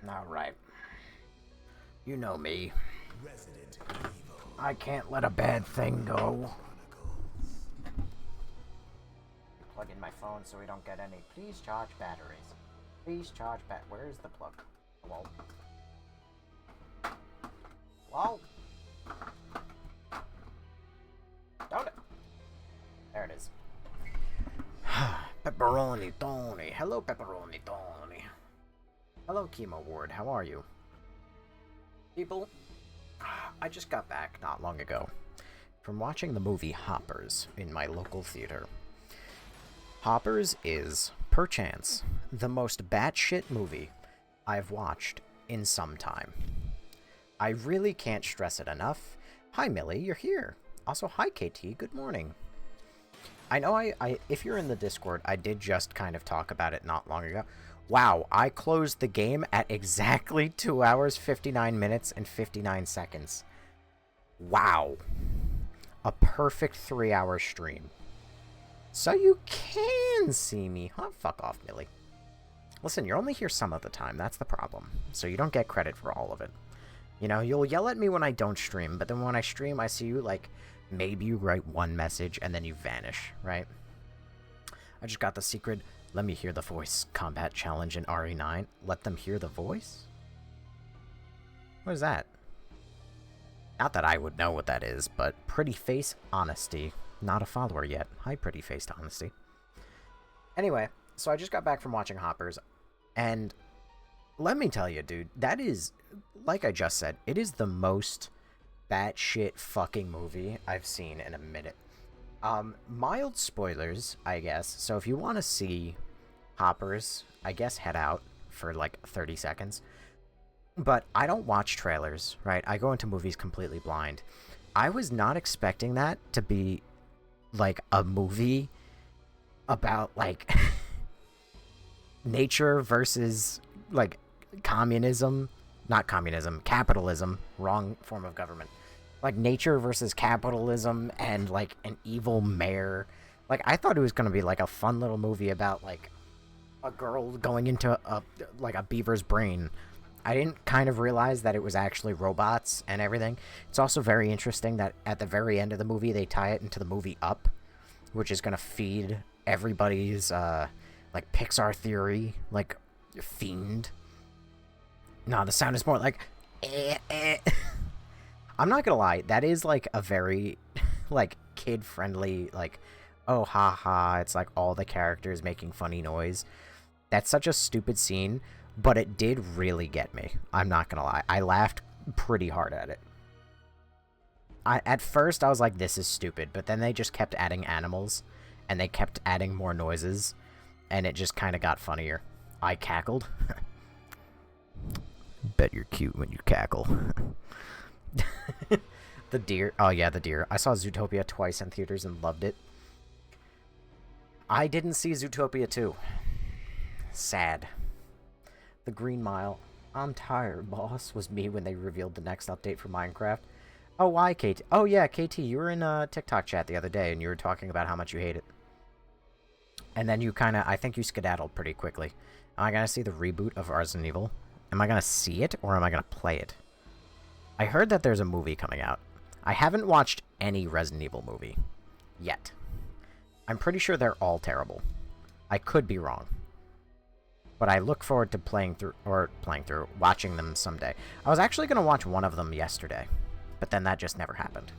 Alright. You know me. I can't let a bad thing go. Plug in my phone so we don't get any. Please charge batteries. Please charge Where's the plug? Hello? Hello? Don't it? There it is. Pepperoni Tony. Hello, Pepperoni Tony. Hello, Chemo Ward. How are you? People, I just got back not long ago from watching the movie Hoppers in my local theater. Hoppers is, perchance, the most batshit movie I've watched in some time. I really can't stress it enough. Hi, Millie, you're here. Also, hi, KT, good morning. I know if you're in the Discord, I did just kind of talk about it not long ago. Wow, I closed the game at exactly 2 hours, 59 minutes, and 59 seconds. Wow. A perfect 3-hour stream. So you can see me, huh? Fuck off, Millie. Listen, you're only here some of the time, that's the problem. So you don't get credit for all of it. You know, you'll yell at me when I don't stream, but then when I stream, I see you, like, maybe you write one message, and then you vanish, right? I just got the secret... Let me hear the voice combat challenge in RE9. Let them hear the voice? What is that? Not that I would know what that is, but Pretty Face Honesty. Not a follower yet. Hi, Pretty Faced Honesty. Anyway, so I just got back from watching Hoppers, and let me tell you, dude, that is, like I just said, it is the most batshit fucking movie I've seen in a minute. Mild spoilers, I guess. So if you want to see Hoppers, I guess head out for like 30 seconds. But I don't watch trailers, right? I go into movies completely blind. I was not expecting that to be like a movie about like nature versus like communism. Not communism, capitalism. Wrong form of government. Like, nature versus capitalism and, like, an evil mayor. Like, I thought it was gonna be, like, a fun little movie about, like, a girl going into, a beaver's brain. I didn't kind of realize that it was actually robots and everything. It's also very interesting that at the very end of the movie, they tie it into the movie Up, which is gonna feed everybody's, like, Pixar theory, like, fiend. No, the sound is more like... I'm not gonna lie, that is, like, a very, like, kid-friendly, like, oh, ha-ha, it's, like, all the characters making funny noise. That's such a stupid scene, but it did really get me. I'm not gonna lie. I laughed pretty hard at it. At first, I was like, this is stupid, but then they just kept adding animals, and they kept adding more noises, and it just kind of got funnier. I cackled. Bet you're cute when you cackle. The deer. Oh, yeah, the deer. I saw Zootopia twice in theaters and loved it. I didn't see Zootopia 2. Sad. The Green Mile. I'm tired, boss, was me when they revealed the next update for Minecraft. Oh, why, KT? Oh, yeah, KT, you were in a TikTok chat the other day, and you were talking about how much you hate it. And then you kind of... I think you skedaddled pretty quickly. Am I going to see the reboot of Resident Evil? Am I going to see it, or am I going to play it? I heard that there's a movie coming out. I haven't watched any Resident Evil movie. Yet. I'm pretty sure they're all terrible. I could be wrong. But I look forward to watching them someday. I was actually going to watch one of them yesterday. But then that just never happened.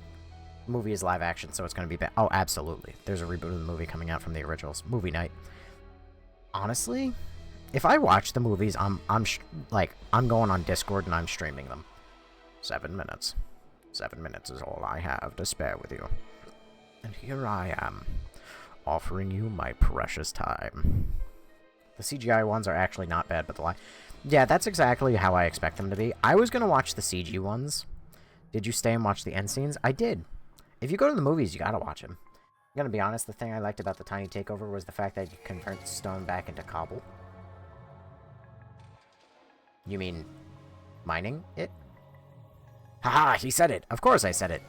The movie is live action, so it's going to be bad. Oh, absolutely. There's a reboot of the movie coming out from the originals. Movie night. Honestly, if I watch the movies, I'm going on Discord and I'm streaming them. 7 minutes. 7 minutes is all I have to spare with you. And here I am, offering you my precious time. The CGI ones are actually not bad, but yeah, that's exactly how I expect them to be. I was going to watch the CG ones. Did you stay and watch the end scenes? I did. If you go to the movies, you gotta watch them. I'm gonna be honest, the thing I liked about the Tiny Takeover was the fact that you convert stone back into cobble. You mean mining it? Haha, he said it! Of course I said it!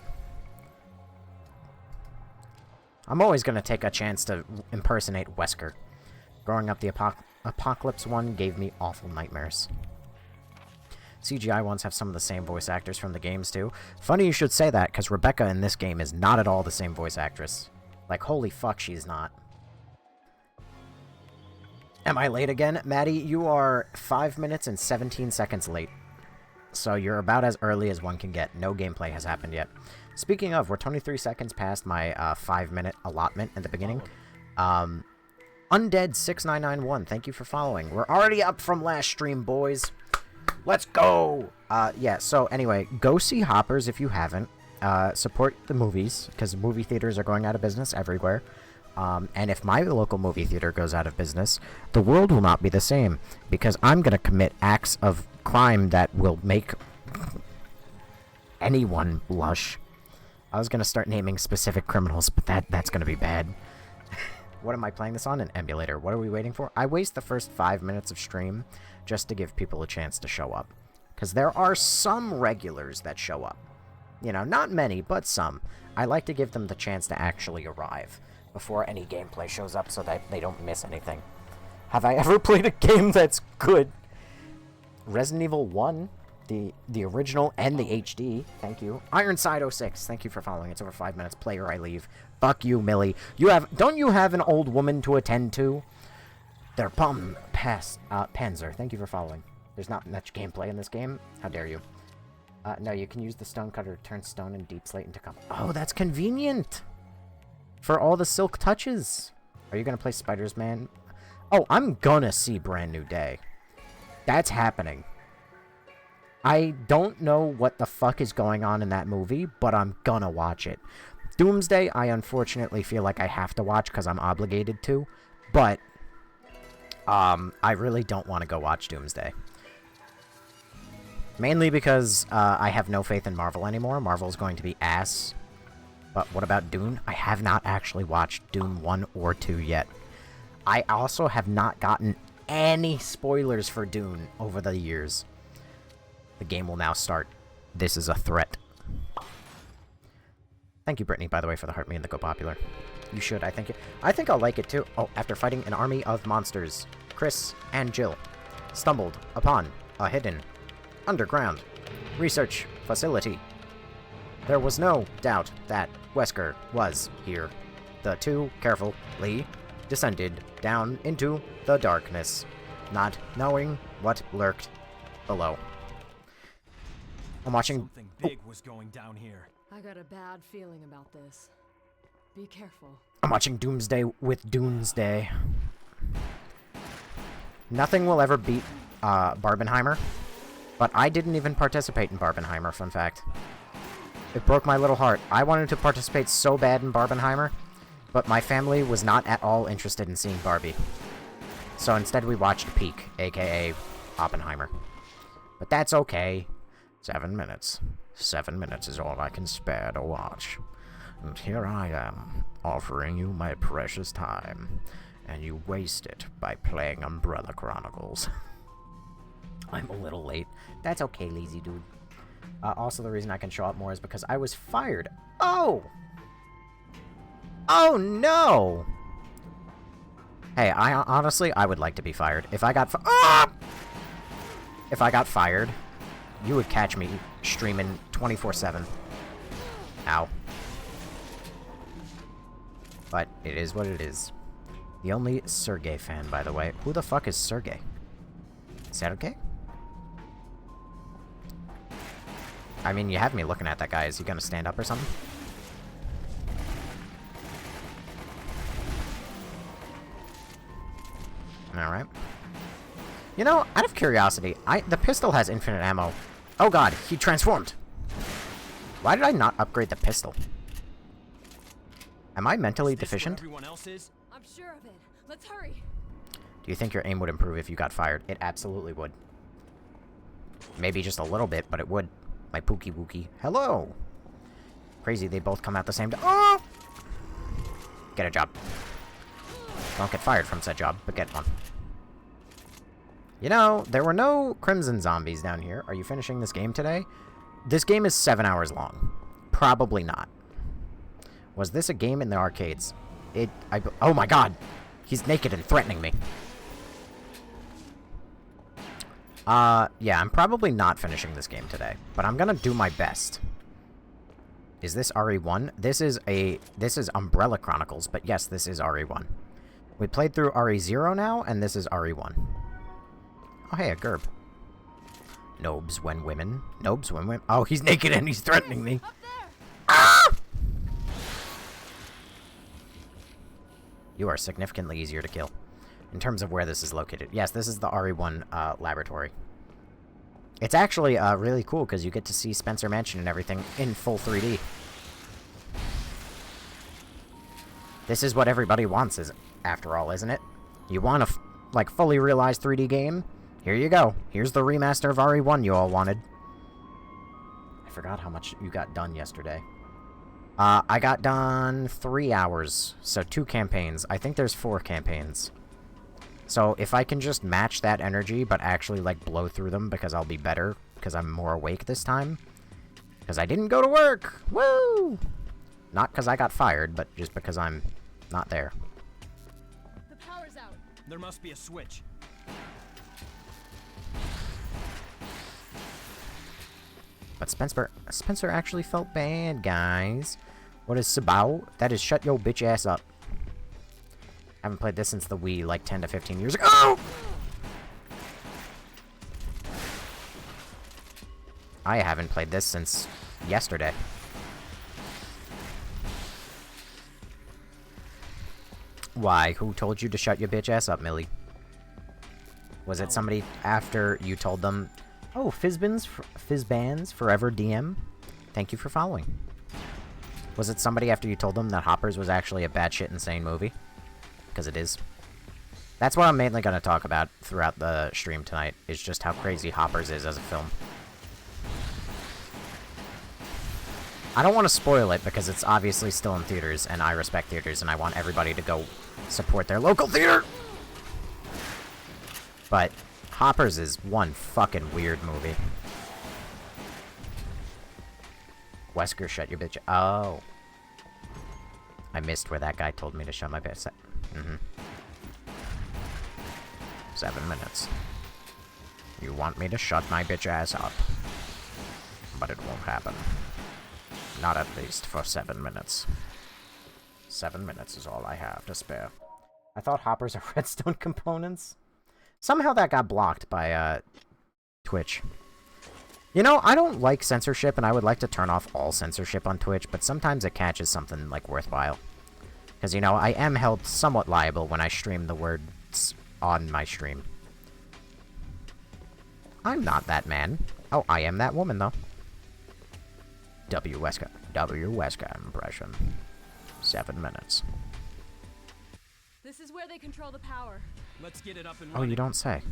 I'm always gonna take a chance to impersonate Wesker. Growing up, the Apocalypse one gave me awful nightmares. CGI ones have some of the same voice actors from the games, too. Funny you should say that, because Rebecca in this game is not at all the same voice actress. Like, holy fuck, she's not. Am I late again? Maddie, you are 5 minutes and 17 seconds late. So you're about as early as one can get. No gameplay has happened yet. Speaking of, we're 23 seconds past my 5-minute allotment at the beginning. Undead6991, thank you for following. We're already up from last stream, boys. Let's go! Yeah, so anyway, go see Hoppers if you haven't. Support the movies, because movie theaters are going out of business everywhere. And if my local movie theater goes out of business, the world will not be the same, because I'm going to commit acts of crime that will make anyone blush. I was going to start naming specific criminals, but that's going to be bad. What am I playing this on? An emulator. What are we waiting for? I waste the first 5 minutes of stream just to give people a chance to show up. Because there are some regulars that show up. You know, not many, but some. I like to give them the chance to actually arrive before any gameplay shows up so that they don't miss anything. Have I ever played a game that's good? Resident Evil 1, the original and the HD. Thank you. Ironside06, thank you for following. It's over 5 minutes. Play or I leave. Fuck you, Millie. Don't you have an old woman to attend to? They're Panzer, thank you for following. There's not much gameplay in this game. How dare you? No, you can use the stone cutter to turn stone and deep slate into copper. Oh, that's convenient! For all the silk touches. Are you gonna play Spider-Man? Oh, I'm gonna see Brand New Day. That's happening. I don't know what the fuck is going on in that movie, but I'm gonna watch it. Doomsday, I unfortunately feel like I have to watch because I'm obligated to, but I really don't want to go watch Doomsday. Mainly because I have no faith in Marvel anymore. Marvel's going to be ass. But what about Dune? I have not actually watched Dune 1 or 2 yet. I also have not gotten any spoilers for Dune over the years. The game will now start. This is a threat. Thank you, Brittany, by the way, for the heart me and the Go Popular. You should, I think. I think I'll like it, too. Oh, after fighting an army of monsters, Chris and Jill stumbled upon a hidden underground research facility. There was no doubt that Wesker was here. The two carefully descended down into the darkness, not knowing what lurked below. I'm watching... Something big was going down here. I got a bad feeling about this. Be careful. I'm watching Doomsday with Doomsday. Nothing will ever beat Barbenheimer, but I didn't even participate in Barbenheimer, fun fact. It broke my little heart. I wanted to participate so bad in Barbenheimer, but my family was not at all interested in seeing Barbie. So instead we watched Peak, aka Oppenheimer. But that's okay. 7 minutes. 7 minutes is all I can spare to watch. And here I am, offering you my precious time, and you waste it by playing Umbrella Chronicles. I'm a little late. That's okay, lazy dude. Also, the reason I can show up more is because I was fired. Oh! Oh, no! Hey, honestly, I would like to be fired. If I got If I got fired, you would catch me streaming 24/7. Ow. But it is what it is. The only Sergey fan, by the way. Who the fuck is Sergey? Sergey? I mean, you have me looking at that guy. Is he gonna stand up or something? Alright. You know, out of curiosity, the pistol has infinite ammo. Oh god, he transformed! Why did I not upgrade the pistol? Am I mentally deficient? Everyone else is? I'm sure of it. Let's hurry. Do you think your aim would improve if you got fired? It absolutely would. Maybe just a little bit, but it would. My Pookie Wookie. Hello! Crazy, they both come out the same time. Oh! Get a job. Don't get fired from said job, but get one. You know, there were no Crimson Zombies down here. Are you finishing this game today? This game is 7 hours long. Probably not. Was this a game in the arcades? Oh my god! He's naked and threatening me. Yeah, I'm probably not finishing this game today, but I'm gonna do my best. Is this RE1? This is Umbrella Chronicles, but yes, this is RE1. We played through RE0 now, and this is RE1. Oh, hey, a Gerb. Nobes when women. Nobes when women. Oh, he's naked and he's threatening me. Ah! You are significantly easier to kill. In terms of where this is located. Yes, this is the RE1 laboratory. It's actually really cool because you get to see Spencer Mansion and everything in full 3D. This is what everybody wants, after all, isn't it? You want a like fully realized 3D game? Here you go. Here's the remaster of RE1 you all wanted. I forgot how much you got done yesterday. I got done 3 hours, so 2 campaigns. I think there's 4 campaigns. So if I can just match that energy, but actually, like, blow through them because I'll be better, because I'm more awake this time. Because I didn't go to work! Woo! Not because I got fired, but just because I'm not there. The power's out. There must be a switch. But Spencer actually felt bad, guys. What is Sabao? That is shut yo bitch ass up. Haven't played this since the Wii, like 10 to 15 years ago. Oh! I haven't played this since yesterday. Why? Who told you to shut your bitch ass up, Millie? Was it somebody after you told them, oh, Fizzbands Forever DM? Thank you for following. Was it somebody after you told them that Hoppers was actually a batshit insane movie? Because it is. That's what I'm mainly going to talk about throughout the stream tonight, is just how crazy Hoppers is as a film. I don't want to spoil it because it's obviously still in theaters, and I respect theaters, and I want everybody to go support their local theater! But Hoppers is one fucking weird movie. Wesker, shut your bitch. Oh. I missed where that guy told me to shut my bitch. 7 minutes. You want me to shut my bitch ass up. But it won't happen. Not at least for 7 minutes. 7 minutes is all I have to spare. I thought Hoppers are redstone components. Somehow that got blocked by, Twitch. You know, I don't like censorship, and I would like to turn off all censorship on Twitch, but sometimes it catches something, like, worthwhile. Because, you know, I am held somewhat liable when I stream the words on my stream. I'm not that man. Oh, I am that woman, though. W. Wesker impression. 7 minutes. This is where they control the power. Let's get it up and Oh, running. you don't say.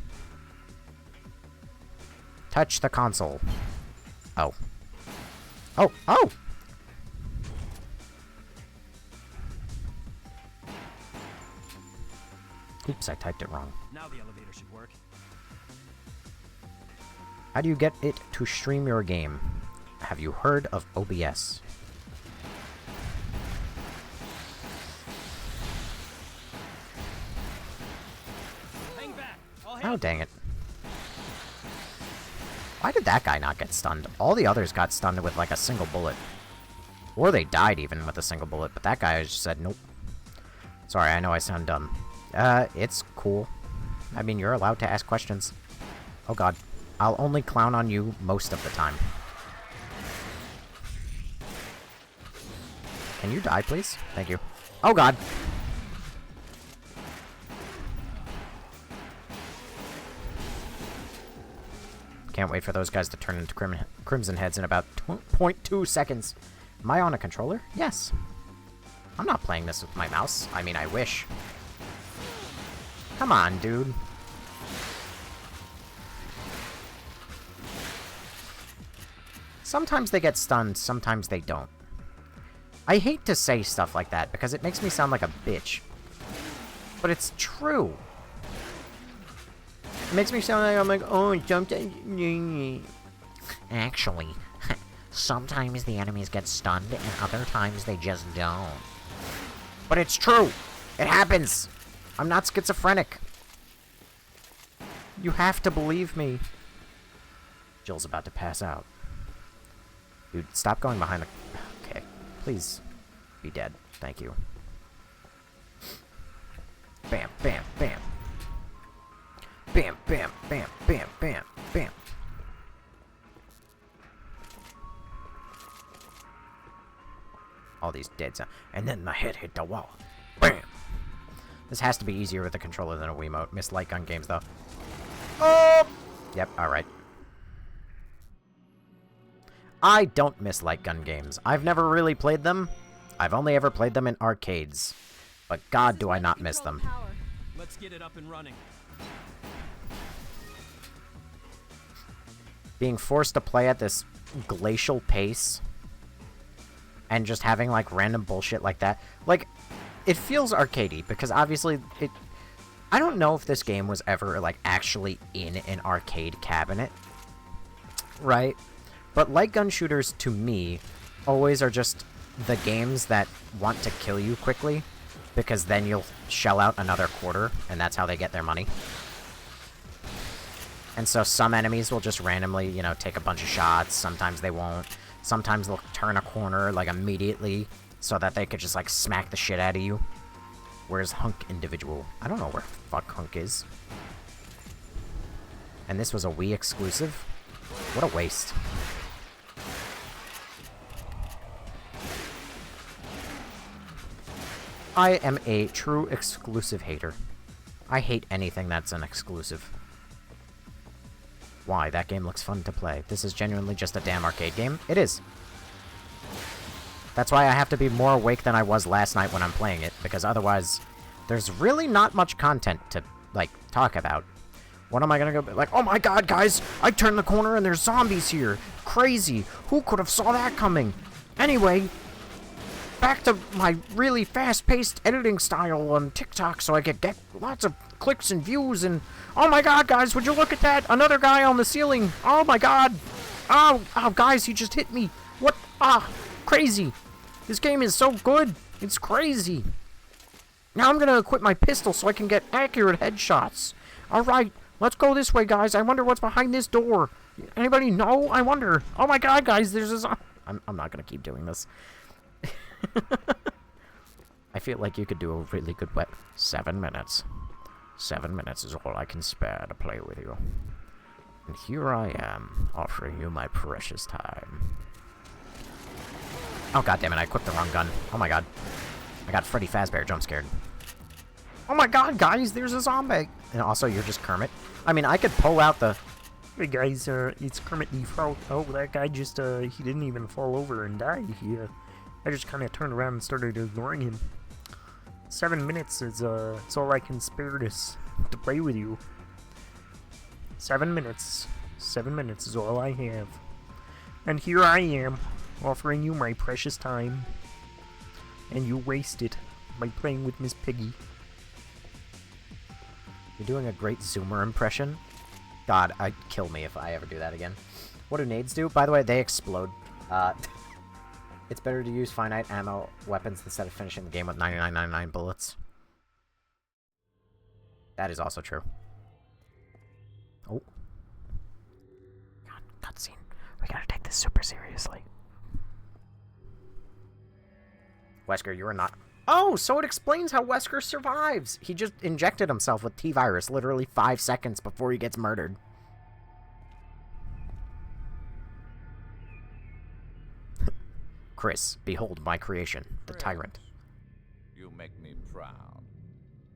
Touch the console. Oh. Oh! Oh! Oops, I typed it wrong. Now the elevator should work. How do you get it to stream your game? Have you heard of OBS? Hang back. Oh, dang it. Why did that guy not get stunned? All the others got stunned with, like, a single bullet. Or they died even with a single bullet, but that guy just said, nope. Sorry, I know I sound dumb. It's cool. I mean, you're allowed to ask questions. Oh god. I'll only clown on you most of the time. Can you die, please? Thank you. Oh god! Can't wait for those guys to turn into Crimson Heads in about 0.2 seconds. Am I on a controller? Yes. I'm not playing this with my mouse. I mean, I wish. Come on, dude. Sometimes they get stunned, sometimes they don't. I hate to say stuff like that because it makes me sound like a bitch. But it's true. It makes me sound like I'm like, oh, sometimes... Actually, sometimes the enemies get stunned and other times they just don't. But it's true. It happens. I'm not schizophrenic. You have to believe me. Jill's about to pass out. Dude, stop going behind the... Okay, please be dead. Thank you. Bam, bam, bam. Bam, bam, bam, bam, bam, bam. All these dead sounds. And then my head hit the wall. Bam! This has to be easier with a controller than a Wiimote. Miss light gun games, though. Oh! Yep, alright. I don't miss light gun games. I've never really played them. I've only ever played them in arcades. But God, do I not miss them. Let's get it up and running. Being forced to play at this glacial pace and just having, like, random bullshit like that. Like, it feels arcadey, because obviously it... I don't know if this game was ever, like, actually in an arcade cabinet. Right? But light gun shooters, to me, always are just the games that want to kill you quickly, because then you'll shell out another quarter, and that's how they get their money. And so some enemies will just randomly, you know, take a bunch of shots. Sometimes they won't. Sometimes they'll turn a corner, like, immediately, so that they could just, like, smack the shit out of you. Where's Hunk Individual? I don't know where the fuck Hunk is. And this was a Wii exclusive? What a waste. I am a true exclusive hater. I hate anything that's an exclusive. Why? That game looks fun to play. This is genuinely just a damn arcade game. It is. That's why I have to be more awake than I was last night when I'm playing it, because otherwise, there's really not much content to, like, talk about. What am I gonna go, like, oh my god, guys, I turned the corner and there's zombies here. Crazy. Who could have saw that coming? Anyway, back to my really fast-paced editing style on TikTok so I could get lots of clicks and views and... Oh my god, guys, would you look at that? Another guy on the ceiling. Oh my god. Oh, guys, he just hit me. What? Ah, crazy. This game is so good. It's crazy. Now I'm gonna equip my pistol so I can get accurate headshots. Alright, let's go this way, guys. I wonder what's behind this door. Anybody know? I wonder. Oh my god, guys, there's this... I'm not gonna keep doing this. I feel like you could do a really good wet 7 minutes. 7 minutes is all I can spare to play with you. And here I am, offering you my precious time. Oh god damn it, I equipped the wrong gun. Oh my god. I got Freddy Fazbear jump scared. Oh my god, guys, there's a zombie! And also, you're just Kermit. I mean, I could pull out the... Hey guys, it's Kermit the Frog. Oh, that guy just, he didn't even fall over and die. I just kind of turned around and started ignoring him. 7 minutes is, it's all I can spare to play with you. 7 minutes. 7 minutes is all I have. And here I am, offering you my precious time. And you waste it by playing with Miss Piggy. You're doing a great Zoomer impression. God, I'd kill me if I ever do that again. What do nades do? By the way, they explode. It's better to use finite ammo weapons instead of finishing the game with 99.99 bullets. That is also true. Oh. God, cutscene. We gotta take this super seriously. Wesker, you are not... Oh, so it explains how Wesker survives! He just injected himself with T-Virus literally 5 seconds before he gets murdered. Chris, behold my creation, the Tyrant. You make me proud.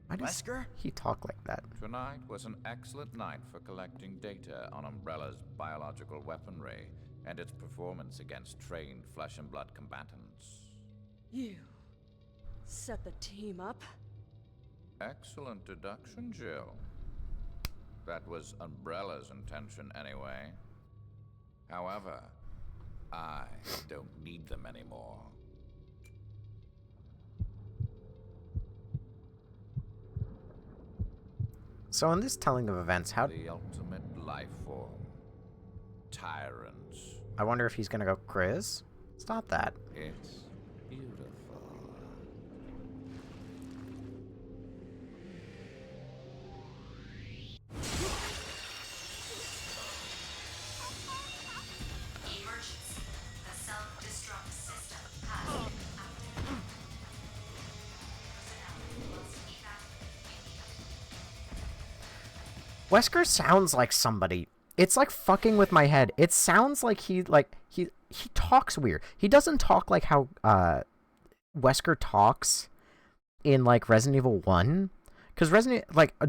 Why does Wesker? he talk like that? Tonight was an excellent night for collecting data on Umbrella's biological weaponry and its performance against trained flesh and blood combatants. You set the team up? Excellent deduction, Jill. That was Umbrella's intention anyway. However, I don't need them anymore. So in this telling of events, how... The ultimate life form. Tyrants. I wonder if he's gonna go, Chris? Stop that. It's beautiful. Wesker sounds like somebody. It's like fucking with my head. It sounds like he talks weird. He doesn't talk like how Wesker talks in like Resident Evil 1. Because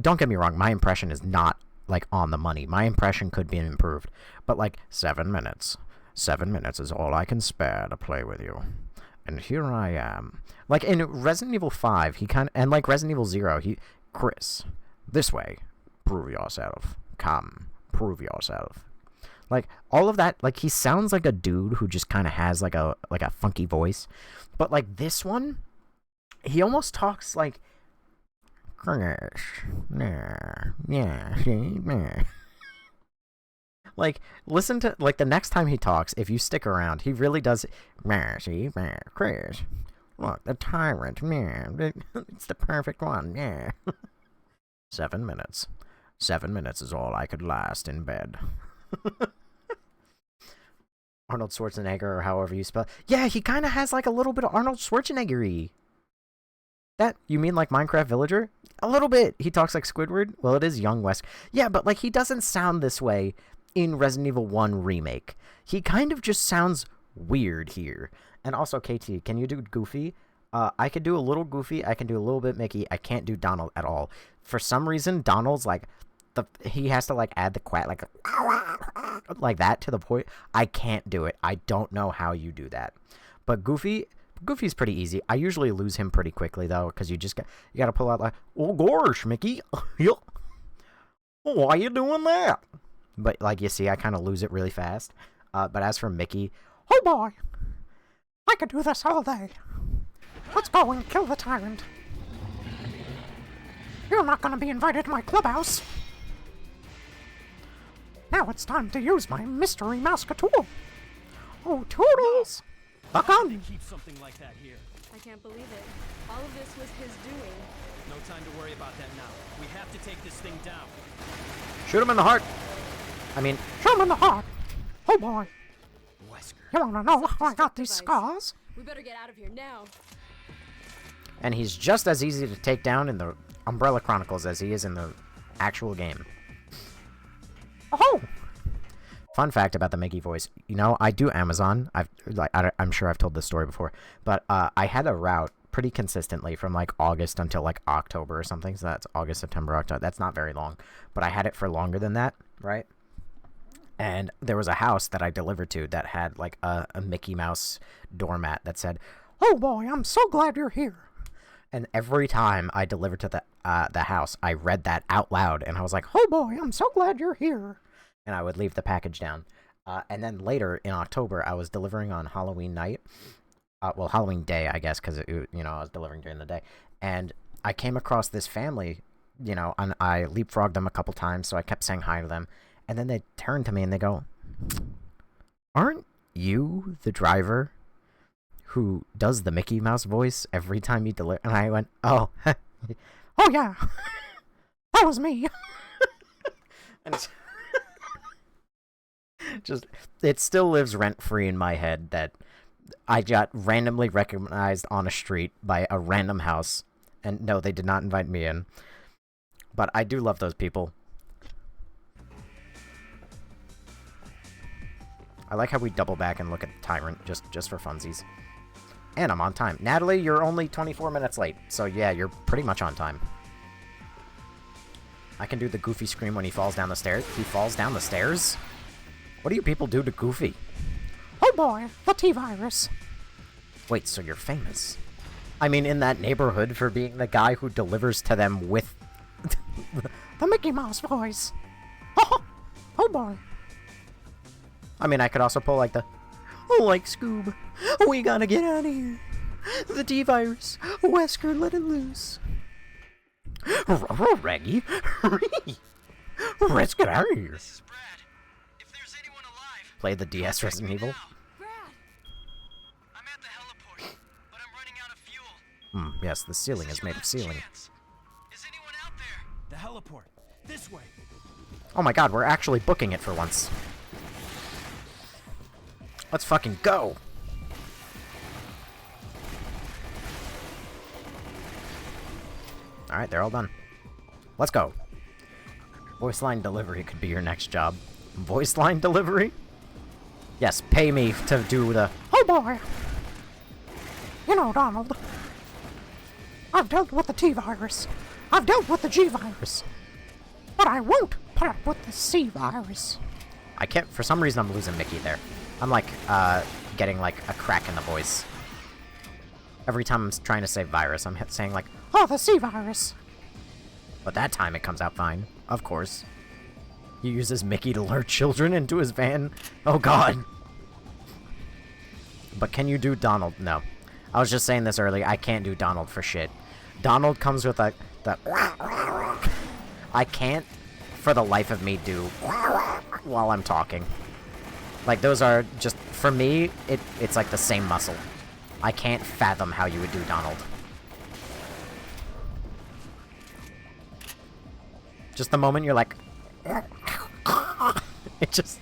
don't get me wrong, my impression is not like on the money. My impression could be improved. But like 7 minutes. 7 minutes is all I can spare to play with you. And here I am. Like in Resident Evil 5, and like Resident Evil 0, Chris, this way. Prove yourself. Come, prove yourself. Like all of that, like he sounds like a dude who just kind of has like a funky voice. But like this one, he almost talks like Chris. Yeah, see, like, listen to, like, the next time he talks, if you stick around, he really does, see, Chris, look, the tyrant, man, it's the perfect one, yeah. 7 minutes. 7 minutes is all I could last in bed. Arnold Schwarzenegger, or however you spell. Yeah, he kind of has, like, a little bit of Arnold Schwarzenegger-y. That, you mean like Minecraft Villager? A little bit. He talks like Squidward. Well, it is young Wesker. Yeah, but, like, he doesn't sound this way in Resident Evil 1 Remake. He kind of just sounds weird here. And also, KT, can you do Goofy? I could do a little Goofy. I can do a little bit Mickey. I can't do Donald at all. For some reason, Donald's like, he has to like add the quack like that to the point. I can't do it. I don't know how you do that. But Goofy's pretty easy. I usually lose him pretty quickly though, because you got to pull out like, oh gosh, Mickey, why you doing that? But like you see, I kind of lose it really fast. But as for Mickey, oh boy, I could do this all day. Let's go and kill the tyrant. You're not going to be invited to my clubhouse. Now it's time to use my mystery Mousecatool. Oh, Toodles! A gun! Keep something like that here. I can't believe it. All of this was his doing. No time to worry about that now. We have to take this thing down. Shoot him in the heart. Shoot him in the heart. Oh boy. Wesker. You want to know how I got these scars? We better get out of here now. And he's just as easy to take down in the Umbrella Chronicles as he is in the actual game. Oh! Fun fact about the Mickey voice. You know, I do Amazon. I'm sure I've told this story before. But I had a route pretty consistently from like August until like October or something. So that's August, September, October. That's not very long. But I had it for longer than that, right? And there was a house that I delivered to that had like a Mickey Mouse doormat that said, "Oh boy, I'm so glad you're here." And every time I delivered to the house, I read that out loud, and I was like, "Oh boy, I'm so glad you're here." And I would leave the package down. And then later in October, I was delivering on Halloween night. Well, Halloween day, I guess, because I was delivering during the day. And I came across this family, and I leapfrogged them a couple times, so I kept saying hi to them. And then they turned to me and they go, "Aren't you the driver who does the Mickey Mouse voice every time you deliver?" And I went, "Oh, oh yeah, that was me." And it still lives rent-free in my head that I got randomly recognized on a street by a random house. And no, they did not invite me in. But I do love those people. I like how we double back and look at the Tyrant just for funsies. And I'm on time. Natalie, you're only 24 minutes late. So yeah, you're pretty much on time. I can do the Goofy scream when he falls down the stairs. He falls down the stairs? What do you people do to Goofy? Oh boy, the T-Virus. Wait, so you're famous? I mean, in that neighborhood for being the guy who delivers to them with the Mickey Mouse voice. Oh boy. I mean, I could also pull like the, "Oh, like Scoob, we gotta get out of here. The T-Virus, Wesker, let it loose. Reggie, let's get out of here." This is Brad. If there's anyone alive, Play the DS Resident Evil. Brad! I'm at the heliport, but I'm running out of fuel. Yes, the ceiling is made of ceiling. Is anyone out there? The heliport. This way. Oh my god, we're actually booking it for once. Let's fucking go! Alright, they're all done. Let's go. Voice line delivery could be your next job. Voice line delivery? Yes, pay me to do the... Oh boy! You know, Donald, I've dealt with the T-virus. I've dealt with the G-virus. But I won't put up with the C-virus. I can't... For some reason, I'm losing Mickey there. I'm, like, getting, like, a crack in the voice. Every time I'm trying to say virus, I'm saying, like, oh, the C-virus. But that time it comes out fine. Of course. He uses Mickey to lure children into his van. Oh, God. But can you do Donald? No. I was just saying this earlier. I can't do Donald for shit. Donald comes with, like, that... I can't, for the life of me, do while I'm talking. Like, those are just... For me, it's like the same muscle. I can't fathom how you would do Donald. Just the moment you're like... It just...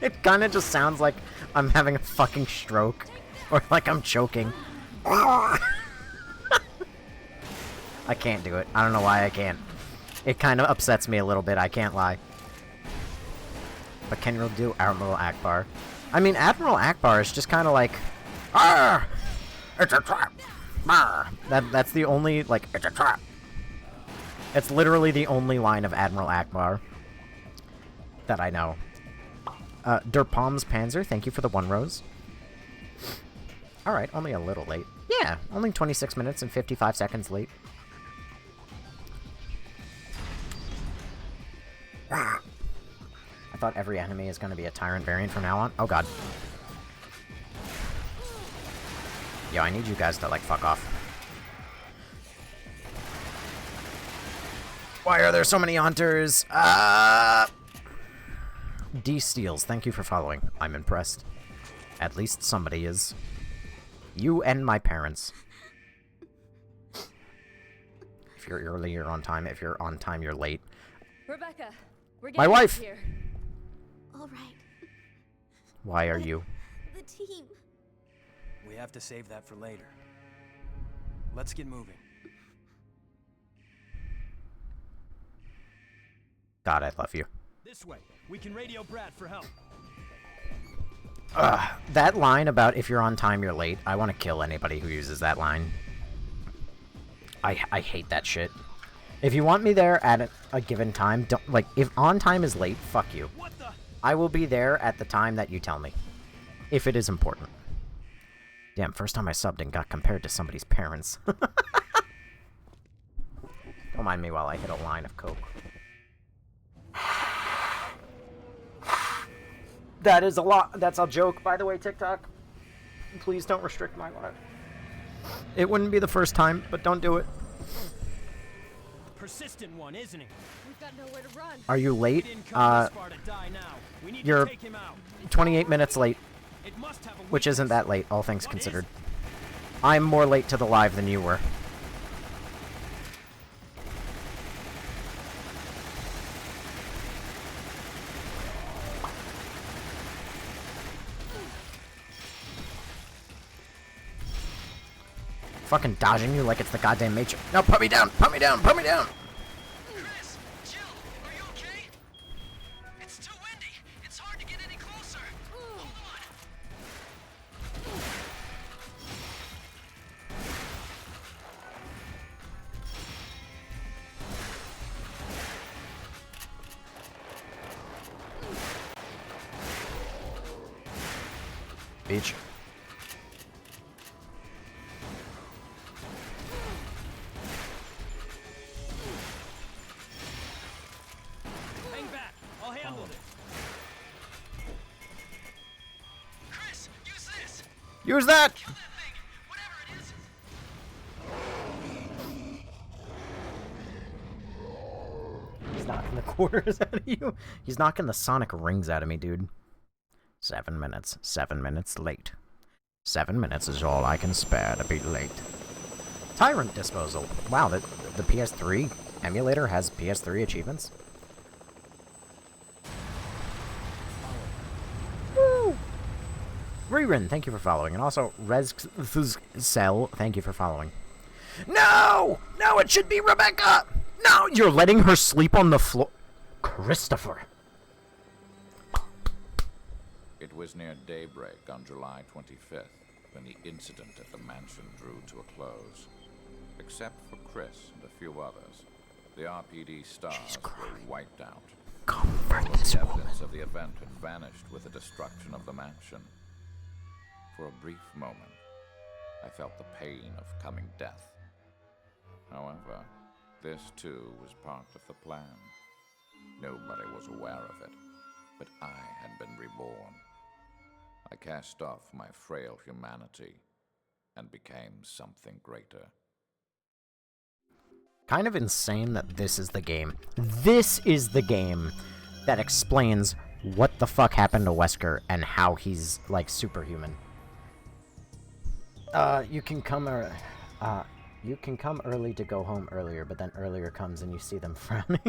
It kind of just sounds like I'm having a fucking stroke. Or like I'm choking. I can't do it. I don't know why I can't. It kind of upsets me a little bit, I can't lie. But can you do Admiral Akbar? I mean, Admiral Akbar is just kind of like... Arr! It's a trap! Arr! That's the only, like, it's a trap. It's literally the only line of Admiral Akbar that I know. Der Palms Panzer, thank you for the 1 rose. Alright, only a little late. Yeah, only 26 minutes and 55 seconds late. I thought every enemy is going to be a Tyrant variant from now on. Oh, God. Yo, I need you guys to, like, fuck off. Why are there so many hunters? D Steels, thank you for following. I'm impressed. At least somebody is. You and my parents. If you're early, you're on time. If you're on time, you're late. Rebecca, we're getting My wife! here. All right. Why are you? The team. We have to save that for later. Let's get moving. God, I love you. This way. We can radio Brad for help. That line about if you're on time, you're late, I want to kill anybody who uses that line. I hate that shit. If you want me there at a given time, don't, like, if on time is late, fuck you. What the? I will be there at the time that you tell me. If it is important. Damn, first time I subbed and got compared to somebody's parents. Don't mind me while I hit a line of coke. That is a lot. That's a joke, by the way, TikTok. Please don't restrict my life. It wouldn't be the first time, but don't do it. Persistent one, isn't he? We've got nowhere to run. Are you We late? didn't come this far to die now. We need You're to take him out. 28 minutes late, It must have a which isn't weakness. that late, all things What considered. is I'm more late to the live than you were. Fucking dodging you like it's the goddamn Matrix. No, put me down! Put me down! Put me down! Chris, Jill, are you okay? It's too windy. It's hard to get any closer. Hold on. Beach. Hang back. I'll handle it. Chris, use this. Use that! Kill that thing. Whatever it is. He's knocking the quarters out of you. He's knocking the sonic rings out of me, dude. 7 minutes. 7 minutes late. 7 minutes is all I can spare to be late. Tyrant disposal. Wow, the PS3 emulator has PS3 achievements. Woo! Rerun, thank you for following. And also, Cell, thank you for following. No! No, it should be Rebecca! No, you're letting her sleep on the floor. Christopher. It was near daybreak on July 25th when the incident at the mansion drew to a close. Except for Chris and a few others, the RPD stars were wiped out. Comfort All of this the woman. evidence of the event had vanished with the destruction of the mansion. For a brief moment, I felt the pain of coming death. However, this too was part of the plan. Nobody was aware of it, but I had been reborn. I cast off my frail humanity and became something greater. Kind of insane that this is the game. This is the game that explains what the fuck happened to Wesker and how he's, like, superhuman. You can come early to go home earlier, but then earlier comes and you see them frowning.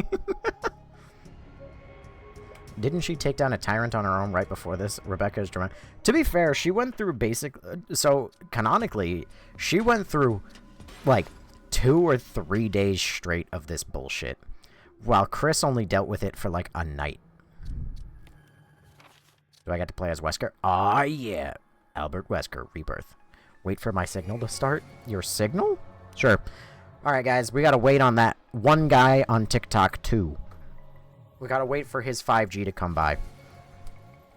Didn't she take down a tyrant on her own right before this? Rebecca's dramatic. To be fair, she went through so, canonically, she went through, like, 2 or 3 days straight of this bullshit, while Chris only dealt with it for, like, a night. Do I get to play as Wesker? Ah, yeah. Albert Wesker, Rebirth. Wait for my signal to start? Your signal? Sure. Alright, guys, we gotta wait on that one guy on TikTok, too. We gotta wait for his 5G to come by.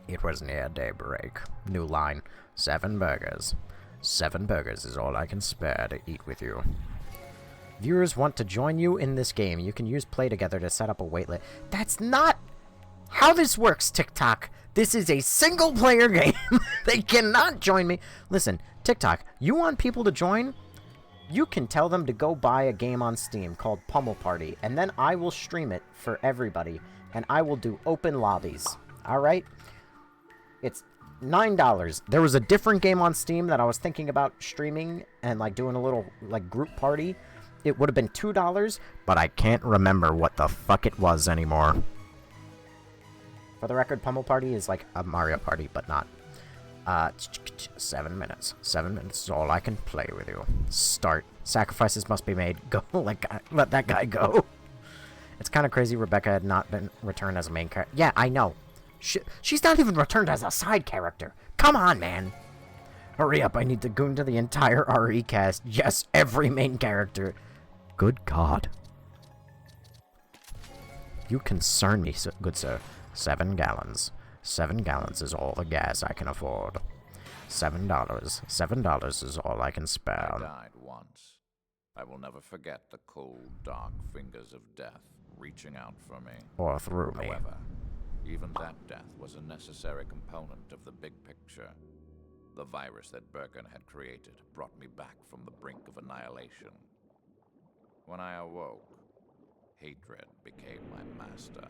It was near daybreak. New line. 7 burgers. 7 burgers is all I can spare to eat with you. Viewers want to join you in this game. You can use Play Together to set up a waitlist. That's not how this works, TikTok. This is a single-player game. They cannot join me. Listen, TikTok, you want people to join? You can tell them to go buy a game on Steam called Pummel Party, and then I will stream it for everybody, and I will do open lobbies. Alright? It's $9. There was a different game on Steam that I was thinking about streaming and, like, doing a little, like, group party. It would have been $2, but I can't remember what the fuck it was anymore. For the record, Pummel Party is like a Mario Party, but not. 7 minutes. 7 minutes is all I can play with you. Start. Sacrifices must be made. Go. Let that guy go. It's kind of crazy Rebecca had not been returned as a main character. Yeah, I know. She's not even returned as a side character. Come on, man. Hurry up, I need to goon to the entire RE cast. Yes, every main character. Good God. You concern me, good sir. 7 gallons. 7 gallons is all the gas I can afford. $7. $7 is all I can spare. I died once. I will never forget the cold, dark fingers of death reaching out for me. Or through me. However, even that death was a necessary component of the big picture. The virus that Birkin had created brought me back from the brink of annihilation. When I awoke, hatred became my master.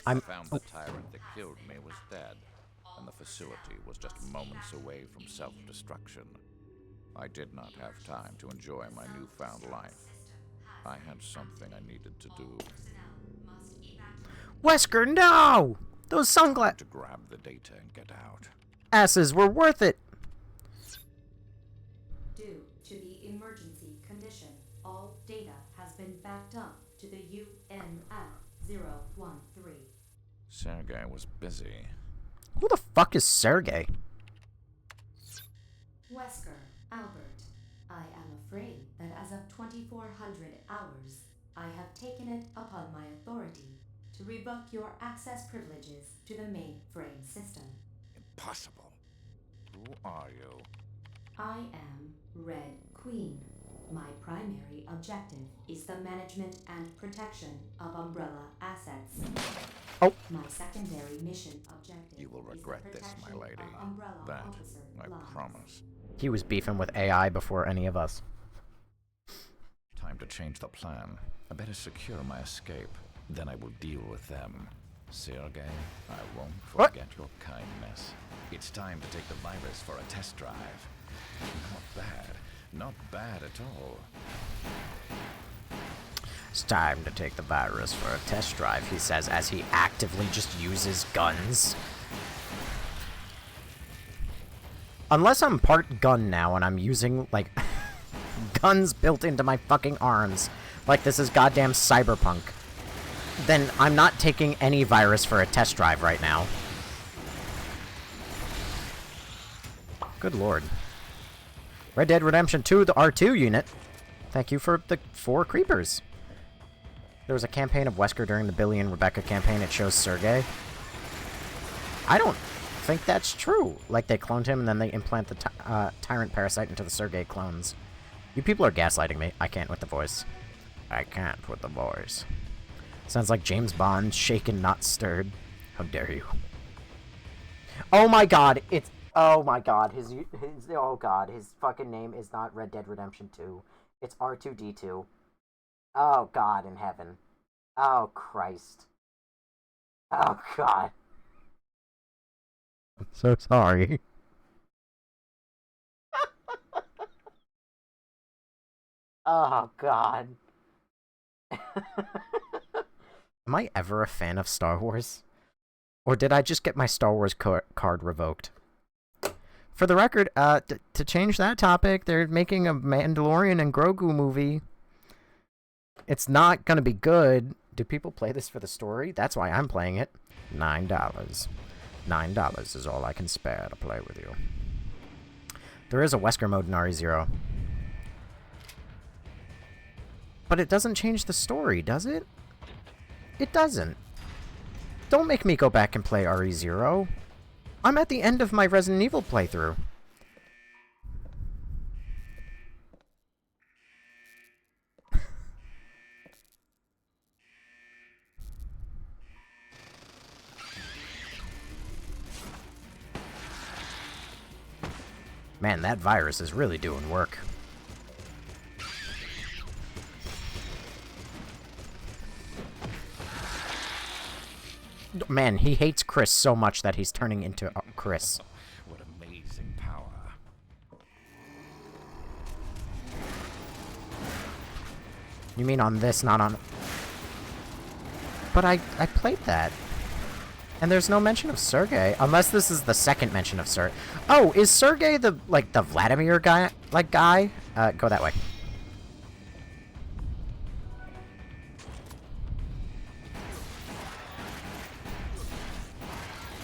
I found the tyrant that killed me was dead, and the facility was just moments away from self-destruction. I did not have time to enjoy my newfound life. I had something I needed to do. Wesker, no! Those sunglasses To grab the data and get out. asses were worth it. Due to the emergency condition, all data has been backed up to the UNF-013. Sergei was busy. Who the fuck is Sergey? Wesker, Albert, I am afraid that as of 2400 hours, I have taken it upon my authority to revoke your access privileges to the mainframe system. Impossible. Who are you? I am Red Queen. My primary objective is the management and protection of Umbrella assets. Oh. My secondary mission objective You will is the regret this, my protection lady. of Umbrella That officer I lives. promise. He was beefing with AI before any of us. Time to change the plan. I better secure my escape. Then I will deal with them. Sergei, I won't What? forget your kindness. It's time to take the virus for a test drive. Not bad. Not bad at all. It's time to take the virus for a test drive, he says as he actively just uses guns. Unless I'm part gun now and I'm using, like, guns built into my fucking arms, like this is goddamn cyberpunk, then I'm not taking any virus for a test drive right now. Good lord. Red Dead Redemption 2, the R2 unit. Thank you for the 4 creepers. There was a campaign of Wesker during the Billy and Rebecca campaign. It shows Sergey. I don't think that's true. Like, they cloned him and then they implant the tyrant parasite into the Sergey clones. You people are gaslighting me. I can't with the voice. I can't with the voice. Sounds like James Bond, shaken, not stirred. How dare you. Oh my god, it's... Oh my god, oh god, his fucking name is not Red Dead Redemption 2. It's R2-D2. Oh god in heaven. Oh Christ. Oh god. I'm so sorry. Oh god. Am I ever a fan of Star Wars? Or did I just get my Star Wars card revoked? For the record, to change that topic, they're making a Mandalorian and Grogu movie. It's not gonna be good. Do people play this for the story? That's why I'm playing it. $9. $9 is all I can spare to play with you. There is a Wesker mode in RE0. But it doesn't change the story, does it? It doesn't. Don't make me go back and play RE0. I'm at the end of my Resident Evil playthrough. Man, that virus is really doing work. Man, he hates Chris so much that he's turning into Chris. What amazing power. You mean on this, not on... But I played that. And there's no mention of Sergey, unless this is the second mention of Sergey. Oh, is Sergey the Vladimir guy? Go that way.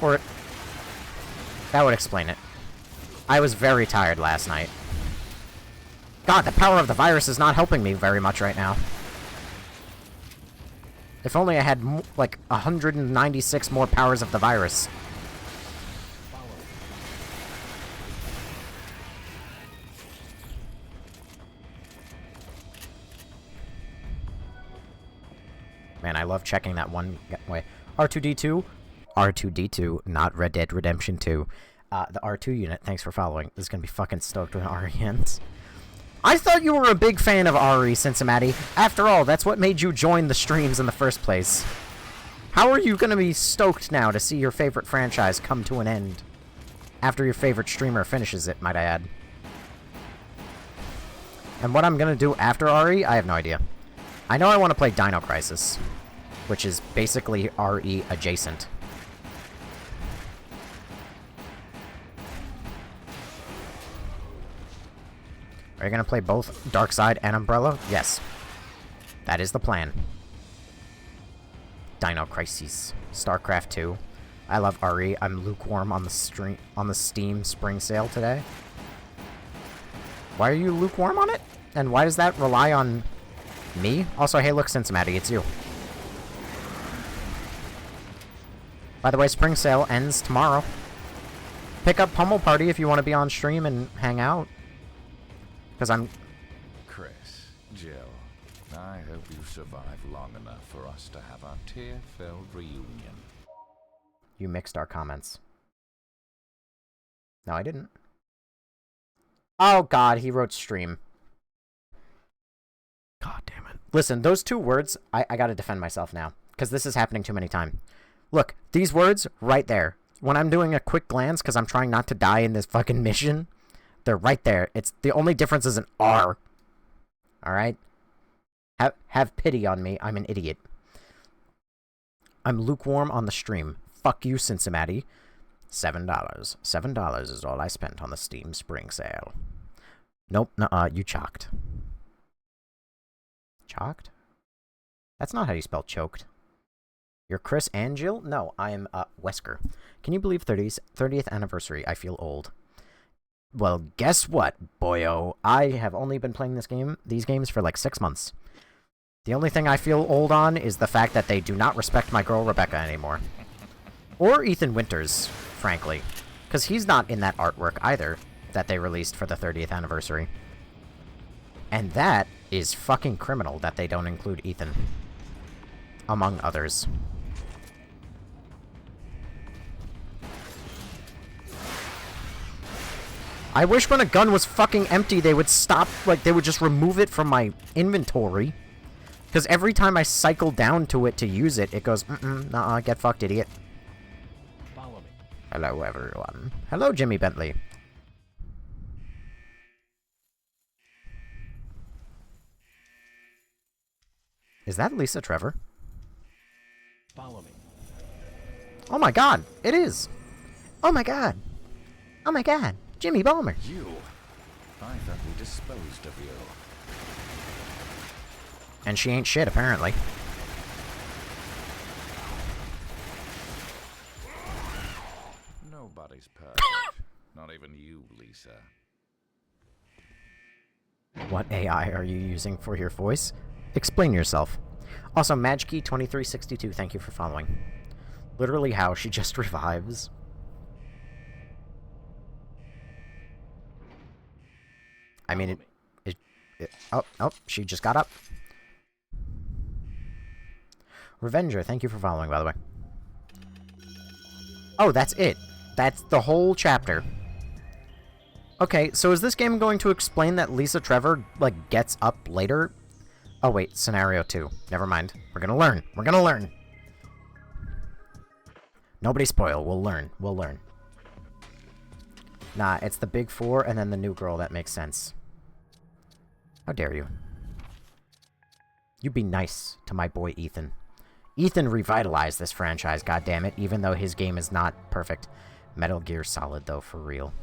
Or... That would explain it. I was very tired last night. God, the power of the virus is not helping me very much right now. If only I had, like, 196 more powers of the virus. Man, I love checking that one way. R2-D2? R2-D2, not Red Dead Redemption 2. The R2 unit, thanks for following. This is gonna be fucking stoked when RE ends. I thought you were a big fan of RE, Cincinnati. After all, that's what made you join the streams in the first place. How are you gonna be stoked now to see your favorite franchise come to an end? After your favorite streamer finishes it, might I add. And what I'm gonna do after RE, I have no idea. I know I want to play Dino Crisis, which is basically RE adjacent. Are you gonna play both Darkside and Umbrella? Yes. That is the plan. Dino Crisis. StarCraft 2. I love RE. I'm lukewarm on the Steam spring sale today. Why are you lukewarm on it? And why does that rely on me? Also, hey look, Cincinnati, it's you. By the way, spring sale ends tomorrow. Pick up Pummel Party if you want to be on stream and hang out. Because I'm... Chris, Jill, I hope you survive long enough for us to have our tear-filled reunion. You mixed our comments. No, I didn't. Oh god, he wrote stream. God damn it. Listen, those two words, I gotta defend myself now. Because this is happening too many times. Look, these words, right there. When I'm doing a quick glance, because I'm trying not to die in this fucking mission... They're right there. It's the only difference is an R. Alright? Have pity on me. I'm an idiot. I'm lukewarm on the stream. Fuck you, Cincinnati. $7. $7 is all I spent on the Steam Spring Sale. Nope, nuh-uh, you chalked. Chalked? That's not how you spell choked. You're Chris and Jill? No, I am, Wesker. Can you believe 30th anniversary? I feel old. Well, guess what, boyo? I have only been playing these games for like 6 months. The only thing I feel old on is the fact that they do not respect my girl Rebecca anymore. Or Ethan Winters, frankly. Because he's not in that artwork either that they released for the 30th anniversary. And that is fucking criminal that they don't include Ethan. Among others. I wish when a gun was fucking empty they would stop, like, they would just remove it from my inventory. Because every time I cycle down to it to use it, it goes, nah, get fucked, idiot. Follow me. Hello, everyone. Hello, Jimmy Bentley. Is that Lisa Trevor? Follow me. Oh my god, it is! Oh my god! Oh my god, Jimmy Ballmer! You? I thought we disposed of you. And she ain't shit, apparently. Nobody's perfect. Not even you, Lisa. What AI are you using for your voice? Explain yourself. Also, Magkey2362, thank you for following. Literally how she just revives. I mean, oh, she just got up. Revenger, thank you for following, by the way. Oh, that's it. That's the whole chapter. Okay, so is this game going to explain that Lisa Trevor, like, gets up later? Oh, wait, scenario 2. Never mind. We're gonna learn. We're gonna learn. Nobody spoil. We'll learn. We'll learn. Nah, it's the big four and then the new girl that makes sense. How dare you? You be nice to my boy Ethan. Ethan revitalized this franchise, goddammit, even though his game is not perfect. Metal Gear Solid, though, for real.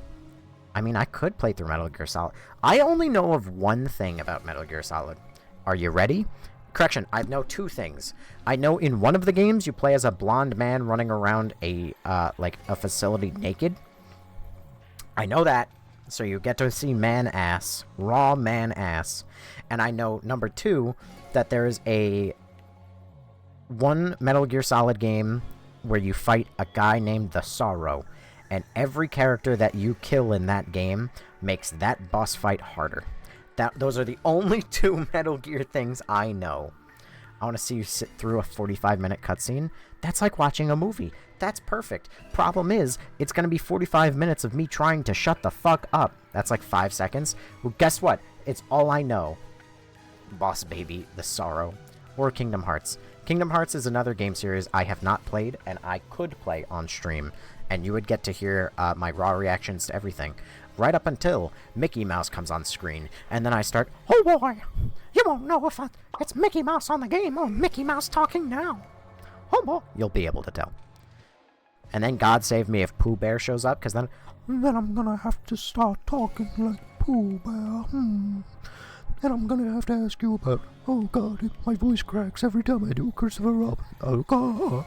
I mean, I could play through Metal Gear Solid. I only know of one thing about Metal Gear Solid. Are you ready? Correction, I know 2 things. I know in one of the games you play as a blonde man running around a facility naked. I know that. So you get to see man ass. Raw man ass. And I know, number 2, that there is one Metal Gear Solid game where you fight a guy named the Sorrow. And every character that you kill in that game makes that boss fight harder. Those are the only 2 Metal Gear things I know. I want to see you sit through a 45-minute cutscene. That's like watching a movie. That's perfect. Problem is, it's going to be 45 minutes of me trying to shut the fuck up. That's like 5 seconds. Well, guess what? It's all I know. Boss Baby, The Sorrow, or Kingdom Hearts. Kingdom Hearts is another game series I have not played, and I could play on stream. And you would get to hear my raw reactions to everything. Right up until Mickey Mouse comes on screen, and then I start, Oh boy, you won't know if it's Mickey Mouse on the game or Mickey Mouse talking now. Oh boy. You'll be able to tell. And then God save me if Pooh Bear shows up, because then I'm gonna have to start talking like Pooh Bear, And I'm gonna have to ask you about, oh god, my voice cracks every time I do Christopher Robin. Oh god,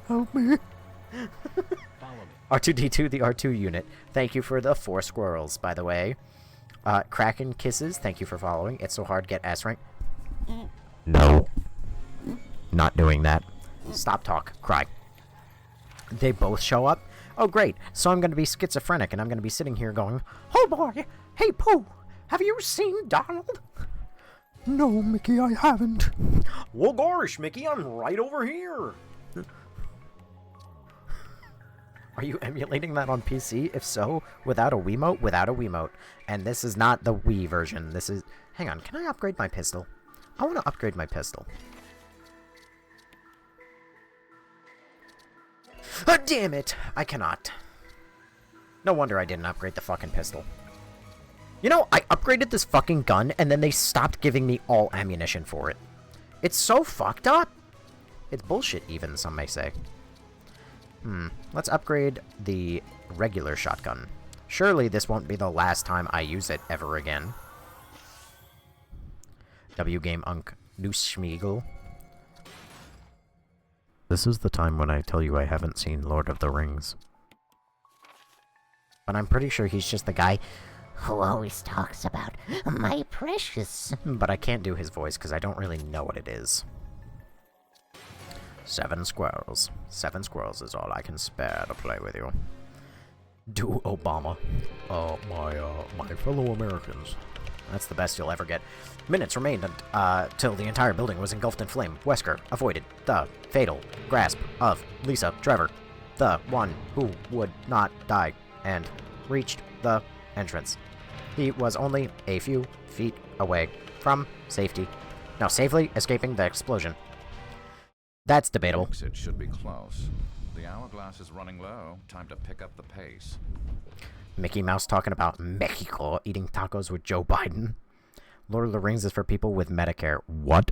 help me. R2D2, the R2 unit. Thank you for the 4 squirrels, by the way. Kraken Kisses, thank you for following. It's so hard, get S rank. No. Not doing that. Stop talk. Cry. They both show up. Oh, great. So I'm going to be schizophrenic, and I'm going to be sitting here going, Oh boy, hey Pooh, have you seen Donald? No, Mickey, I haven't. Well, gosh, Mickey, I'm right over here. Are you emulating that on PC? If so, without a Wiimote? Without a Wiimote. And this is not the Wii version. This is... Hang on, can I upgrade my pistol? I want to upgrade my pistol. Oh, damn it! I cannot. No wonder I didn't upgrade the fucking pistol. You know, I upgraded this fucking gun, and then they stopped giving me all ammunition for it. It's so fucked up! It's bullshit, even, some may say. Let's upgrade the regular shotgun. Surely this won't be the last time I use it ever again. W Game Unk Nuschmiegel. This is the time when I tell you I haven't seen Lord of the Rings. But I'm pretty sure he's just the guy who always talks about my precious. But I can't do his voice because I don't really know what it is. 7 squirrels. 7 squirrels is all I can spare to play with you. Do Obama. My fellow Americans. That's the best you'll ever get. Minutes remained till the entire building was engulfed in flame. Wesker avoided the fatal grasp of Lisa Trevor, the one who would not die, and reached the entrance. He was only a few feet away from safely escaping the explosion. That's debatable. Exit should be close. The hourglass is running low. Time to pick up the pace. Mickey Mouse talking about Mexico eating tacos with Joe Biden. Lord of the Rings is for people with Medicare. What?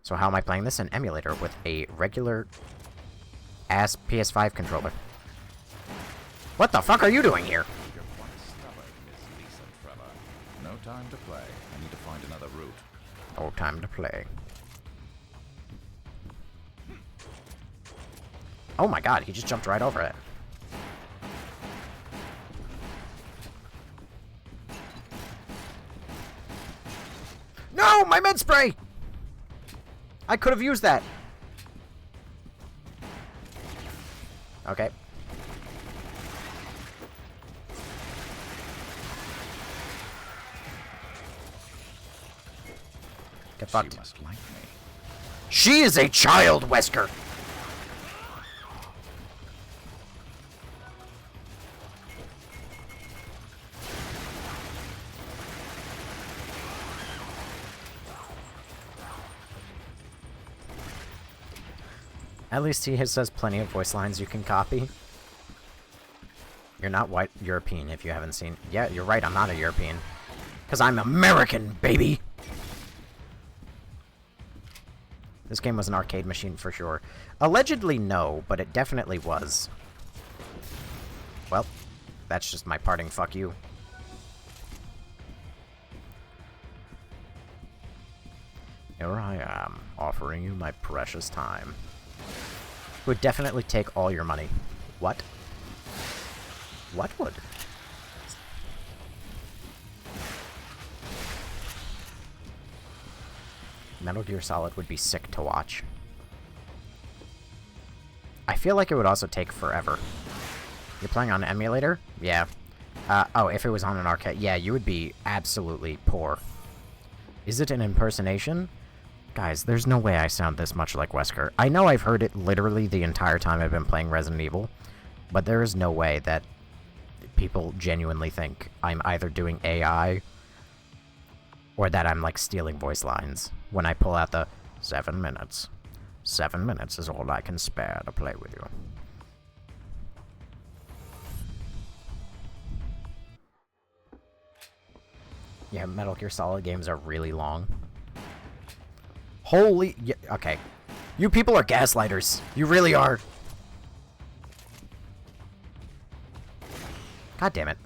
So how am I playing this? An emulator with a regular ass PS5 controller. What the fuck are you doing here? You're quite stubborn, Miss Lisa Trevor. No time to play. I need to find another route. No time to play. Oh my god, he just jumped right over it. No, my med spray! I could have used that. Okay. Get fucked. She must like me. She is a child, Wesker! At least he says plenty of voice lines you can copy. You're not white European if you haven't seen... Yeah, you're right, I'm not a European. Because I'm American, baby! This game was an arcade machine for sure. Allegedly, no, but it definitely was. Well, that's just my parting fuck you. Here I am, offering you my precious time. Would definitely take all your money. What? What would? Metal Gear Solid would be sick to watch. I feel like it would also take forever. You're playing on an emulator? Yeah. Oh, if it was on an arcade, yeah, you would be absolutely poor. Is it an impersonation? Guys, there's no way I sound this much like Wesker. I know I've heard it literally the entire time I've been playing Resident Evil, but there is no way that people genuinely think I'm either doing AI or that I'm, like, stealing voice lines when I pull out the 7 minutes. 7 minutes is all I can spare to play with you. Yeah, Metal Gear Solid games are really long. Holy... Yeah, okay. You people are gaslighters. You really are. God damn it.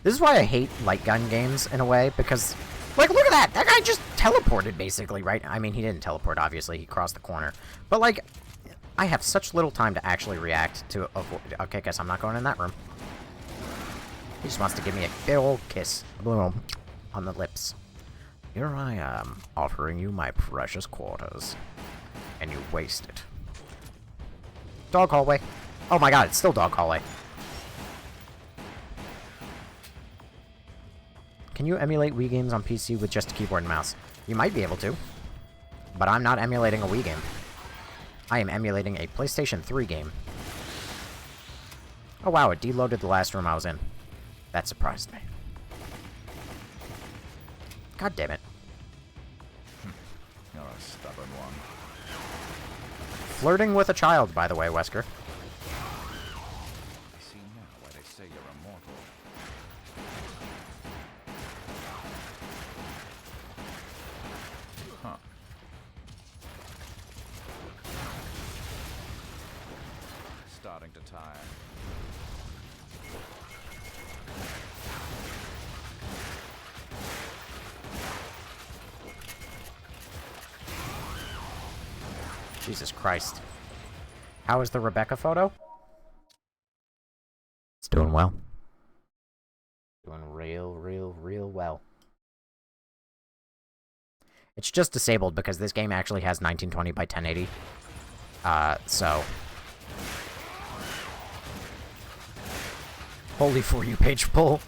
This is why I hate light gun games, in a way, because... Like, look at that! That guy just teleported, basically, right? I mean, he didn't teleport, obviously. He crossed the corner. But, like, I have such little time to actually react to... Okay, guess I'm not going in that room. He just wants to give me a big old kiss. Boom. On the lips. Here I am, offering you my precious quarters. And you waste it. Dog hallway. Oh my god, it's still dog hallway. Can you emulate Wii games on PC with just a keyboard and mouse? You might be able to. But I'm not emulating a Wii game. I am emulating a PlayStation 3 game. Oh wow, it deloaded the last room I was in. That surprised me. God damn it. You're a stubborn one. Flirting with a child, by the way, Wesker. I see now why they say you're immortal. Huh. Starting to tire. Jesus Christ. How is the Rebecca photo? It's doing well. Doing real well. It's just disabled because this game actually has 1920 by 1080. So... Holy For You page pull.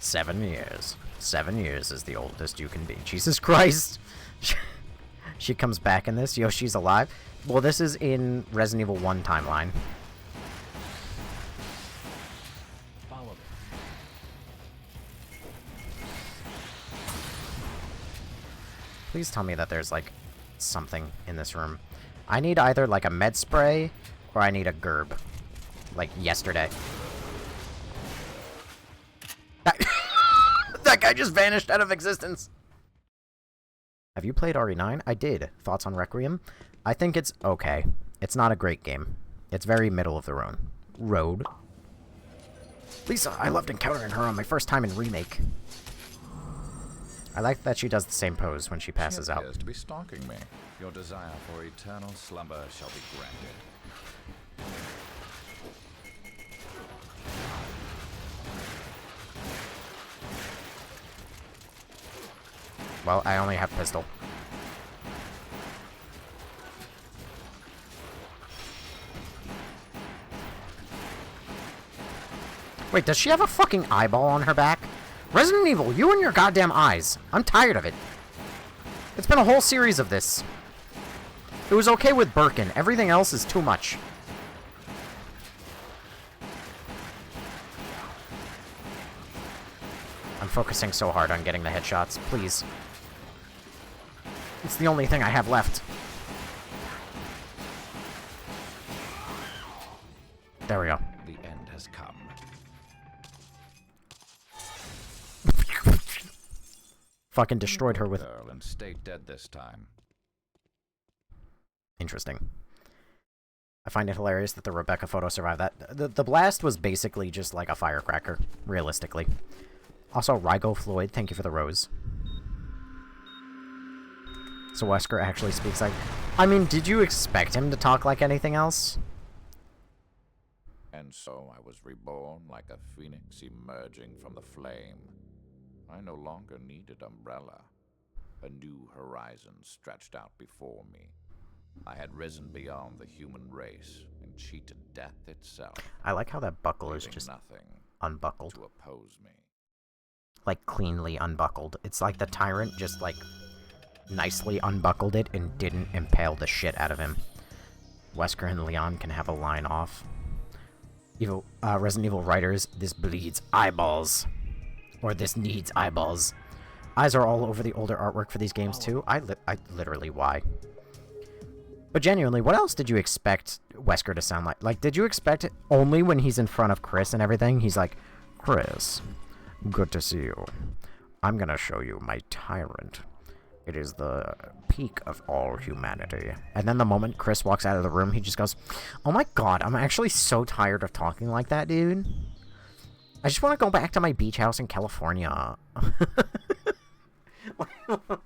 7 years. 7 years is the oldest you can be. Jesus Christ! She comes back in this. Yoshi's alive. Well, this is in Resident Evil 1 timeline. Follow me. Please tell me that there's, like, something in this room. I need either, like, a med spray, or I need a gerb. Like, yesterday. That guy just vanished out of existence! Have you played RE9? I did. Thoughts on Requiem? I think it's okay. It's not a great game. It's very middle of the road. Lisa, I loved encountering her on my first time in Remake. I like that she does the same pose when she passes She out. appears to be stalking me. Your desire for eternal slumber shall be granted. Well, I only have pistol. Wait, does she have a fucking eyeball on her back? Resident Evil, you and your goddamn eyes. I'm tired of it. It's been a whole series of this. It was okay with Birkin. Everything else is too much. I'm focusing so hard on getting the headshots. Please. It's the only thing I have left. There we go. The end has come. Fucking destroyed her with... Girl and stay dead this time. Interesting. I find it hilarious that the Rebecca photo survived that. The blast was basically just like a firecracker, realistically. Also, Rygo Floyd, thank you for the rose. So Wesker actually speaks like... I mean, did you expect him to talk like anything else? And so I was reborn like a phoenix emerging from the flame. I no longer needed umbrella. A new horizon stretched out before me. I had risen beyond the human race and cheated death itself. I like how that buckle is just nothing unbuckled. to oppose me. Like, cleanly unbuckled. It's like the tyrant just, like, nicely unbuckled it and didn't impale the shit out of him. Wesker and Leon can have a line off. Resident Evil writers, this bleeds eyeballs. Or this needs eyeballs. Eyes are all over the older artwork for these games, too. I literally, why? But genuinely, what else did you expect Wesker to sound like? Like, did you expect it only when he's in front of Chris and everything? He's like, Chris, good to see you. I'm gonna show you my tyrant. It is the peak of all humanity. And then the moment Chris walks out of the room, he just goes, oh my god, I'm actually so tired of talking like that, dude. I just want to go back to my beach house in California.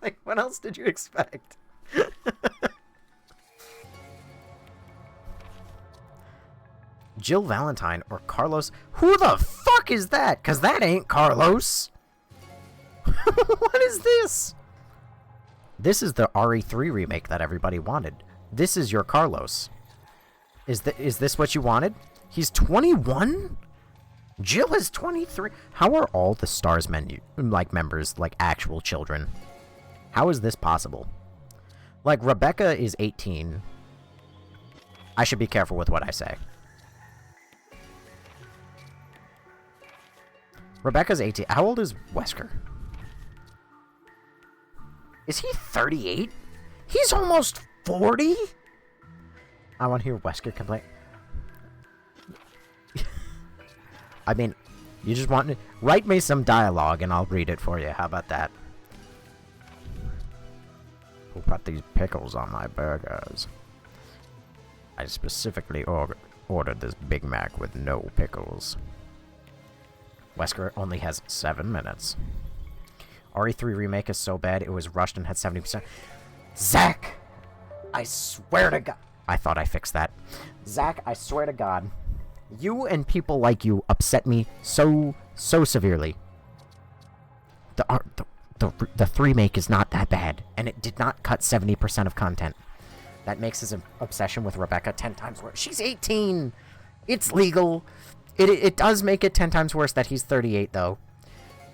Like, what else did you expect? Jill Valentine or Carlos? Who the fuck is that? Because that ain't Carlos. What is this? This is the RE3 remake that everybody wanted. This is your Carlos. Is this what you wanted? He's 21? Jill is 23. How are all the Stars members like actual children? How is this possible? Like, Rebecca is 18. I should be careful with what I say. Rebecca's 18. How old is Wesker? Is he 38? He's almost 40? I want to hear Wesker complain. I mean, you just want to... Write me some dialogue and I'll read it for you. How about that? Who put these pickles on my burgers? I specifically ordered this Big Mac with no pickles. Wesker only has 7 minutes. RE3 Remake is so bad it was rushed and had 70%. Zach! I swear to God. I thought I fixed that. Zach, I swear to God. You and people like you upset me so severely. The remake is not that bad, and it did not cut 70% of content. That makes his obsession with Rebecca 10 times worse. She's 18! It's legal. It does make it 10 times worse that he's 38, though.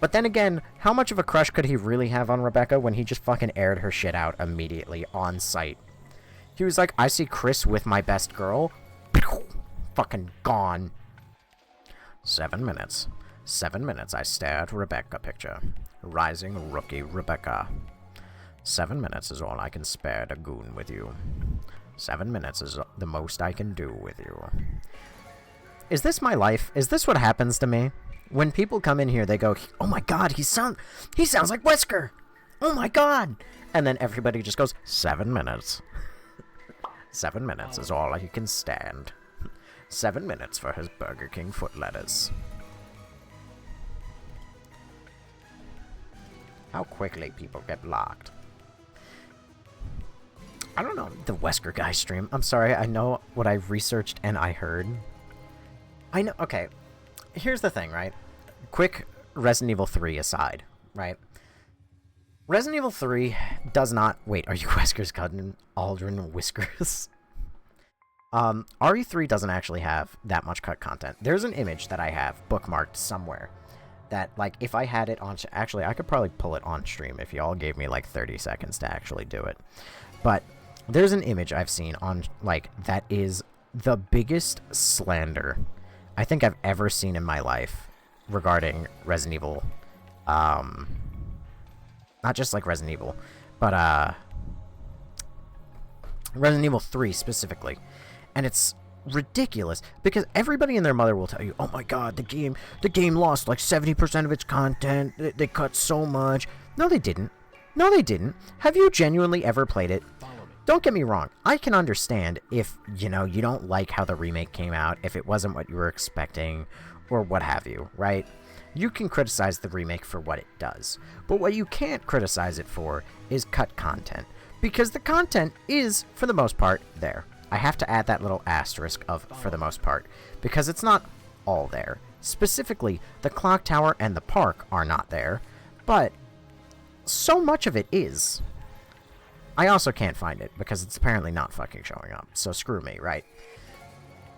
But then again, how much of a crush could he really have on Rebecca when he just fucking aired her shit out immediately on site? He was like, I see Chris with my best girl. Fucking gone. 7 minutes. 7 minutes I stare at Rebecca picture. Rising rookie Rebecca. 7 minutes is all I can spare to goon with you. 7 minutes is the most I can do with you. Is this my life? Is this what happens to me? When people come in here, they go, oh my god, he sounds like Wesker! Oh my god! And then everybody just goes, 7 minutes. 7 minutes is all he can stand. 7 minutes for his Burger King foot lettuce. How quickly people get blocked. I don't know, the Wesker guy stream. I'm sorry, I know what I researched and I heard. I know, okay. Here's the thing, right? Quick Resident Evil 3 aside, right? Resident Evil 3 does not... Wait, are you Wesker's cousin? Aldrin Whiskers? RE3 doesn't actually have that much cut content. There's an image that I have bookmarked somewhere that, like, if I had it on... Actually, I could probably pull it on stream if y'all gave me, like, 30 seconds to actually do it. But there's an image I've seen on, like, that is the biggest slander I think I've ever seen in my life regarding Resident Evil. Not just, like, Resident Evil, but, Resident Evil 3 specifically. And it's ridiculous because everybody and their mother will tell you, oh my god, the game lost like 70% of its content. They cut so much. No, they didn't. No, they didn't. Have you genuinely ever played it? Don't get me wrong. I can understand if, you know, you don't like how the remake came out, if it wasn't what you were expecting, or what have you, right? You can criticize the remake for what it does. But what you can't criticize it for is cut content. Because the content is, for the most part, there. I have to add that little asterisk of for the most part, because it's not all there. Specifically, the clock tower and the park are not there, but so much of it is. I also can't find it, because it's apparently not fucking showing up, so screw me, right?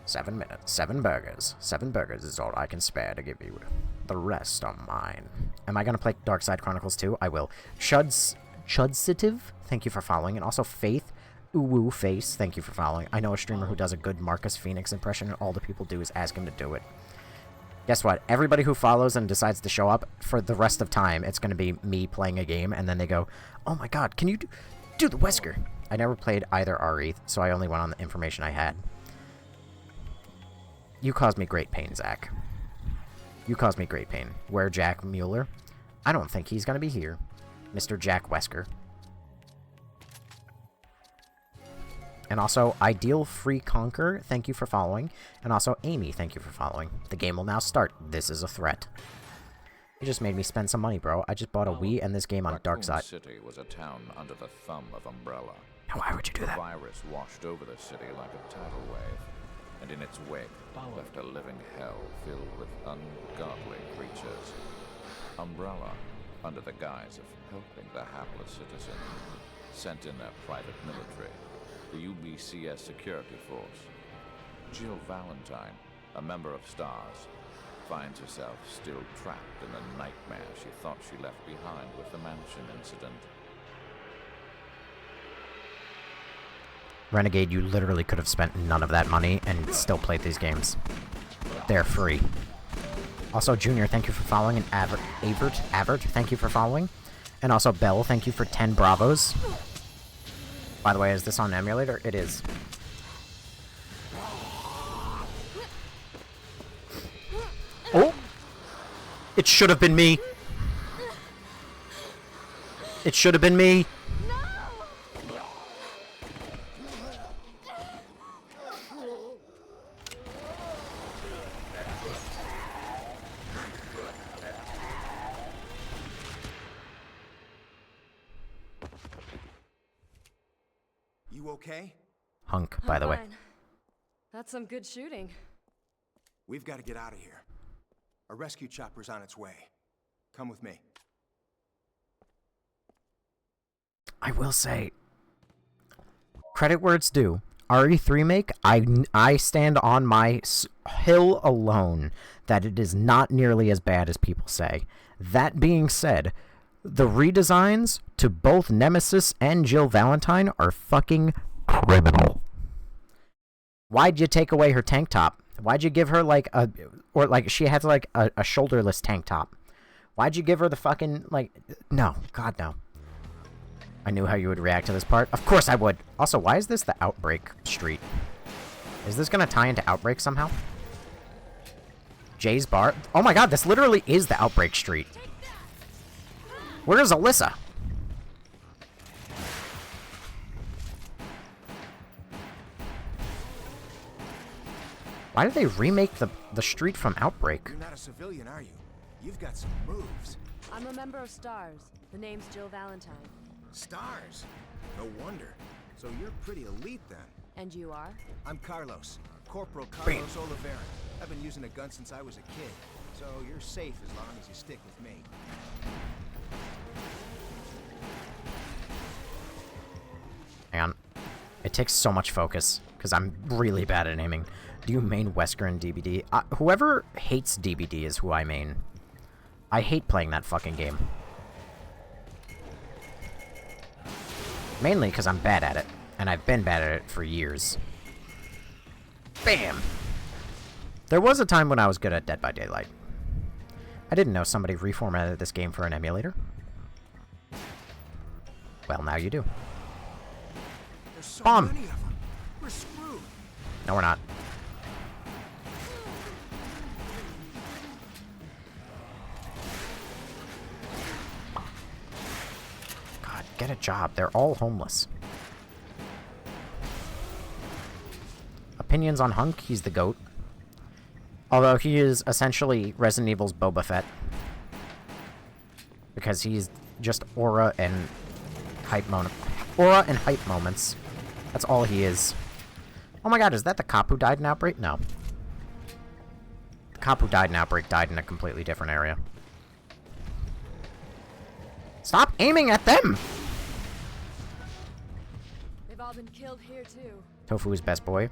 7 minutes, 7 burgers. 7 burgers is all I can spare to give you. The rest are mine. Am I gonna play Dark Side Chronicles 2? I will. Chudsitive, thank you for following, and also Faith, Uwu Face, thank you for following. I know a streamer who does a good Marcus Phoenix impression, and all the people do is ask him to do it. Guess what? Everybody who follows and decides to show up, for the rest of time, it's going to be me playing a game, and then they go, oh my god, can you do the Wesker? I never played either RE, so I only went on the information I had. You caused me great pain, Zach. You caused me great pain. Where Jack Mueller? I don't think he's going to be here. Mr. Jack Wesker. And also, Ideal Free Conquer, thank you for following. And also, Amy, thank you for following. The game will now start. This is a threat. You just made me spend some money, bro. I just bought a Wii and this game on Dark Side. City was a town under the thumb of Umbrella. Now, why would you do that? The virus washed over the city like a tidal wave, and in its wake left a living hell filled with ungodly creatures. Umbrella, under the guise of helping the hapless citizen, sent in their private military, the UBCS security force. Jill Valentine, a member of STARS, finds herself still trapped in the nightmare she thought she left behind with the mansion incident. Renegade, you literally could have spent none of that money and still played these games. They're free. Also, Junior, thank you for following, and Avert, thank you for following. And also, Bell, thank you for 10 bravos. By the way, is this on emulator? It is. Oh! It should have been me! It should have been me! okay? Hunk, by the way. Fine. That's some good shooting. We've got to get out of here. A rescue chopper's on its way. Come with me. I will say, credit where it's due. RE3 make, I stand on my hill alone that it is not nearly as bad as people say. That being said, the redesigns to both Nemesis and Jill Valentine are fucking criminal. Why'd you take away her tank top? Why'd you give her like she has like a shoulderless tank top? Why'd you give her the fucking, like, no, God no. I knew how you would react to this part. Of course I would. Also, why is this the Outbreak Street? Is this gonna tie into Outbreak somehow? Jay's Bar? Oh my god, this literally is the Outbreak Street. Where is Alyssa? Why did they remake the street from Outbreak? You're not a civilian, are you? You've got some moves. I'm a member of STARS. The name's Jill Valentine. Stars. No wonder. So you're pretty elite then. And you are? I'm Carlos. Corporal Carlos Oliveira. I've been using a gun since I was a kid. So you're safe as long as you stick with me. Hang on. It takes so much focus, because I'm really bad at aiming. Do you main Wesker and DBD? Whoever hates DBD is who I main. I hate playing that fucking game. Mainly because I'm bad at it, and I've been bad at it for years. Bam! There was a time when I was good at Dead by Daylight. I didn't know somebody reformatted this game for an emulator. Well, now you do. There's so Bomb! many of them. We're screwed. No, we're not. God, get a job. They're all homeless. Opinions on Hunk? He's the GOAT. Although he is essentially Resident Evil's Boba Fett. Because he's just aura and hype moments. That's all he is. Oh my god, is that the cop who died in Outbreak? No. The cop who died in Outbreak died in a completely different area. Stop aiming at them! They've all been killed here too. Tofu is best boy.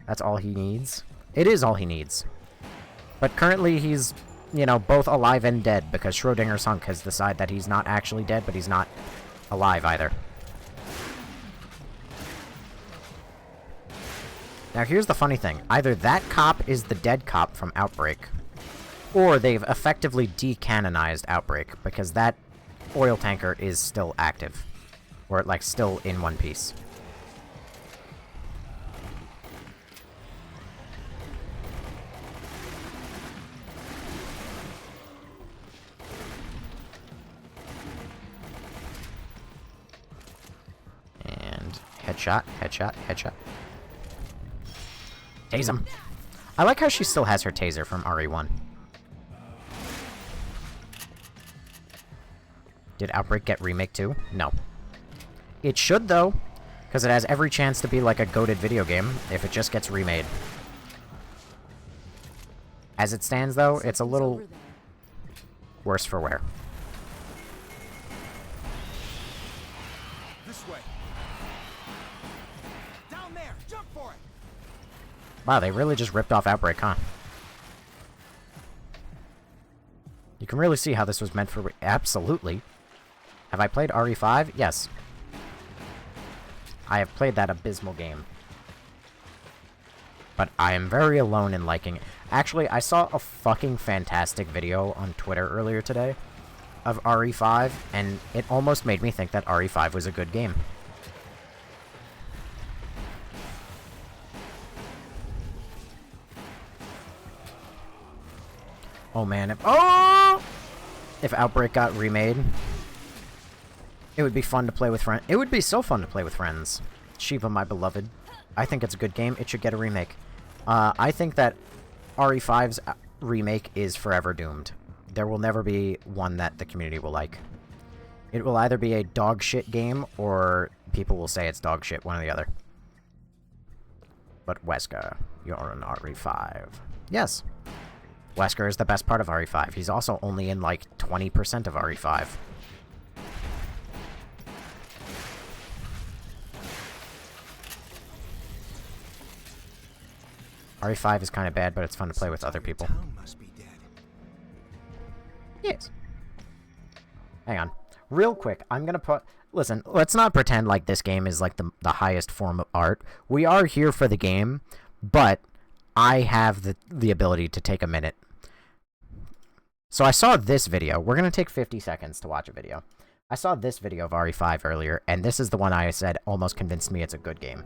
That's all he needs. It is all he needs. But currently he's, you know, both alive and dead, because Schrodinger's Hunk has decided that he's not actually dead, but he's not alive either. Now here's the funny thing. Either that cop is the dead cop from Outbreak, or they've effectively decanonized Outbreak, because that oil tanker is still active. Or, like, still in one piece. And headshot, headshot, headshot. Tase him. I like how she still has her taser from RE1. Did Outbreak get remake too? No. It should, though, because it has every chance to be like a goated video game if it just gets remade. As it stands, though, it's a little worse for wear. This way. Down there. Jump for it. Wow, they really just ripped off Outbreak, huh? You can really see how this was meant for... Absolutely. Have I played RE5? Yes. I have played that abysmal game. But I am very alone in liking it. Actually, I saw a fucking fantastic video on Twitter earlier today of RE5, and it almost made me think that RE5 was a good game. Oh man, if Outbreak got remade, it would be fun to play with friends. It would be so fun to play with friends. Shiva, my beloved. I think it's a good game. It should get a remake. I think that RE5's remake is forever doomed. There will never be one that the community will like. It will either be a dog shit game, or people will say it's dog shit, one or the other. But Wesker, you're an RE5. Yes. Wesker is the best part of RE5. He's also only in like 20% of RE5. RE5 is kind of bad, but it's fun to play with other people. Yes. Hang on. Real quick, I'm gonna put... Listen, let's not pretend like this game is like the highest form of art. We are here for the game, but I have the ability to take a minute. So I saw this video. We're gonna take 50 seconds to watch a video. I saw this video of RE5 earlier, and this is the one I said almost convinced me it's a good game.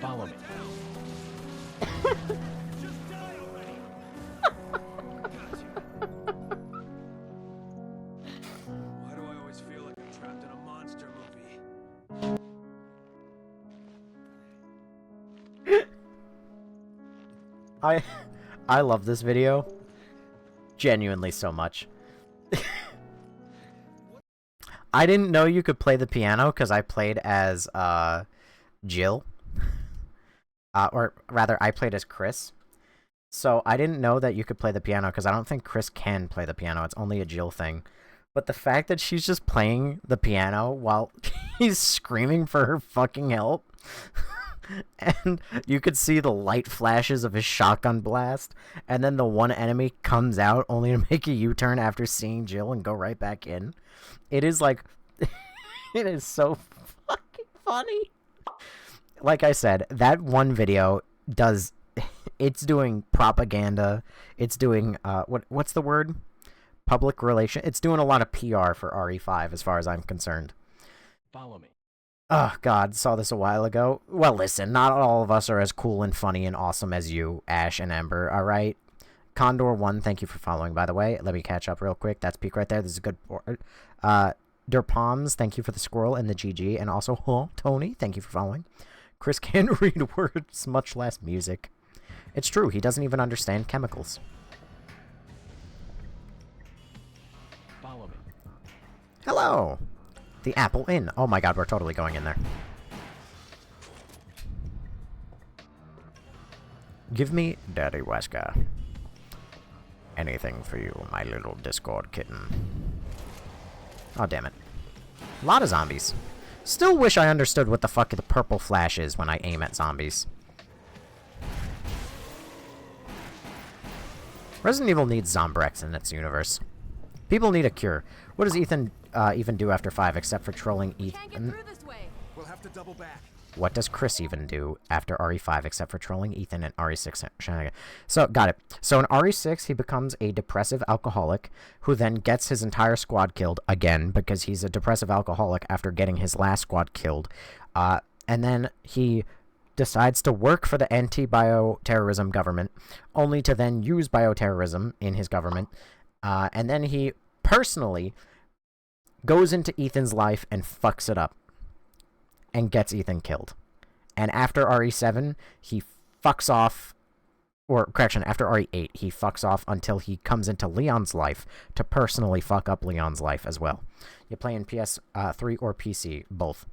Follow me. Why do I always feel like I'm trapped in a monster movie? I love this video. Genuinely so much. I didn't know you could play the piano because I played as Jill. Or rather, I played as Chris. So I didn't know that you could play the piano because I don't think Chris can play the piano. It's only a Jill thing. But the fact that she's just playing the piano while he's screaming for her fucking help. And you could see the light flashes of his shotgun blast. And then the one enemy comes out only to make a U-turn after seeing Jill and go right back in. It is like... it is so fucking funny. Like I said, that one video does... It's doing propaganda. It's doing... what's the word? Public relation. It's doing a lot of PR for RE5 as far as I'm concerned. Follow me. Oh, God, saw this a while ago. Well, listen, not all of us are as cool and funny and awesome as you, Ash and Ember, alright? Condor1, thank you for following, by the way. Let me catch up real quick. That's peak right there. This is a good board. Derpoms, thank you for the squirrel and the GG. And also, Tony, thank you for following. Chris can't read words, much less music. It's true, he doesn't even understand chemicals. Follow me. Hello! The Apple Inn. Oh my god, we're totally going in there. Give me Daddy Wesker. Anything for you, my little Discord kitten. Oh, damn it. A lot of zombies. Still wish I understood what the fuck the purple flash is when I aim at zombies. Resident Evil needs Zombrex in its universe. People need a cure. What does Ethan even do after 5 except for trolling Ethan? We'll have to double back. What does Chris even do after RE5 except for trolling Ethan and RE6 shenanigans? So, got it. So in RE6, he becomes a depressive alcoholic who then gets his entire squad killed again because he's a depressive alcoholic after getting his last squad killed. And then he decides to work for the anti-bioterrorism government, only to then use bioterrorism in his government. And then he personally goes into Ethan's life and fucks it up. And gets Ethan killed. And after RE7, he fucks off... Or, correction, after RE8, he fucks off until he comes into Leon's life to personally fuck up Leon's life as well. You play in PS3 or PC, both.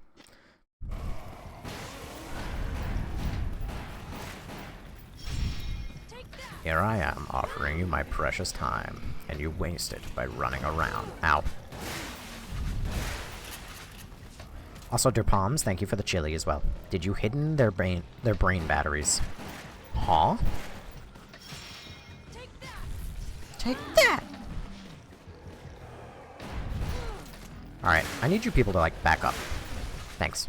Here I am, offering you my precious time, and you waste it by running around. Ow. Also, Derpoms, thank you for the chili as well. Did you hidden their brain batteries? Huh? Take that! Take that! Alright, I need you people to, like, back up. Thanks.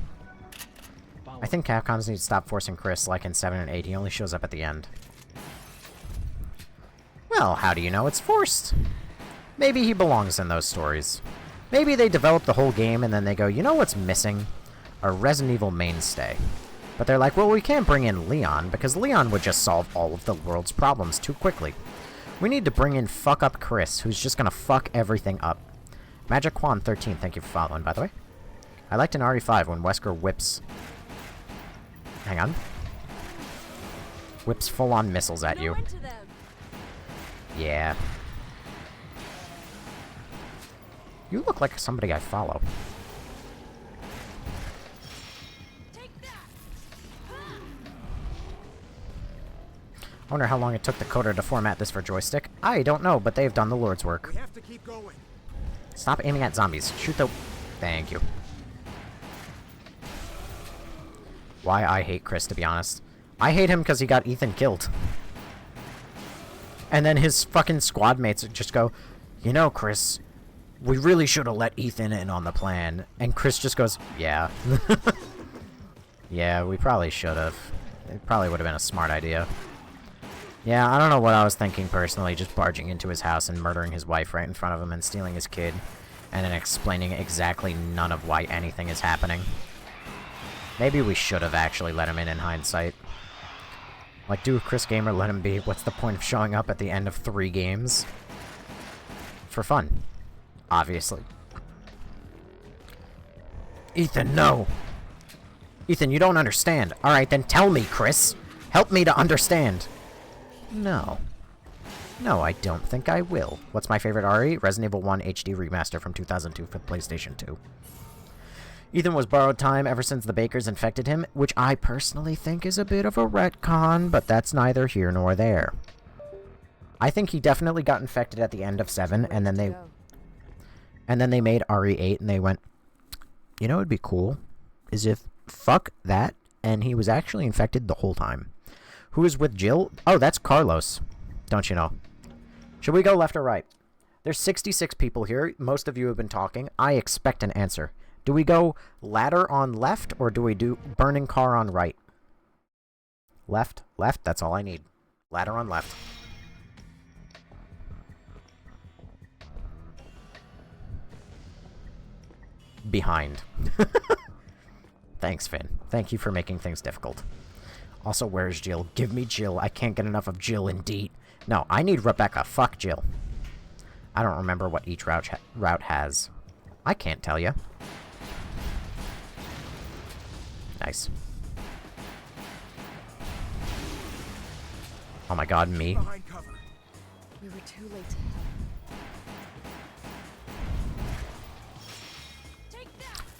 I think Capcoms need to stop forcing Chris, like in 7 and 8. He only shows up at the end. Well, how do you know it's forced? Maybe he belongs in those stories. Maybe they develop the whole game and then they go, you know what's missing? A Resident Evil mainstay. But they're like, well, we can't bring in Leon, because Leon would just solve all of the world's problems too quickly. We need to bring in fuck-up Chris, who's just gonna fuck everything up. Magic Quan 13, thank you for following, by the way. I liked in RE5 when Wesker whips... Hang on. Whips full-on missiles at you. Yeah. You look like somebody I follow. I wonder how long it took the coder to format this for joystick. I don't know, but they've done the Lord's work. We have to keep going. Stop aiming at zombies. Shoot the... Thank you. Why I hate Chris, to be honest. I hate him because he got Ethan killed. And then his fucking squad mates just go, you know, Chris, we really should have let Ethan in on the plan. And Chris just goes, yeah. Yeah, we probably should have. It probably would have been a smart idea. Yeah, I don't know what I was thinking personally, just barging into his house and murdering his wife right in front of him and stealing his kid. And then explaining exactly none of why anything is happening. Maybe we should have actually let him in hindsight. Like, do Chris Gamer let him be? What's the point of showing up at the end of 3 games? For fun. Obviously. Ethan, no! Ethan, you don't understand. Alright, then tell me, Chris. Help me to understand. No. No, I don't think I will. What's my favorite RE? Resident Evil 1 HD Remaster from 2002 for PlayStation 2. Ethan was borrowed time ever since the Bakers infected him, which I personally think is a bit of a retcon, but that's neither here nor there. I think he definitely got infected at the end of 7, and then they made RE8, and they went, you know what would be cool? Is if, fuck that, and he was actually infected the whole time. Who is with Jill? Oh, that's Carlos. Don't you know? Should we go left or right? There's 66 people here. Most of you have been talking. I expect an answer. Do we go ladder on left, or do we do burning car on right? Left. Left, that's all I need. Ladder on left. Behind. Thanks, Finn. Thank you for making things difficult. Also, where's Jill? Give me Jill. I can't get enough of Jill indeed. No, I need Rebecca. Fuck Jill. I don't remember what each route has. I can't tell you. Nice. Oh my god, me. We were too late to help.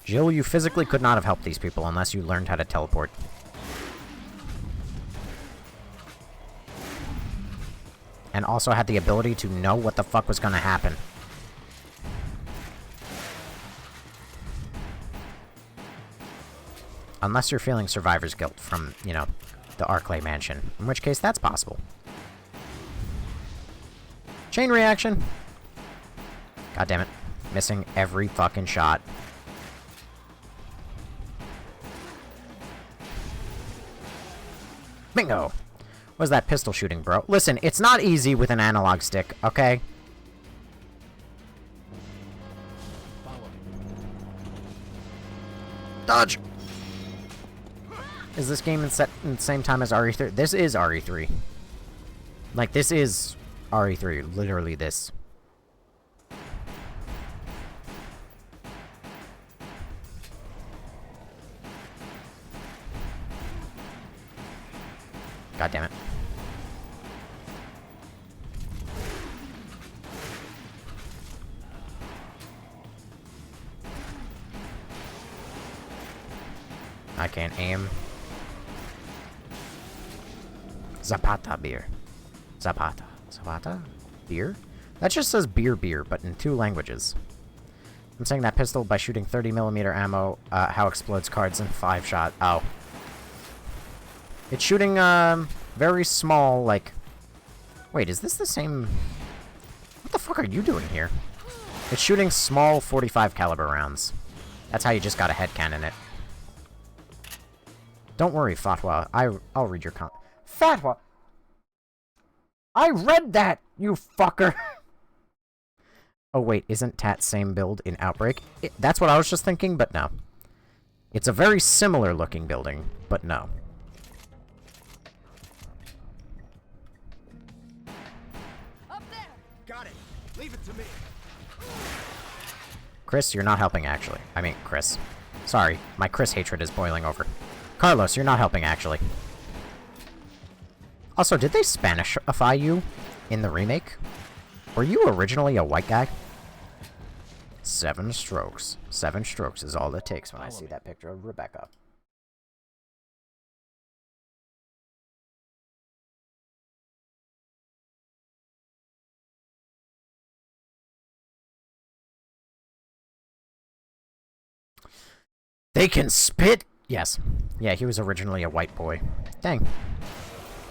Jill, you physically could not have helped these people unless you learned how to teleport. And also had the ability to know what the fuck was gonna happen. Unless you're feeling survivor's guilt from, you know, the Arclay mansion. In which case, that's possible. Chain reaction! God damn it. Missing every fucking shot. Bingo! What was that pistol shooting, bro? Listen, it's not easy with an analog stick, okay? Dodge! Is this game set in the same time as RE3? This is RE3. Like, this is RE3. Literally this. God damn it. I can't aim. Zapata beer. Zapata. Zapata? Beer? That just says beer, but in 2 languages. I'm saying that pistol by shooting 30mm ammo, how explodes cards in 5 shot. Oh. It's shooting, very small, like... Wait, is this the same... What the fuck are you doing here? It's shooting small 45 caliber rounds. That's how you just got a headcannon it. Don't worry, Fatwa. I'll read your Fatwa! I read that, you fucker! Oh wait, isn't Tat same build in Outbreak? That's what I was just thinking, but no. It's a very similar looking building, but no. Up there! Got it. Leave it to me. Chris, you're not helping, actually. I mean, Chris. Sorry, my Chris hatred is boiling over. Carlos, you're not helping, actually. Also, did they Spanishify you in the remake? Were you originally a white guy? 7 strokes. 7 strokes is all it takes when I see that picture of Rebecca. They can spit? Yes. Yeah, he was originally a white boy. Dang.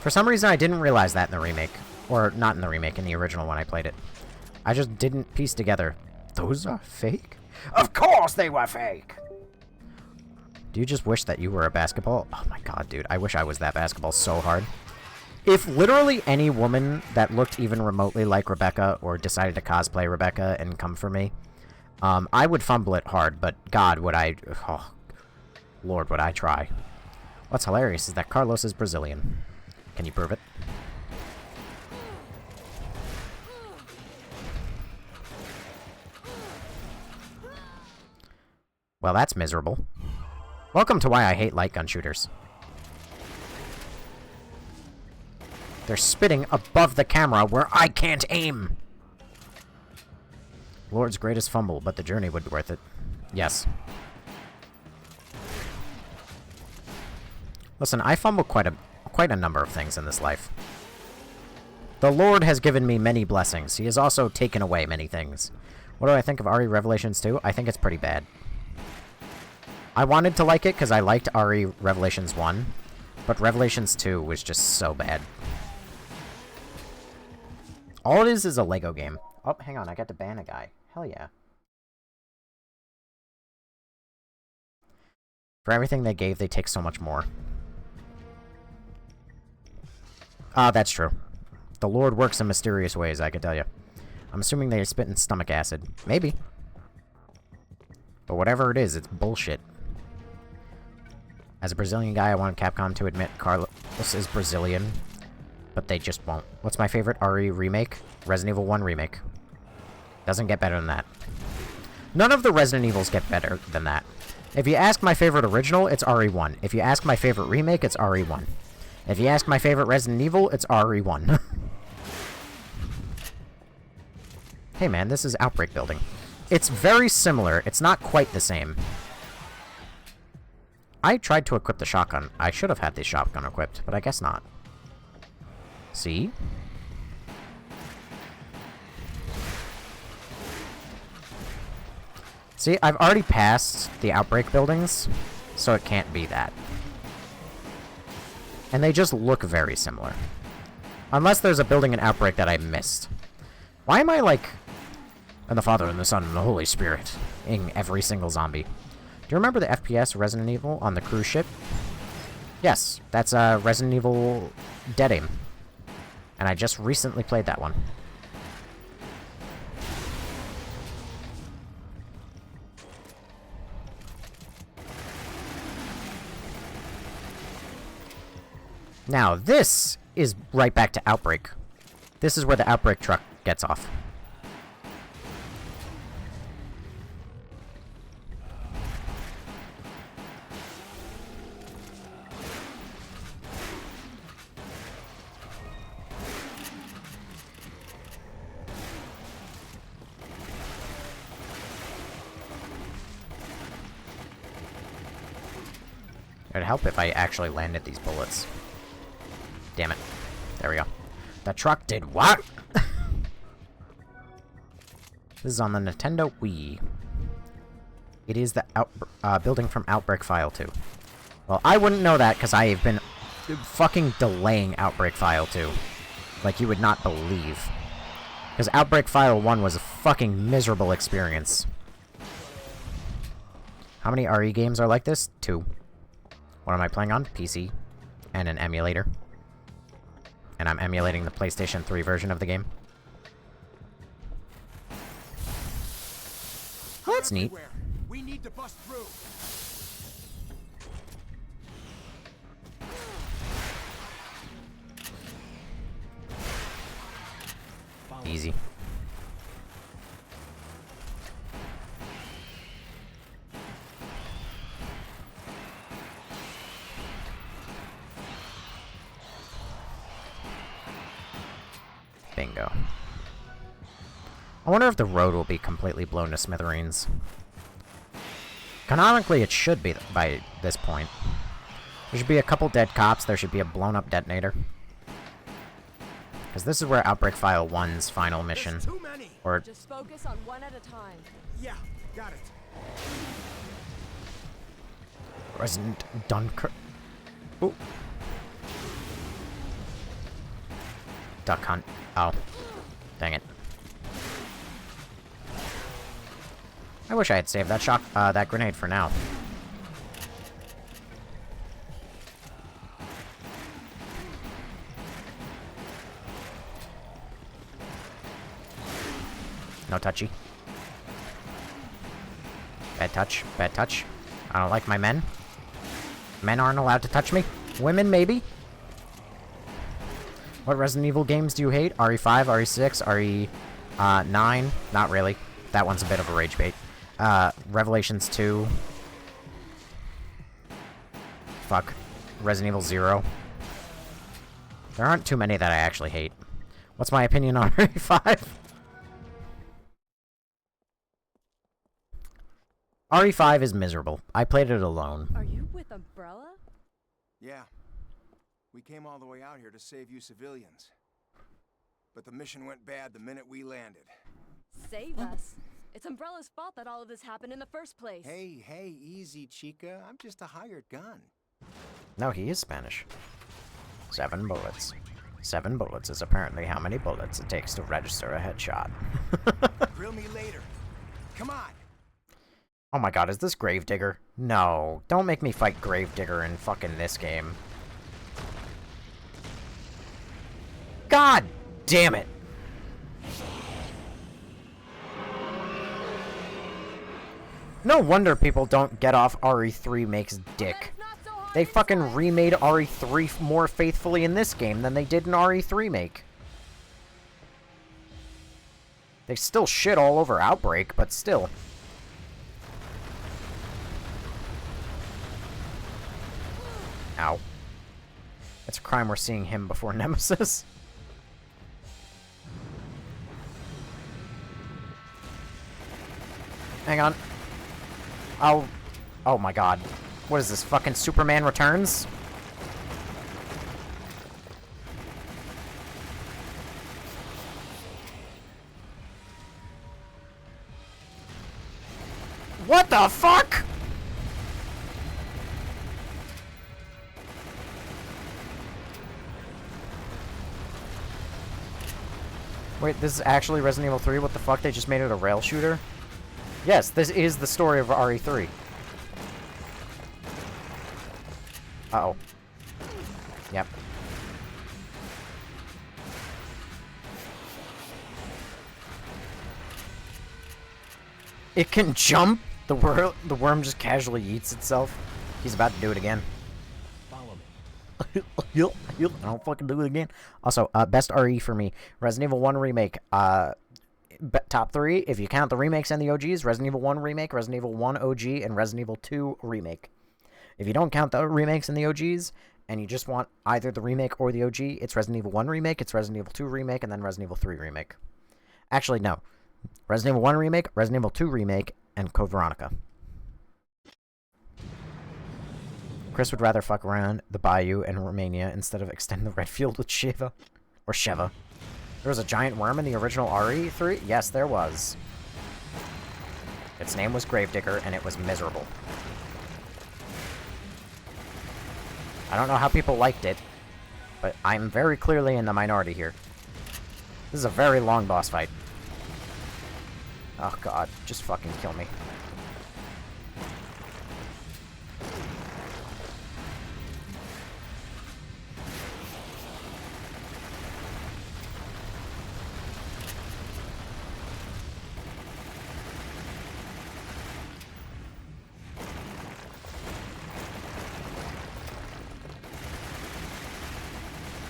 For some reason, I didn't realize that in the remake. Or, not in the remake, in the original when I played it. I just didn't piece together. Those are fake? Of course they were fake! Do you just wish that you were a basketball? Oh my god, dude. I wish I was that basketball so hard. If literally any woman that looked even remotely like Rebecca or decided to cosplay Rebecca and come for me, I would fumble it hard, but god, would I... Oh, Lord, would I try. What's hilarious is that Carlos is Brazilian. Can you prove it? Well, that's miserable. Welcome to why I hate light gun shooters. They're spitting above the camera where I can't aim! Lord's greatest fumble, but the journey would be worth it. Yes. Listen, I fumble quite a number of things in this life. The Lord has given me many blessings. He has also taken away many things. What do I think of RE Revelations 2? I think it's pretty bad. I wanted to like it because I liked RE Revelations 1, but Revelations 2 was just so bad. All it is a Lego game. Oh, hang on, I got to ban a guy. Hell yeah. For everything they gave, they take so much more. Ah, that's true. The Lord works in mysterious ways, I can tell you. I'm assuming they spit in stomach acid. Maybe. But whatever it is, it's bullshit. As a Brazilian guy, I want Capcom to admit Carlos is Brazilian, but they just won't. What's my favorite RE remake? Resident Evil 1 remake. Doesn't get better than that. None of the Resident Evils get better than that. If you ask my favorite original, it's RE1. If you ask my favorite remake, it's RE1. If you ask my favorite Resident Evil, it's RE1. Hey man, this is Outbreak Building. It's very similar. It's not quite the same. I tried to equip the shotgun. I should have had the shotgun equipped, but I guess not. See? See, I've already passed the Outbreak buildings, so it can't be that. And they just look very similar. Unless there's a building in Outbreak that I missed. Why am I like... And the Father, and the Son, and the Holy Spirit in every single zombie? Do you remember the FPS Resident Evil on the cruise ship? Yes, that's Resident Evil Dead Aim. And I just recently played that one. Now, this is right back to Outbreak. This is where the Outbreak truck gets off. It'd help if I actually landed these bullets. Damn it. There we go. The truck did what? This is on the Nintendo Wii. It is the building from Outbreak File 2. Well, I wouldn't know that because I have been fucking delaying Outbreak File 2. Like you would not believe. Because Outbreak File 1 was a fucking miserable experience. How many RE games are like this? 2. What am I playing on? PC. And an emulator. And I'm emulating the PlayStation 3 version of the game. Oh, that's neat. We need to bust through. easy. Bingo. I wonder if the road will be completely blown to smithereens. Canonically, it should be by this point. There should be a couple dead cops. There should be a blown-up detonator. Because this is where Outbreak File 1's final mission. Too many. Or Just focus on one at a time. Yeah, got it. Resident Dunkirk. Ooh. Duck hunt. Oh. Dang it. I wish I had saved that that grenade for now. No touchy. Bad touch. Bad touch. I don't like my men. Men aren't allowed to touch me. Women, maybe? What Resident Evil games do you hate? RE5, RE6, RE9? Not really. That one's a bit of a rage bait. Revelations 2. Fuck. Resident Evil 0. There aren't too many that I actually hate. What's my opinion on RE5? RE5 is miserable. I played it alone. Are you with Umbrella? Yeah. We came all the way out here to save you civilians. But the mission went bad the minute we landed. Save us. It's Umbrella's fault that all of this happened in the first place. Hey, easy, Chica. I'm just a hired gun. No, he is Spanish. 7 bullets. 7 bullets is apparently how many bullets it takes to register a headshot. Grill me later. Come on. Oh my god, is this Gravedigger? No, don't make me fight Gravedigger in fucking this game. God damn it! No wonder people don't get off RE3 makes dick. They fucking remade RE3 more faithfully in this game than they did in RE3 make. They still shit all over Outbreak, but still. Ow. It's a crime we're seeing him before Nemesis. Hang on. Oh my god. What is this, fucking Superman Returns? What the fuck?! Wait, this is actually Resident Evil 3? What the fuck? They just made it a rail shooter? Yes, this is the story of RE3. Uh-oh. Yep. It can jump? The worm just casually eats itself? He's about to do it again. Follow me. I don't fucking do it again. Also, best RE for me. Resident Evil 1 Remake. Top 3, if you count the remakes and the OGs, Resident Evil 1 Remake, Resident Evil 1 OG, and Resident Evil 2 Remake. If you don't count the remakes and the OGs, and you just want either the remake or the OG, it's Resident Evil 1 Remake, it's Resident Evil 2 Remake, and then Resident Evil 3 Remake. Actually, no. Resident Evil 1 Remake, Resident Evil 2 Remake, and Code Veronica. Chris would rather fuck around the bayou in Romania instead of extend the red field with Shiva. Or Sheva. There was a giant worm in the original RE3? Yes, there was. Its name was Gravedigger, and it was miserable. I don't know how people liked it, but I'm very clearly in the minority here. This is a very long boss fight. Oh god, just fucking kill me.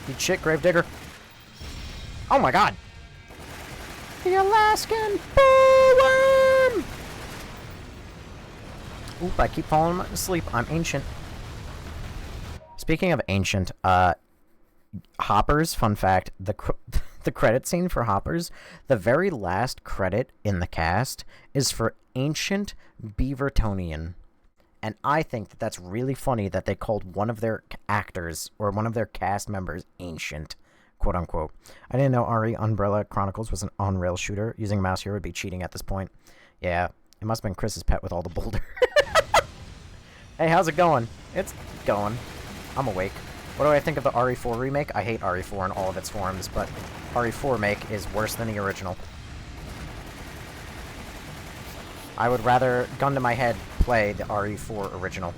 Eat shit, Gravedigger. Oh my god! The Alaskan bullworm! Oop, I keep falling asleep. I'm ancient. Speaking of ancient, Hoppers, fun fact, the credit scene for Hoppers, the very last credit in the cast is for Ancient Beavertonian. And I think that that's really funny that they called one of their actors, or one of their cast members, Ancient, quote-unquote. I didn't know RE Umbrella Chronicles was an on-rail shooter. Using mouse here would be cheating at this point. Yeah, it must have been Chris's pet with all the boulder. Hey, how's it going? It's going. I'm awake. What do I think of the RE4 remake? I hate RE4 in all of its forms, but RE4 make is worse than the original. I would rather, gun to my head, play the RE4 original.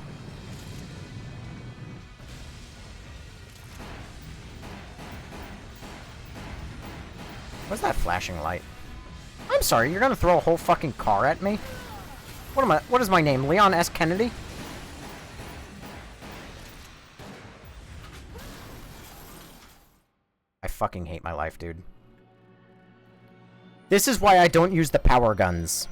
What's that flashing light? I'm sorry, you're gonna throw a whole fucking car at me? What is my name? Leon S. Kennedy? I fucking hate my life, dude. This is why I don't use the power guns.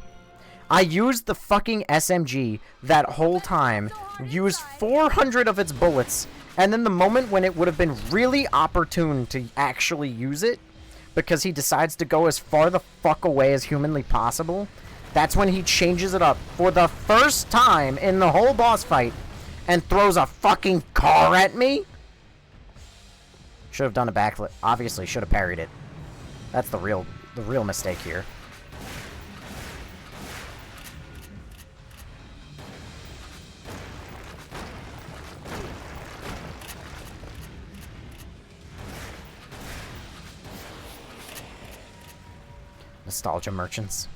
I used the fucking SMG that whole time, used 400 of its bullets, and then the moment when it would have been really opportune to actually use it, because he decides to go as far the fuck away as humanly possible, that's when he changes it up for the first time in the whole boss fight and throws a fucking car at me? Should have done a backflip. Obviously, should have parried it. That's the real mistake here. Nostalgia merchants.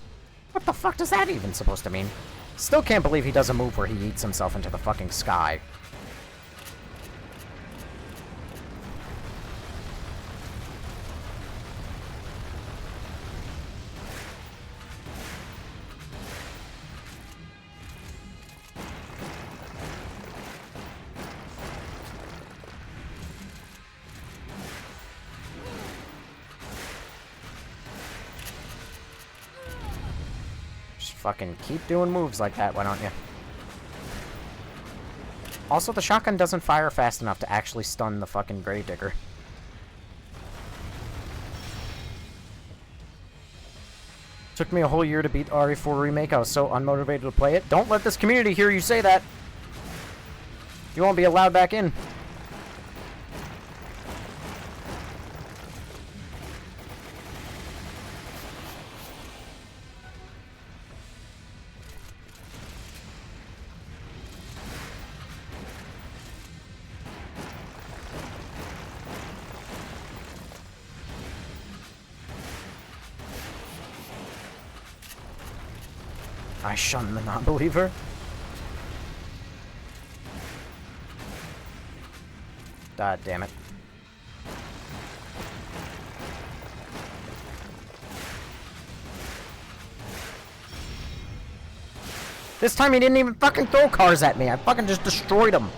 What the fuck does that even supposed to mean? Still can't believe he does a move where he eats himself into the fucking sky. Fucking keep doing moves like that, why don't you? Also, the shotgun doesn't fire fast enough to actually stun the fucking Gravedigger. Took me a whole year to beat RE4 Remake. I was so unmotivated to play it. Don't let this community hear you say that. You won't be allowed back in. I shun the non-believer. God damn it. This time he didn't even fucking throw cars at me. I fucking just destroyed him.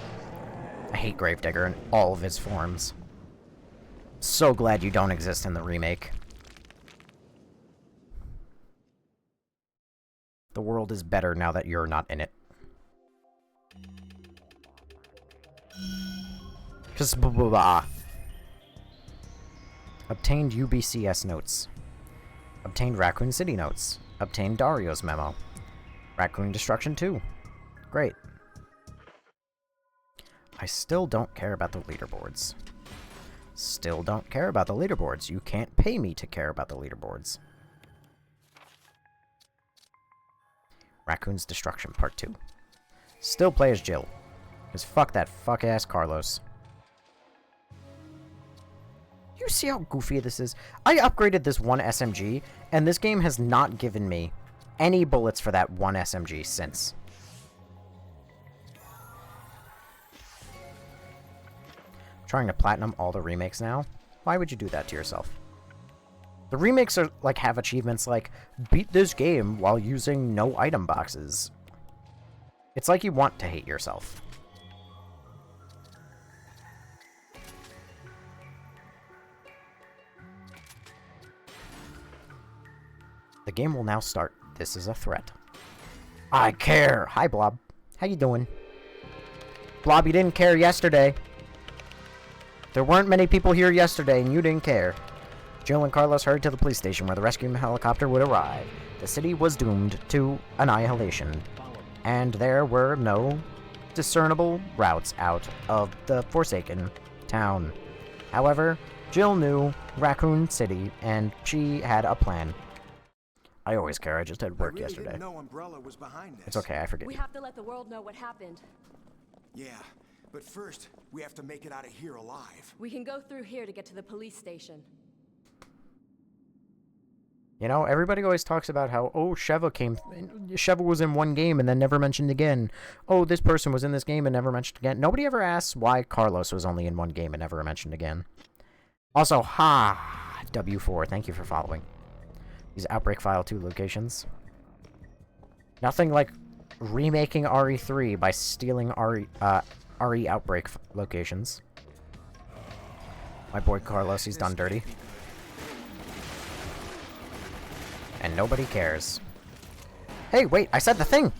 I hate Gravedigger in all of his forms. So glad you don't exist in the remake. The world is better now that you're not in it. Obtained UBCS notes. Obtained Raccoon City notes. Obtained Dario's memo. Raccoon Destruction 2. Great. I still don't care about the leaderboards. Still don't care about the leaderboards. You can't pay me to care about the leaderboards. Raccoon's Destruction Part 2. Still play as Jill. Because fuck that fuck-ass Carlos. You see how goofy this is? I upgraded this one SMG, and this game has not given me any bullets for that one SMG since. Trying to platinum all the remakes now? Why would you do that to yourself? The remakes are like have achievements like beat this game while using no item boxes. It's like you want to hate yourself. The game will now start. This is a threat. I care! Hi, Blob. How you doing? Blob, you didn't care yesterday. There weren't many people here yesterday, and you didn't care. Jill and Carlos hurried to the police station where the rescue helicopter would arrive. The city was doomed to annihilation, and there were no discernible routes out of the Forsaken town. However, Jill knew Raccoon City, and she had a plan. I always care, I just had work yesterday. Didn't know Umbrella was behind this. It's okay, I forget. We have to let the world know what happened. Yeah, but first, we have to make it out of here alive. We can go through here to get to the police station. You know, everybody always talks about how, oh, Sheva was in one game and then never mentioned again. Oh, this person was in this game and never mentioned again. Nobody ever asks why Carlos was only in one game and never mentioned again. Also, W4, thank you for following. These Outbreak File 2 locations. Nothing like remaking RE3 by stealing RE Outbreak locations. My boy Carlos, he's done dirty. And nobody cares. Hey, wait, I said the thing!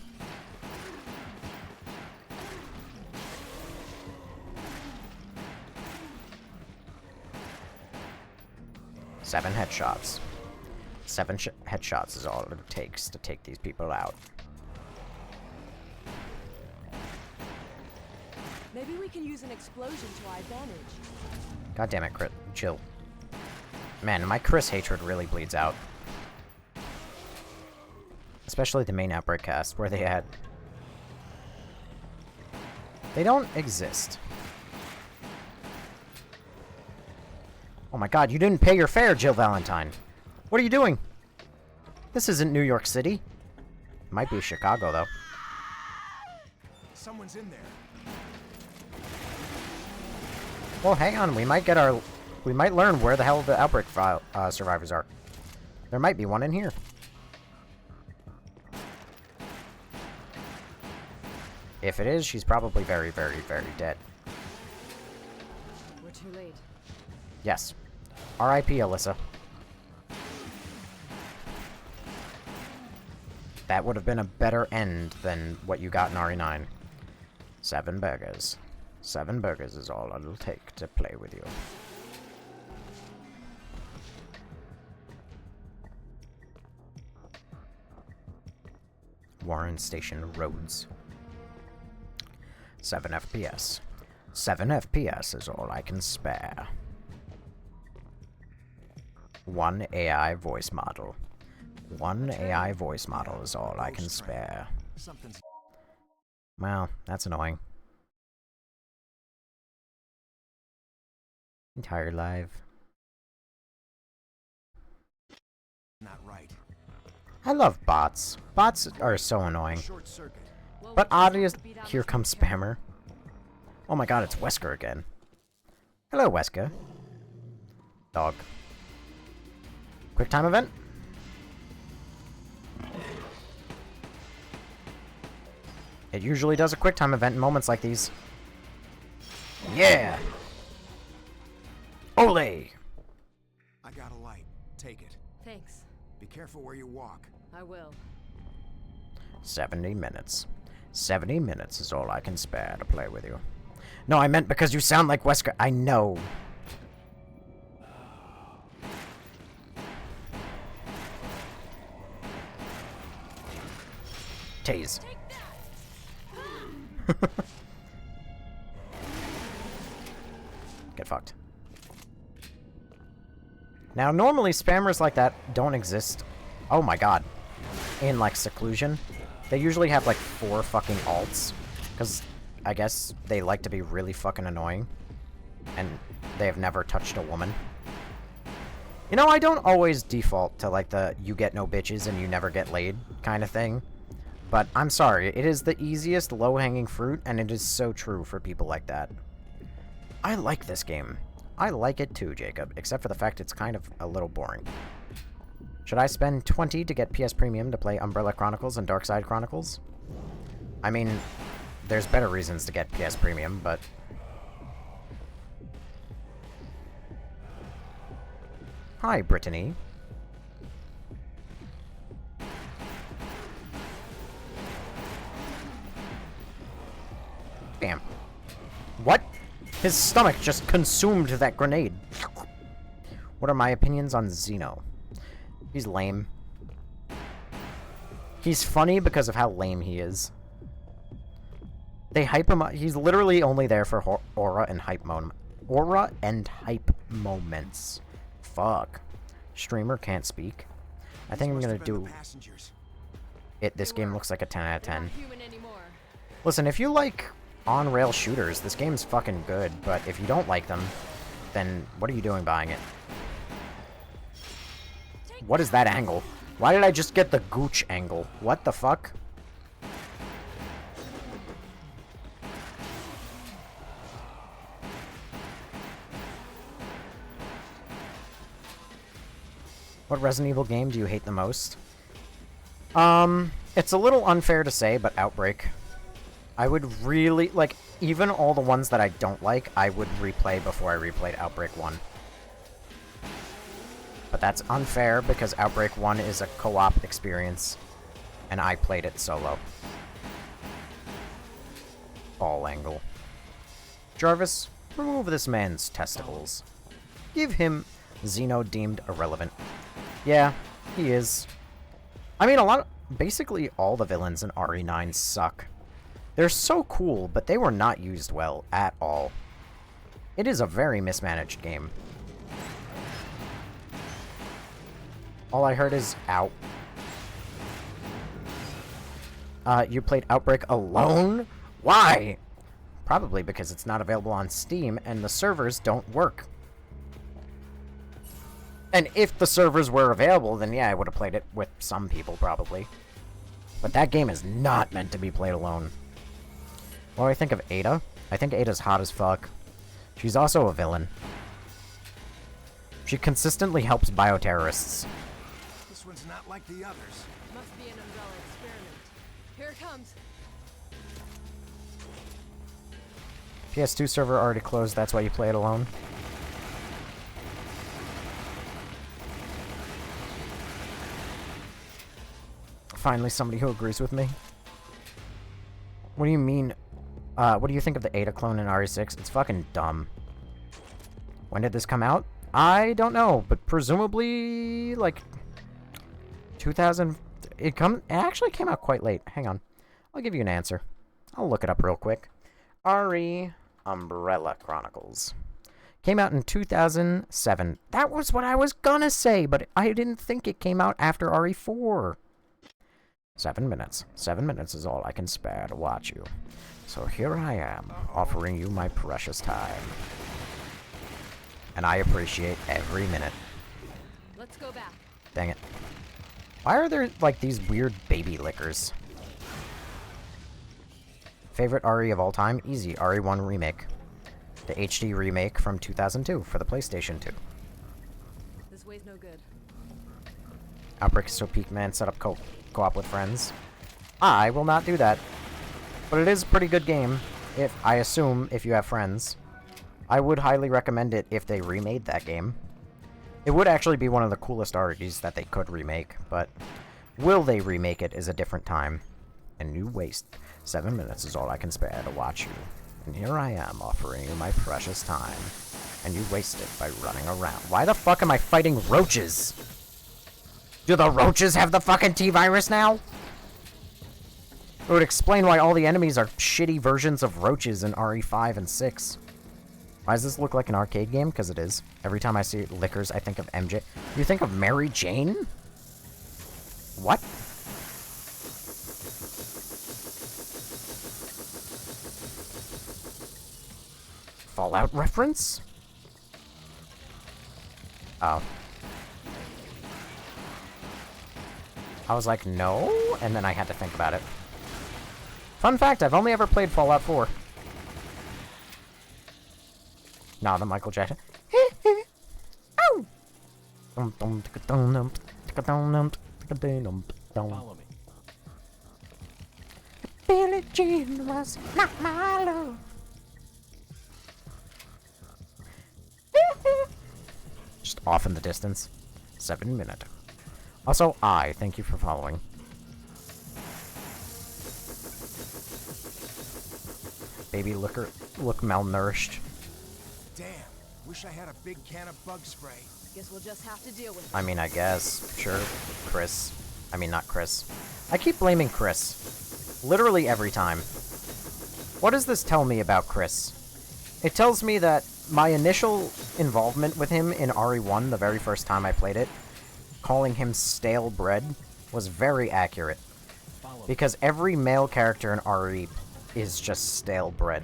Seven headshots. Seven headshots is all it takes to take these people out. Maybe we can use an explosion to our advantage. God damn it, Jill. Man, my Chris hatred really bleeds out. Especially the main Outbreak cast, where they had... They don't exist. Oh my god, you didn't pay your fare, Jill Valentine. What are you doing? This isn't New York City. Might be Chicago, though. Someone's in there. Well, hang on. We might learn where the hell the Outbreak survivors are. There might be one in here. If it is, she's probably very, very, very dead. We're too late. Yes. R.I.P. Alyssa. That would have been a better end than what you got in RE9. 7 burgers. 7 burgers is all it'll take to play with you. Warren Station Roads. 7 FPS. 7 FPS is all I can spare. 1 AI voice model. 1 AI voice model is all I can spare. Well, that's annoying. Entire live. Not right. I love bots. Bots are so annoying. But obviously, here comes Spammer. Oh my god, it's Wesker again. Hello, Wesker. Dog. Quick time event? It usually does a quick time event in moments like these. Yeah! Ole! I got a light. Take it. Thanks. Be careful where you walk. I will. 70 minutes. 70 minutes is all I can spare to play with you. No, I meant because you sound like Wesker. I know. Tase. Get fucked. Now, normally spammers like that don't exist. Oh my god. In, like, seclusion. They usually have, like, 4 fucking alts. Because, I guess, they like to be really fucking annoying. And they have never touched a woman. You know, I don't always default to, like, the you get no bitches and you never get laid kind of thing. But I'm sorry, it is the easiest low-hanging fruit, and it is so true for people like that. I like this game. I like it too, Jacob, except for the fact it's kind of a little boring. Should I spend 20 to get PS Premium to play Umbrella Chronicles and Darkside Chronicles? I mean, there's better reasons to get PS Premium, but... Hi, Brittany. His stomach just consumed that grenade. What are my opinions on Xeno? He's lame. He's funny because of how lame he is. They hype him up. He's literally only there for aura and hype moments. Fuck. Streamer can't speak. I think I'm gonna do it. This game looks like a 10 out of 10. Listen, if you like on-rail shooters, this game's fucking good, but if you don't like them, then what are you doing buying it? What is that angle? Why did I just get the gooch angle? What the fuck? What Resident Evil game do you hate the most? It's a little unfair to say, but Outbreak. I would really, like, even all the ones that I don't like, I would replay before I replayed Outbreak 1. But that's unfair because Outbreak 1 is a co-op experience, and I played it solo. Ball angle. Jarvis, remove this man's testicles. Give him Xeno deemed irrelevant. Yeah, he is. I mean, basically all the villains in RE9 suck. They're so cool, but they were not used well at all. It is a very mismanaged game. All I heard is, out. You played Outbreak alone? Why? Probably because it's not available on Steam and the servers don't work. And if the servers were available, then yeah, I would have played it with some people, probably. But that game is not meant to be played alone. What do I think of Ada? I think Ada's hot as fuck. She's also a villain. She consistently helps bioterrorists. This one's not like the others. Must be an Umbrella experiment. Here it comes. PS2 server already closed, that's why you play it alone. Finally, somebody who agrees with me. What do you mean? What do you think of the Ada clone in RE6? It's fucking dumb. When did this come out? I don't know, but presumably, like, 2000... It actually came out quite late. Hang on. I'll give you an answer. I'll look it up real quick. RE Umbrella Chronicles. Came out in 2007. That was what I was gonna say, but I didn't think it came out after RE4. 7 minutes. 7 minutes is all I can spare to watch you. So here I am, offering you my precious time. And I appreciate every minute. Let's go back. Dang it. Why are there, like, these weird baby lickers? Favorite RE of all time? Easy, RE1 Remake. The HD remake from 2002 for the PlayStation 2. This way's no good. Outbreak is so peak, man. Set up co-op with friends. I will not do that. But it is a pretty good game, I assume, if you have friends. I would highly recommend it if they remade that game. It would actually be one of the coolest REs that they could remake, but will they remake it is a different time. And you waste 7 minutes is all I can spare to watch you. And here I am offering you my precious time. And you waste it by running around. Why the fuck am I fighting roaches? Do the roaches have the fucking T-virus now? It would explain why all the enemies are shitty versions of roaches in RE5 and 6. Why does this look like an arcade game? Because it is. Every time I see lickers, I think of MJ. You think of Mary Jane? What? Fallout reference? Oh. I was like, no? And then I had to think about it. Fun fact, I've only ever played Fallout 4. Nah, the Michael Jackson. Oh! Follow me. Billie Jean was not my love. Just off in the distance. 7 minute. Also, thank you for following. Baby look malnourished. Damn. Wish I had a big can of bug spray. Guess we'll just have to deal with it. I mean, I guess. Sure. Chris. I mean, not Chris. I keep blaming Chris. Literally every time. What does this tell me about Chris? It tells me that my initial involvement with him in RE1, the very first time I played it, calling him stale bread, was very accurate. Because every male character in RE is just stale bread.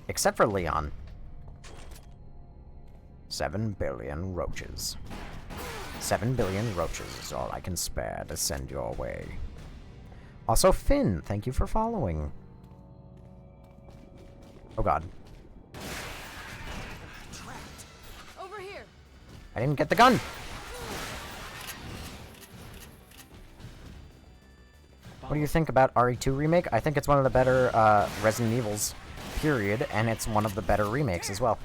Except for Leon. 7 billion roaches. 7 billion roaches is all I can spare to send your way. Also, Finn, thank you for following. Oh god. Over here. I didn't get the gun! What do you think about RE2 Remake? I think it's one of the better Resident Evils, period, and it's one of the better remakes as well.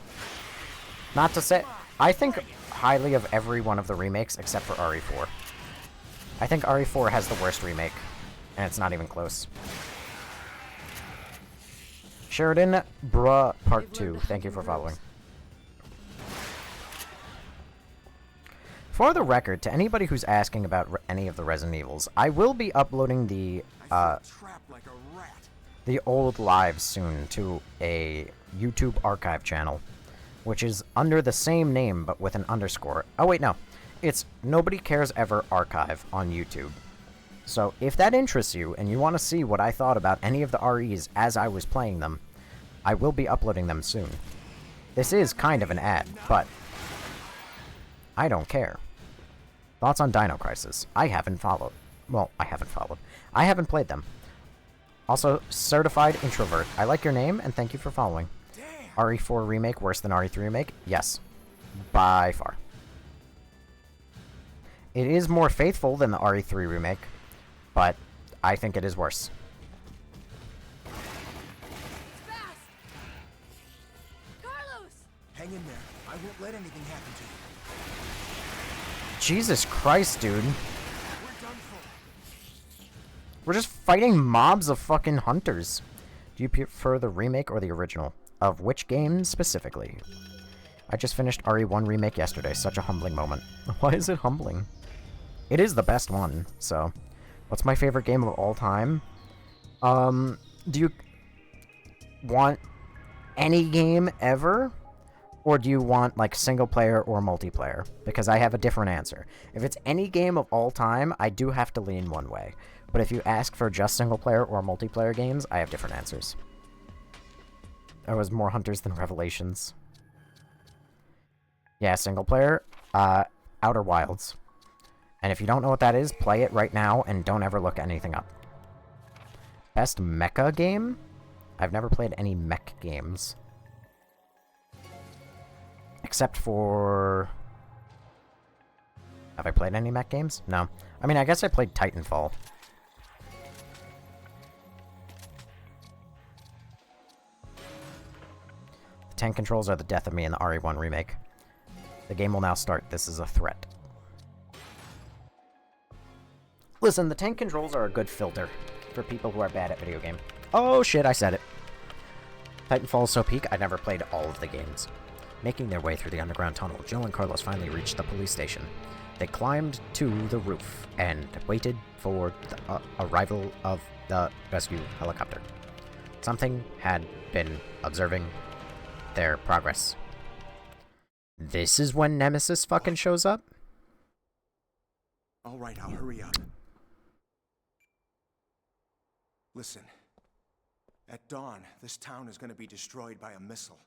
Not to say... I think highly of every one of the remakes except for RE4. I think RE4 has the worst remake, and it's not even close. Sheridan Bruh Part 2, thank you for following. For the record, to anybody who's asking about any of the Resident Evils, I will be uploading the old lives soon to a YouTube archive channel, which is under the same name but with an underscore. Oh wait, no. It's Nobody Cares Ever Archive on YouTube. So if that interests you and you want to see what I thought about any of the REs as I was playing them, I will be uploading them soon. This is kind of an ad, but I don't care. Thoughts on Dino Crisis? I haven't followed. Well, I haven't followed. I haven't played them. Also, Certified Introvert. I like your name, and thank you for following. RE4 Remake worse than RE3 Remake? Yes. By far. It is more faithful than the RE3 Remake, but I think it is worse. Fast! Carlos! Hang in there. I won't let anything happen to you. Jesus Christ, dude. We're done for. We're just fighting mobs of fucking hunters. Do you prefer the remake or the original? Of which game specifically? I just finished RE1 Remake yesterday. Such a humbling moment. Why is it humbling? It is the best one, so... What's my favorite game of all time? Do you want any game ever? Or do you want, like, single player or multiplayer? Because I have a different answer. If it's any game of all time, I do have to lean one way. But if you ask for just single player or multiplayer games, I have different answers. There was more Hunters than Revelations. Yeah, single player, Outer Wilds. And if you don't know what that is, play it right now and don't ever look anything up. Best mecha game? I've never played any mech games. Except for... Have I played any mech games? No. I mean, I guess I played Titanfall. The tank controls are the death of me in the RE1 remake. The game will now start. This is a threat. Listen, the tank controls are a good filter for people who are bad at video game. Oh shit, I said it. Titanfall is so peak, I never played all of the games. Making their way through the underground tunnel, Jill and Carlos finally reached the police station. They climbed to the roof and waited for the arrival of the rescue helicopter. Something had been observing their progress. This is when Nemesis fucking shows up? Alright, I'll hurry up. Listen. At dawn, this town is gonna be destroyed by a missile.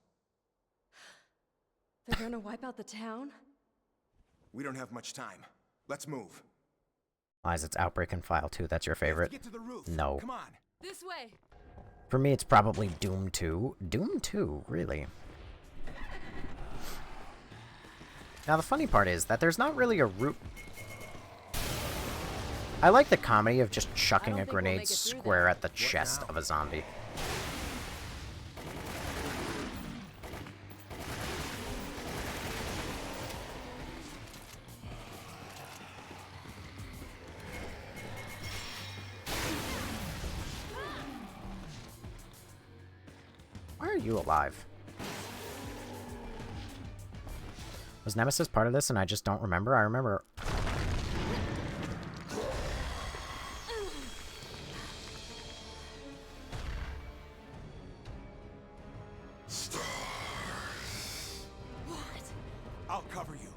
They're gonna wipe out the town? We don't have much time. Let's move. Lies, it's Outbreak and File 2. That's your favorite? Get to the roof. No. Come on. This way! For me, it's probably Doom 2. Doom 2? Really? Now, the funny part is that there's not really a route... I like the comedy of just chucking a grenade square at the chest of a zombie. Why are you alive? Was Nemesis part of this and I just don't remember? I remember... I'll cover you.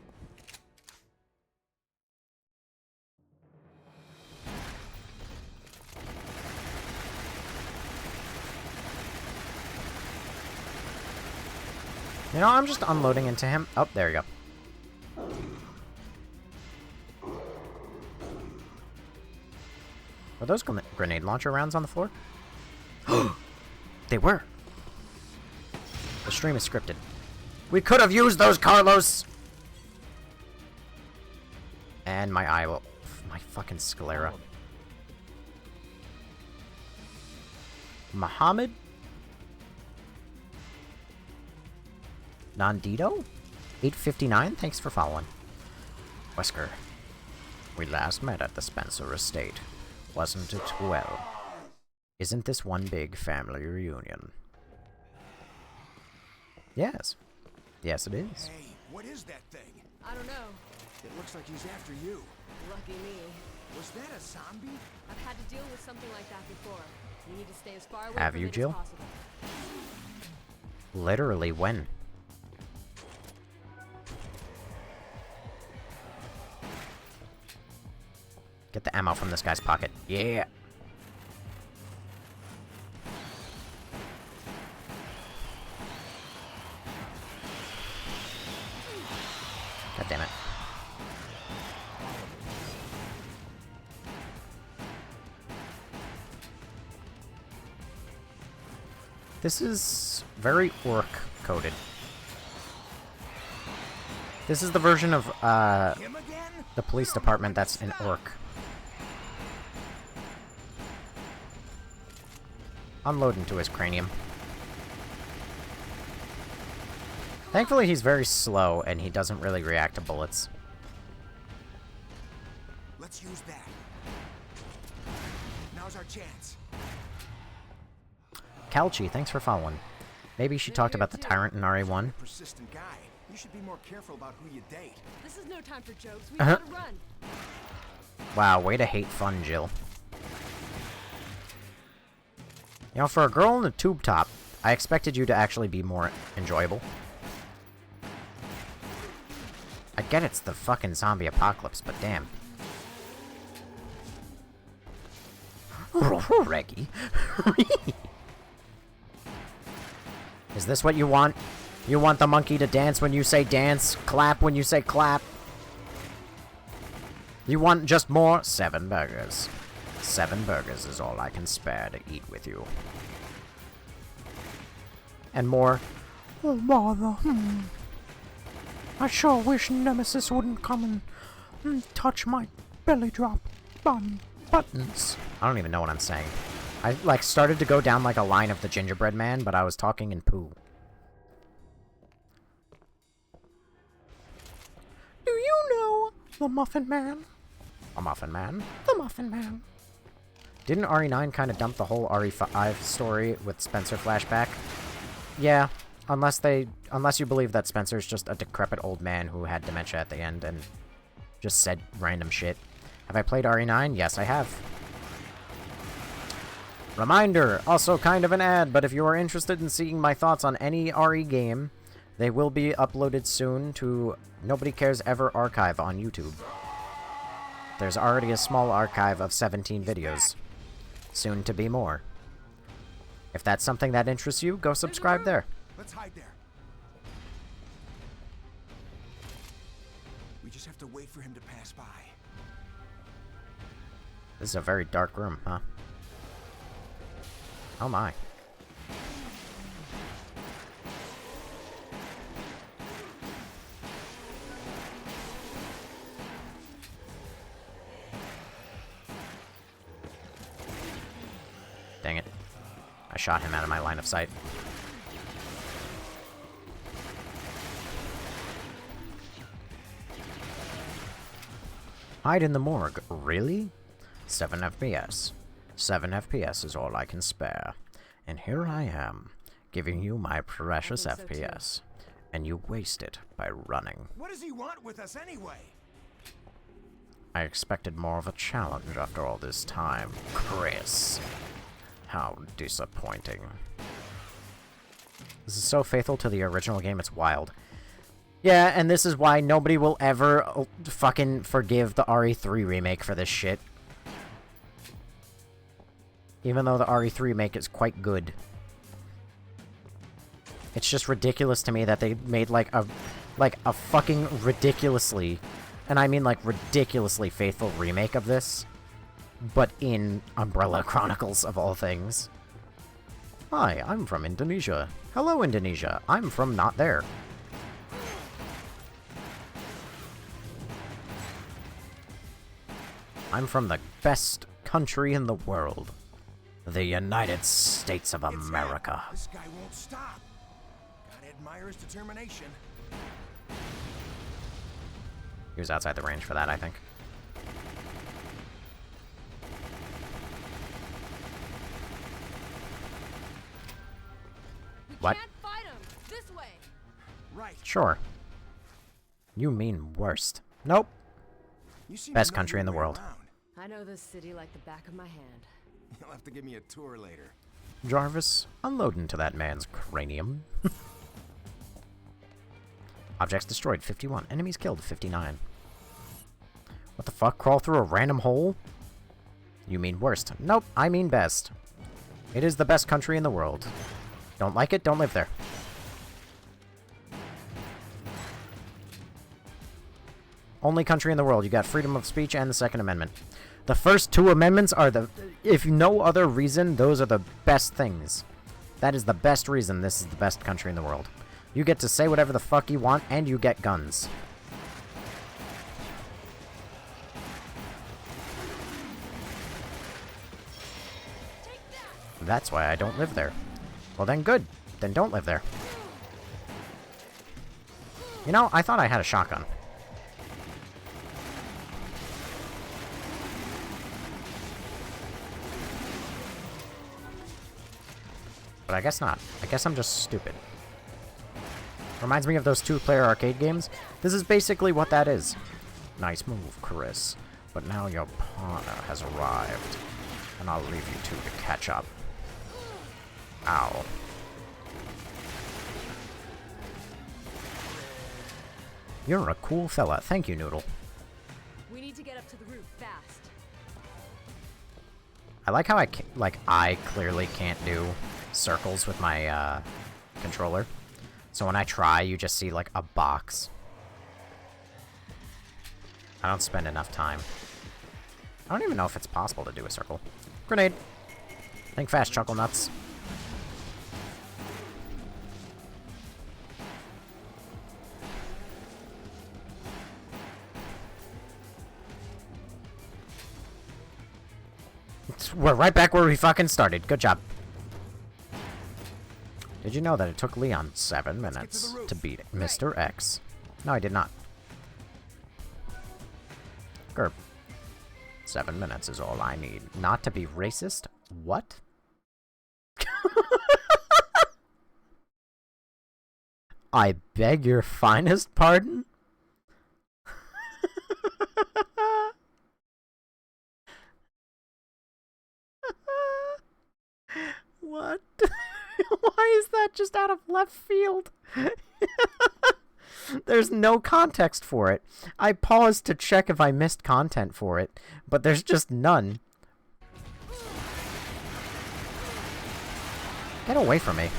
You know, I'm just unloading into him. Oh, there you go. Were those grenade launcher rounds on the floor? They were. The stream is scripted. We could have used those, Carlos! And my eye will... My fucking sclera. Muhammad? Nandito? 859? Thanks for following. Wesker. We last met at the Spencer estate. Wasn't it well? Isn't this one big family reunion? Yes. Yes, it is. Hey, what is that thing? I don't know. It looks like he's after you. Lucky me. Was that a zombie? I've had to deal with something like that before. You need to stay as far away Have from you, it Jill? as possible. Literally, when? Get the ammo from this guy's pocket. Yeah! God damn it. This is very orc-coded. This is the version of, the police department that's an orc. Unload into his cranium. Thankfully, he's very slow, and he doesn't really react to bullets. Let's use that. Now's our chance. Calchi, thanks for following. Maybe she talked about the tyrant in RE1. Persistent guy. You should be more careful about who you date. This is no time for jokes. We gotta run. Wow, way to hate fun, Jill. You know, for a girl in a tube top, I expected you to actually be more enjoyable. I get it's the fucking zombie apocalypse, but damn. Reggie. Is this what you want? You want the monkey to dance when you say dance, clap when you say clap? You want just more? 7 burgers. 7 burgers is all I can spare to eat with you. And more. Oh, bother. I sure wish Nemesis wouldn't come and touch my belly drop buttons. I don't even know what I'm saying. I, like, started to go down like a line of the gingerbread man, but I was talking in poo. Do you know the Muffin Man? A muffin man? The Muffin Man. Didn't RE9 kind of dump the whole RE5 story with Spencer flashback? Yeah, unless you believe that Spencer's just a decrepit old man who had dementia at the end and just said random shit. Have I played RE9? Yes, I have. Reminder, also kind of an ad, but if you are interested in seeing my thoughts on any RE game, they will be uploaded soon to Nobody Cares Ever archive on YouTube. There's already a small archive of 17 videos. Soon to be more. If that's something that interests you, go subscribe there. Let's hide there. We just have to wait for him to pass by. This is a very dark room, huh? Oh my. Dang it. I shot him out of my line of sight. Hide in the morgue. Really? 7 FPS. 7 FPS is all I can spare. And here I am, giving you my precious FPS. And you waste it by running. What does he want with us anyway? I expected more of a challenge after all this time, Chris. How disappointing. This is so faithful to the original game, it's wild. Yeah, and this is why nobody will ever fucking forgive the RE3 remake for this shit. Even though the RE3 remake is quite good. It's just ridiculous to me that they made like a fucking ridiculously, and I mean like ridiculously faithful remake of this, but in Umbrella Chronicles of all things. Hi, I'm from Indonesia. Hello, Indonesia. I'm from not there. I'm from the best country in the world. The United States of America. This guy won't stop. Gotta admire his determination. He was outside the range for that, I think. What? Can't fight him. This way. Right. Sure. You mean worst. Nope. You seem Best to know country your in the way world. around. I know this city like the back of my hand. You'll have to give me a tour later. Jarvis, unload into that man's cranium. Objects destroyed, 51. Enemies killed, 59. What the fuck? Crawl through a random hole? You mean worst. Nope, I mean best. It is the best country in the world. Don't like it? Don't live there. Only country in the world. You got freedom of speech and the Second Amendment. The first two amendments are the... If no other reason, those are the best things. That is the best reason this is the best country in the world. You get to say whatever the fuck you want, and you get guns. That's why I don't live there. Well then good. Then don't live there. You know, I thought I had a shotgun. But I guess not. I guess I'm just stupid. Reminds me of those two-player arcade games. This is basically what that is. Nice move, Chris. But now your partner has arrived. And I'll leave you two to catch up. Ow. You're a cool fella. Thank you, Noodle. We need to get up to the roof fast. I like how I clearly can't do circles with my controller. So when I try, you just see like a box. I don't spend enough time. I don't even know if it's possible to do a circle. Grenade. Think fast, Chuckle Nuts. We're right back where we fucking started. Good job. Did you know that it took Leon 7 minutes to beat Mr. X? No, I did not. Gerb. 7 minutes is all I need. Not to be racist? What? I beg your finest pardon? What? Why is that just out of left field? There's no context for it. I paused to check if I missed content for it, but there's just none. Get away from me.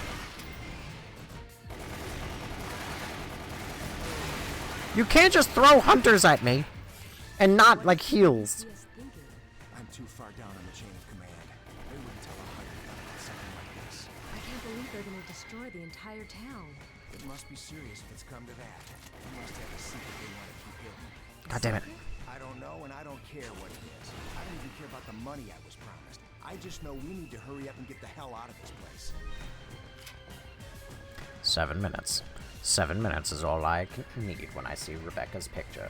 You can't just throw hunters at me and not, like, heals. I'm too far down on the chain of command. They wouldn't tell a hired gun about something like this. I can't believe they're gonna destroy the entire town. It must be serious if it's come to that. They must have a secret they want to keep hidden. God damn it. I don't know, and I don't care what it is. I don't even care about the money I was promised. I just know we need to hurry up and get the hell out of this place. 7 minutes. 7 minutes is all I need when I see Rebecca's picture.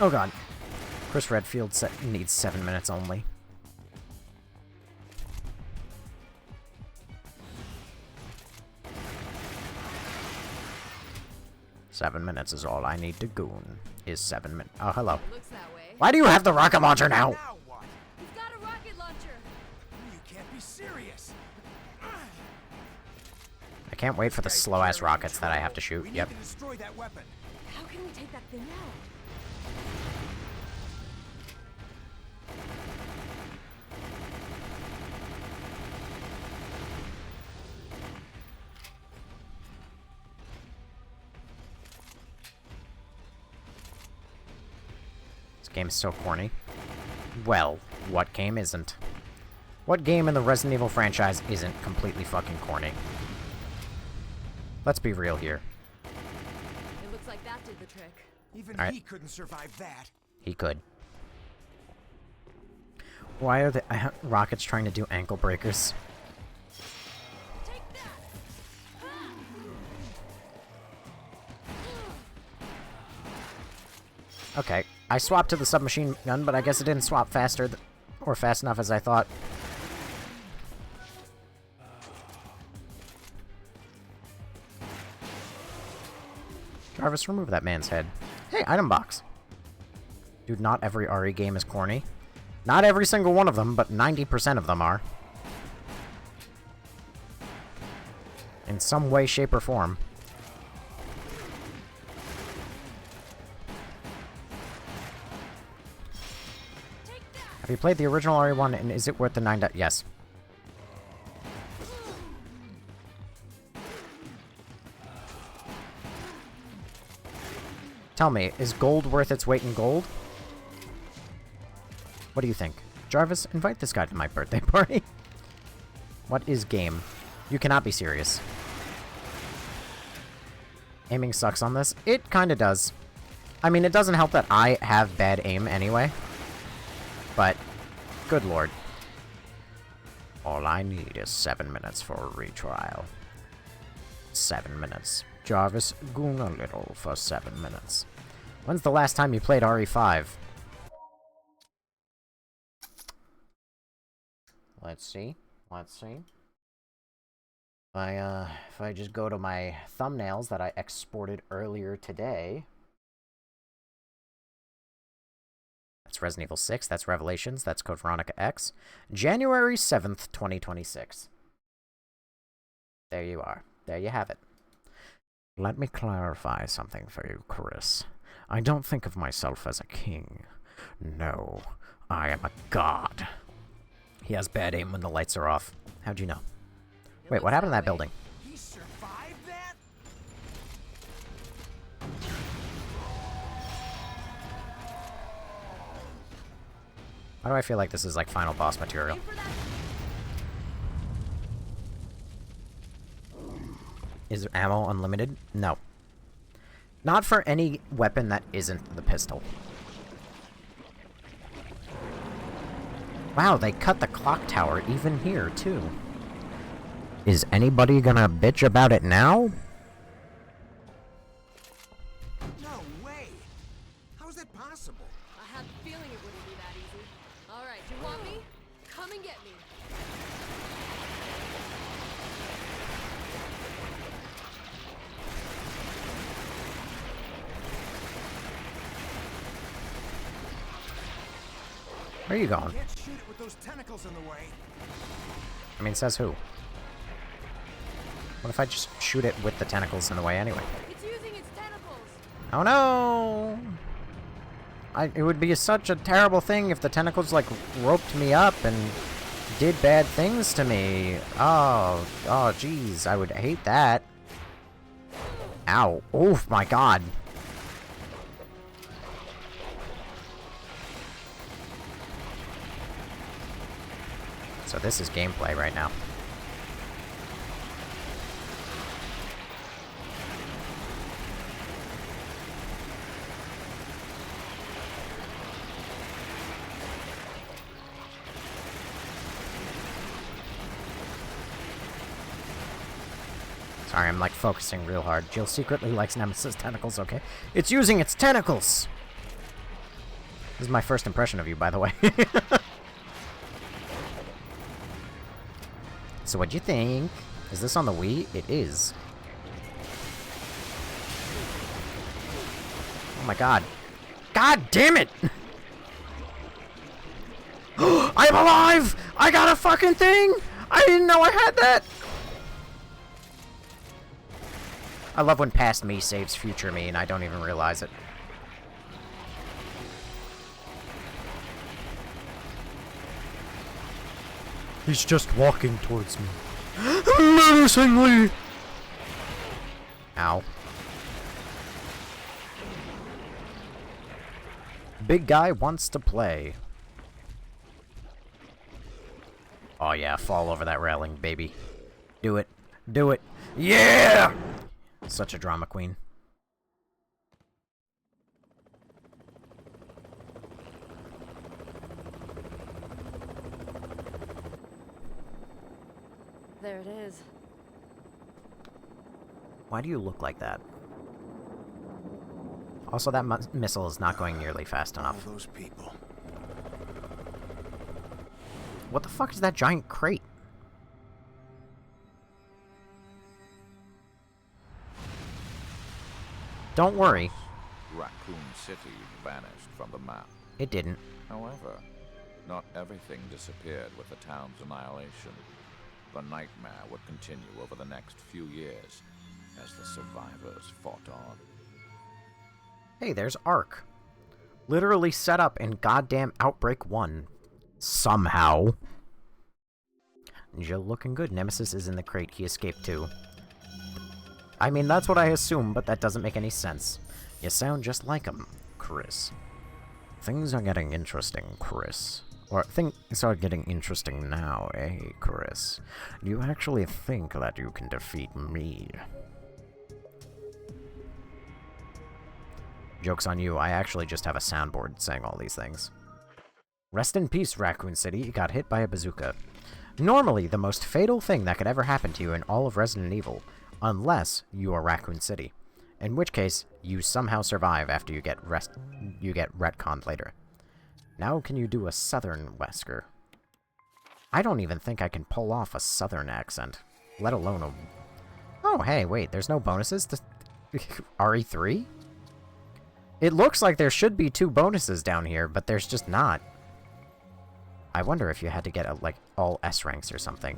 Oh god. Chris Redfield needs 7 minutes only. Seven minutes is all I need to goon. Is 7 minutes. Oh, hello. Looks that way. Why do you have the rocket launcher now? Now what? He's got a rocket launcher. You can't be serious. I can't wait for the slow-ass rockets that I have to shoot. We Yep. need to destroy that weapon. How can we take that thing out? This game is so corny. Well, what game isn't? What game in the Resident Evil franchise isn't completely fucking corny? Let's be real here. It looks like that did the trick. Even Alright. he couldn't survive that. He could. Why are the rockets trying to do ankle breakers? Take that. Okay, I swapped to the submachine gun, but I guess it didn't swap faster or fast enough as I thought. Jarvis, remove that man's head. Hey, item box. Dude, not every RE game is corny. Not every single one of them, but 90% of them are. In some way, shape, or form. Have you played the original RE1, and is it worth the $9? Yes. Tell me, is gold worth its weight in gold? What do you think? Jarvis, invite this guy to my birthday party. What is game? You cannot be serious. Aiming sucks on this. It kinda does. I mean, it doesn't help that I have bad aim anyway. But, good lord. All I need is 7 minutes for a retrial. 7 minutes. Jarvis, goon a little for 7 minutes. When's the last time you played RE5? Let's see. Let's see. If I just go to my thumbnails that I exported earlier today. That's Resident Evil 6, that's Revelations, that's Code Veronica X. January 7th, 2026. There you are. There you have it. Let me clarify something for you, Chris. I don't think of myself as a king. No, I am a god. He has bad aim when the lights are off. How'd you know? Wait, what happened to that building? He survived that? Why do I feel like this is like final boss material? Is ammo unlimited? No. Not for any weapon that isn't the pistol. Wow, they cut the clock tower even here, too. Is anybody gonna bitch about it now? No way. How is that possible? I had a feeling it wouldn't be that easy. All right, you want me? Come and get me. Where are you going? Can't shoot it with those tentacles in the way. I mean, says who? What if I just shoot it with the tentacles in the way anyway? It's using its tentacles. Oh no! It would be such a terrible thing if the tentacles, like, roped me up and did bad things to me. Oh, jeez, I would hate that. Ow. Oh, my god. So this is gameplay right now. Sorry, I'm like focusing real hard. Jill secretly likes Nemesis tentacles, okay? It's using its tentacles! This is my first impression of you, by the way. So what'd you think? Is this on the Wii? It is. Oh my god. God damn it! I'm alive! I got a fucking thing! I didn't know I had that! I love when past me saves future me and I don't even realize it. He's just walking towards me. Menacingly! Ow. Big guy wants to play. Oh yeah, fall over that railing, baby. Do it. Do it. Yeah! Such a drama queen. There it is. Why do you look like that? Also, that missile is not going nearly fast enough. All those people. What the fuck is that giant crate? Don't worry. Raccoon City vanished from the map. It didn't. However, not everything disappeared with the town's annihilation. The nightmare would continue over the next few years as the survivors fought on. Hey, there's Ark. Literally set up in goddamn Outbreak 1. Somehow. Jill looking good. Nemesis is in the crate. He escaped too. I mean, that's what I assume, but that doesn't make any sense. You sound just like him, Chris. Things are getting interesting, Chris. Or things are getting interesting now, eh, Chris? Do you actually think that you can defeat me? Joke's on you, I actually just have a soundboard saying all these things. Rest in peace, Raccoon City. You got hit by a bazooka. Normally, the most fatal thing that could ever happen to you in all of Resident Evil, unless you are Raccoon City. In which case, you somehow survive after you get retconned later. Now can you do a southern Wesker? I don't even think I can pull off a southern accent, let alone a... Oh, hey, wait, there's no bonuses to... RE3? It looks like there should be 2 bonuses down here, but there's just not. I wonder if you had to get, like, all S ranks or something.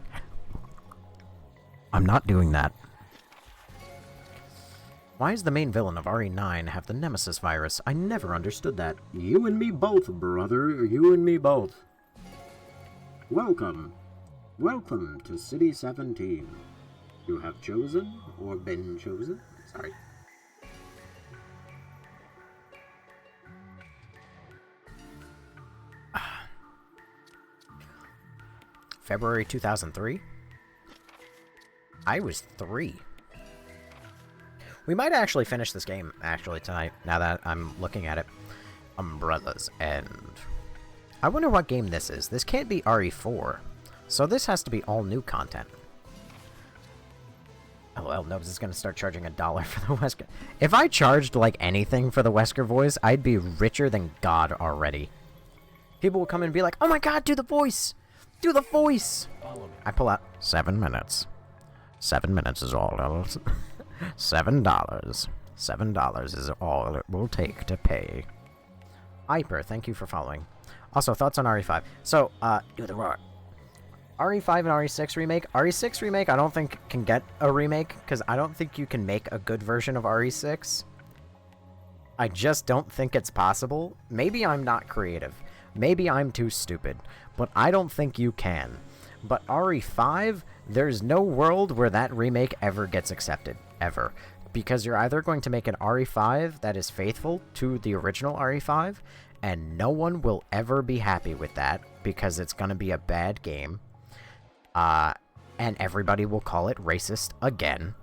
I'm not doing that. Why does the main villain of RE9 have the Nemesis virus? I never understood that. You and me both, brother. You and me both. Welcome. Welcome to City 17. You have chosen, or been chosen? Sorry. February 2003? I was 3. We might actually finish this game, actually, tonight, now that I'm looking at it. Umbrella's End. I wonder what game this is. This can't be RE4, so this has to be all new content. Oh, well, Nobs is going to start charging $1 for the Wesker. If I charged, like, anything for the Wesker voice, I'd be richer than God already. People will come in and be like, oh my god, do the voice! Do the voice! I pull out 7 minutes. 7 minutes is all. $7. $7 is all it will take to pay. Hyper, thank you for following. Also, thoughts on RE5. So, do the roar. RE5 and RE6 remake. RE6 remake, I don't think can get a remake, because I don't think you can make a good version of RE6. I just don't think it's possible. Maybe I'm not creative. Maybe I'm too stupid. But I don't think you can. But RE5, there's no world where that remake ever gets accepted. Ever. Because you're either going to make an RE5 that is faithful to the original RE5, and no one will ever be happy with that, because it's going to be a bad game. And everybody will call it racist again.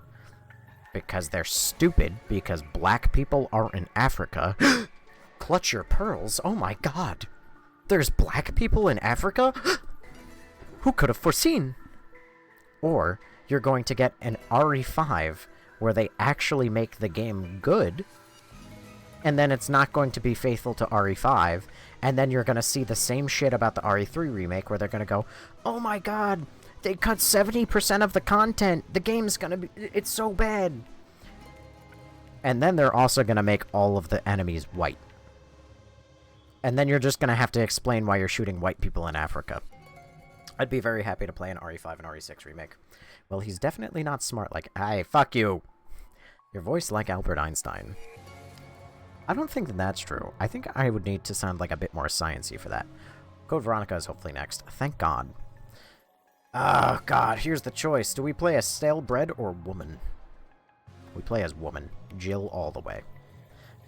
Because they're stupid, because black people are in Africa. Clutch your pearls, oh my god. There's black people in Africa? Who could have foreseen? Or, you're going to get an RE5 where they actually make the game good, and then it's not going to be faithful to RE5, and then you're going to see the same shit about the RE3 remake where they're going to go, oh my god, they cut 70% of the content, the game's going to be, it's so bad. And then they're also going to make all of the enemies white. And then you're just going to have to explain why you're shooting white people in Africa. I'd be very happy to play an RE5 and RE6 remake. Well, he's definitely not smart like... Hey, fuck you! Your voice like Albert Einstein. I don't think that that's true. I think I would need to sound like a bit more sciencey for that. Code Veronica is hopefully next. Thank God. Oh, God, here's the choice. Do we play as stale bread or woman? We play as woman. Jill all the way.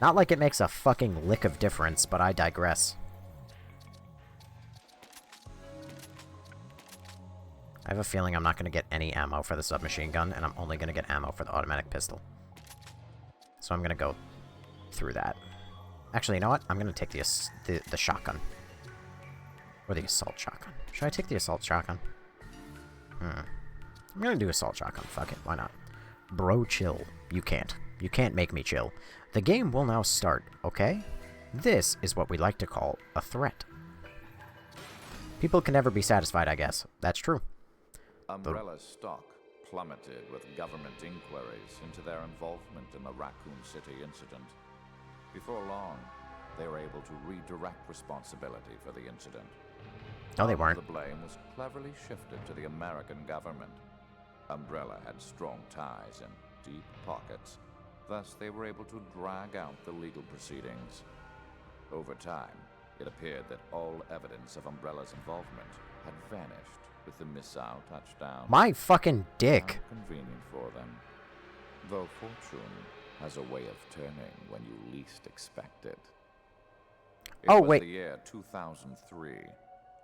Not like it makes a fucking lick of difference, but I digress. I have a feeling I'm not going to get any ammo for the submachine gun, and I'm only going to get ammo for the automatic pistol. So I'm going to go through that. Actually, you know what? I'm going to take the shotgun. Or the assault shotgun. Should I take the assault shotgun? I'm going to do assault shotgun. Fuck it. Why not? Bro, chill. You can't. You can't make me chill. The game will now start, okay? This is what we like to call a threat. People can never be satisfied, I guess. That's true. Umbrella's stock plummeted with government inquiries into their involvement in the Raccoon City incident. Before long, they were able to redirect responsibility for the incident. No, they weren't. The blame was cleverly shifted to the American government. Umbrella had strong ties and deep pockets. Thus, they were able to drag out the legal proceedings. Over time, it appeared that all evidence of Umbrella's involvement had vanished with the missile touchdown. My fucking dick. How convenient for them. Though fortune has a way of turning when you least expect it. It was the year 2003.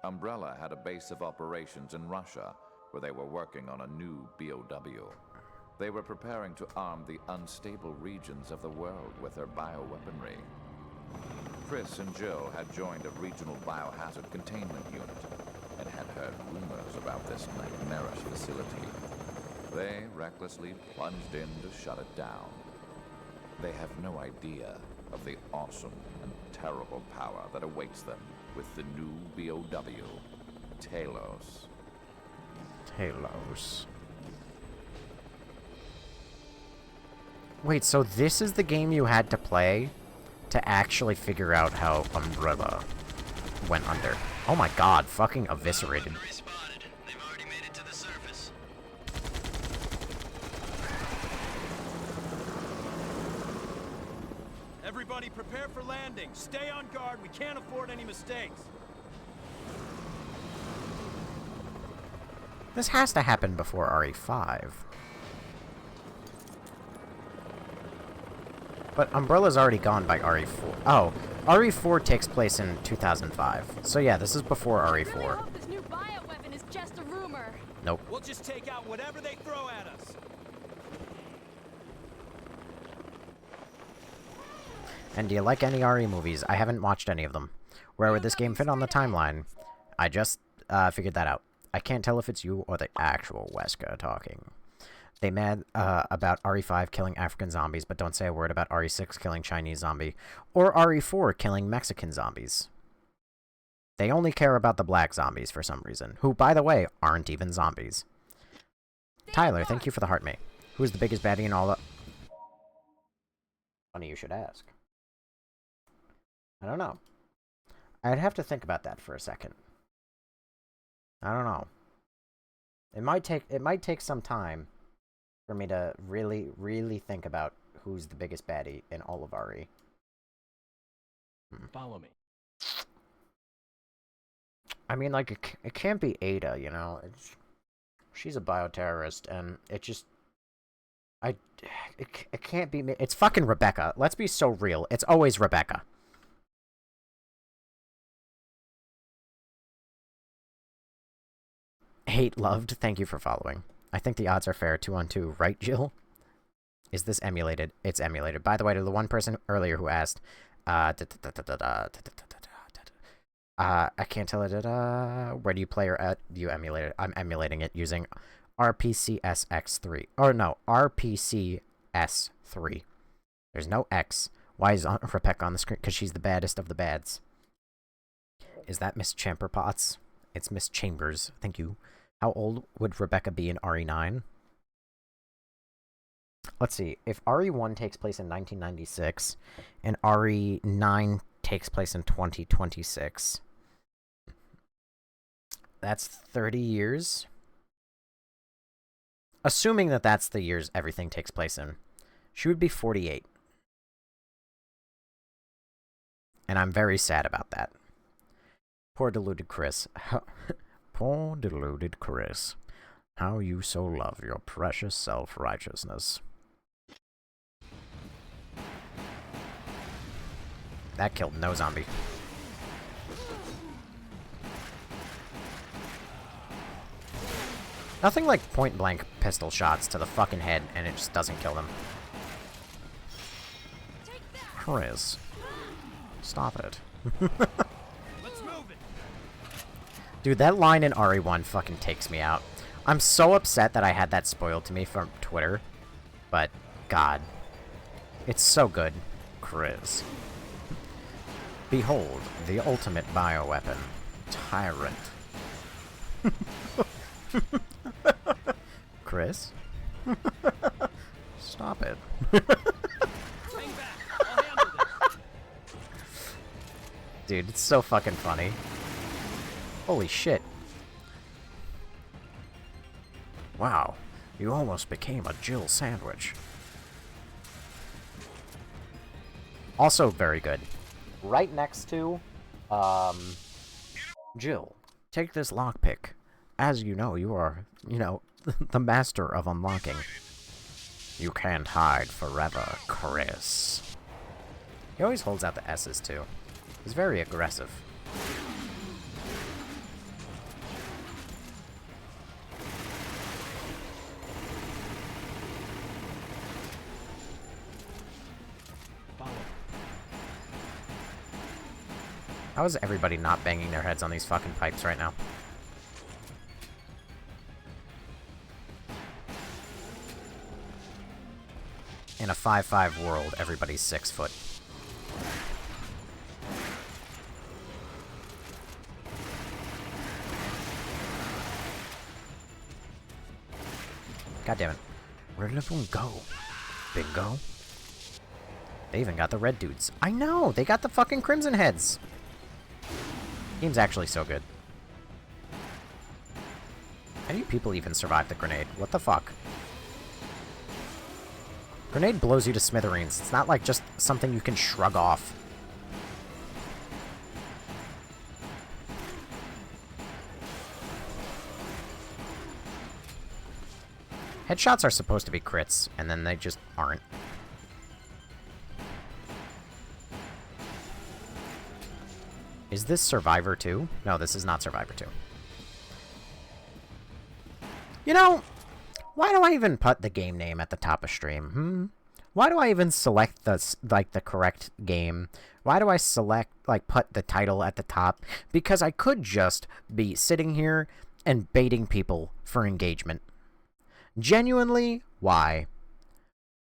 Umbrella had a base of operations in Russia where they were working on a new BOW. They were preparing to arm the unstable regions of the world with their bioweaponry. Chris and Jill had joined a regional biohazard containment unit and had heard rumors about this nightmarish facility. They recklessly plunged in to shut it down. They have no idea of the awesome and terrible power that awaits them with the new BOW, Talos. Talos. Wait, so this is the game you had to play to actually figure out how Umbrella went under? Oh my god, fucking eviscerated. They've already made it to the surface. Everybody prepare for landing. Stay on guard. We can't afford any mistakes. This has to happen before RE5. But Umbrella's already gone by RE4. Oh, RE4 takes place in 2005. So yeah, this is before RE4. I really hope this new bioweapon is just a rumor. Nope. We'll just take out whatever they throw at us. And do you like any RE movies? I haven't watched any of them. Where would this game fit on the timeline? I just figured that out. I can't tell if it's you or the actual Wesker talking. They mad about RE5 killing African zombies, but don't say a word about RE6 killing Chinese zombie, or RE4 killing Mexican zombies. They only care about the black zombies for some reason, who, by the way, aren't even zombies. Tyler, thank you for the heart mate. Who's the biggest baddie in all the... Funny you should ask. I don't know. I'd have to think about that for a second. I don't know. It might take some time for me to really think about who's the biggest baddie in all of RE. Follow me. I mean, like, it can't be Ada, you know? She's a bioterrorist, and it just... It can't be... It's fucking Rebecca. Let's be so real. It's always Rebecca. Hate loved, thank you for following. I think the odds are fair, 2-on-2, right, Jill? Is this emulated? It's emulated. By the way, to the one person earlier who asked, I can't tell it, where do you play or do you emulate it? I'm emulating it using RPCSX3. Or no, RPCS3. There's no X. Why is Rebecca on the screen? Because she's the baddest of the bads. Is that Miss Champerpots? It's Miss Chambers. Thank you. How old would Rebecca be in RE9? Let's see. If RE1 takes place in 1996 and RE9 takes place in 2026, that's 30 years. Assuming that that's the years everything takes place in, she would be 48. And I'm very sad about that. Poor deluded Chris. Poor deluded Chris. How you so love your precious self-righteousness. That killed no zombie. Nothing like point-blank pistol shots to the fucking head, and it just doesn't kill them. Chris. Stop it. Let's move it. Dude, that line in RE1 fucking takes me out. I'm so upset that I had that spoiled to me from Twitter. But, God. It's so good. Chris. Behold, the ultimate bioweapon. Tyrant. Chris? Stop it. Hang back. I'll handle this. Dude, it's so fucking funny. Holy shit. Wow, you almost became a Jill sandwich. Also very good. Right next to, Jill, take this lockpick. As you know, you are, the master of unlocking. You can't hide forever, Chris. He always holds out the S's, too. He's very aggressive. How is everybody not banging their heads on these fucking pipes right now? In a 5-5 world, everybody's 6 foot. God damn it. Where did everyone go? Bingo. They even got the red dudes. I know! They got the fucking crimson heads! Game's actually so good. How do you people even survive the grenade? What the fuck? Grenade blows you to smithereens. It's not like just something you can shrug off. Headshots are supposed to be crits, and then they just aren't. Is this Survivor 2? No, this is not Survivor 2. You know, why do I even put the game name at the top of stream? Why do I even select the correct game? Why do I put the title at the top? Because I could just be sitting here and baiting people for engagement. Genuinely, why?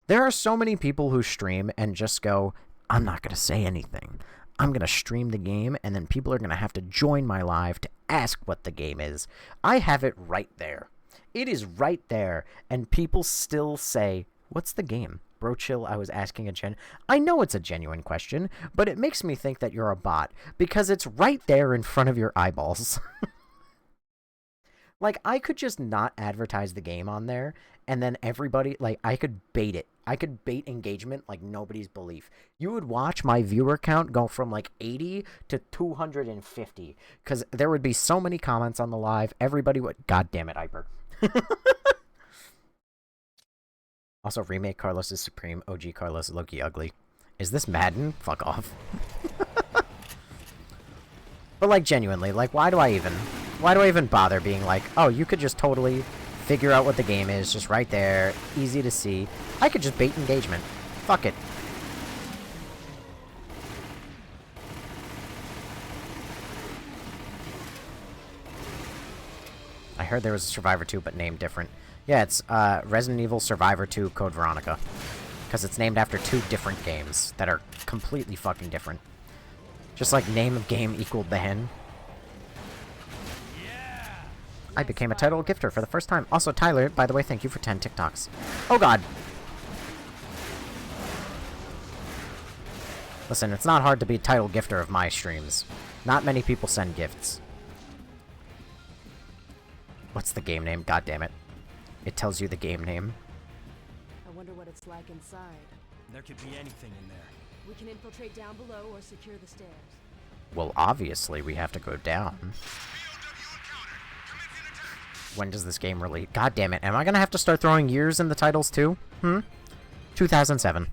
There are so many people who stream and just go, I'm not going to say anything. I'm going to stream the game, and then people are going to have to join my live to ask what the game is. I have it right there. It is right there, and people still say, what's the game? Bro, chill, I was asking a I know it's a genuine question, but it makes me think that you're a bot, because it's right there in front of your eyeballs. Like, I could just not advertise the game on there, and then everybody, I could bait it. I could bait engagement like nobody's belief. You would watch my viewer count go from 80 to 250, because there would be so many comments on the live. Everybody would... God damn it, Hyper. Also, remake Carlos is supreme. OG Carlos is low-key ugly. Is this Madden? Fuck off. But, genuinely, why do I even bother being oh, you could just totally figure out what the game is, just right there, easy to see. I could just bait engagement. Fuck it. I heard there was a Survivor 2, but named different. Yeah, it's Resident Evil Survivor 2 Code Veronica. Because it's named after two different games that are completely fucking different. Just like name of game equaled the hen. I became a title gifter for the first time. Also, Tyler, by the way, thank you for 10 TikToks. Oh god! Listen, it's not hard to be title gifter of my streams. Not many people send gifts. What's the game name? God damn it. It tells you the game name. I wonder what it's like inside. There could be anything in there. We can infiltrate down below or secure the stairs. Well, obviously, we have to go down. When does this game release? God damn it. Am I gonna have to start throwing years in the titles, too? 2007.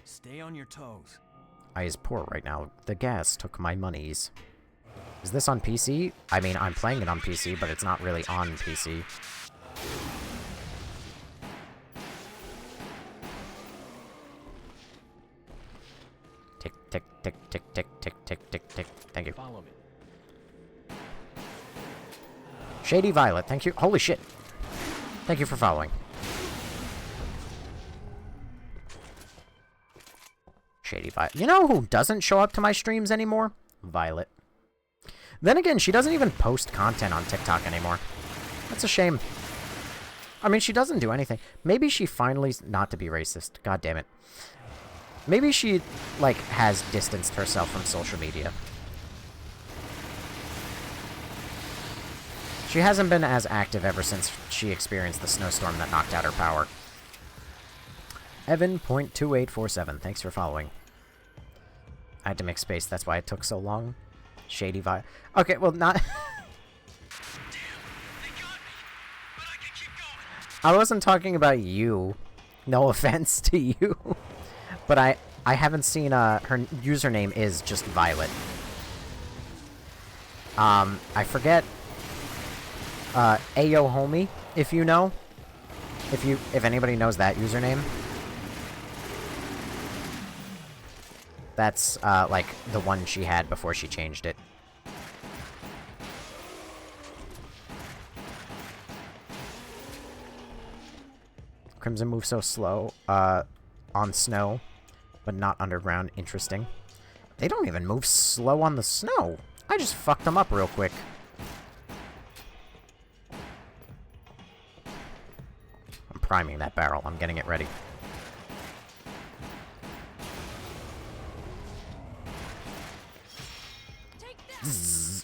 Stay on your toes. I is poor right now. The gas took my monies. Is this on PC? I mean, I'm playing it on PC, but it's not really on PC. Tick, tick, tick, tick, tick, tick, tick, tick, tick. Thank you. Follow me. Shady Violet, thank you. Holy shit. Thank you for following. Shady Violet. You know who doesn't show up to my streams anymore? Violet. Then again, she doesn't even post content on TikTok anymore. That's a shame. I mean, she doesn't do anything. Maybe she finally... Not to be racist. God damn it. Maybe she, like, has distanced herself from social media. She hasn't been as active ever since she experienced the snowstorm that knocked out her power. Evan.2847, thanks for following. I had to make space, that's why it took so long. Shady vibe. Okay, well, not... I wasn't talking about you. No offense to you. But I haven't seen, her username is just Violet. I forget... Ayo Homie, if you know. If anybody knows that username. That's, like, the one she had before she changed it. Crimson moves so slow, on snow, but not underground. Interesting. They don't even move slow on the snow. I just fucked them up real quick. I'm priming that barrel. I'm getting it ready. Zzz.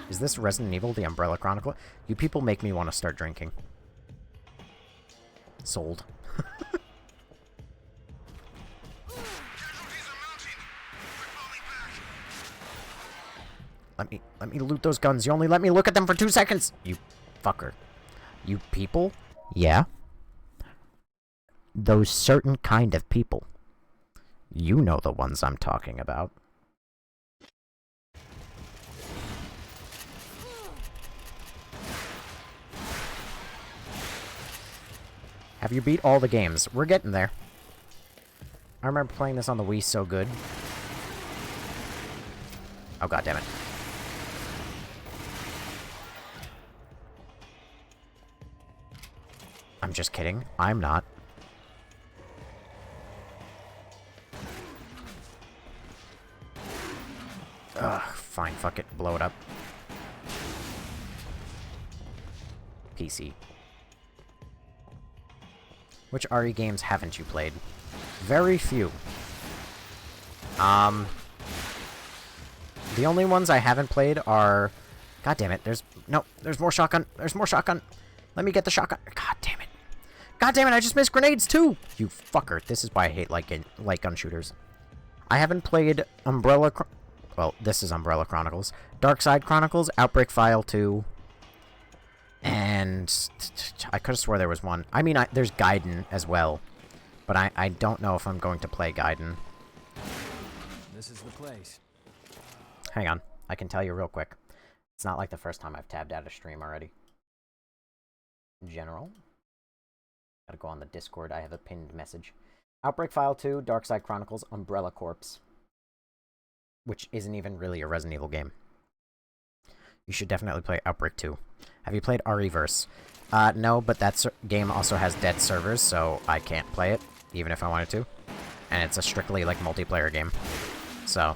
Is this Resident Evil, the Umbrella Chronicle? You people make me want to start drinking. Sold. Let me loot those guns. You only let me look at them for 2 seconds. You fucker. You people? Yeah. Those certain kind of people. You know the ones I'm talking about. Have you beat all the games? We're getting there. I remember playing this on the Wii so good. Oh, god damn it. I'm just kidding. I'm not. Ugh, fine, fuck it. Blow it up. PC. Which RE games haven't you played? Very few. The only ones I haven't played are... God damn it, there's more shotgun. There's more shotgun. Let me get the shotgun. God damn it. God damn it, I just missed grenades too! You fucker. This is why I hate light gun shooters. I haven't played well, this is Umbrella Chronicles. Dark Side Chronicles, Outbreak File 2... And I could have swore there was one. I mean, there's Gaiden as well. But I don't know if I'm going to play Gaiden. This is the place. Hang on. I can tell you real quick. It's not like the first time I've tabbed out a stream already. General. Gotta go on the Discord. I have a pinned message. Outbreak File 2, Dark Side Chronicles, Umbrella Corps. Which isn't even really a Resident Evil game. You should definitely play Outbreak 2. Have you played ReVerse? No, but that game also has dead servers, so I can't play it. even if I wanted to. And it's a strictly, like, multiplayer game. So,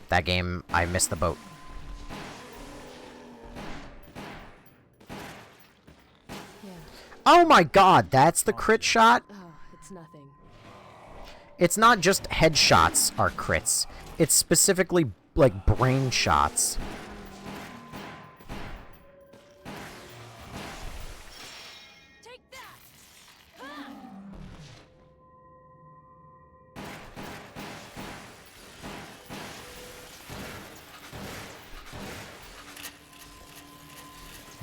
that game, I missed the boat. Yeah. Oh my god, that's the crit shot? Oh, it's nothing. It's not just headshots are crits. It's specifically, like, brain shots. Take that!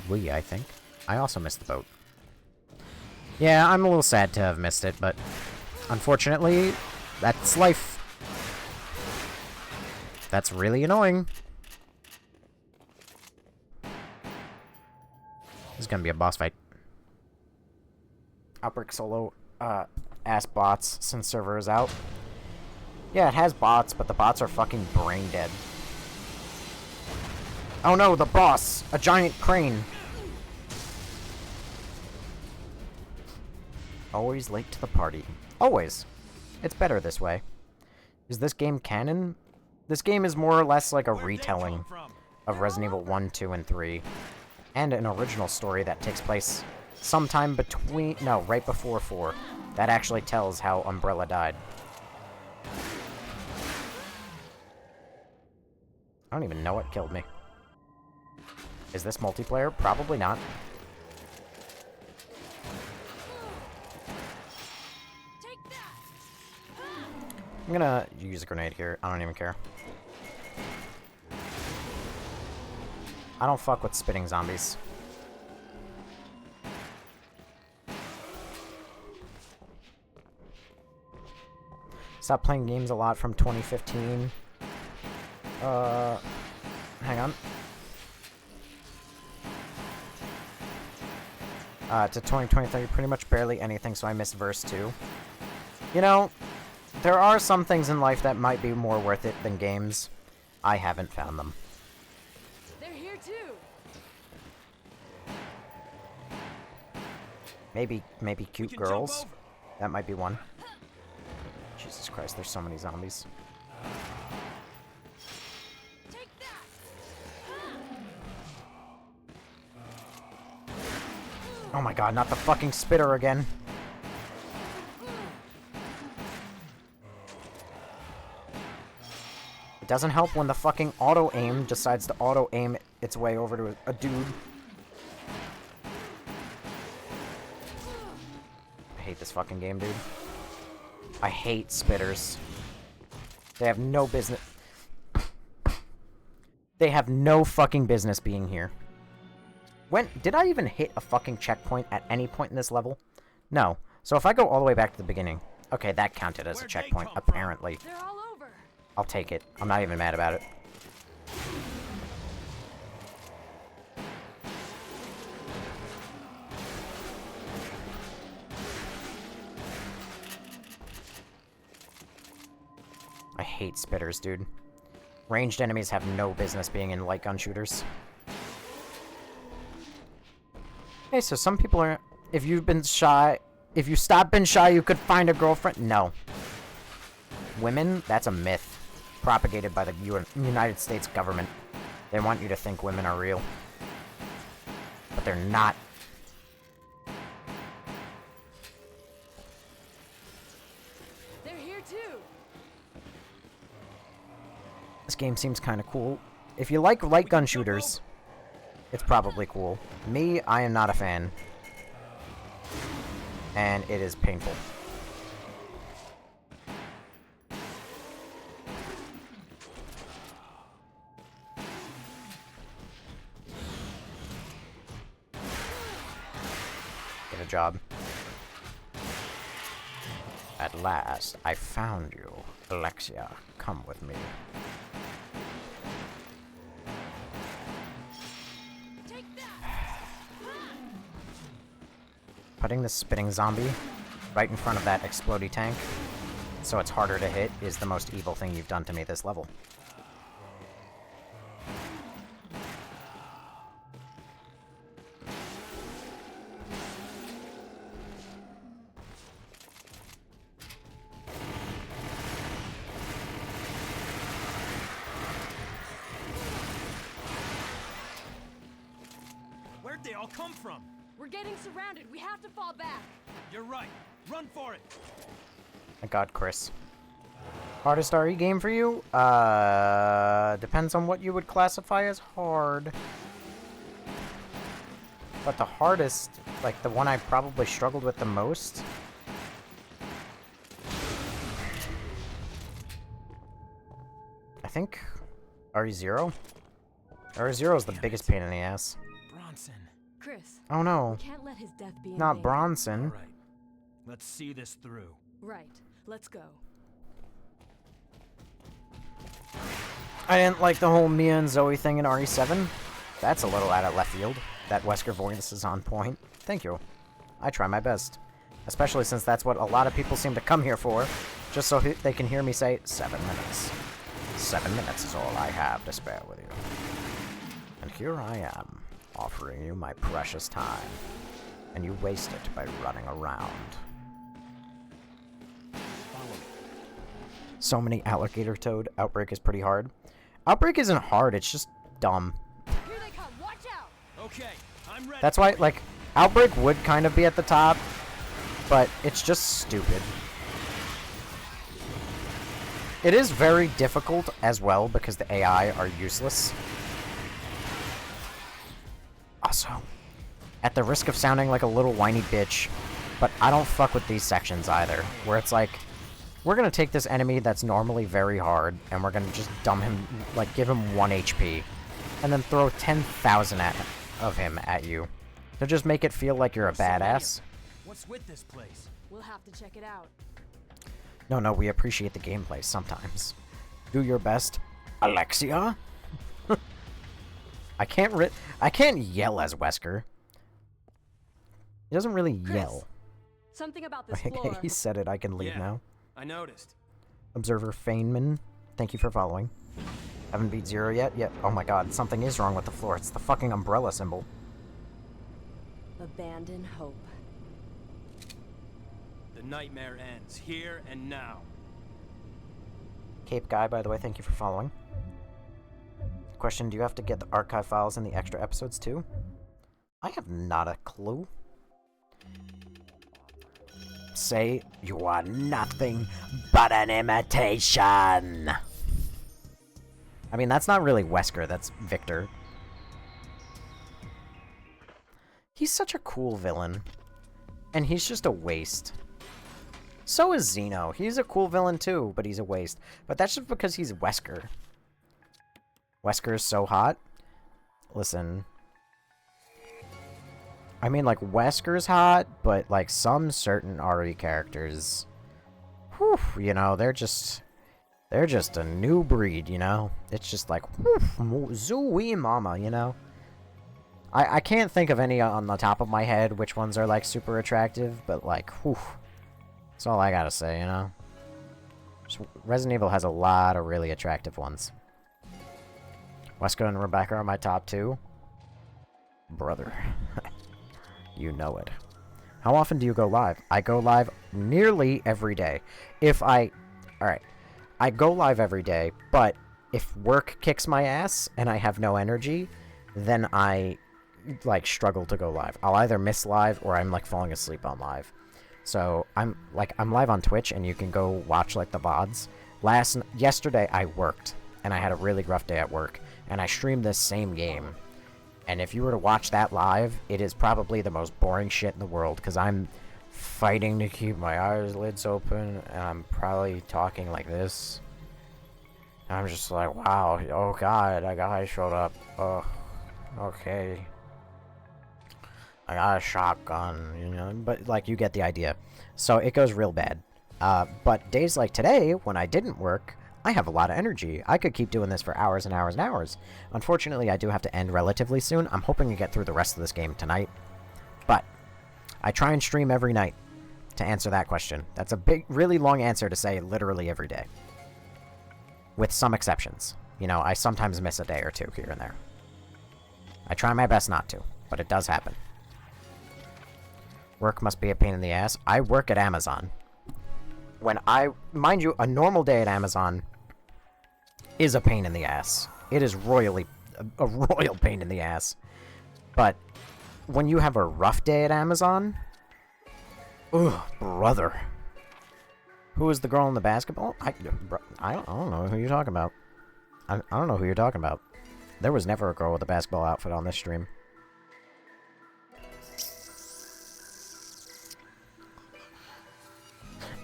We, I think. I also missed the boat. Yeah, I'm a little sad to have missed it, but unfortunately, that's life. That's really annoying. This is gonna be a boss fight. Outbreak solo, ass bots since server is out. Yeah, it has bots, but the bots are fucking brain dead. Oh no, the boss! A giant crane! Always late to the party. Always. It's better this way. Is this game canon? This game is more or less like a retelling of Resident Evil 1, 2, and 3. And an original story that takes place sometime between... No, right before 4. That actually tells how Umbrella died. I don't even know what killed me. Is this multiplayer? Probably not. I'm gonna use a grenade here. I don't even care. I don't fuck with spitting zombies. Stopped playing games a lot from 2015. Hang on. To 2023, pretty much barely anything, so I missed verse 2. You know, there are some things in life that might be more worth it than games. I haven't found them. They're here too. Maybe cute girls. That might be one. Jesus Christ, there's so many zombies. Take Oh my god, not the fucking spitter again. It doesn't help when the fucking auto-aim decides to auto-aim its way over to a dude. I hate this fucking game, dude. I hate spitters. They have no business... They have no fucking business being here. When... Did I even hit a fucking checkpoint at any point in this level? No. So if I go all the way back to the beginning... Okay, that counted as a checkpoint, apparently. They're all over. I'll take it. I'm not even mad about it. I hate spitters, dude. Ranged enemies have no business being in light gun shooters. Hey, so some people are... If you've been shy... If you stop being shy, you could find a girlfriend? No. Women? That's a myth. Propagated by the United States government. They want you to think women are real. But they're not. They're here too. This game seems kind of cool. If you like light gun shooters, it's probably cool. Me, I am not a fan. And it is painful. Get a job. At last, I found you. Alexia, come with me. Putting the spitting zombie right in front of that explodey tank, so it's harder to hit, is the most evil thing you've done to me this level. y'all come from? We're getting surrounded. We have to fall back. You're right. Run for it. Thank God, Chris. Hardest RE game for you? Depends on what you would classify as hard. But the hardest, like the one I probably struggled with the most... I think RE0? RE0 is the biggest pain in the ass. Bronson. Chris. Oh no. We can't let his death be in Not vain. Bronson. All right. Let's see this through. Right. Let's go. I didn't like the whole Mia and Zoe thing in RE7. That's a little out of left field. That Wesker voice is on point. Thank you. I try my best. Especially since that's what a lot of people seem to come here for. Just so they can hear me say, 7 minutes. 7 minutes is all I have to spare with you. And here I am, offering you my precious time. And you waste it by running around. So many alligator toad. Outbreak is pretty hard. Outbreak isn't hard, it's just dumb. Here they come. Watch out. Okay, I'm ready. That's why, like, Outbreak would kind of be at the top, but it's just stupid. It is very difficult as well because the AI are useless. Also, at the risk of sounding like a little whiny bitch, but I don't fuck with these sections either, where it's like, we're gonna take this enemy that's normally very hard, and we're gonna just dumb him, like, give him 1 HP, and then throw 10,000 of him at you. To just make it feel like you're a badass. What's with this place? We'll have to check it out. No, we appreciate the gameplay sometimes. Do your best, Alexia? I can't yell as Wesker. He doesn't really yell. Something about this Okay, floor. he said it, I can leave now. I noticed. Observer Feynman, thank you for following. Haven't beat 0 yet? Yep. Oh my god, something is wrong with the floor. It's the fucking umbrella symbol. Abandon hope. The nightmare ends here and now. Cape Guy, by the way, thank you for following. Question, do you have to get the archive files in the extra episodes too? I have not a clue. Say, you are nothing but an imitation. I mean, that's not really Wesker, that's Victor. He's such a cool villain. And he's just a waste. So is Zeno. He's a cool villain too, but he's a waste. But that's just because he's Wesker. Wesker is so hot. Listen. I mean, like, Wesker's hot, but, like, some certain RE characters... Whew, you know, they're just a new breed, you know? It's just like, whew, zooey mama, you know? I can't think of any on the top of my head which ones are, like, super attractive, but, like, whew. That's all I gotta say, you know? Just, Resident Evil has a lot of really attractive ones. Wesker and Rebecca are my top 2. Brother. You know it. How often do you go live? I go live nearly every day. Alright. I go live every day, but if work kicks my ass and I have no energy, then I, like, struggle to go live. I'll either miss live or I'm, like, falling asleep on live. So, I'm live on Twitch and you can go watch, like, the VODs. Yesterday I worked, and I had a really rough day at work, and I streamed this same game. And if you were to watch that live, it is probably the most boring shit in the world, because I'm fighting to keep my eyelids open, and I'm probably talking like this. And I'm just like, wow, oh god, a guy showed up. Oh, okay. I got a shotgun, you know, but, like, you get the idea. So it goes real bad. But days like today, when I didn't work, I have a lot of energy. I could keep doing this for hours and hours and hours. Unfortunately, I do have to end relatively soon. I'm hoping to get through the rest of this game tonight. But I try and stream every night to answer that question. That's a really long answer to say literally every day. With some exceptions. You know, I sometimes miss a day or two here and there. I try my best not to, but it does happen. Work must be a pain in the ass. I work at Amazon. Mind you, a normal day at Amazon is a pain in the ass. It is a royal pain in the ass. But when you have a rough day at Amazon... Ugh, brother. Who is the girl in the basketball? I don't know who you're talking about. I don't know who you're talking about. There was never a girl with a basketball outfit on this stream.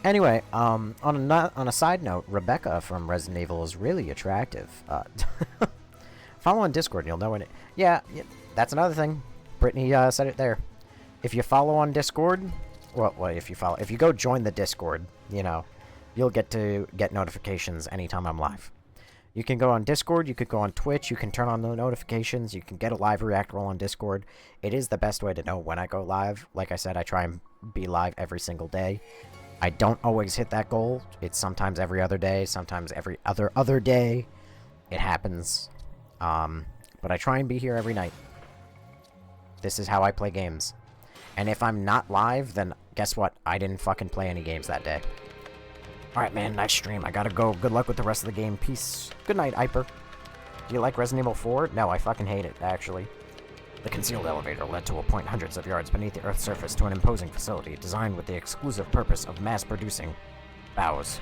Anyway, on a side note, Rebecca from Resident Evil is really attractive. Follow on Discord and you'll know when it... Yeah, that's another thing. Brittany said it there. If you follow on Discord... Well, if you go join the Discord, you know, you'll get notifications anytime I'm live. You can go on Discord, you could go on Twitch, you can turn on the notifications, you can get a live react roll on Discord. It is the best way to know when I go live. Like I said, I try and be live every single day. I don't always hit that goal. It's sometimes every other day, sometimes every other day. It happens. But I try and be here every night. This is how I play games. And if I'm not live, then guess what? I didn't fucking play any games that day. Alright, man, nice stream. I gotta go. Good luck with the rest of the game. Peace. Good night, Hyper. Do you like Resident Evil 4? No, I fucking hate it, actually. The concealed elevator led to a point hundreds of yards beneath the Earth's surface to an imposing facility designed with the exclusive purpose of mass-producing bows.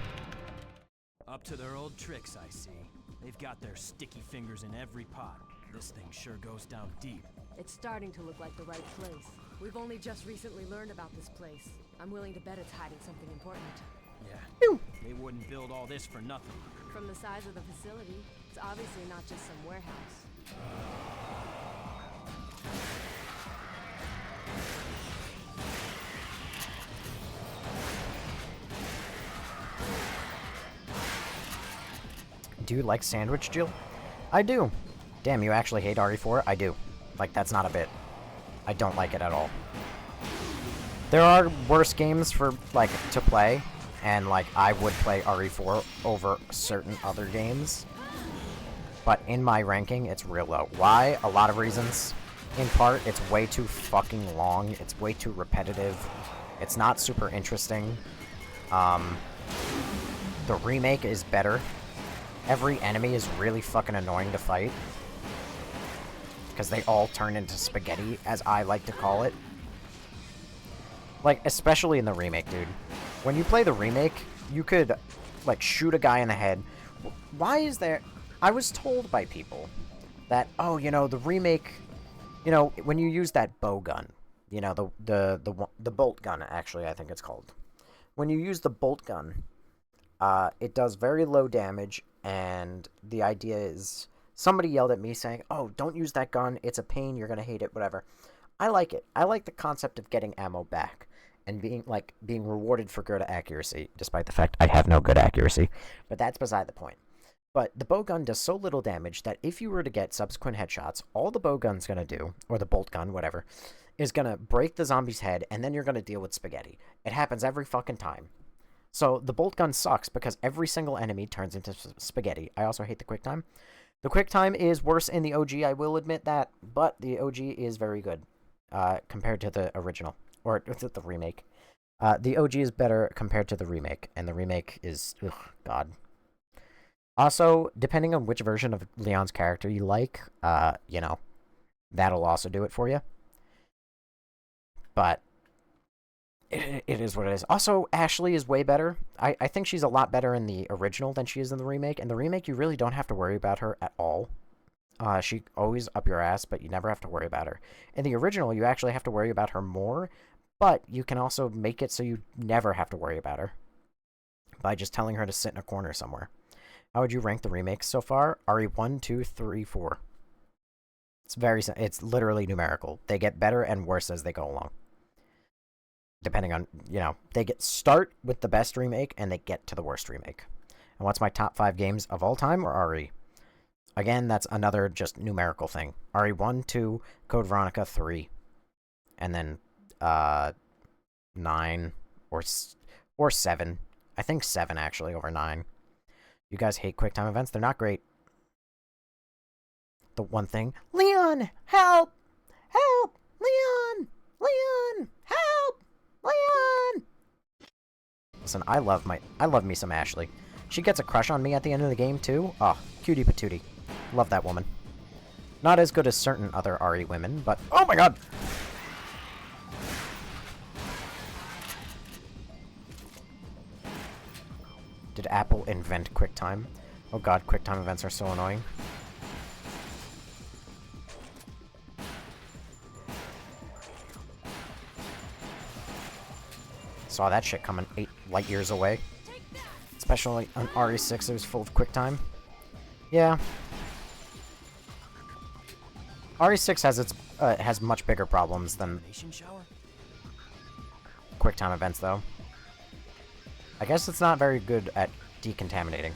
Up to their old tricks, I see. They've got their sticky fingers in every pot. This thing sure goes down deep. It's starting to look like the right place. We've only just recently learned about this place. I'm willing to bet it's hiding something important. Yeah, they wouldn't build all this for nothing. From the size of the facility, it's obviously not just some warehouse. Do you like Sandwich, Jill? I do. Damn, you actually hate RE4? I do. Like, that's not a bit. I don't like it at all. There are worse games for, like, to play, and, like, I would play RE4 over certain other games. But in my ranking, it's real low. Why? A lot of reasons. In part, it's way too fucking long. It's way too repetitive. It's not super interesting. The remake is better. Every enemy is really fucking annoying to fight. Because they all turn into spaghetti, as I like to call it. Like, especially in the remake, dude. When you play the remake, you could, like, shoot a guy in the head. Why is there... I was told by people that, oh, you know, the remake... You know, when you use that bow gun, you know, the bolt gun, actually, I think it's called. When you use the bolt gun, it does very low damage, and the idea is... Somebody yelled at me saying, oh, don't use that gun, it's a pain, you're gonna hate it, whatever. I like it. I like the concept of getting ammo back, and being rewarded for good accuracy, despite the fact I have no good accuracy. But that's beside the point. But the bow gun does so little damage that if you were to get subsequent headshots, all the bow gun's gonna do, or the bolt gun, whatever, is gonna break the zombie's head, and then you're gonna deal with spaghetti. It happens every fucking time. So the bolt gun sucks because every single enemy turns into spaghetti. I also hate the quick time. The quick time is worse in the OG, I will admit that, but the OG is very good compared to the original, or the remake. The OG is better compared to the remake, and the remake is, ugh, God. Also, depending on which version of Leon's character you like, you know, that'll also do it for you. But it is what it is. Also, Ashley is way better. I think she's a lot better in the original than she is in the remake. In the remake, you really don't have to worry about her at all. She always up your ass, but you never have to worry about her. In the original, you actually have to worry about her more, but you can also make it so you never have to worry about her by just telling her to sit in a corner somewhere. How would you rank the remakes so far? RE1, 2, 3, 4. It's literally numerical. They get better and worse as they go along. Depending on, you know, they start with the best remake and they get to the worst remake. And what's my top 5 games of all time, or RE? Again, that's another just numerical thing. RE1, 2, Code Veronica, 3. And then 9 or 7. I think 7 actually over 9. You guys hate QuickTime events? They're not great. The one thing, Leon, help! Help! Leon! Leon! Help! Leon! Listen, I love me some Ashley. She gets a crush on me at the end of the game too. Oh, cutie patootie. Love that woman. Not as good as certain other RE women, but oh my god! Did Apple invent QuickTime? Oh god, QuickTime events are so annoying. Saw that shit coming 8 light years away. Especially on RE6, it was full of QuickTime. Yeah. RE6 has has much bigger problems than QuickTime events, though. I guess it's not very good at decontaminating.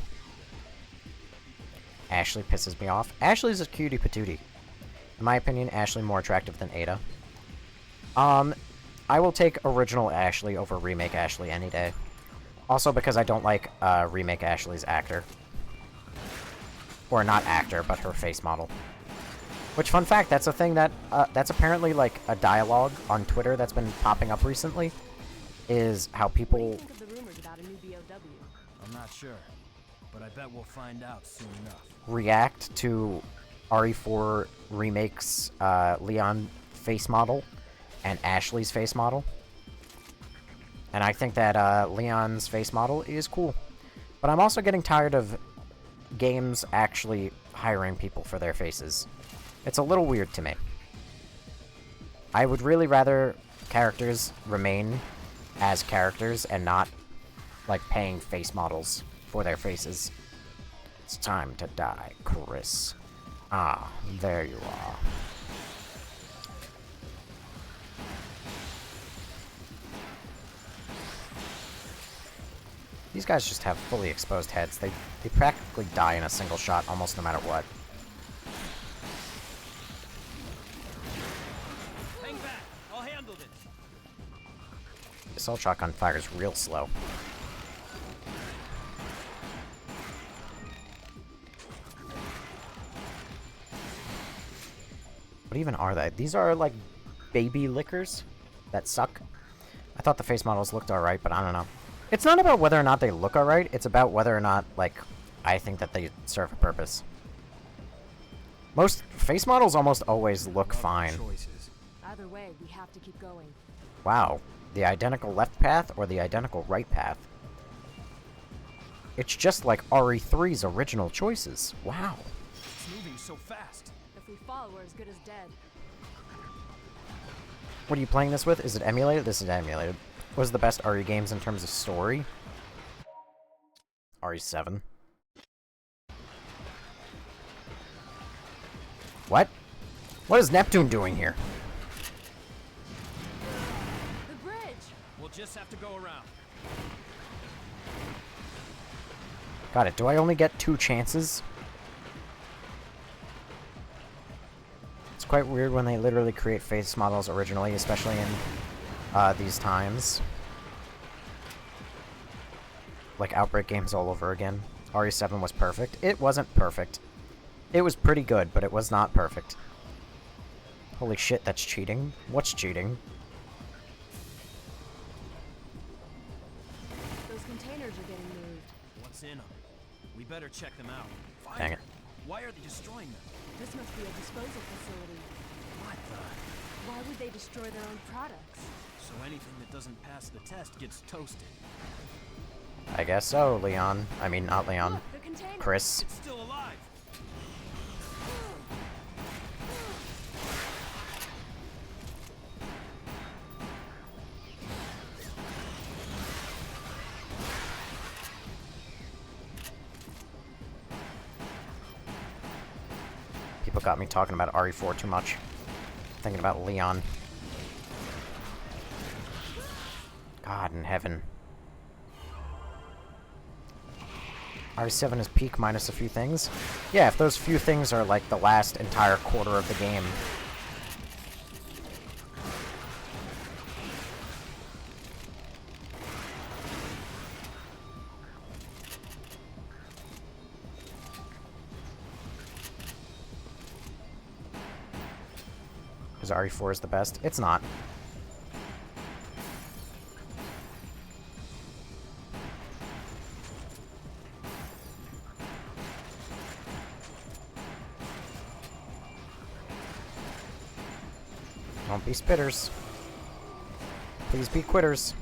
Ashley pisses me off. Ashley's a cutie patootie. In my opinion, Ashley more attractive than Ada. I will take original Ashley over remake Ashley any day. Also because I don't like remake Ashley's actor. Or not actor, but her face model. Which, fun fact, that's a thing that, that's apparently like a dialogue on Twitter that's been popping up recently. Is how people... What do you think of the rumors about a new BOW? I'm not sure, but I bet we'll find out soon enough. React to RE4 Remake's Leon face model and Ashley's face model. And I think that Leon's face model is cool. But I'm also getting tired of games actually hiring people for their faces. It's a little weird to me. I would really rather characters remain as characters and not, like, paying face models for their faces. It's time to die, Chris. Ah, there you are. These guys just have fully exposed heads. They practically die in a single shot almost no matter what. Hang back! I'll handle this! Assault shotgun fire is real slow. What even are they? These are like baby lickers that suck. I thought the face models looked alright, but I don't know. It's not about whether or not they look alright, it's about whether or not, like, I think that they serve a purpose. Most face models almost always look fine. Either way, we have to keep going. Wow. The identical left path or the identical right path? It's just like RE3's original choices. Wow. It's moving so fast. If we fall, we're as good as dead. What are you playing this with? Is it emulated? This is emulated. What was the best RE games in terms of story? RE7. What? What is Neptune doing here? The bridge! We'll just have to go around. Got it. Do I only get 2 chances? It's quite weird when they literally create face models originally, especially in these times. Like Outbreak games all over again. RE7 was perfect. It wasn't perfect. It was pretty good, but it was not perfect. Holy shit, that's cheating. What's cheating? Those containers are getting moved. What's in them? We better check them out. Dang it. Why are they destroying them? This must be a disposal facility. What the? Why would they destroy their own products? So anything that doesn't pass the test gets toasted. I guess so, Leon. I mean, not Leon. Look, the container. Chris. It's still alive. People got me talking about RE4 too much. Thinking about Leon. God in heaven. RE7 is peak minus a few things? Yeah, if those few things are like the last entire quarter of the game. Because RE4 is the best? It's not. Don't be spitters. Please be quitters.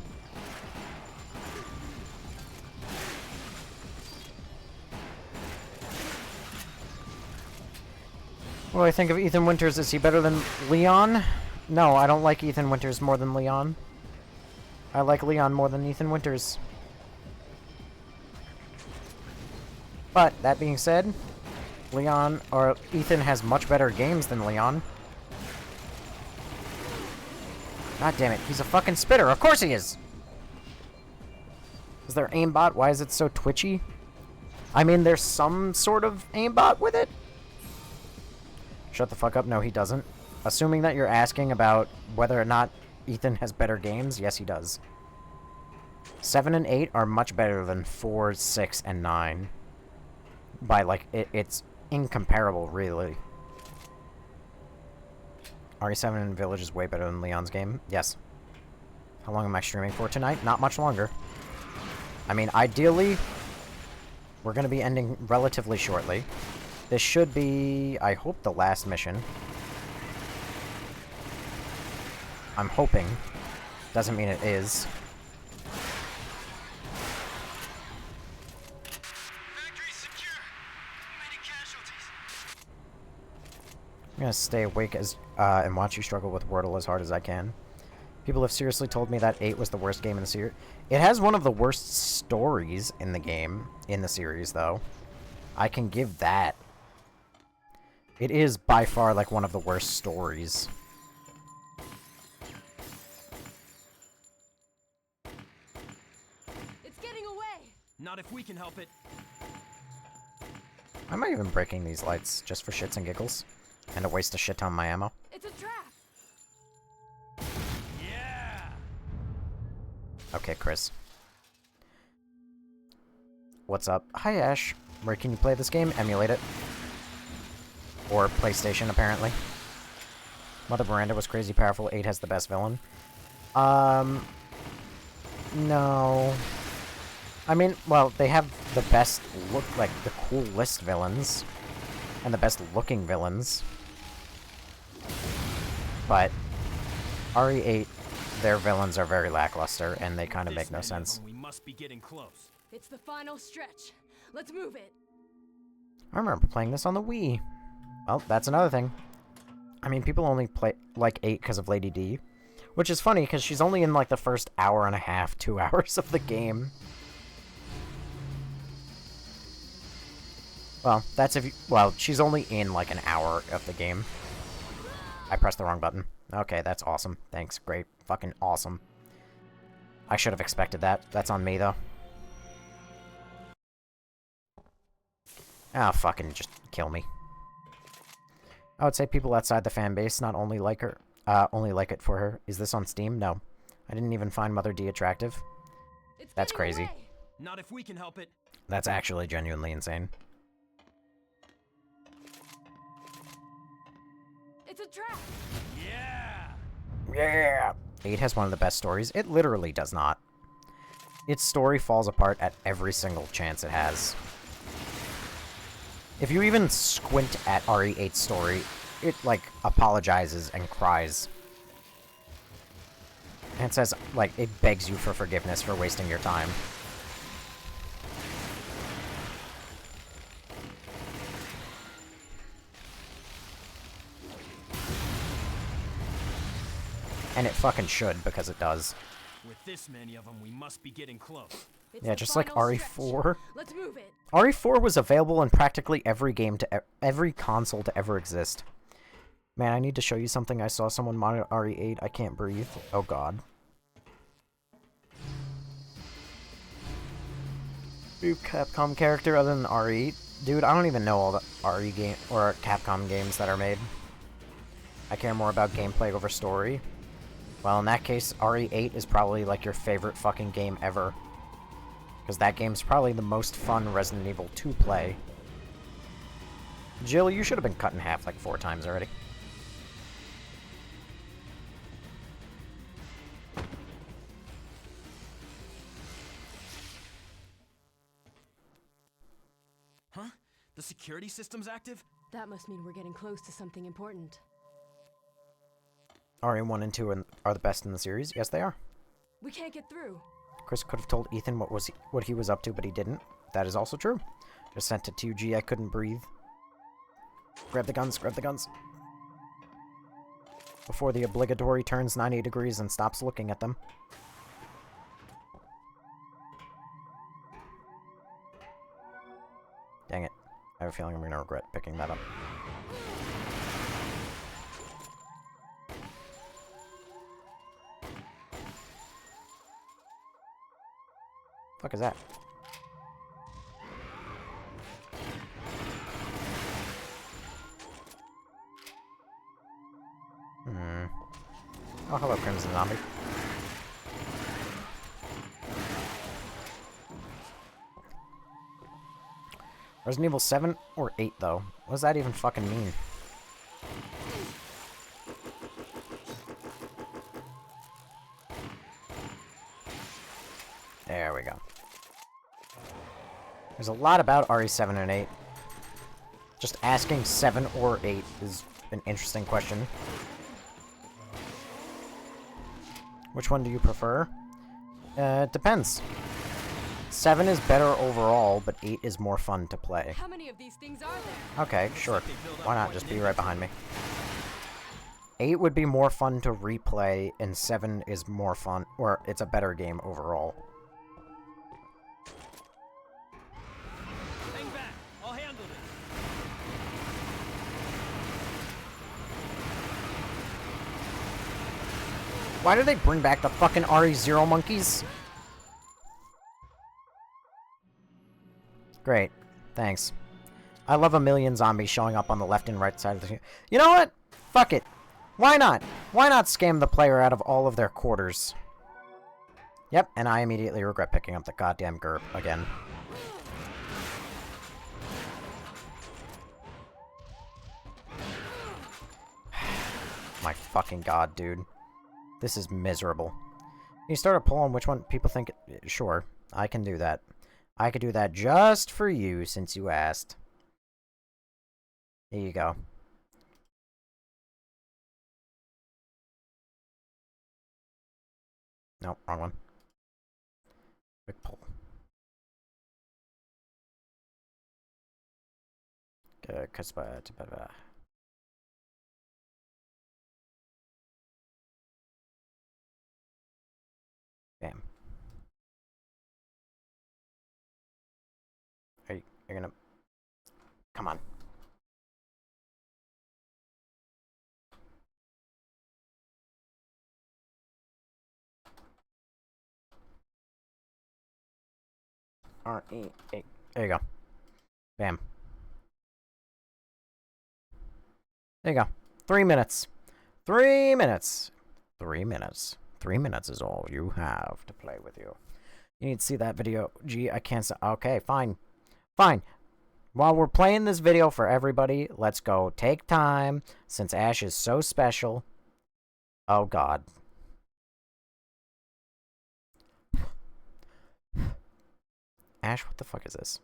What do I think of Ethan Winters? Is he better than Leon? No, I don't like Ethan Winters more than Leon. I like Leon more than Ethan Winters. But, that being said, Ethan has much better games than Leon. God damn it, he's a fucking spitter. Of course he is! Is there aimbot? Why is it so twitchy? I mean, there's some sort of aimbot with it. Shut the fuck up. No, he doesn't. Assuming that you're asking about whether or not Ethan has better games, yes, he does. 7 and 8 are much better than 4, 6, and 9. By, like, it's incomparable, really. RE7 in Village is way better than Leon's game. Yes. How long am I streaming for tonight? Not much longer. I mean, ideally, we're going to be ending relatively shortly. This should be, I hope, the last mission. I'm hoping. Doesn't mean it is. I'm gonna stay awake and watch you struggle with Wordle as hard as I can. People have seriously told me that 8 was the worst game in the series. It has one of the worst stories in the game, in the series, though. I can give that. It is by far, like, one of the worst stories. It's getting away! Not if we can help it. I might even breaking these lights, just for shits and giggles. And to waste a shit ton of my ammo. It's a trap! Yeah! Okay, Chris. What's up? Hi, Ash. Where can you play this game? Emulate it. Or PlayStation, apparently. Mother Miranda was crazy powerful. 8 has the best villain. No. I mean, well, they have the best look, like, the coolest villains. And the best looking villains. But RE8, their villains are very lackluster, and they kind of make no sense. We must be getting close. It's the final stretch. Let's move it. I remember playing this on the Wii. Well, that's another thing. I mean, people only play like 8 because of Lady D. Which is funny, because she's only in like the first hour and a half, 2 hours of the game. Well, that's if you... Well, she's only in like an hour of the game. I pressed the wrong button. Okay, that's awesome. Thanks, great. Fucking awesome. I should have expected that. That's on me, though. Ah, fucking just kill me. I would say people outside the fan base not only like her, only like it for her. Is this on Steam? No. I didn't even find Mother D attractive. That's crazy. Away. Not if we can help it. That's actually genuinely insane. It's a trap. Yeah. Yeah. 8 has one of the best stories. It literally does not. Its story falls apart at every single chance it has. If you even squint at RE8's story, it, like, apologizes and cries. And it says, like, it begs you for forgiveness for wasting your time. And it fucking should, because it does. With this many of them, we must be getting close. It's yeah, just like RE4. Let's move it. RE4 was available in practically every game to every console to ever exist. Man, I need to show you something. I saw someone mod RE8. I can't breathe. Oh god. New Capcom character other than RE8? Dude, I don't even know all the RE game or Capcom games that are made. I care more about gameplay over story. Well, in that case, RE8 is probably like your favorite fucking game ever. Because that game's probably the most fun Resident Evil 2 play. Jill, you should have been cut in half like 4 times already. Huh? The security system's active? That must mean we're getting close to something important. RE1 and 2 are the best in the series. Yes, they are. We can't get through. Chris could have told Ethan what he was up to, but he didn't. That is also true. Just sent to 2G, I couldn't breathe. Grab the guns, grab the guns. Before the obligatory turns 90 degrees and stops looking at them. Dang it. I have a feeling I'm gonna regret picking that up. Fuck is that? Oh, hello, Crimson Zombie. Resident Evil 7 or 8, though? What does that even fucking mean? There we go. There's a lot about RE7 and 8. Just asking 7 or 8 is an interesting question. Which one do you prefer? It depends. 7 is better overall, but 8 is more fun to play. How many of these things are there? Okay, sure. Why not? Just be right behind me. 8 would be more fun to replay, and 7 is more fun, or it's a better game overall. Hang back. I'll handle this. Why do they bring back the fucking RE0 monkeys? Great. Thanks. I love a million zombies showing up on the left and right side of the... You know what? Fuck it. Why not? Why not scam the player out of all of their quarters? Yep, and I immediately regret picking up the goddamn GURP again. My fucking god, dude. This is miserable. You start a poll on which one people think... Sure, I can do that. I could do that just for you, since you asked. Here you go. Nope, wrong one. Quick poll. Bam. You're gonna... Come on. R-E-A. There you go. Bam. There you go. 3 minutes. 3 minutes. 3 minutes. 3 minutes is all you have to play with you. You need to see that video. Gee, I can't... Okay, fine. Fine. While we're playing this video for everybody, let's go take time, since Ash is so special. Oh, God. Ash, what the fuck is this?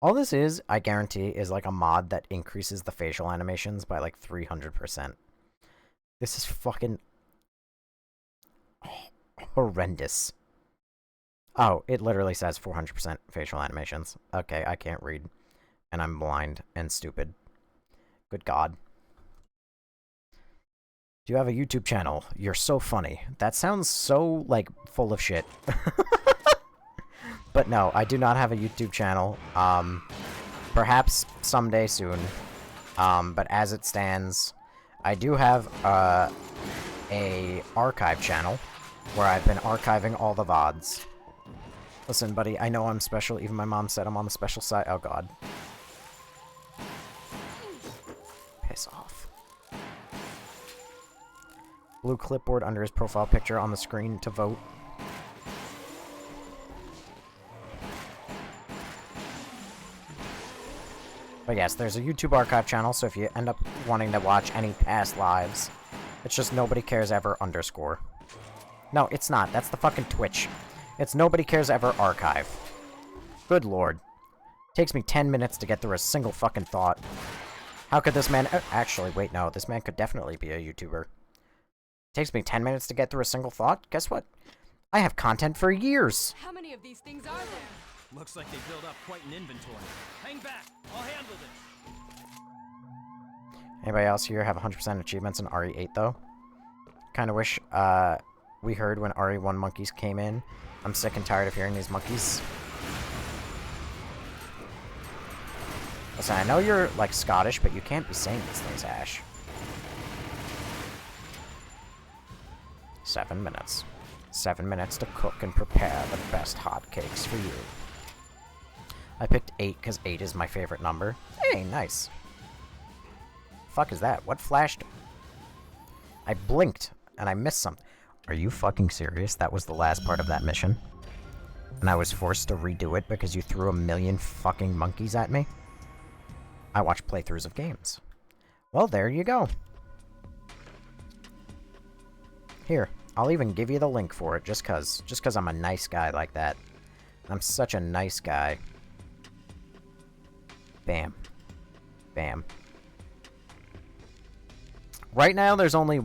All this is, I guarantee, is like a mod that increases the facial animations by like 300%. This is fucking... horrendous. Oh, it literally says 400% facial animations. Okay, I can't read. And I'm blind and stupid. Good God. Do you have a YouTube channel? You're so funny. That sounds so, like, full of shit. But no, I do not have a YouTube channel. Perhaps someday soon. But as it stands, I do have a archive channel where I've been archiving all the VODs. Listen, buddy, I know I'm special. Even my mom said I'm on the special side. Oh, God. Piss off. Blue clipboard under his profile picture on the screen to vote. But yes, there's a YouTube archive channel, so if you end up wanting to watch any past lives, it's just nobody cares ever _ No, it's not. That's the fucking Twitch. It's nobody cares ever archive. Good lord. Takes me 10 minutes to get through a single fucking thought. How could this man... Actually, wait, no. This man could definitely be a YouTuber. Takes me 10 minutes to get through a single thought? Guess what? I have content for years. How many of these things are there? Looks like they build up quite an inventory. Hang back. I'll handle this. Anybody else here have 100% achievements in RE8 though? Kind of wish we heard when RE1 monkeys came in. I'm sick and tired of hearing these monkeys. Listen, I know you're like Scottish, but you can't be saying these things, Ash. 7 minutes. 7 minutes to cook and prepare the best hotcakes for you. I picked 8 because 8 is my favorite number. Hey, nice. Fuck is that? What flashed? I blinked and I missed something. Are you fucking serious? That was the last part of that mission? And I was forced to redo it because you threw a million fucking monkeys at me? I watch playthroughs of games. Well, there you go. Here, I'll even give you the link for it just cause I'm a nice guy like that. I'm such a nice guy. Bam. Bam. Right now, there's only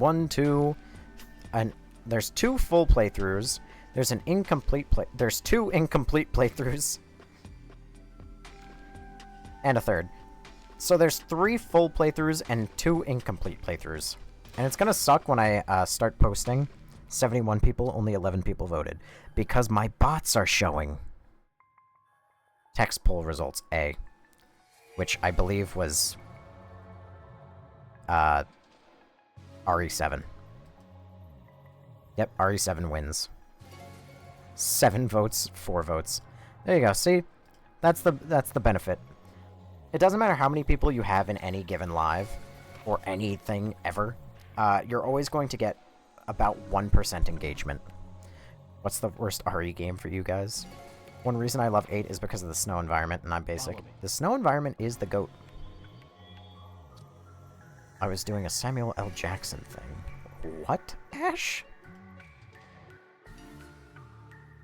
there's 2 full playthroughs. There's there's 2 incomplete playthroughs. And a third. So there's 3 full playthroughs and 2 incomplete playthroughs. And it's gonna suck when I start posting. 71 people, only 11 people voted. Because my bots are showing. Text poll results A. Which I believe was RE7. Yep, RE7 wins. 7 votes, 4 votes. There you go, see? That's the benefit. It doesn't matter how many people you have in any given live, or anything ever, you're always going to get about 1% engagement. What's the worst RE game for you guys? One reason I love 8 is because of the snow environment, and I'm basic. The snow environment is the GOAT. I was doing a Samuel L. Jackson thing. What, Ash?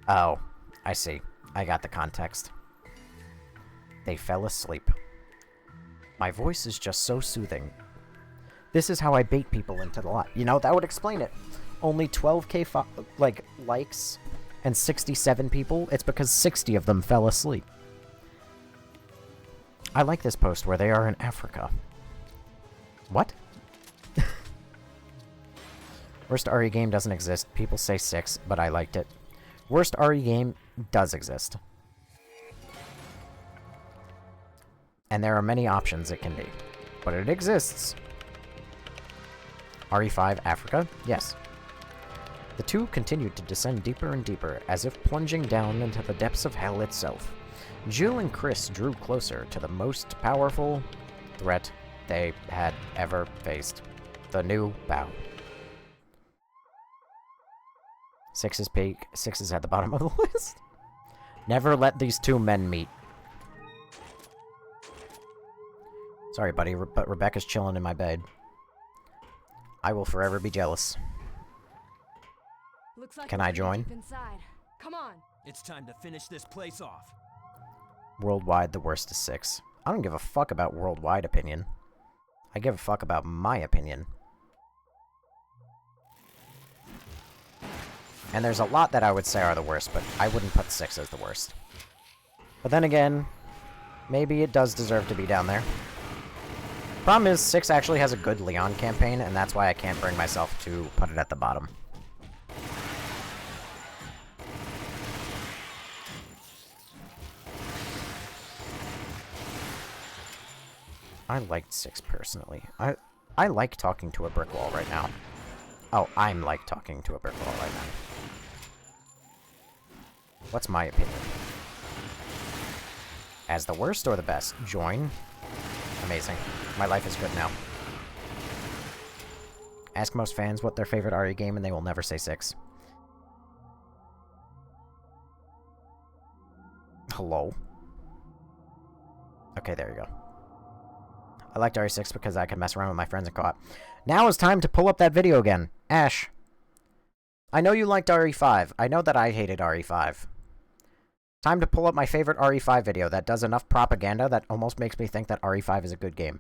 Oh, I see. I got the context. They fell asleep. My voice is just so soothing. This is how I bait people into the lot. You know, that would explain it. Only 12k likes and 67 people. It's because 60 of them fell asleep. I like this post where they are in Africa. What? Worst RE game doesn't exist. People say 6, but I liked it. Worst RE game does exist. And there are many options it can be. But it exists. RE5 Africa? Yes. The two continued to descend deeper and deeper, as if plunging down into the depths of hell itself. Jill and Chris drew closer to the most powerful threat they had ever faced. The new bow. 6's peak. 6 is at the bottom of the list. Never let these two men meet. Sorry, buddy, but Rebecca's chilling in my bed. I will forever be jealous. Looks like Can I join? Inside. Come on. It's time to finish this place off. Worldwide, the worst is 6. I don't give a fuck about worldwide opinion. I give a fuck about my opinion. And there's a lot that I would say are the worst, but I wouldn't put 6 as the worst. But then again, maybe it does deserve to be down there. Problem is, 6 actually has a good Leon campaign, and that's why I can't bring myself to put it at the bottom. I liked 6 personally. I like talking to a brick wall right now. Oh, I'm like talking to a brick wall right now. What's my opinion? As the worst or the best? Join? Amazing. My life is good now. Ask most fans what their favorite RE game and they will never say 6. Hello? Okay, there you go. I liked RE6 because I could mess around with my friends in co-op. Now is time to pull up that video again. Ash. I know you liked RE5. I know that I hated RE5. Time to pull up my favorite RE5 video that does enough propaganda that almost makes me think that RE5 is a good game.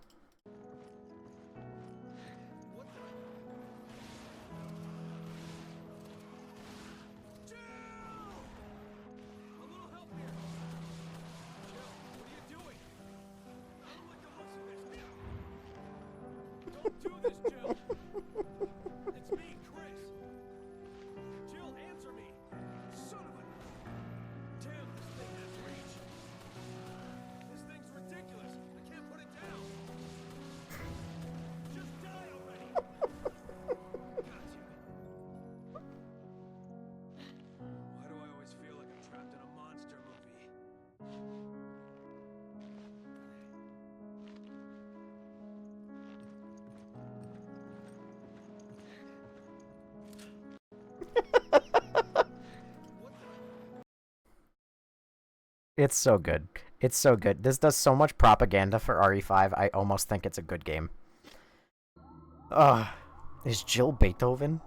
It's so good. It's so good. This does so much propaganda for RE5, I almost think it's a good game. Is Jill Beethoven?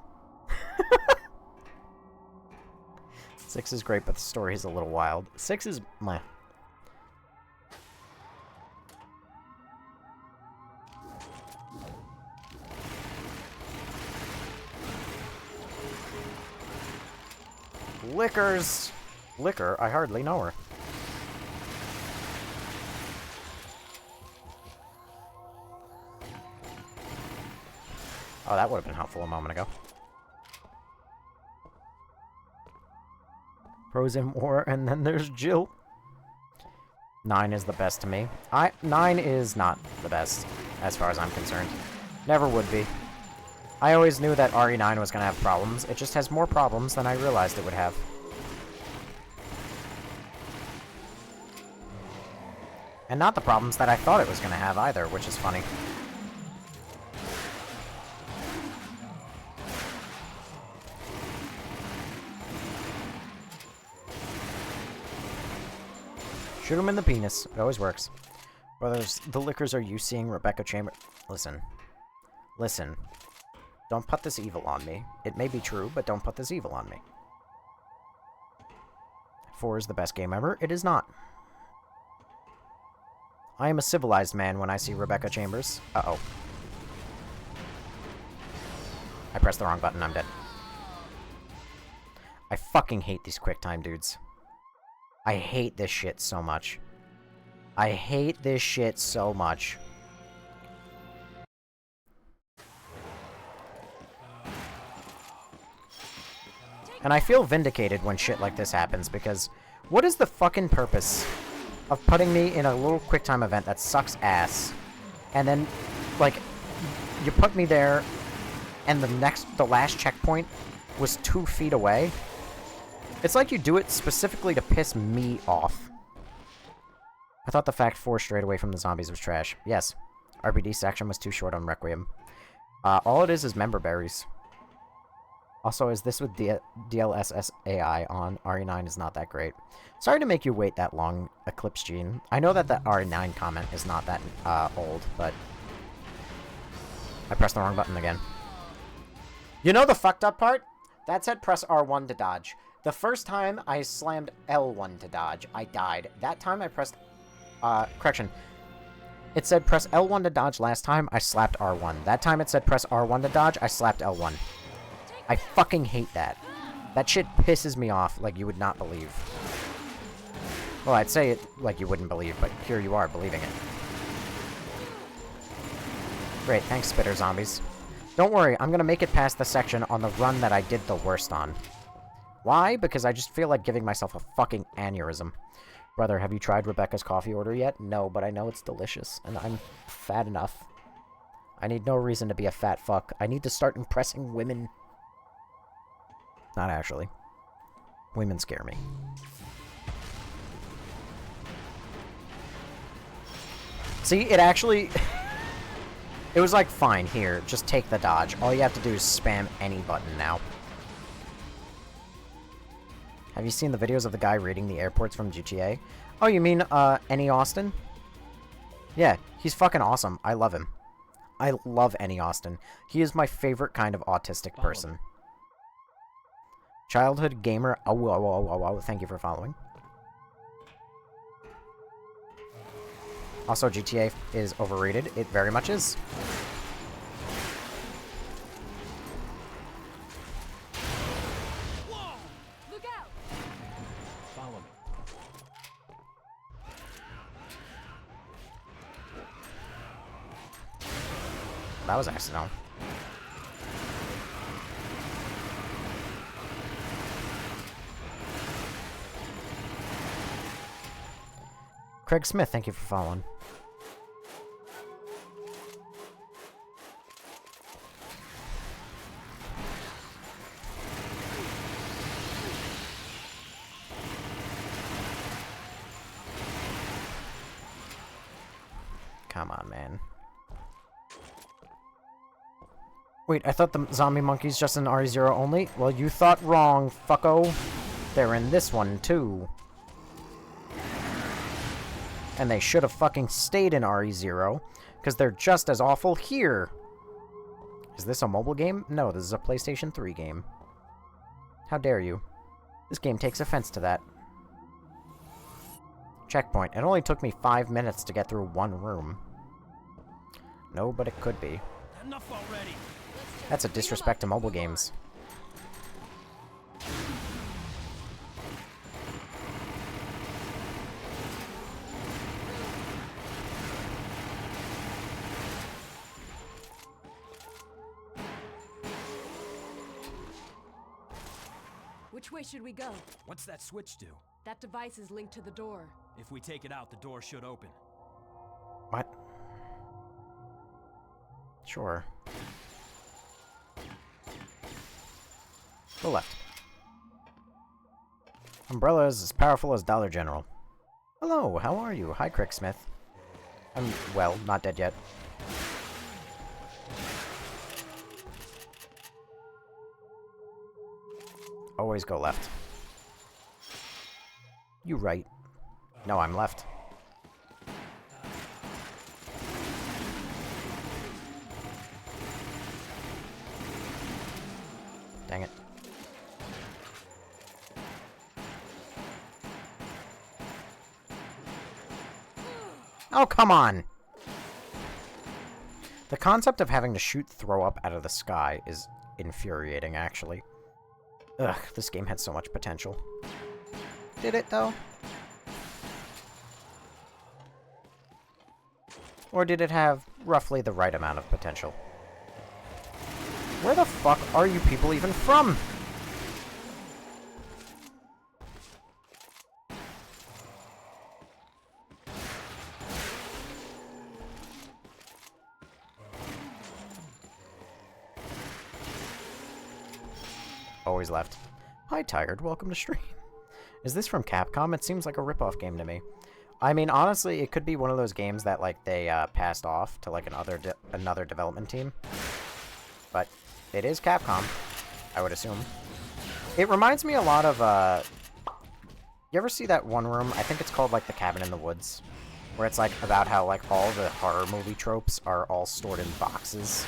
6 is great, but the story is a little wild. 6 is meh. Lickers! Liquor? I hardly know her. Oh, that would have been helpful a moment ago. Frozen War, and then there's Jill. 9 is the best to me. 9 is not the best, as far as I'm concerned. Never would be. I always knew that RE9 was going to have problems. It just has more problems than I realized it would have. And not the problems that I thought it was going to have either, which is funny. Shoot him in the penis. It always works. Brothers, the Lickers are you seeing Rebecca Chambers? Listen. Listen. Don't put this evil on me. It may be true, but don't put this evil on me. 4 is the best game ever. It is not. I am a civilized man when I see Rebecca Chambers. Uh-oh. I pressed the wrong button. I'm dead. I fucking hate these QuickTime dudes. I hate this shit so much. I hate this shit so much. And I feel vindicated when shit like this happens, because what is the fucking purpose of putting me in a little QuickTime event that sucks ass, and then, like, you put me there, and the last checkpoint was 2 feet away? It's like you do it specifically to piss me off. I thought the fact 4 straight away from the zombies was trash. Yes. RPD section was too short on Requiem. All it is member berries. Also, is this with DLSS AI on? RE9 is not that great. Sorry to make you wait that long, Eclipse Gene. I know that the RE9 comment is not that old, but I pressed the wrong button again. You know the fucked up part? That said press R1 to dodge. The first time I slammed L1 to dodge, I died. That time I pressed... correction. It said press L1 to dodge last time, I slapped R1. That time it said press R1 to dodge, I slapped L1. I fucking hate that. That shit pisses me off like you would not believe. Well, I'd say it like you wouldn't believe, but here you are, believing it. Great, thanks, Spitter Zombies. Don't worry, I'm gonna make it past the section on the run that I did the worst on. Why? Because I just feel like giving myself a fucking aneurysm. Brother, have you tried Rebecca's coffee order yet? No, but I know it's delicious, and I'm fat enough. I need no reason to be a fat fuck. I need to start impressing women. Not actually. Women scare me. See, it actually... It was like, fine, here, just take the dodge. All you have to do is spam any button now. Have you seen the videos of the guy raiding the airports from GTA? Oh, you mean, Annie Austin? Yeah, he's fucking awesome. I love him. I love Annie Austin. He is my favorite kind of autistic person. Childhood gamer. Oh, thank you for following. Also, GTA is overrated. It very much is. Whoa! Look out! Follow me. That was accidental. Craig Smith, thank you for following. Come on, man. Wait, I thought the zombie monkeys just in RE0 only? Well, you thought wrong, fucko. They're in this one, too. And they should have fucking stayed in RE0, because they're just as awful here. Is this a mobile game? No, this is a PlayStation 3 game. How dare you? This game takes offense to that. Checkpoint. It only took me 5 minutes to get through one room. No, but it could be. Enough already. That's a disrespect to mobile games. Which way should we go? What's that switch do? That device is linked to the door. If we take it out, the door should open. What? Sure. Go left. Umbrella is as powerful as Dollar General. Hello, how are you? Hi, Cricksmith. I'm, well, not dead yet. Always go left. You right. No, I'm left. Dang it. Oh, come on! The concept of having to shoot throw up out of the sky is infuriating, actually. Ugh, this game had so much potential. Did it, though? Or did it have roughly the right amount of potential? Where the fuck are you people even from? Always left. Hi, Tired. Welcome to stream. Is this from Capcom? It seems like a rip-off game to me. I mean, honestly, it could be one of those games that, like, they passed off to, like, another development team. But it is Capcom, I would assume. It reminds me a lot of, you ever see that one room? I think it's called, like, The Cabin in the Woods. Where it's, like, about how, like, all the horror movie tropes are all stored in boxes.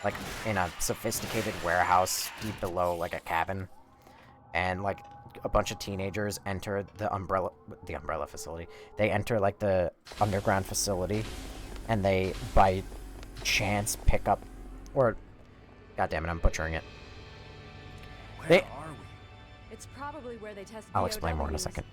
Like, in a sophisticated warehouse deep below, like, a cabin. And, like, a bunch of teenagers enter the umbrella facility. They enter, like, the underground facility. And they, by chance, pick up... Or... God damn it, I'm butchering it. Where are we? It's probably where they test I'll explain more in a POWs. second.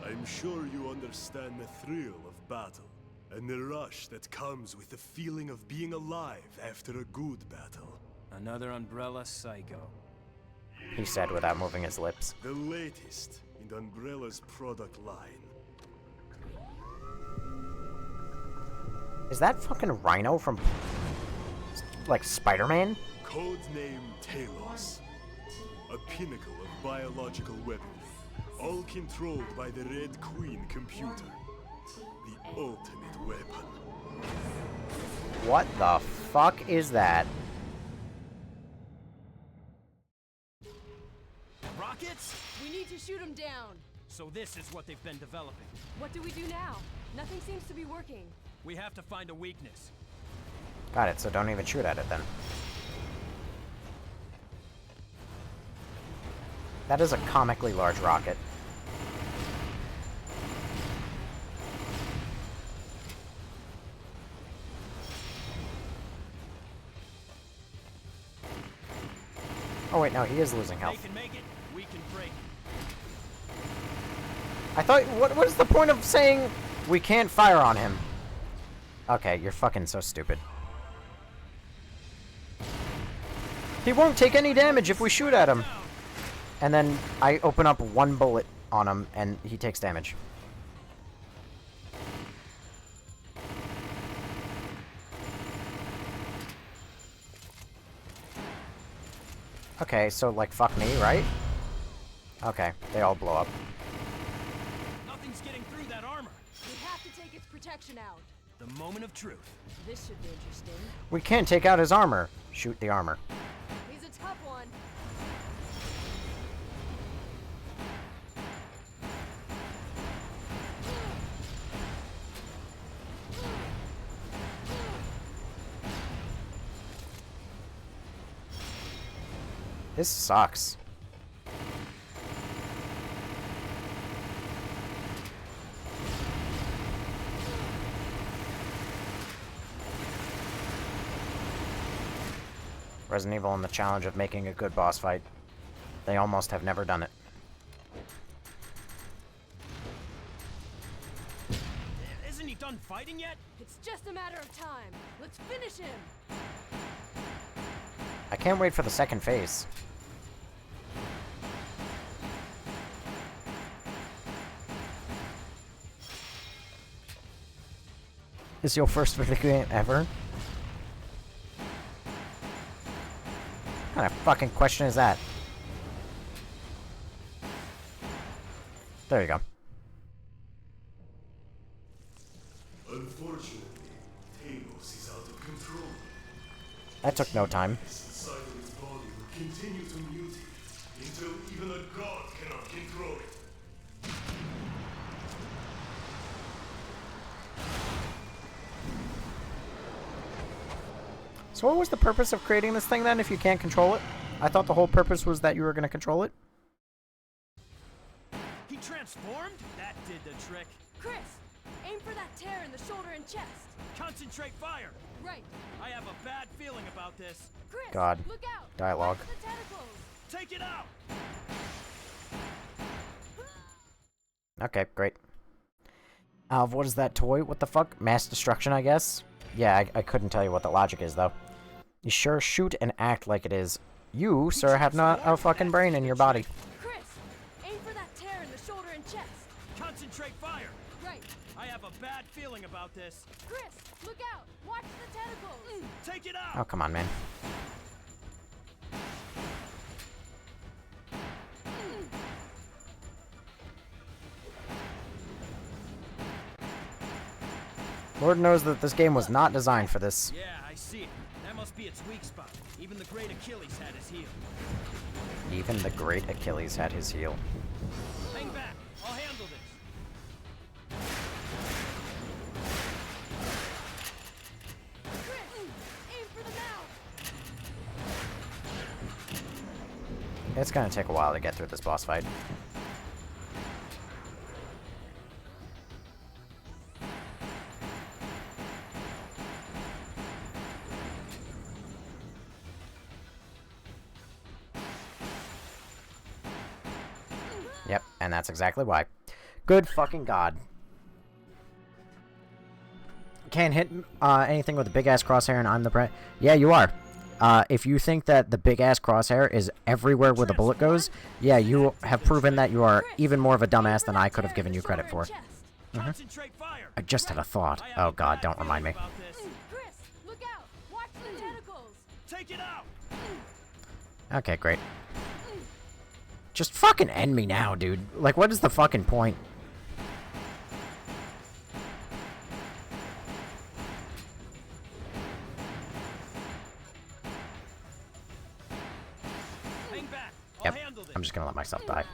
I'm sure you understand the thrill of battle, and the rush that comes with the feeling of being alive after a good battle. Another Umbrella Psycho. He said without moving his lips. The latest in the Umbrella's product line. Is that fucking Rhino from... like, Spider-Man? Codename Talos. A pinnacle of biological weaponry, all controlled by the Red Queen computer. The ultimate weapon. What the fuck is that? Rockets? We need to shoot them down. So this is what they've been developing. What do we do now? Nothing seems to be working. We have to find a weakness. Got it, so don't even shoot at it then. That is a comically large rocket. Oh wait, no, he is losing health. They can make it. We can break it. I thought, what is the point of saying we can't fire on him? Okay, you're fucking so stupid. He won't take any damage if we shoot at him. And then I open up one bullet on him and he takes damage. Okay, so like fuck me, right? Okay, they all blow up. Nothing's getting through that armor. We have to take its protection out. The moment of truth. This should be interesting. We can't take out his armor. Shoot the armor. He's a tough one. This sucks. Resident Evil and the challenge of making a good boss fight. They almost have never done it. Isn't he done fighting yet? It's just a matter of time. Let's finish him. I can't wait for the second phase. This is your first video game ever? What kind of fucking question is that? There you go. Unfortunately, Talos is out of control. That took no time. Inside of his body will continue to mutate until even a god cannot control it. So what was the purpose of creating this thing then if you can't control it? I thought the whole purpose was that you were going to control it. He transformed? That did the trick. Chris, aim for that tear in the shoulder and chest. Concentrate fire. Right. I have a bad feeling about this. Chris, God. look out. Dialogue. Watch the tentacles. Take it out. Okay, great. What is that toy? What the fuck? Mass destruction, I guess? Yeah, I couldn't tell you what the logic is, though. You sure shoot and act like it is. You, sir, have not a fucking brain in your body. Chris, aim for that tear in the shoulder and chest. Concentrate fire. Right. I have a bad feeling about this. Chris, look out. Watch the tentacles. Take it out. Oh, come on, man. Lord knows that this game was not designed for this. Yeah, I see it. That must be its weak spot. Even the great Achilles had his heel. Even the great Achilles had his heel. Hang back. I'll handle this. Chris, aim for the mouth. It's gonna take a while to get through this boss fight. Yep, and that's exactly why. Good fucking god. Can't hit anything with a big-ass crosshair and I'm the Yeah, you are. If you think that the big-ass crosshair is everywhere where the bullet goes, yeah, you have proven that you are even more of a dumbass than I could have given you credit for. I just had a thought. Oh god, don't remind me. Chris, look out. Watch the tentacles. Take it out. Okay, great. Just fucking end me now, dude. Like, what is the fucking point? Hang back. Yep, I'm just gonna let myself die.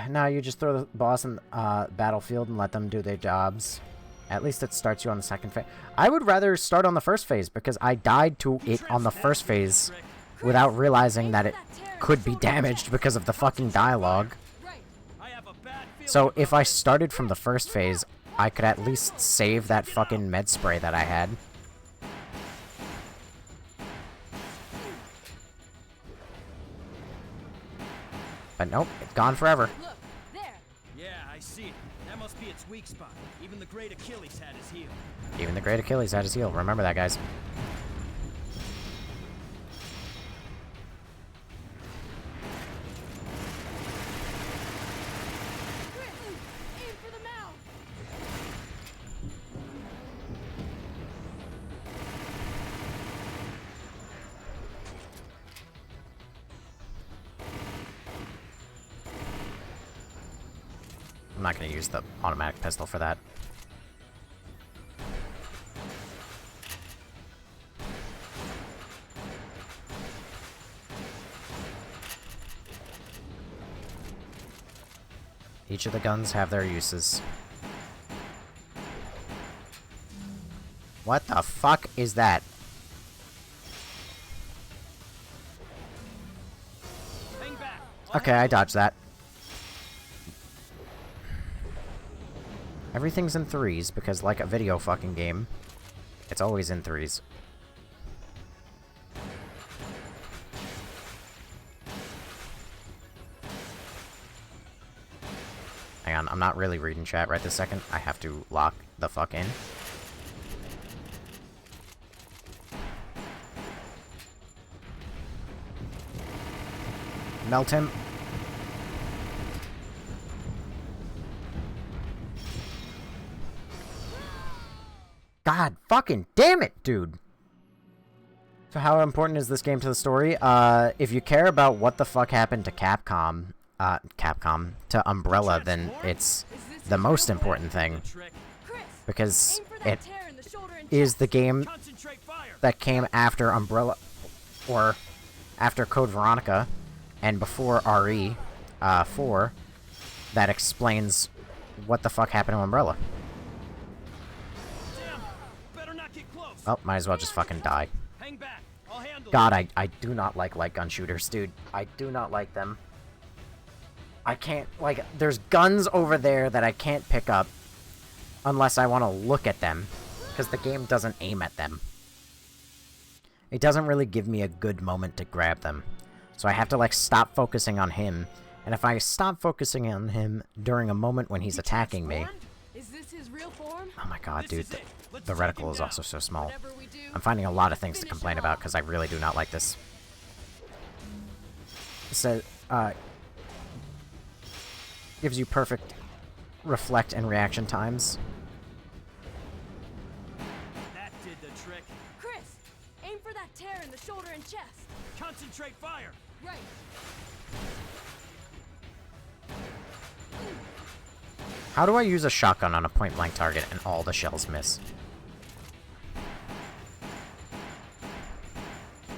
Now you just throw the boss in the battlefield and let them do their jobs. At least it starts you on the second phase. I would rather start on the first phase because I died to it on the first phase without realizing that it could be damaged because of the fucking dialogue. So if I started from the first phase, I could at least save that fucking med spray that I had. But nope, it's gone forever. Look, there. Yeah, I see it. That must be its weak spot. Even the great Achilles had his heel. Even the great Achilles had his heel. Remember that, guys. Chris, aim for the mouth. I'm not going to use the automatic pistol for that. Each of the guns have their uses. What the fuck is that? Okay, I dodged that. Everything's in threes, because like a video fucking game, it's always in threes. Hang on, I'm not really reading chat right this second. I have to lock the fuck in. Melt him. God fucking damn it, dude. So how important is this game to the story? If you care about what the fuck happened to Capcom, to Umbrella, then it's the most important thing. Because it is the game that came after Umbrella, or after Code Veronica, and before RE4, that explains what the fuck happened to Umbrella. Oh, might as well just fucking die. God, I do not like light gun shooters, dude. I do not like them. I can't, like, there's guns over there that I can't pick up unless I want to look at them, because the game doesn't aim at them. It doesn't really give me a good moment to grab them. So I have to, like, stop focusing on him, and if I stop focusing on him during a moment when he's attacking me... Is this his real form? Oh my god, dude, the reticle is also so small. I'm finding a lot of things to complain about, because I really do not like this. It says, gives you perfect reflect and reaction times. That did the trick. Chris, aim for that tear in the shoulder and chest. Concentrate fire. Right. How do I use a shotgun on a point-blank target and all the shells miss?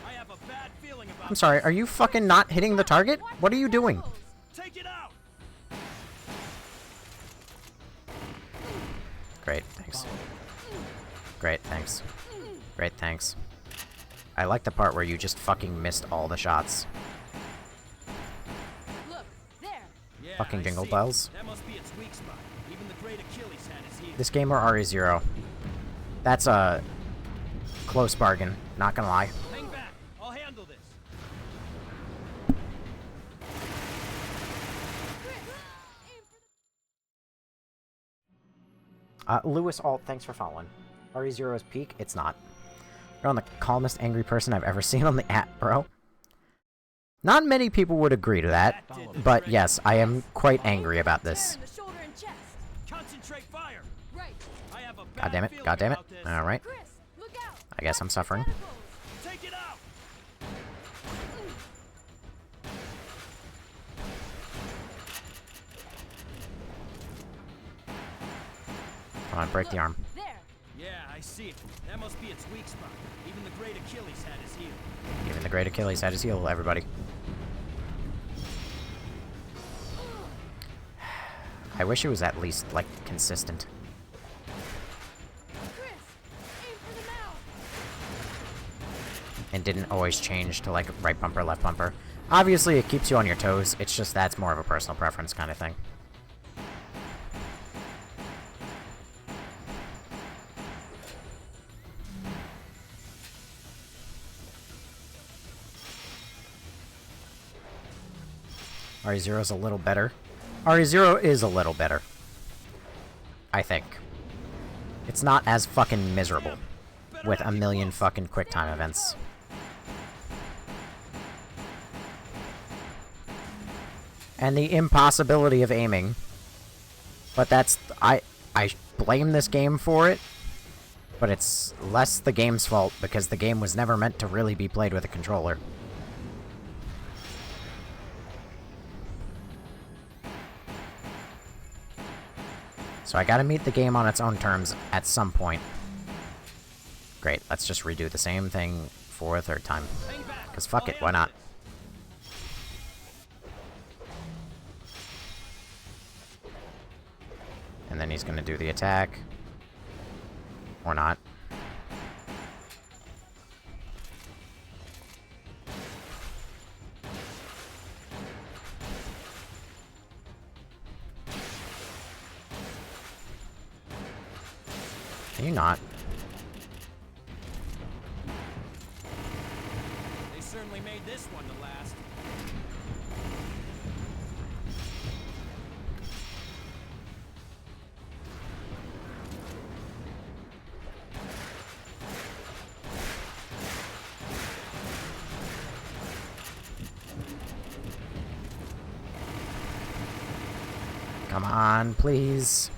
I have a bad feeling about I'm sorry, are you fucking not hitting the target? What are you doing? Take it out. Great, thanks. Great, thanks. Great, thanks. I like the part where you just fucking missed all the shots. Look, there. Yeah, Fucking I jingle see. bells. That must be its weak spot. Even the great Achilles had his heel. This game or RE0. That's a close bargain, not gonna lie. Hang back. I'll handle this. Lewis Alt, thanks for following. RE0's peak? It's not. You're on the calmest angry person I've ever seen on the app, bro. Not many people would agree to that, but yes, I am quite angry about this. Concentrate fire. Right. I have a bad God damn it, god damn it. Alright. I guess I'm suffering. Take it out. Come on, break the arm. There. Yeah, I see it. That must be its weak spot. Even the great Achilles had his heel. Even the great Achilles had his heel, everybody. I wish it was at least, like, consistent. Chris, aim for the mouth. And didn't always change to, like, right bumper, left bumper. Obviously, it keeps you on your toes. It's just that's more of a personal preference kind of thing. RE0 is a little better. RE0 is a little better. I think. It's not as fucking miserable with a million fucking QuickTime events. And the impossibility of aiming. But that's... I blame this game for it. But it's less the game's fault because the game was never meant to really be played with a controller. So I gotta meet the game on its own terms at some point. Great, let's just redo the same thing for a third time. Because fuck it, why not? And then he's gonna do the attack. Or not. Can you not? They certainly made this one to last. Come on, please.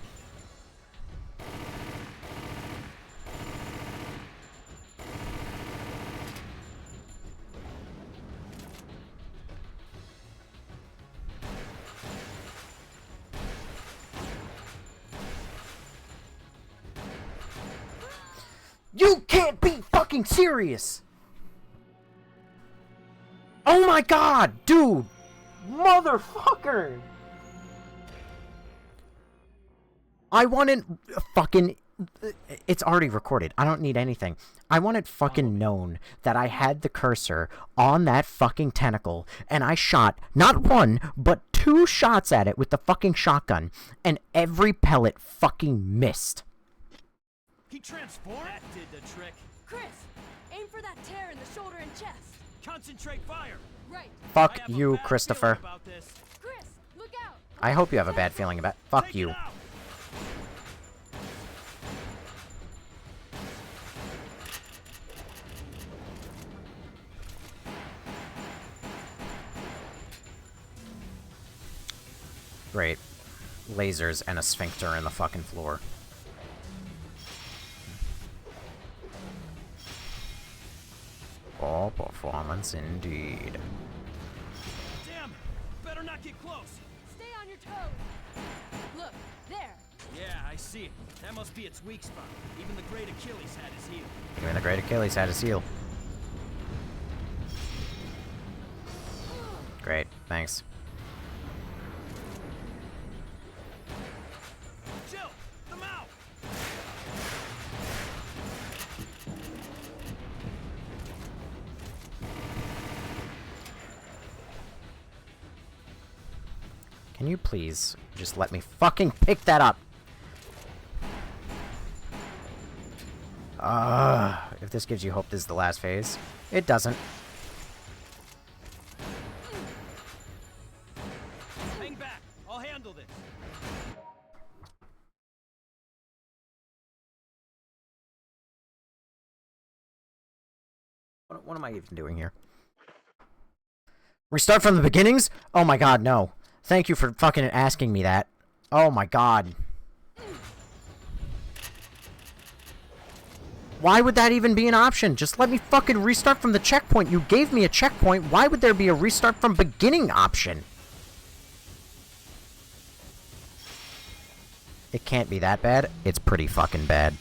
You can't be fucking serious! Oh my god, dude! Motherfucker! I wanted fucking... It's already recorded. I don't need anything. I want it fucking known that I had the cursor on that fucking tentacle, and I shot not one, but 2 shots at it with the fucking shotgun, and every pellet fucking missed. He transformed? That did the trick. Chris, aim for that tear in the shoulder and chest. Concentrate fire. Right. Fuck you, Christopher. Chris, look out. I hope you have a bad feeling about... Fuck you. Great. Lasers and a sphincter in the fucking floor. Oh, performance indeed. Damn! Better not get close. Stay on your toes. Look, there. Yeah, I see it. That must be its weak spot. Even the great Achilles had his heel. Even the great Achilles had his heel. Great, thanks. Jill, them out! Can you please just let me fucking pick that up? If this gives you hope this is the last phase. It doesn't. Hang back. I'll handle this. What am I even doing here? Restart from the beginnings? Oh my god, no. Thank you for fucking asking me that. Oh my god. Why would that even be an option? Just let me fucking restart from the checkpoint. You gave me a checkpoint. Why would there be a restart from beginning option? It can't be that bad. It's pretty fucking bad.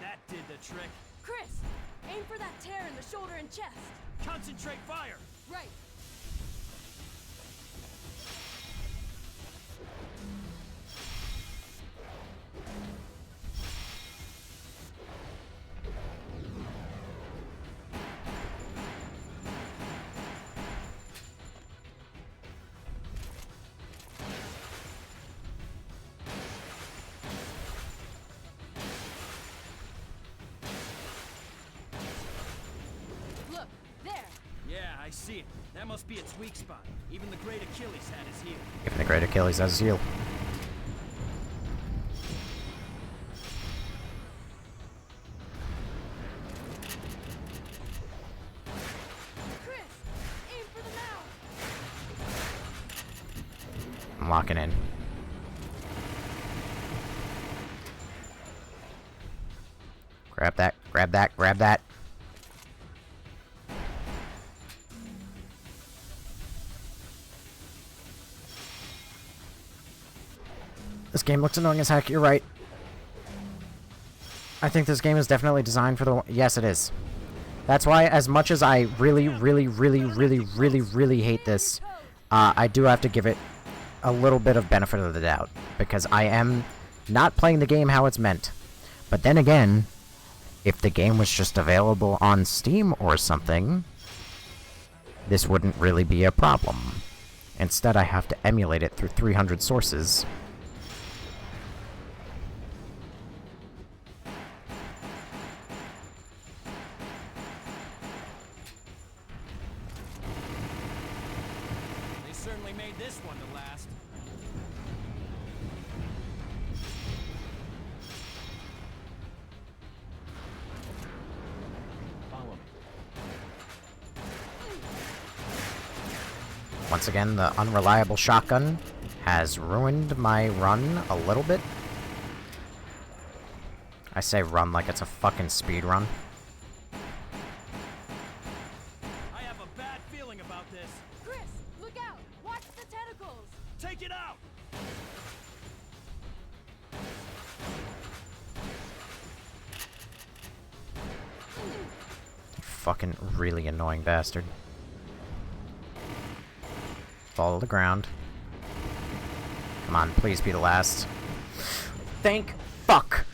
That did the trick. Chris, aim for that tear in the shoulder and chest. Concentrate fire. Right. Look, there. Yeah, I see it. That must be its weak spot. Even the great Achilles had his heel. Even the great Achilles has his heel. Chris, aim for the mouth. I'm locking in. Grab that, grab that, grab that. This game looks annoying as heck, you're right. I think this game is definitely designed for the... Yes, it is. That's why, as much as I really hate this, I do have to give it a little bit of benefit of the doubt, because I am not playing the game how it's meant. But then again, if the game was just available on Steam or something, this wouldn't really be a problem. Instead, I have to emulate it through 300 sources. They certainly made this one to last. Follow me. Once again, the unreliable shotgun has ruined my run a little bit. I say run like it's a fucking speed run. I have a bad feeling about this. Chris, look out! Watch the tentacles! Take it out! Fucking really annoying bastard. Fall to the ground. Come on, please be the last. Thank fuck!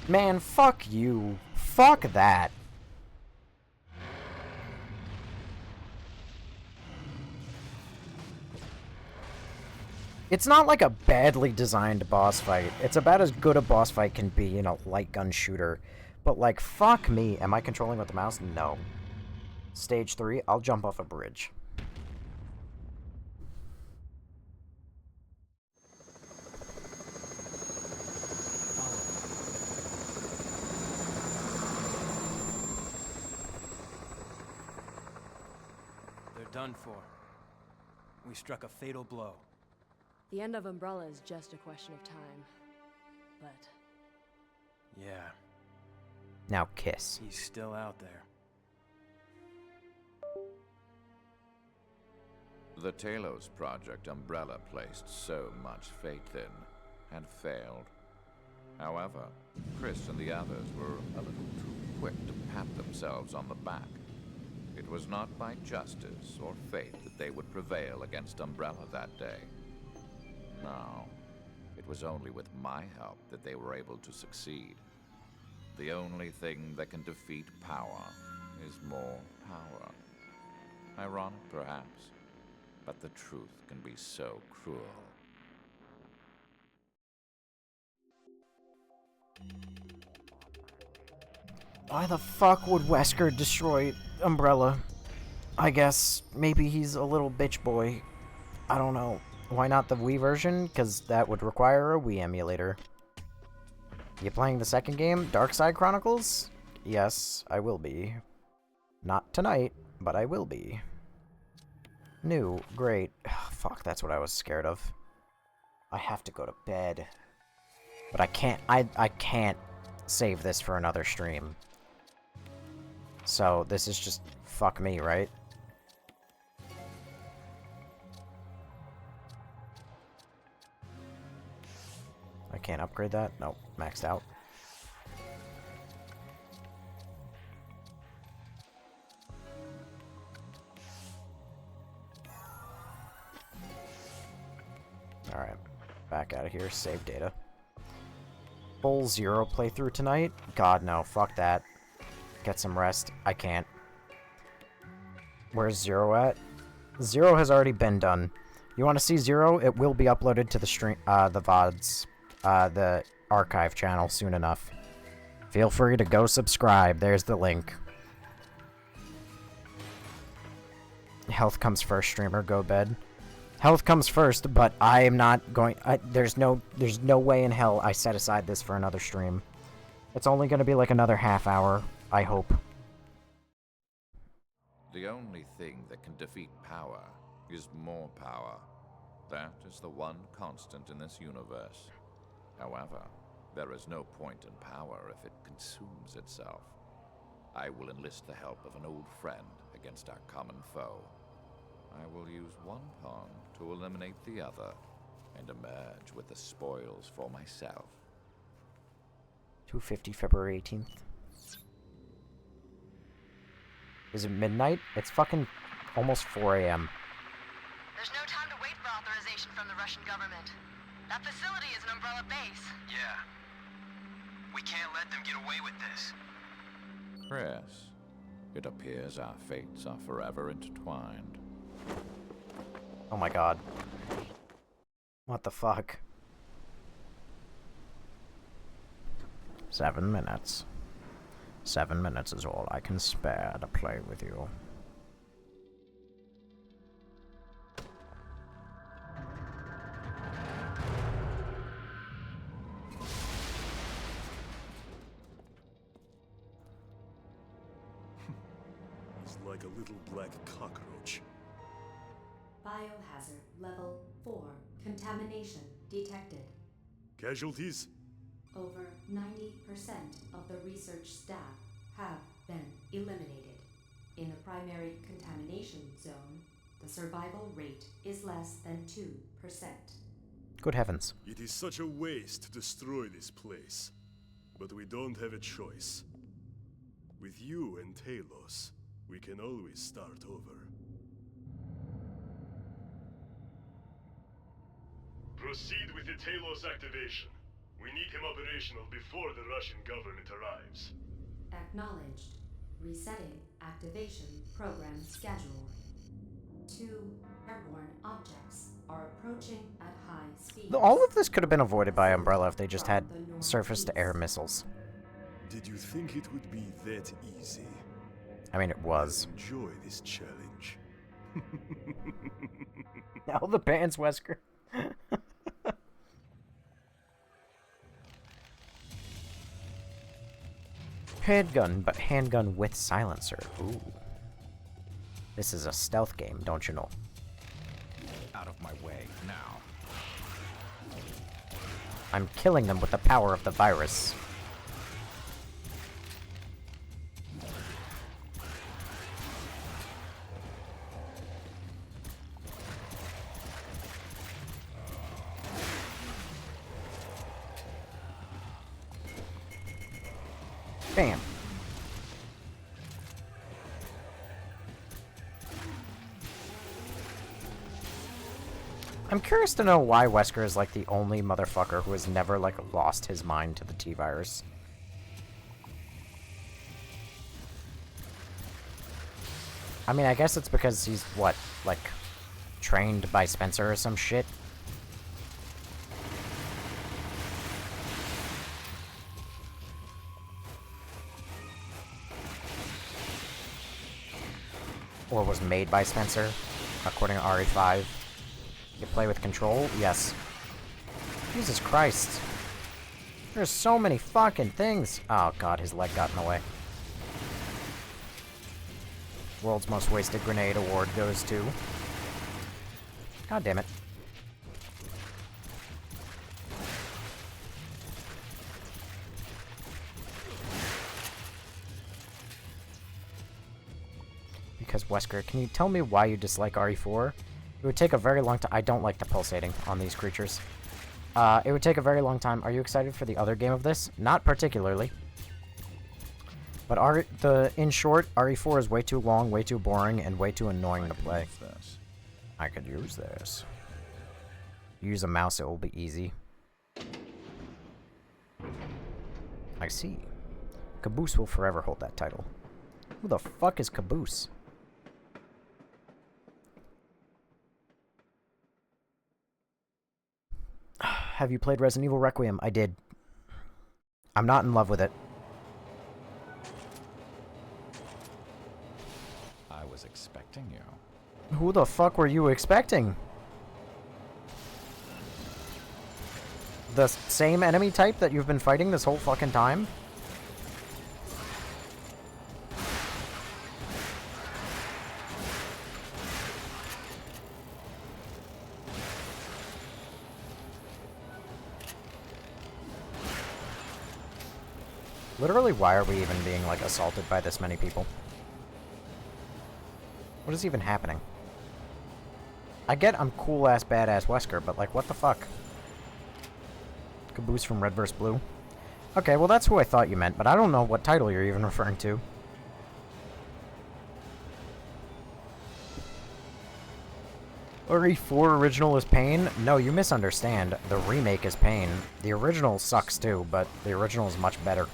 Man, fuck you. Fuck that. It's not like a badly designed boss fight. It's about as good a boss fight can be in a light gun shooter. But like, fuck me. Am I controlling with the mouse? No. Stage 3, I'll jump off a bridge. They're done for. We struck a fatal blow. The end of Umbrella is just a question of time. But Yeah, Now kiss. he's still out there. The Talos project Umbrella placed so much faith in, and failed. However, Chris and the others were a little too quick to pat themselves on the back. It was not by justice or fate that they would prevail against Umbrella that day. No, it was only with my help that they were able to succeed. The only thing that can defeat power is more power. Ironic, perhaps, but the truth can be so cruel. Why the fuck would Wesker destroy Umbrella? I guess maybe he's a little bitch boy. I don't know. Why not the Wii version? Because that would require a Wii emulator. You playing the second game, Dark Side Chronicles? Yes, I will be. Not tonight, but I will be. New, great. Ugh, fuck, that's what I was scared of. I have to go to bed. But I can't, I can't save this for another stream. So, this is just fuck me, right? I can't upgrade that? Nope, maxed out. Alright, back out of here, save data. Full Zero playthrough tonight? God no, fuck that. Get some rest. I can't. Where's Zero at? Zero has already been done. You want to see Zero? It will be uploaded to the stream, the VODs, the archive channel soon enough. Feel free to go subscribe. There's the link. Health comes first, streamer. Go bed. Health comes first, but I am not going. There's no way in hell I set aside this for another stream. It's only going to be like another half hour. I hope. The only thing that can defeat power is more power. That is the one constant in this universe. However, there is no point in power if it consumes itself. I will enlist the help of an old friend against our common foe. I will use one pawn to eliminate the other, and emerge with the spoils for myself. 2:50 February 18th. Is it midnight? It's fucking almost 4 a.m. There's no time to wait for authorization from the Russian government. That facility is an Umbrella base. Yeah. We can't let them get away with this. Chris, it appears our fates are forever intertwined. Oh my god. What the fuck? 7 minutes. 7 minutes is all I can spare to play with you. He's like a little black cockroach. Biohazard level 4. Contamination detected. Casualties? Over 90% of the research staff have been eliminated. In the primary contamination zone, the survival rate is less than 2%. Good heavens. It is such a waste to destroy this place. But we don't have a choice. With you and Talos, we can always start over. Proceed with the Talos activation. We need him operational before the Russian government arrives. Acknowledged. Resetting activation program schedule. 2 airborne objects are approaching at high speed. All of this could have been avoided by Umbrella if they just had surface-to-air missiles. Did you think it would be that easy? I mean, it was. Enjoy this challenge. Now the band's Wesker. Handgun, but handgun with silencer. Ooh. This is a stealth game, don't you know? Out of my way, now. I'm killing them with the power of the virus. Bam. I'm curious to know why Wesker is like the only motherfucker who has never like lost his mind to the T-virus. I mean, I guess it's because he's what, like trained by Spencer or some shit. Or was made by Spencer, according to RE5. You play with control? Yes. Jesus Christ. There's so many fucking things. Oh god, his leg got in the way. World's Most Wasted Grenade award goes to... God damn it. Because Wesker, can you tell me why you dislike RE4? It would take a very long time. I don't like the pulsating on these creatures. It would take a very long time. Are you excited for the other game of this? Not particularly. But in short, RE4 is way too long, way too boring, and way too annoying to play. I could use this. Use a mouse, it will be easy. I see. Caboose will forever hold that title. Who the fuck is Caboose? Have you played Resident Evil Requiem? I did. I'm not in love with it. I was expecting you. Who the fuck were you expecting? The same enemy type that you've been fighting this whole fucking time? Literally, why are we even being, like, assaulted by this many people? What is even happening? I get I'm cool-ass, badass Wesker, but, like, what the fuck? Caboose from Red vs. Blue. Okay, well, that's who I thought you meant, but I don't know what title you're even referring to. RE4 original is pain? No, you misunderstand. The remake is pain. The original sucks too, but the original is much better.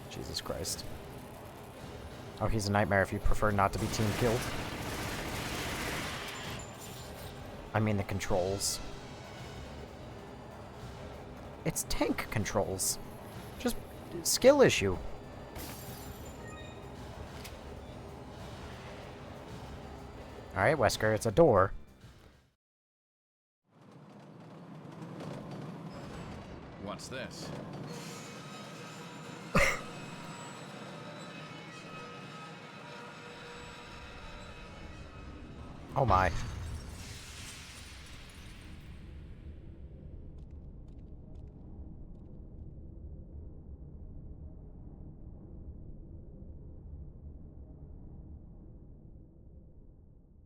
Jesus Christ. Oh, he's a nightmare if you prefer not to be team killed. I mean the controls. It's tank controls. Just skill issue. Alright, Wesker, it's a door. What's this? Oh my.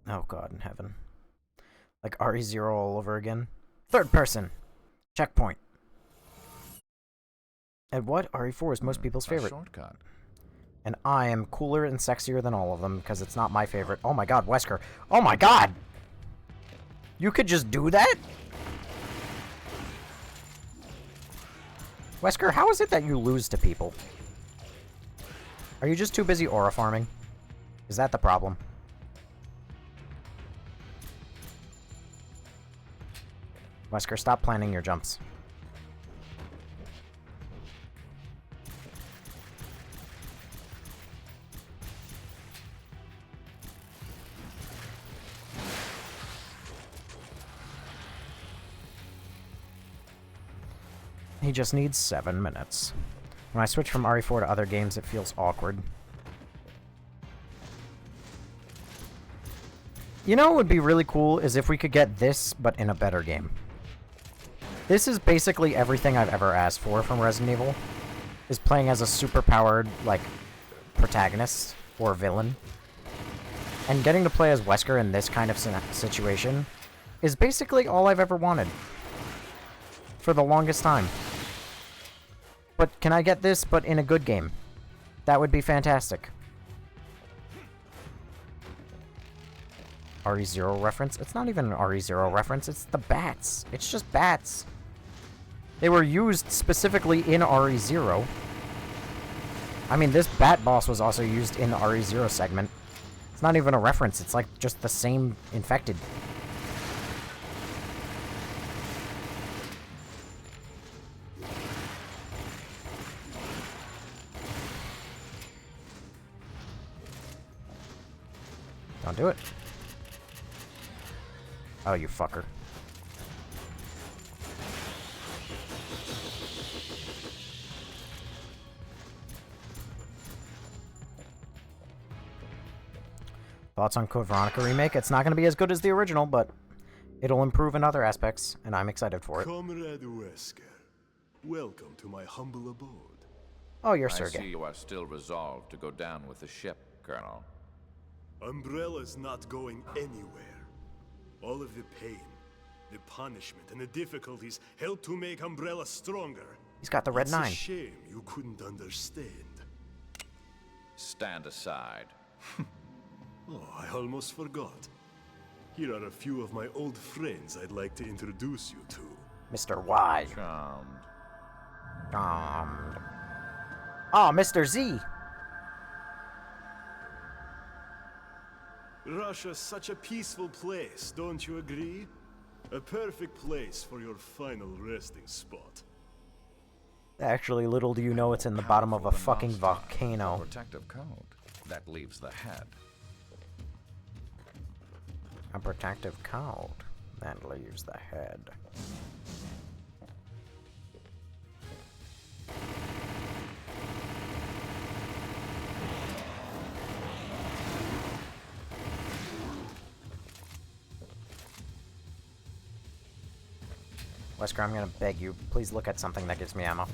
Oh god in heaven. Like RE0 all over again. Third person! Checkpoint. And what? RE4 is most people's favorite. Shortcut. And I am cooler and sexier than all of them, because it's not my favorite. Oh my god, Wesker. Oh my god! You could just do that? Wesker, how is it that you lose to people? Are you just too busy aura farming? Is that the problem? Wesker, stop planning your jumps. He just needs 7 minutes. When I switch from RE4 to other games, it feels awkward. You know what would be really cool is if we could get this, but in a better game. This is basically everything I've ever asked for from Resident Evil, is playing as a super-powered, like, protagonist or villain. And getting to play as Wesker in this kind of situation is basically all I've ever wanted. For the longest time. But can I get this, but in a good game? That would be fantastic. RE0 reference? It's not even an RE0 reference, it's the bats. It's just bats. They were used specifically in RE0. I mean, this bat boss was also used in the RE0 segment. It's not even a reference, it's like just the same infected. Don't do it. Oh, you fucker. Thoughts on Code Veronica Remake? It's not going to be as good as the original, but it'll improve in other aspects, and I'm excited for it. Comrade Wesker, welcome to my humble abode. Oh, you're I Sergey. see you are still resolved to go down with the ship, Colonel. Umbrella's not going anywhere. All of the pain, the punishment, and the difficulties help to make Umbrella stronger. He's got the red 9. It's a shame you couldn't understand. Stand aside. Oh, I almost forgot. Here are a few of my old friends I'd like to introduce you to. Mr. Y. Charmed. Charmed. Oh, Mr. Z. Russia's such a peaceful place, don't you agree? A perfect place for your final resting spot. Actually, little do you know it's in the bottom of a fucking volcano. Protective code. That leaves the head. A protective code. That leaves the head. Wesker, I'm gonna beg you, please look at something that gives me ammo.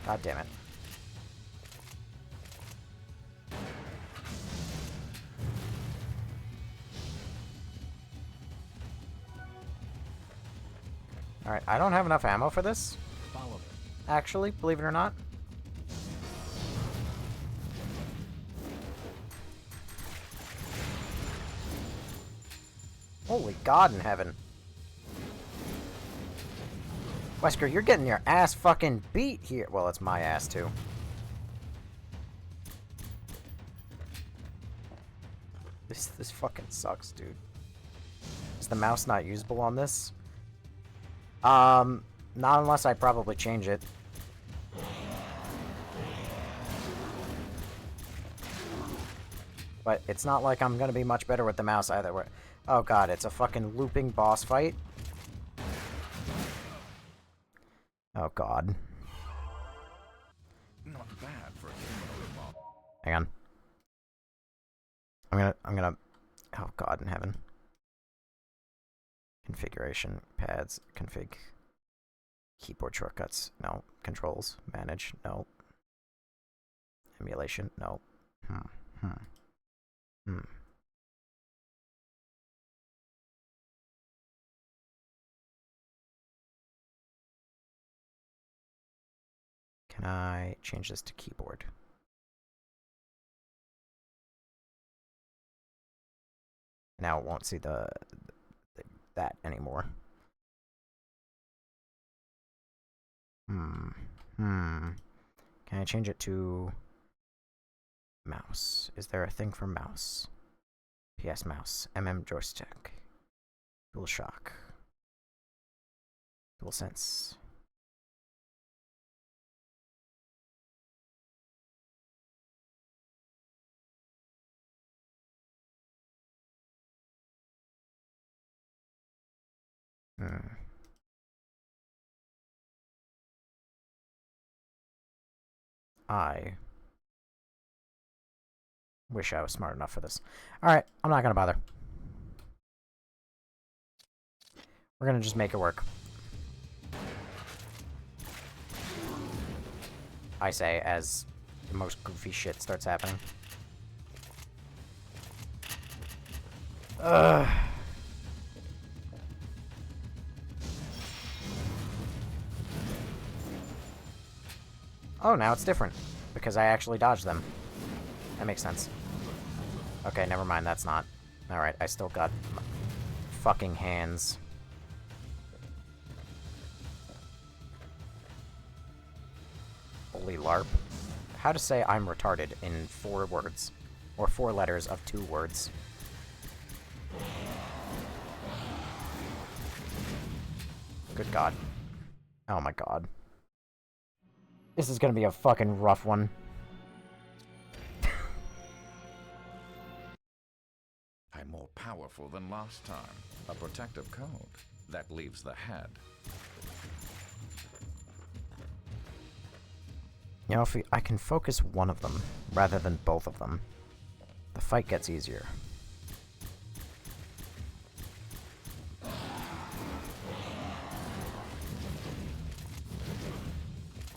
God damn it. Alright, I don't have enough ammo for this. Follow me. Actually, believe it or not. Holy God in heaven. Wesker, you're getting your ass fucking beat here. Well, it's my ass, too. This fucking sucks, dude. Is the mouse not usable on this? Not unless I probably change it. But it's not like I'm gonna be much better with the mouse either way. Oh god, it's a fucking looping boss fight. Oh god. Not bad for a humanoid mob. Hang on. I'm gonna oh god in heaven. Configuration, pads, config. Keyboard shortcuts, no. Controls, manage, no. Emulation, no. Can I change this to keyboard? Now it won't see that anymore. Can I change it to mouse? Is there a thing for mouse? PS mouse, joystick, DualShock, DualSense. I wish I was smart enough for this. Alright, I'm not gonna bother. We're gonna just make it work. I say as the most goofy shit starts happening. Ugh. Oh, now it's different. Because I actually dodged them. That makes sense. Okay, never mind, that's not. Alright, I still got my fucking hands. Holy LARP. How to say I'm retarded in 4 words. Or 4 letters of 2 words. Good God. Oh my God. This is gonna be a fucking rough one. I'm more powerful than last time. A protective code. That leaves the head. You know, if I can focus one of them, rather than both of them, the fight gets easier.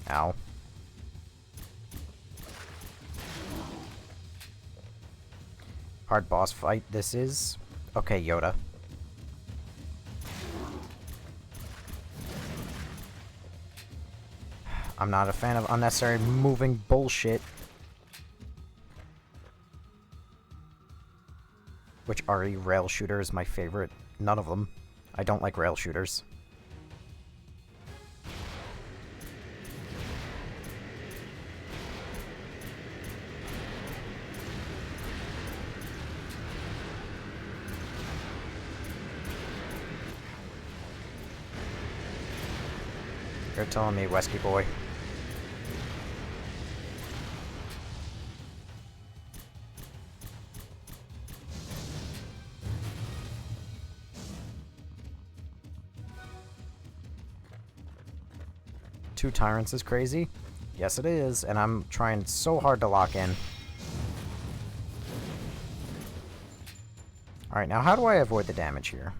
Ow. Hard boss fight this is. Okay, Yoda. I'm not a fan of unnecessary moving bullshit. Which RE rail shooter is my favorite? None of them. I don't like rail shooters. You're telling me, Wesky boy. Two tyrants is crazy? Yes, it is, and I'm trying so hard to lock in. Alright, now how do I avoid the damage here?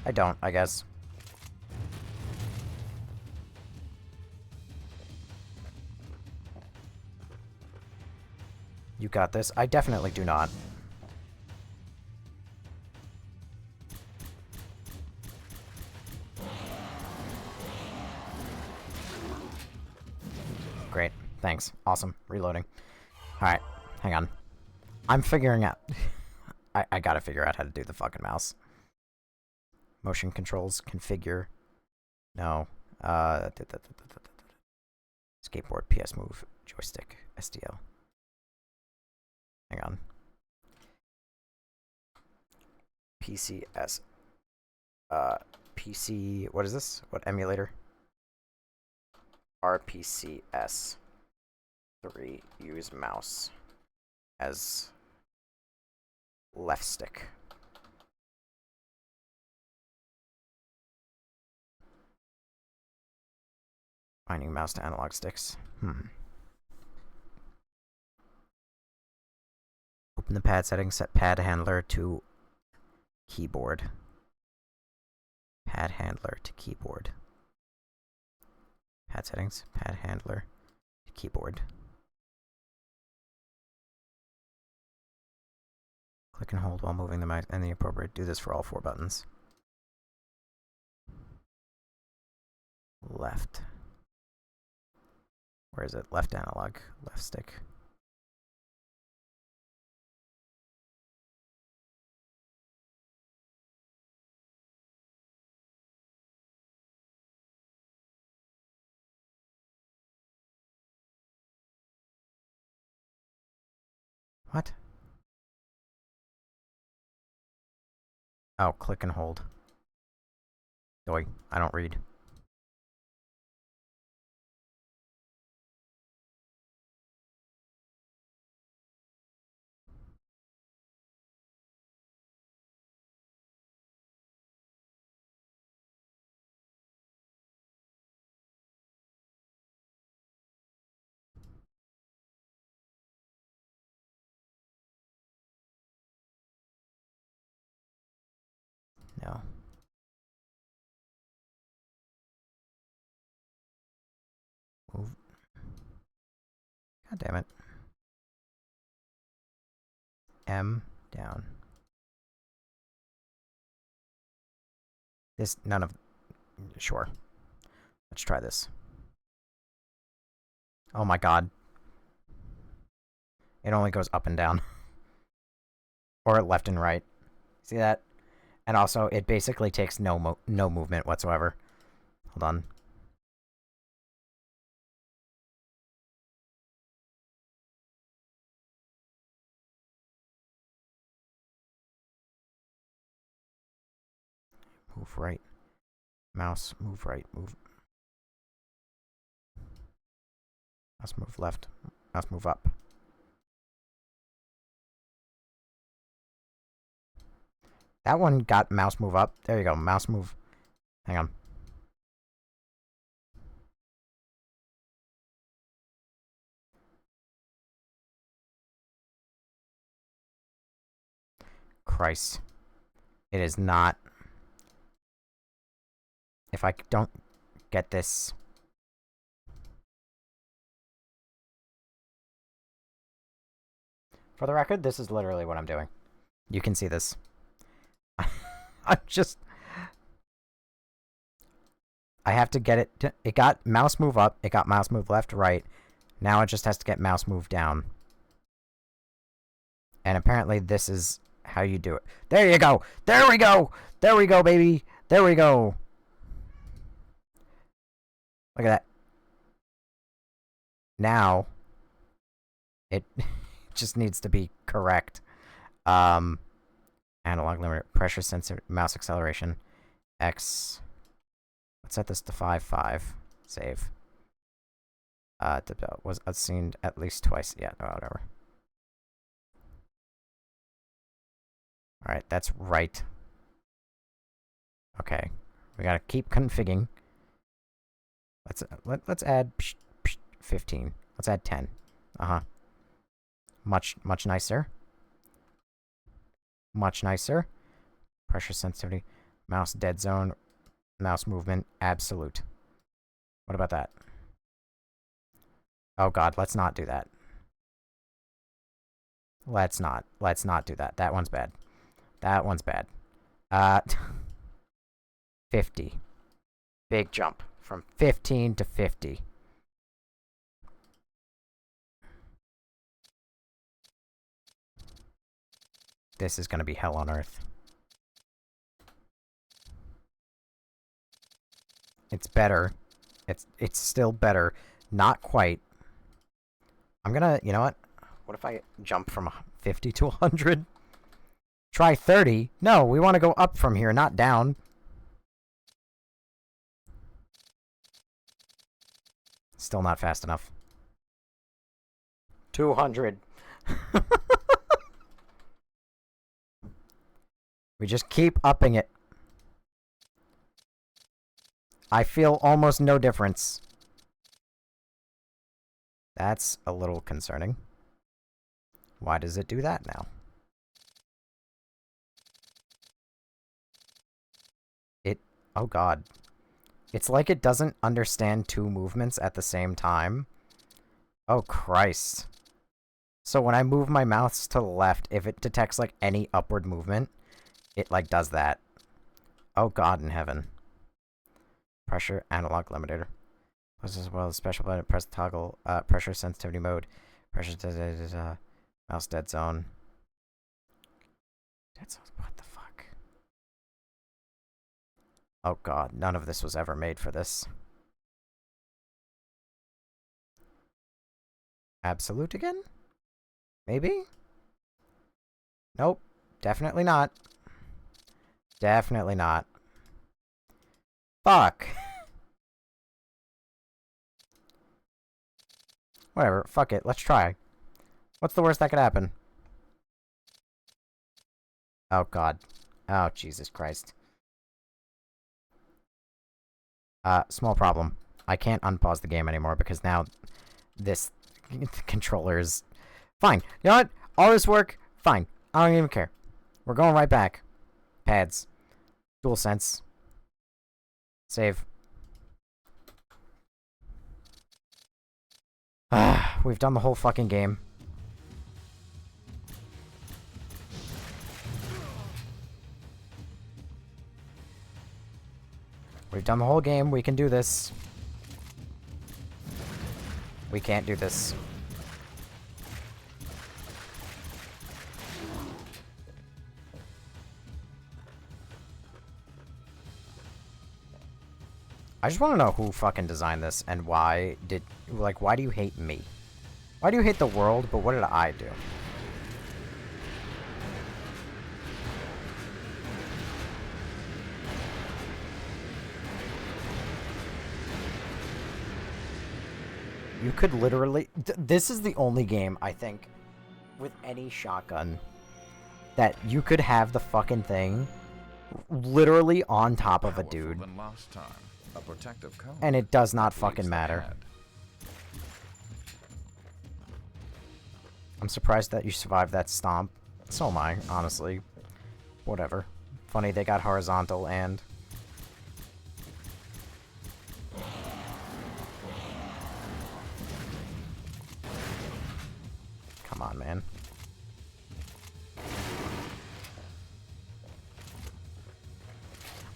I don't, I guess. You got this? I definitely do not. Great. Thanks. Awesome. Reloading. Alright. Hang on. I'm figuring out... I gotta figure out how to do the fucking mouse. Motion controls. Configure. No. Skateboard. PS Move. Joystick. SDL. Hang on. PCS. PC... What is this? What emulator? RPCS 3. Use mouse as left stick. Binding mouse to analog sticks. Open the pad settings. Set pad handler to keyboard. Pad handler to keyboard. Pad settings, pad handler, keyboard. Click and hold while moving the mouse and the appropriate. Do this for all 4 buttons. Left. Where is it? Left analog, left stick. What? Oh, click and hold. Doi, I don't read. No. Move. God damn it. M down. This, none of... Sure. Let's try this. Oh my god. It only goes up and down. Or left and right. See that? And also, it basically takes no movement whatsoever. Hold on. Move right. Mouse, move right, move. Mouse move left. Mouse move up. That one got mouse move up. There you go, mouse move. Hang on. Christ. It is not... If I don't get this... For the record, this is literally what I'm doing. You can see this. I'm just... I have to get it to... It got mouse move up, it got mouse move left, right. Now it just has to get mouse move down. And apparently this is how you do it. There you go! There we go! There we go, baby! There we go! Look at that. Now, it just needs to be correct. Analog limiter, pressure sensor, mouse acceleration. X. Let's set this to 5-5. Save. Was seen at least twice. Yeah, no, whatever. Alright, that's right. Okay. We gotta keep configuring. Let's add 15. Let's add 10. Uh-huh. Much nicer. Much nicer. Pressure sensitivity. Mouse dead zone. Mouse movement. Absolute. What about that? Oh god, let's not do that. Let's not do that. That one's bad. That one's bad. 50. Big jump. From 15 to 50. This is gonna be hell on earth. It's better. It's still better. Not quite. I'm gonna, you know what? What if I jump from 50 to 100? Try 30? No, we want to go up from here, not down. Still not fast enough. 200. We just keep upping it. I feel almost no difference. That's a little concerning. Why does it do that now? Oh god. It's like it doesn't understand two movements at the same time. Oh Christ. So when I move my mouse to the left, if it detects like any upward movement, it like does that. Oh god in heaven. Pressure analog limitator. As well as special button, press toggle, pressure sensitivity mode. Pressure, mouse dead zone. Dead zone, what the fuck? Oh god, none of this was ever made for this. Absolute again? Maybe? Nope. Definitely not. Definitely not. Fuck. Whatever, fuck it, let's try. What's the worst that could happen? Oh god. Oh, Jesus Christ. Small problem. I can't unpause the game anymore because now this controller is... Fine. You know what? All this work, fine. I don't even care. We're going right back. Pads. DualSense. Save. We've done the whole fucking game. We've done the whole game. We can do this. We can't do this. I just want to know who fucking designed this and why did... Like, why do you hate me? Why do you hate the world, but what did I do? You could literally... This is the only game, I think, with any shotgun, that you could have the fucking thing literally on top of a dude. Than last time. A protective cone. And it does not fucking matter. I'm surprised that you survived that stomp. So am I, honestly. Whatever. Funny they got horizontal and... Come on, man.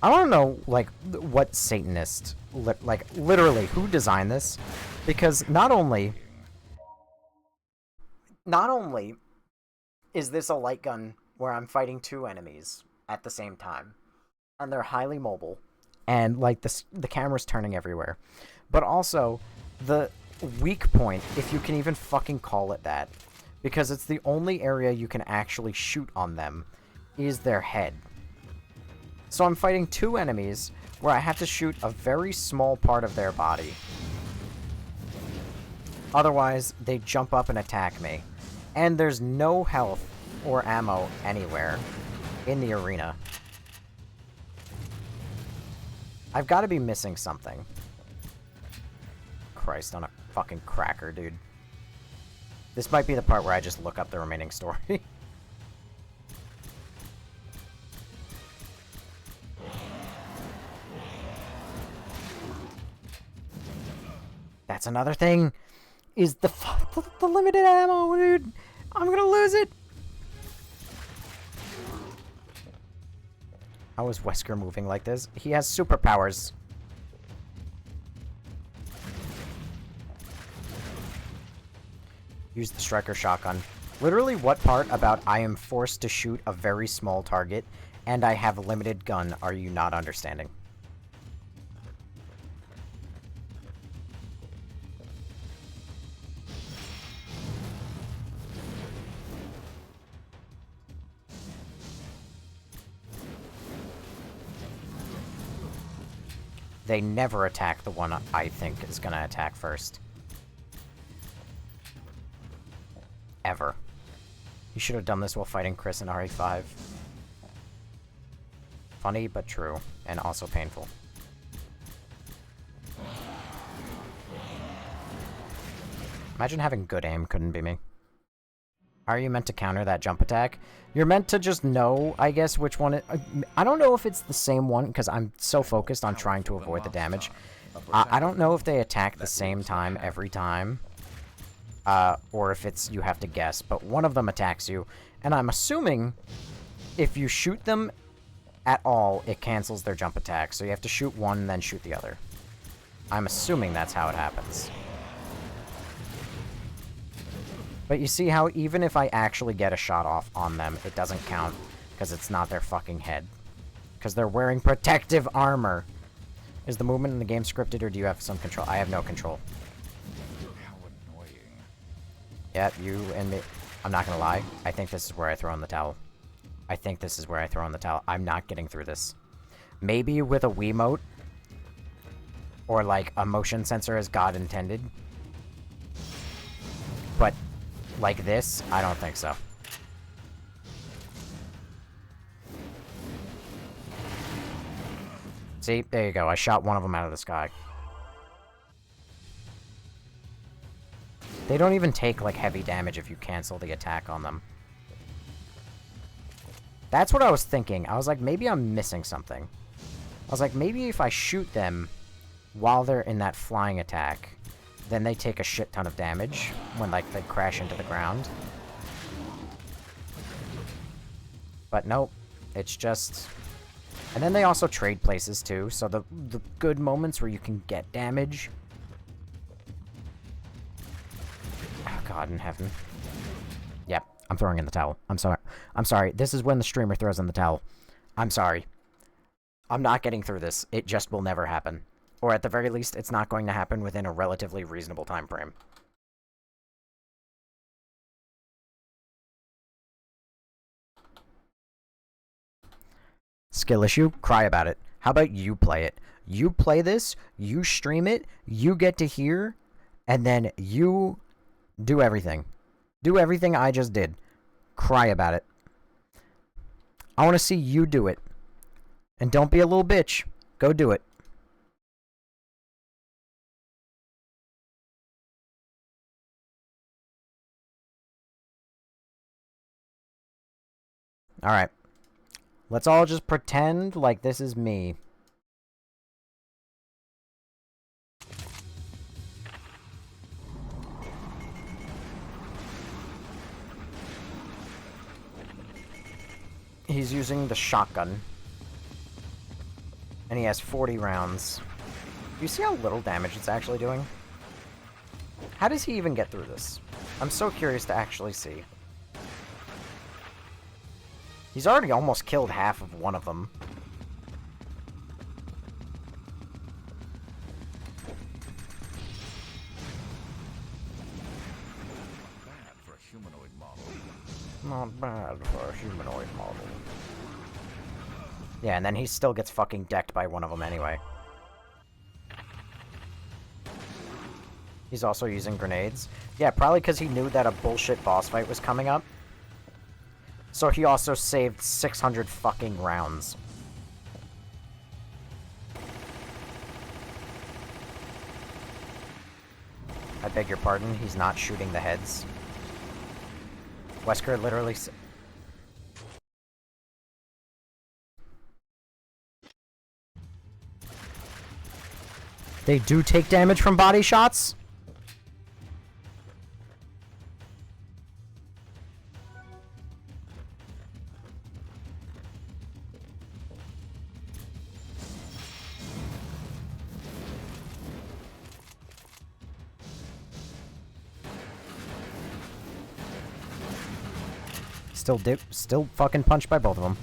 I want to know, like, what Satanist, like, literally, who designed this? Because not only is this a light gun where I'm fighting two enemies at the same time, and they're highly mobile, and, like, the camera's turning everywhere, but also, the weak point, if you can even fucking call it that, because it's the only area you can actually shoot on them, is their head. So I'm fighting two enemies where I have to shoot a very small part of their body. Otherwise, they jump up and attack me. And there's no health or ammo anywhere in the arena. I've got to be missing something. Christ on a fucking cracker, dude. This might be the part where I just look up the remaining story. That's another thing, is the limited ammo, dude. I'm gonna lose it. How is Wesker moving like this? He has superpowers. Use the striker shotgun. Literally, what part about I am forced to shoot a very small target and I have a limited gun are you not understanding? They never attack the one I think is gonna attack first. Ever. You should have done this while fighting Chris in RE5. Funny, but true. And also painful. Imagine having good aim couldn't be me. How are you meant to counter that jump attack? You're meant to just know, I guess, which one it... I don't know if it's the same one, because I'm so focused on trying to avoid the damage. I don't know if they attack the same time every time. Or if it's you have to guess, but one of them attacks you. And I'm assuming if you shoot them at all, it cancels their jump attack. So you have to shoot one and then shoot the other. I'm assuming that's how it happens. But you see how even if I actually get a shot off on them, it doesn't count because it's not their fucking head. Because they're wearing protective armor. Is the movement in the game scripted or do you have some control? I have no control. How annoying. Yeah, you and me. I'm not gonna lie. I think this is where I throw in the towel. I think this is where I throw in the towel. I'm not getting through this. Maybe with a Wiimote. Or like a motion sensor as God intended. But like this, I don't think so. See, there you go. I shot one of them out of the sky. They don't even take, like, heavy damage if you cancel the attack on them. That's what I was thinking. I was like, maybe I'm missing something. I was like, maybe if I shoot them while they're in that flying attack, then they take a shit ton of damage when, like, they crash into the ground. But nope. It's just... And then they also trade places, too, so the good moments where you can get damage... Oh, God in heaven. Yep, I'm throwing in the towel. I'm sorry. I'm sorry. This is when the streamer throws in the towel. I'm sorry. I'm not getting through this. It just will never happen. Or at the very least, it's not going to happen within a relatively reasonable time frame. Skill issue? Cry about it. How about you play it? You play this, you stream it, you get to hear, and then you do everything. Do everything I just did. Cry about it. I want to see you do it. And don't be a little bitch. Go do it. Alright. Let's all just pretend like this is me. He's using the shotgun. And he has 40 rounds. Do you see how little damage it's actually doing? How does he even get through this? I'm so curious to actually see. He's already almost killed half of one of them. Bad for a humanoid model. Not bad for a humanoid model. Yeah, and then he still gets fucking decked by one of them anyway. He's also using grenades. Yeah, probably because he knew that a bullshit boss fight was coming up. So he also saved 600 fucking rounds. I beg your pardon, he's not shooting the heads. Wesker literally They do take damage from body shots? Still fucking punched by both of them.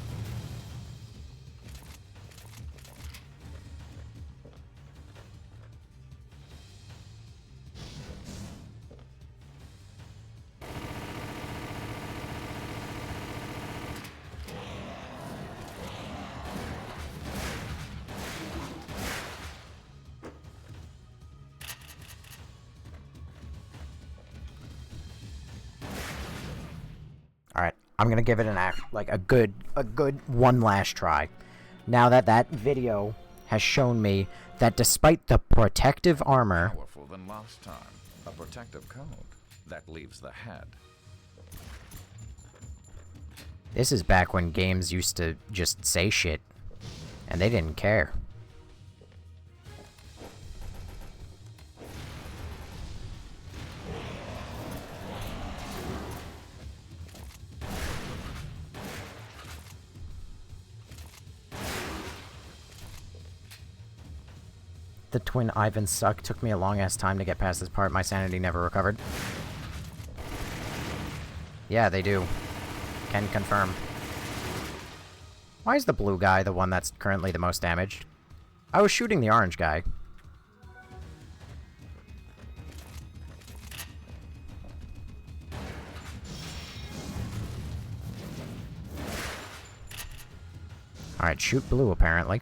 Alright, I'm gonna give it an a good one last try. Now that that video has shown me that despite the protective armor... Powerful than last time. A protective code. That leaves the head. This is back when games used to just say shit. And they didn't care. The twin Ivans suck. Took me a long-ass time to get past this part. My sanity never recovered. Yeah, they do. Can confirm. Why is the blue guy the one that's currently the most damaged? I was shooting the orange guy. Alright, shoot blue, apparently.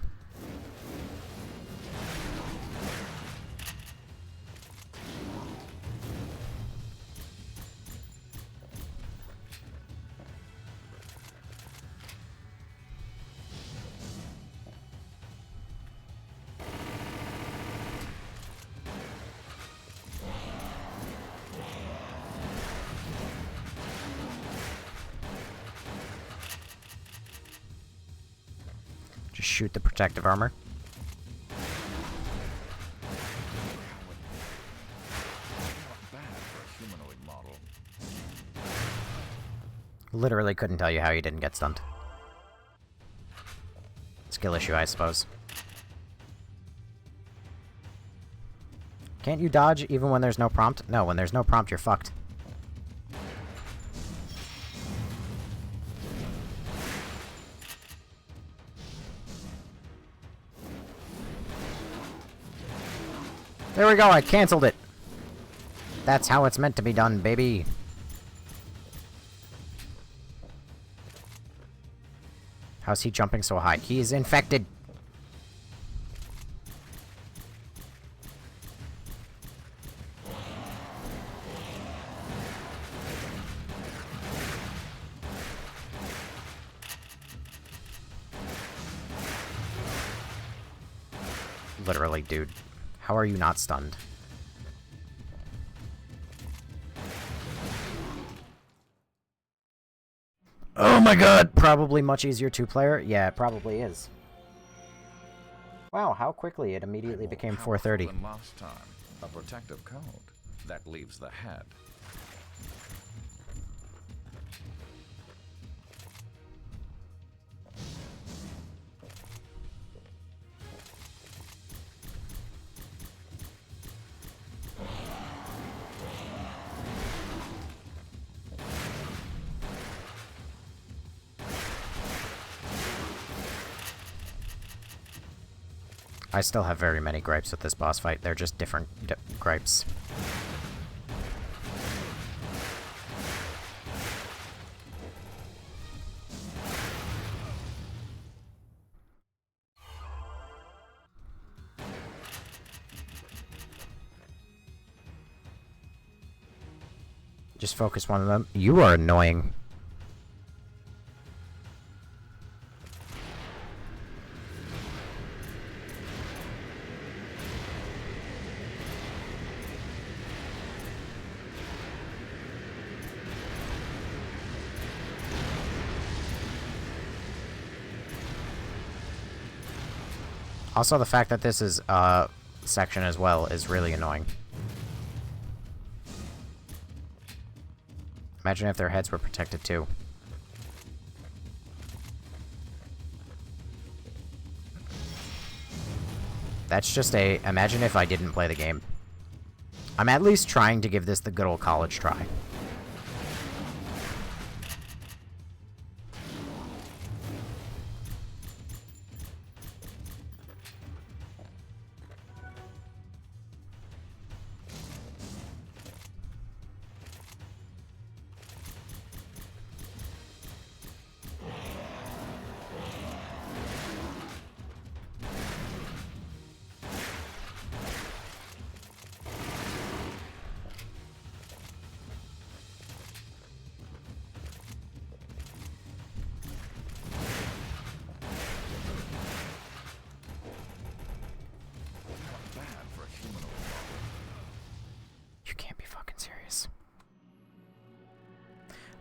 Just shoot the protective armor. Literally couldn't tell you how you didn't get stunned. Skill issue, I suppose. Can't you dodge even when there's no prompt? No, when there's no prompt, you're fucked. There we go, I canceled it. That's how it's meant to be done, baby. How's he jumping so high? He is infected. Literally, dude. How are you not stunned? Oh my god! Probably much easier two-player? Yeah, it probably is. Wow, how quickly it immediately became 4:30. Last time, a protective code. That leaves the head. I still have very many gripes with this boss fight. They're just different gripes. Just focus one of them. You are annoying. Also, the fact that this is section as well is really annoying. Imagine if their heads were protected too. That's just a... Imagine if I didn't play the game. I'm at least trying to give this the good old college try.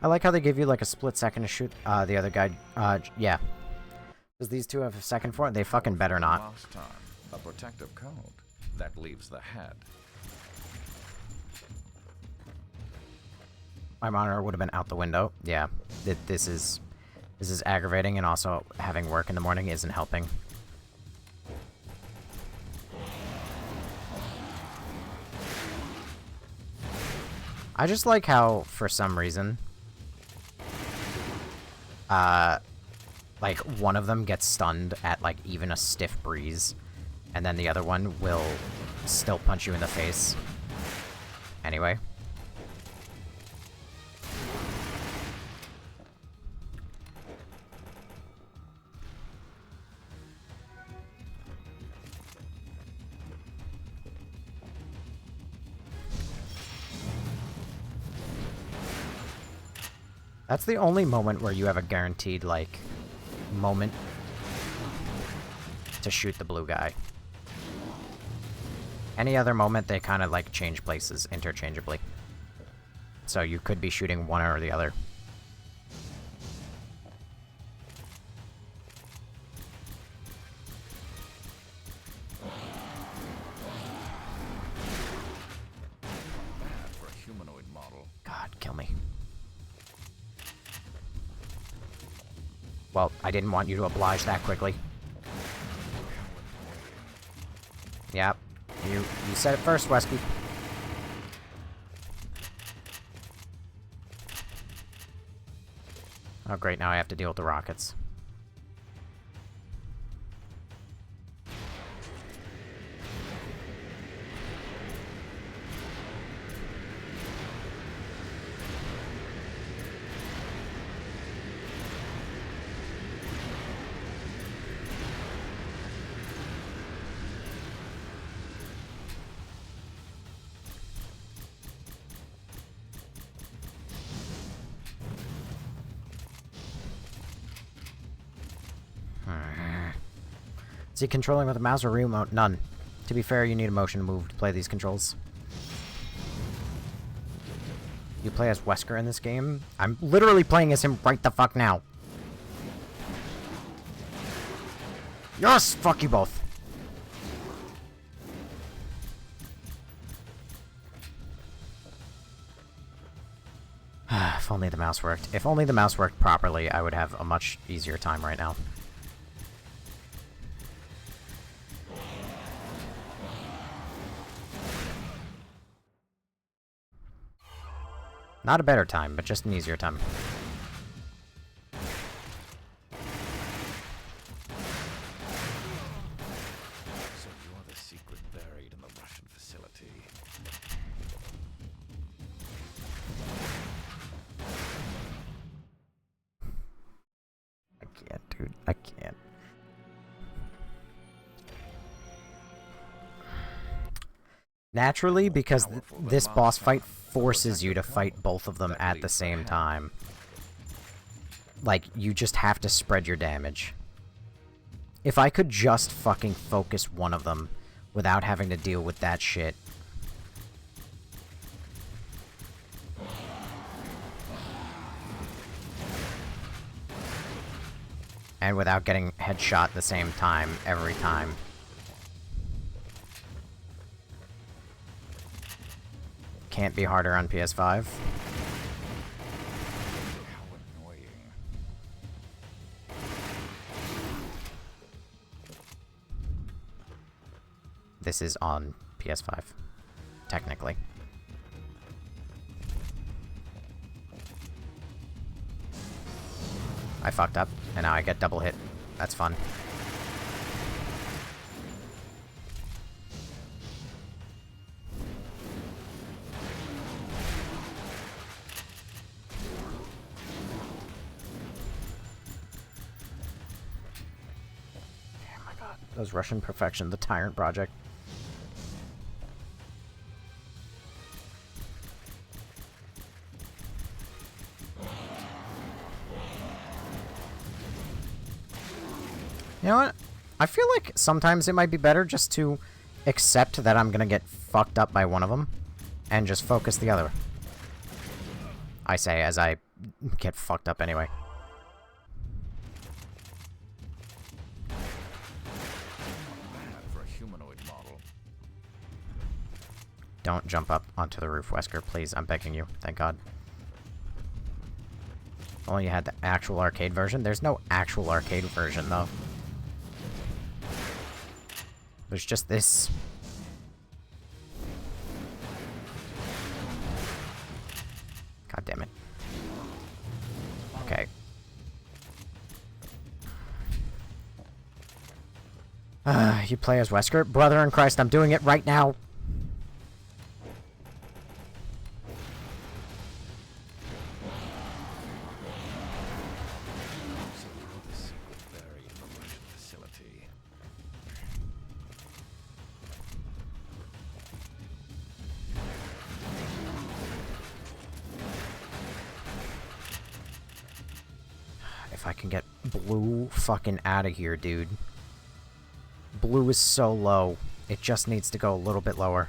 I like how they give you like a split second to shoot the other guy. Yeah. Does these two have a second for it? They fucking better not. Last time, a protective code that leaves the head. My monitor would have been out the window. Yeah. This is aggravating, and also having work in the morning isn't helping. I just like how, for some reason, like, one of them gets stunned at, like, even a stiff breeze, and then the other one will still punch you in the face. Anyway. That's the only moment where you have a guaranteed, like, moment to shoot the blue guy. Any other moment, they kind of, like, change places interchangeably. So you could be shooting one or the other. Bad for a humanoid model. God, kill me. Well, I didn't want you to oblige that quickly. Yep. You said it first, Wesker. Oh, great. Now I have to deal with the rockets. Is he controlling with a mouse or remote? None. To be fair, you need a motion move to play these controls. You play as Wesker in this game? I'm literally playing as him right the fuck now. Yes! Fuck you both. If only the mouse worked. If only the mouse worked properly, I would have a much easier time right now. Not a better time, but just an easier time. So you're the secret buried in the Russian facility. I can't, dude. I can't. Naturally, because this boss fight forces you to fight both of them at the same time. Like, you just have to spread your damage. If I could just fucking focus one of them without having to deal with that shit. And without getting headshot at the same time, every time. Can't be harder on PS5. This is on PS5, technically. I fucked up, and now I get double hit. That's fun. Oh my god, those Russian Perfection, the Tyrant Project. You know what? I feel like sometimes it might be better just to accept that I'm gonna get fucked up by one of them and just focus the other. I say as I get fucked up anyway. For a humanoid model. Don't jump up onto the roof, Wesker, please. I'm begging you. Thank God. If only you had the actual arcade version. There's no actual arcade version, though. There's just this. God damn it. Okay. You play as Wesker? Brother in Christ, I'm doing it right now. If I can get blue fucking out of here, dude. Blue is so low. It just needs to go a little bit lower.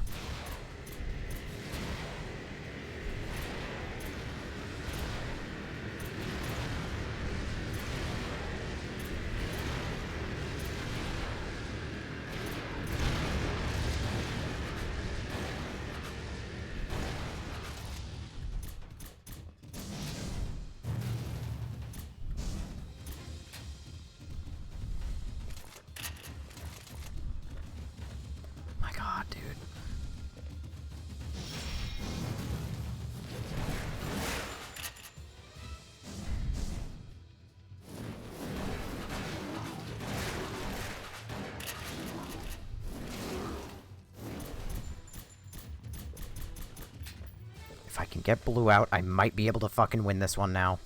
If I can get blue out, I might be able to fucking win this one now.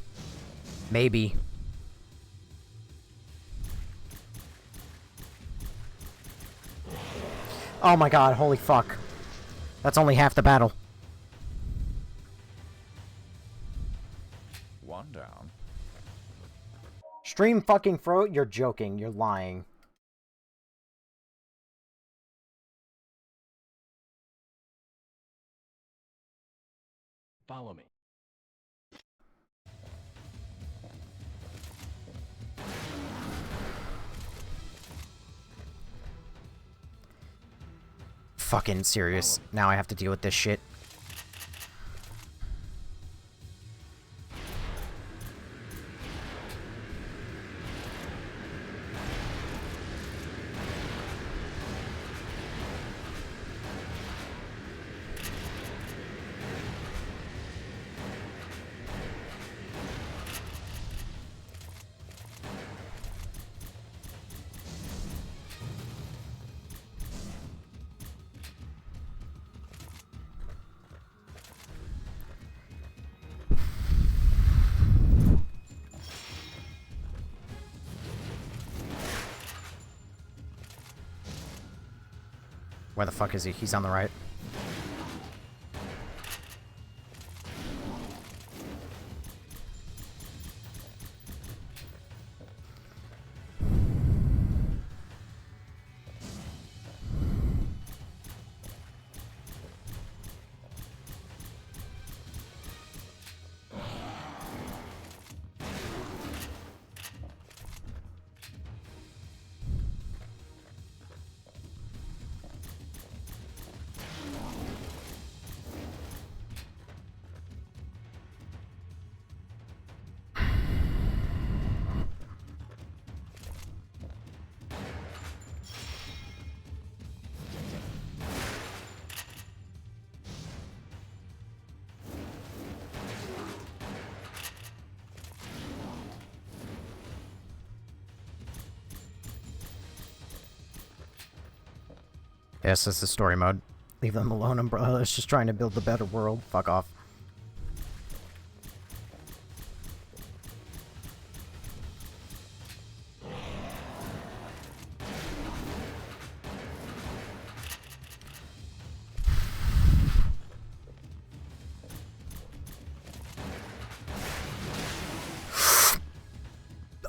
Maybe. Oh my god, holy fuck. That's only half the battle. One down. Stream fucking fro? You're joking. You're lying. Follow me. Fucking serious. Now I have to deal with this shit. Where the fuck is he? He's on the right. Yes, this is story mode. Leave them alone, Umbrella is just trying to build the better world. Fuck off.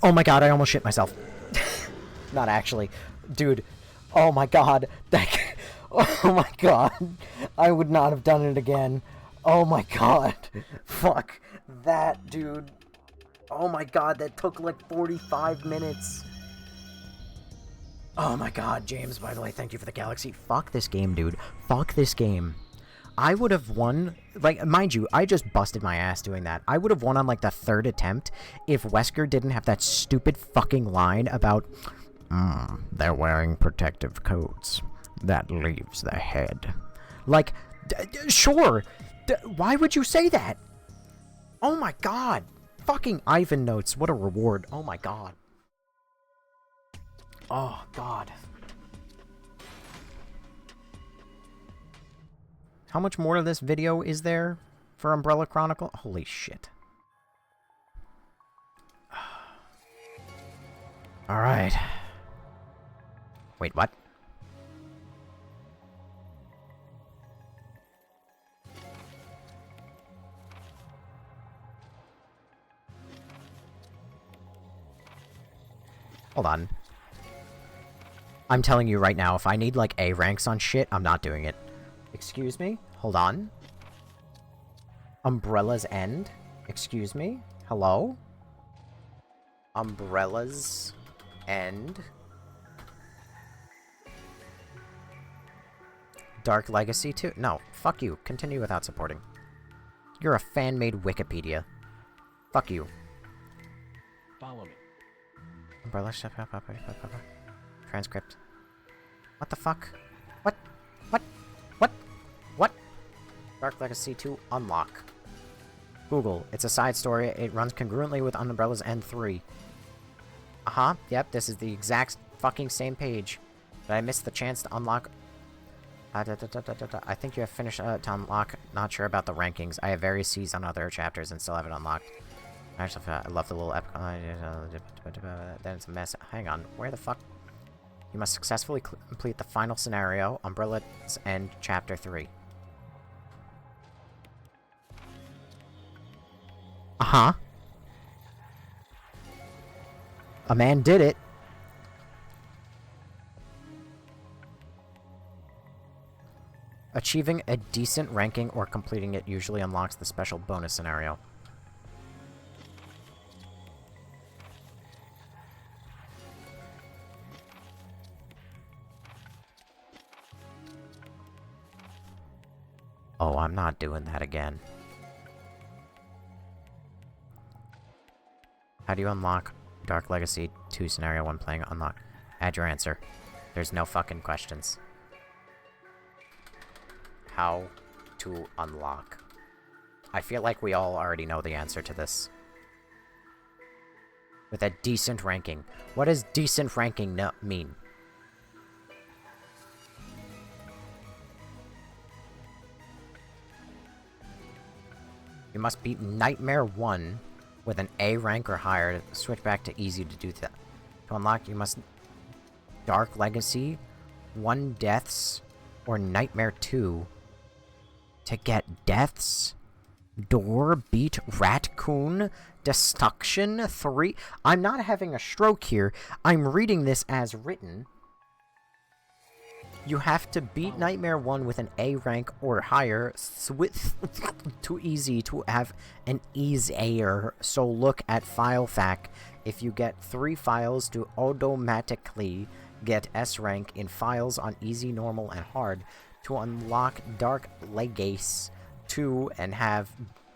Oh my god, I almost shit myself. Not actually. Dude, oh my god. Oh my god. I would not have done it again. Oh my god. Fuck. That, dude. Oh my god, that took like 45 minutes. Oh my god, James, by the way, thank you for the galaxy. Fuck this game, dude. Fuck this game. I would have won, like, mind you, I just busted my ass doing that. I would have won on, like, the third attempt if Wesker didn't have that stupid fucking line about, they're wearing protective coats. That leaves the head. Like, sure. Why would you say that? Oh my god. Fucking Ivan notes. What a reward. Oh my god. Oh god. How much more of this video is there for Umbrella Chronicle? Holy shit. Alright. Wait, what? Hold on. I'm telling you right now, if I need, like, A ranks on shit, I'm not doing it. Excuse me? Hold on. Umbrella's End? Excuse me? Hello? Umbrella's End? Dark Legacy 2? No, fuck you. Continue without supporting. You're a fan-made Wikipedia. Fuck you. Follow me. Umbrella... Transcript. What the fuck? What? What? What? What? Dark Legacy 2 unlock. Google. It's a side story. It runs congruently with Umbrella's End 3. Uh-huh. Yep, this is the exact fucking same page. But I missed the chance to unlock... I think you have finished to unlock. Not sure about the rankings. I have various C's on other chapters and still haven't unlocked. Actually, I love the little epic... then it's a mess. Hang on. Where the fuck... You must successfully complete the final scenario, Umbrella's End, Chapter 3. Uh-huh. A man did it. Achieving a decent ranking or completing it usually unlocks the special bonus scenario. Oh, I'm not doing that again. How do you unlock Dark Legacy 2 Scenario 1 playing unlock? Add your answer. There's no fucking questions. How to unlock. I feel like we all already know the answer to this. With a decent ranking. What does decent ranking mean? You must beat Nightmare 1 with an A rank or higher to switch back to easy to do that. To unlock, you must Dark Legacy, 1 Deaths, or Nightmare 2 to get Deaths, Door, Beat, Raccoon, Destruction 3. I'm not having a stroke here. I'm reading this as written. You have to beat Nightmare 1 with an A rank or higher, too easy to have an easier. So look at file fact. If you get 3 files to automatically get S rank in files on easy, normal, and hard to unlock Dark Legacy 2 and have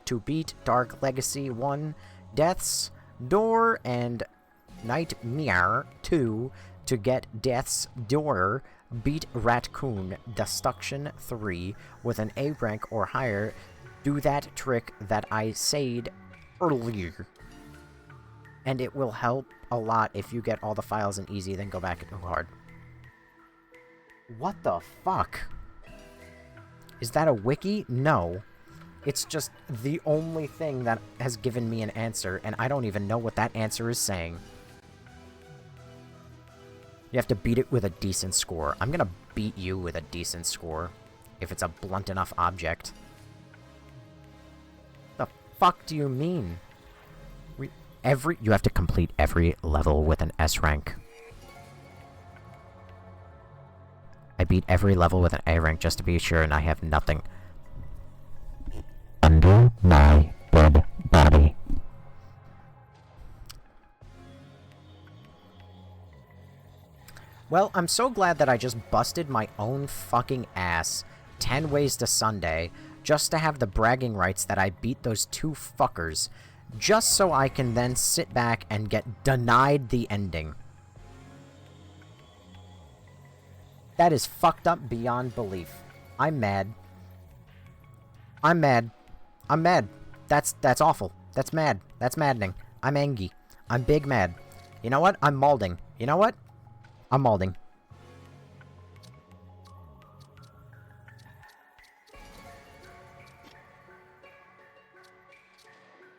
to beat Dark Legacy 1, Death's Door, and Nightmare 2 to get Death's Door, beat Raccoon, Destruction 3 with an A rank or higher. Do that trick that I said earlier. And it will help a lot if you get all the files in easy, then go back into hard. What the fuck? Is that a wiki? No. It's just the only thing that has given me an answer, and I don't even know what that answer is saying. You have to beat it with a decent score. I'm gonna beat you with a decent score, if it's a blunt enough object. The fuck do you mean? You have to complete every level with an S rank. I beat every level with an A rank just to be sure, and I have nothing. Under my dead body. Well, I'm so glad that I just busted my own fucking ass 10 ways to Sunday just to have the bragging rights that I beat those two fuckers, just so I can then sit back and get denied the ending. That is fucked up beyond belief. I'm mad. I'm mad. I'm mad. That's awful. That's mad. That's maddening. I'm angry. I'm big mad. You know what? I'm malding. You know what? I'm malding.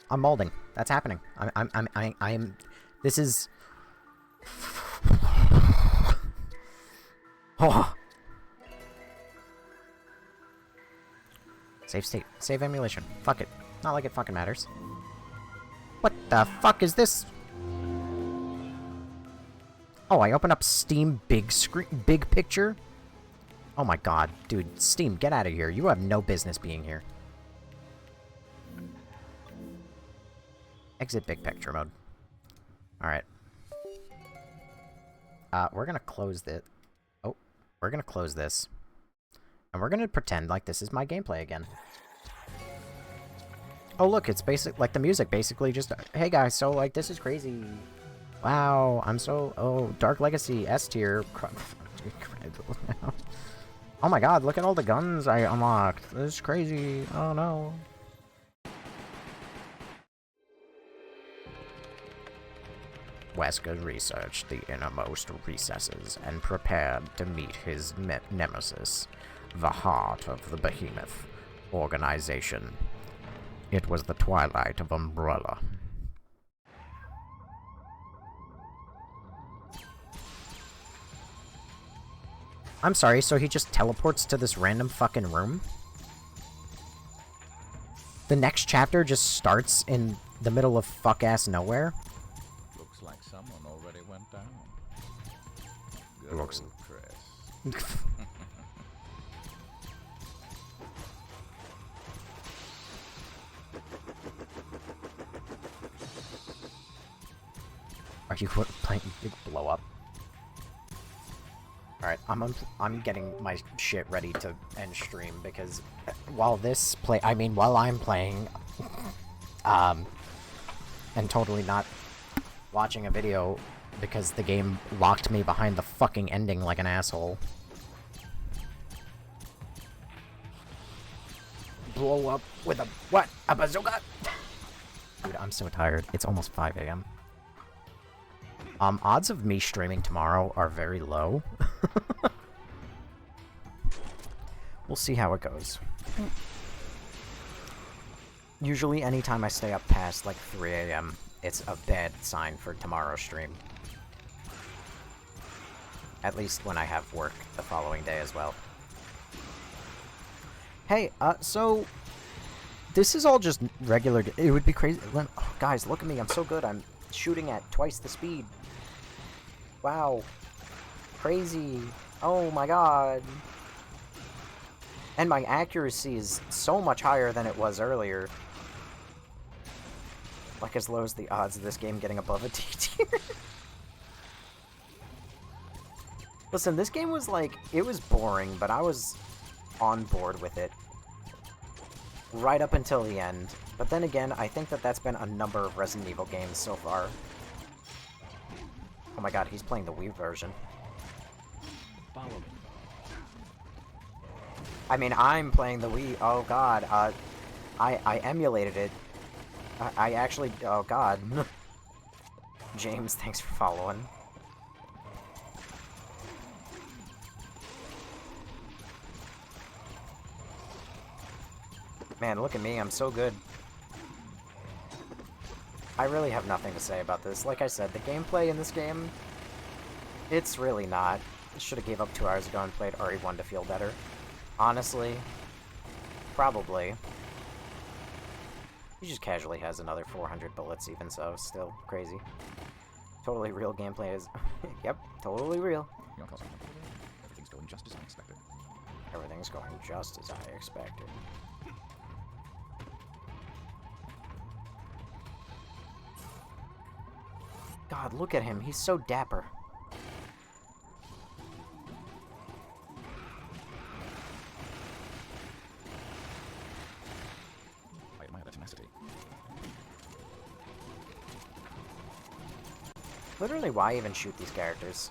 I'm malding. That's happening. I'm this is... Oh. Save state. Save emulation. Fuck it. Not like it fucking matters. What the fuck is this? Oh, I opened up Steam big screen, big picture? Oh my god. Dude, Steam, get out of here. You have no business being here. Exit big picture mode. Alright. We're gonna close this. Oh, we're gonna close this. And we're gonna pretend like this is my gameplay again. Oh look, it's basic, like the music basically just, hey guys, so like this is crazy. Wow, I'm so, oh, Dark Legacy, S tier. Oh my god, look at all the guns I unlocked. This is crazy. Oh no. Wesker researched the innermost recesses and prepared to meet his nemesis, the heart of the Behemoth organization. It was the twilight of Umbrella. I'm sorry, so he just teleports to this random fucking room? The next chapter just starts in the middle of fuck-ass nowhere? Looks like someone already went down. Looks... Chris. Are you playing Big Blow Up? Alright, I'm getting my shit ready to end stream because while I'm playing, and totally not watching a video because the game locked me behind the fucking ending like an asshole. Blow up with a what? A bazooka? Dude, I'm so tired. It's almost 5 AM. Odds of me streaming tomorrow are very low. We'll see how it goes. Usually, anytime I stay up past, like, 3 AM, it's a bad sign for tomorrow's stream. At least when I have work the following day as well. Hey, so... This is all just regular... It would be crazy... Oh, guys, look at me, I'm so good, I'm shooting at twice the speed. Wow. Crazy. Oh my god. And my accuracy is so much higher than it was earlier. Like as low as the odds of this game getting above a D tier. Listen, this game was like, it was boring, but I was on board with it. Right up until the end. But then again, I think that that's been a number of Resident Evil games so far. Oh my god, he's playing the Wii version. Follow me. I mean, I'm playing the Wii. Oh god, I emulated it. I actually... Oh god. James, thanks for following. Man, look at me, I'm so good. I really have nothing to say about this. Like I said, the gameplay in this game, it's really not. I should have gave up 2 hours ago and played RE1 to feel better. Honestly, probably. He just casually has another 400 bullets even so, still crazy. Totally real gameplay is... Yep, totally real. Everything's going just as I expected. Everything's going just as I expected. God, look at him. He's so dapper. I admire their tenacity. Literally, why even shoot these characters?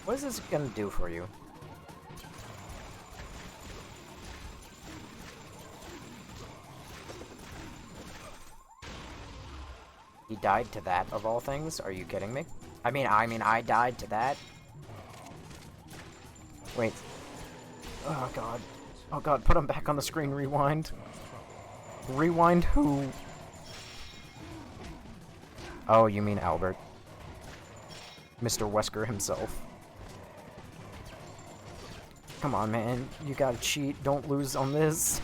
What is this gonna do for you? He died to that, of all things? Are you kidding me? I mean, I died to that? Wait. Oh, God. Oh, God, put him back on the screen. Rewind. Rewind who? Oh, you mean Albert. Mr. Wesker himself. Come on, man. You gotta cheat. Don't lose on this.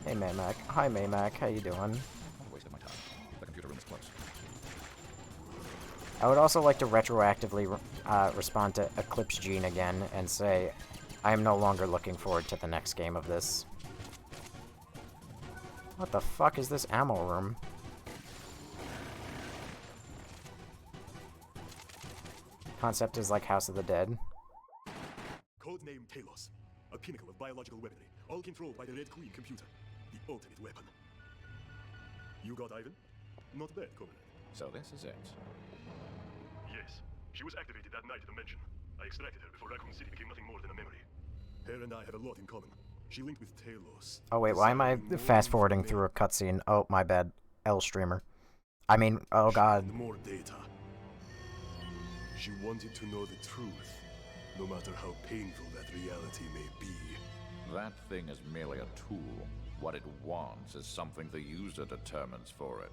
Hey, Maymac. Hi, Maymac. How you doing? Not a waste of my time. The computer room is close. I would also like to retroactively respond to Eclipse Gene again and say I am no longer looking forward to the next game of this. What the fuck is this ammo room? Concept is like House of the Dead. Codename Talos. A pinnacle of biological weaponry, all controlled by the Red Queen computer. The ultimate weapon. You got Ivan? Not bad, Comrade. So this is it. Yes. She was activated that night at the mansion. I extracted her before Raccoon City became nothing more than a memory. Her and I have a lot in common. She linked with Talos. Oh wait, why am I fast-forwarding through a cutscene? Oh, my bad. L streamer. I mean, oh god. More data. She wanted to know the truth, no matter how painful that reality may be. That thing is merely a tool. What it wants is something the user determines for it.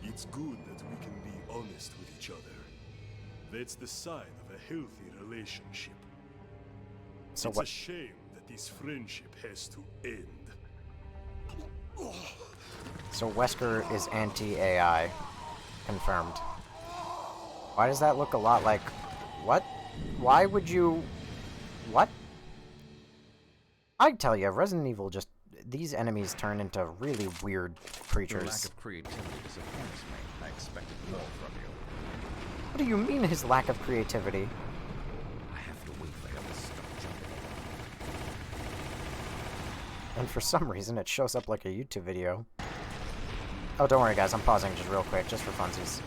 It's good that we can be honest with each other. That's the sign of a healthy relationship. So it's what? A shame that this friendship has to end. So Wesker is anti-AI. Confirmed. Why does that look a lot like... What? Why would you... What? I tell you, Resident Evil just... These enemies turn into really weird creatures. Your lack of creativity disappoints me. I expected more from you. What do you mean, his lack of creativity? I have to wait for him to stop jumping. And for some reason, it shows up like a YouTube video. Oh, don't worry, guys. I'm pausing just real quick, just for funsies.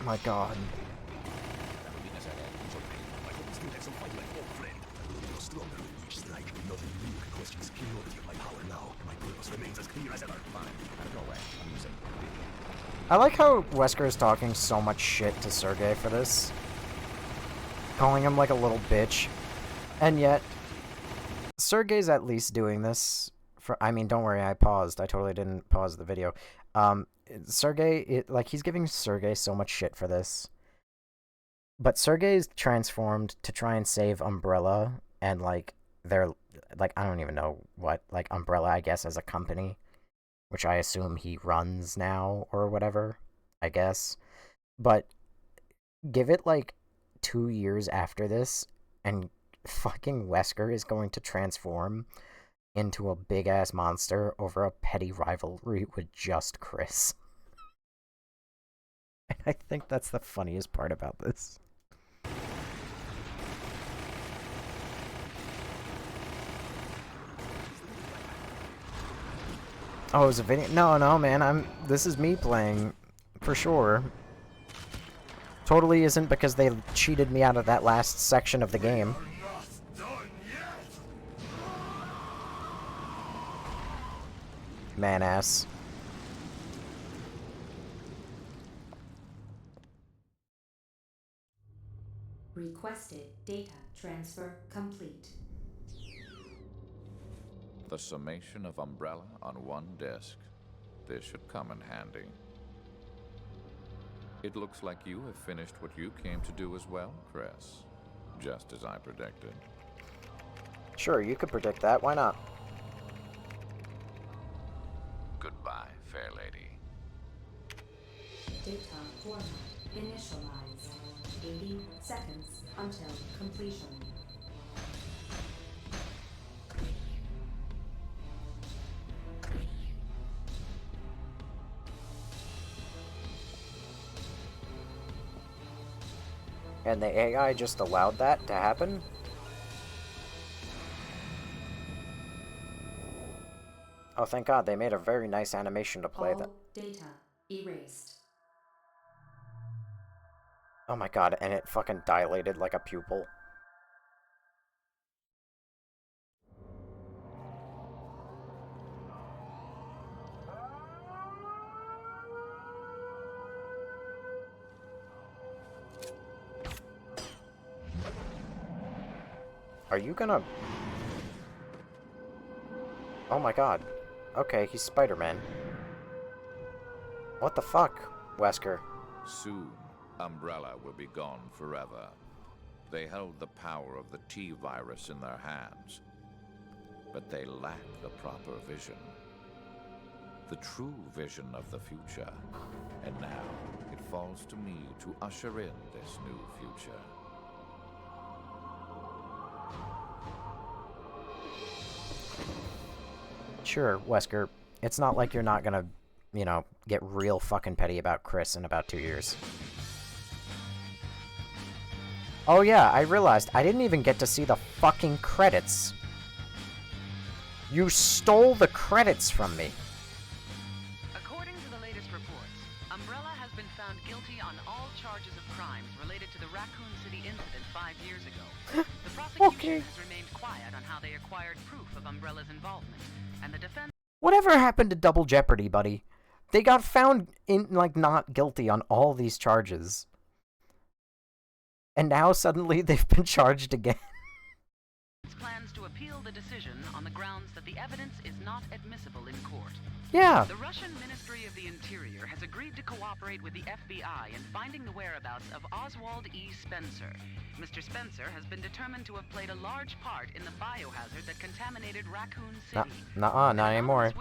My god. I like how Wesker is talking so much shit to Sergei for this. Calling him like a little bitch. And yet, Sergei's at least doing this for... I mean, don't worry, I paused. I totally didn't pause the video. Sergei, he's giving Sergei so much shit for this. But Sergei's transformed to try and save Umbrella, and, like, they're, like, I don't even know what, like, Umbrella, I guess, as a company, which I assume he runs now, or whatever, I guess. But give it, like, 2 years after this, and fucking Wesker is going to transform into a big-ass monster over a petty rivalry with just Chris. And I think that's the funniest part about this. Oh, it was a video? No, man, this is me playing, for sure. Totally isn't because they cheated me out of that last section of the game. man-ass. Requested data transfer complete. The summation of Umbrella on one disk. This should come in handy. It looks like you have finished what you came to do as well, Chris. Just as I predicted. Sure, you could predict that. Why not? Goodbye, fair lady. Data format initialized. 80 seconds until completion. And the AI just allowed that to happen? Oh, thank God, they made a very nice animation to play that. Data erased. Oh my God, and it fucking dilated like a pupil. Are you gonna... Oh my God. Okay, he's Spider-Man. What the fuck, Wesker? Soon, Umbrella will be gone forever. They held the power of the T-virus in their hands, but they lack the proper vision. The true vision of the future. And now, it falls to me to usher in this new future. Sure, Wesker. It's not like you're not gonna, you know, get real fucking petty about Chris in about 2 years. Oh yeah, I realized I didn't even get to see the fucking credits. You stole the credits from me. According to the latest reports, Umbrella has been found guilty on all charges of crimes related to the Raccoon City incident 5 years ago. The prosecution has remained quiet on how they acquired proof of Umbrella's involvement, and the defense... Whatever happened to Double Jeopardy, buddy? They got found in, like, not guilty on all these charges. And now suddenly they've been charged again. plans to appeal the decision on the grounds that the evidence is not admissible in court. Yeah. The Russian Ministry of the Interior has agreed to cooperate with the FBI in finding the whereabouts of Oswald E. Spencer. Mr. Spencer has been determined to have played a large part in the biohazard that contaminated Raccoon City. Not anymore.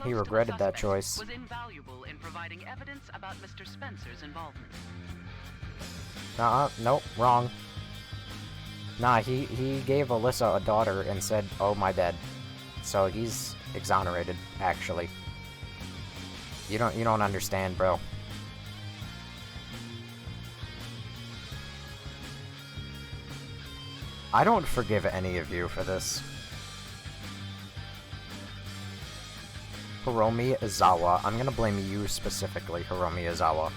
He regretted that choice. Was invaluable in providing evidence about Mr. Spencer's involvement. Nope, wrong. Nah, he gave Alyssa a daughter and said, "Oh, my bad." So he's exonerated, actually. You don't understand, bro. I don't forgive any of you for this. Hiromi Izawa. I'm gonna blame you specifically, Hiromi Izawa.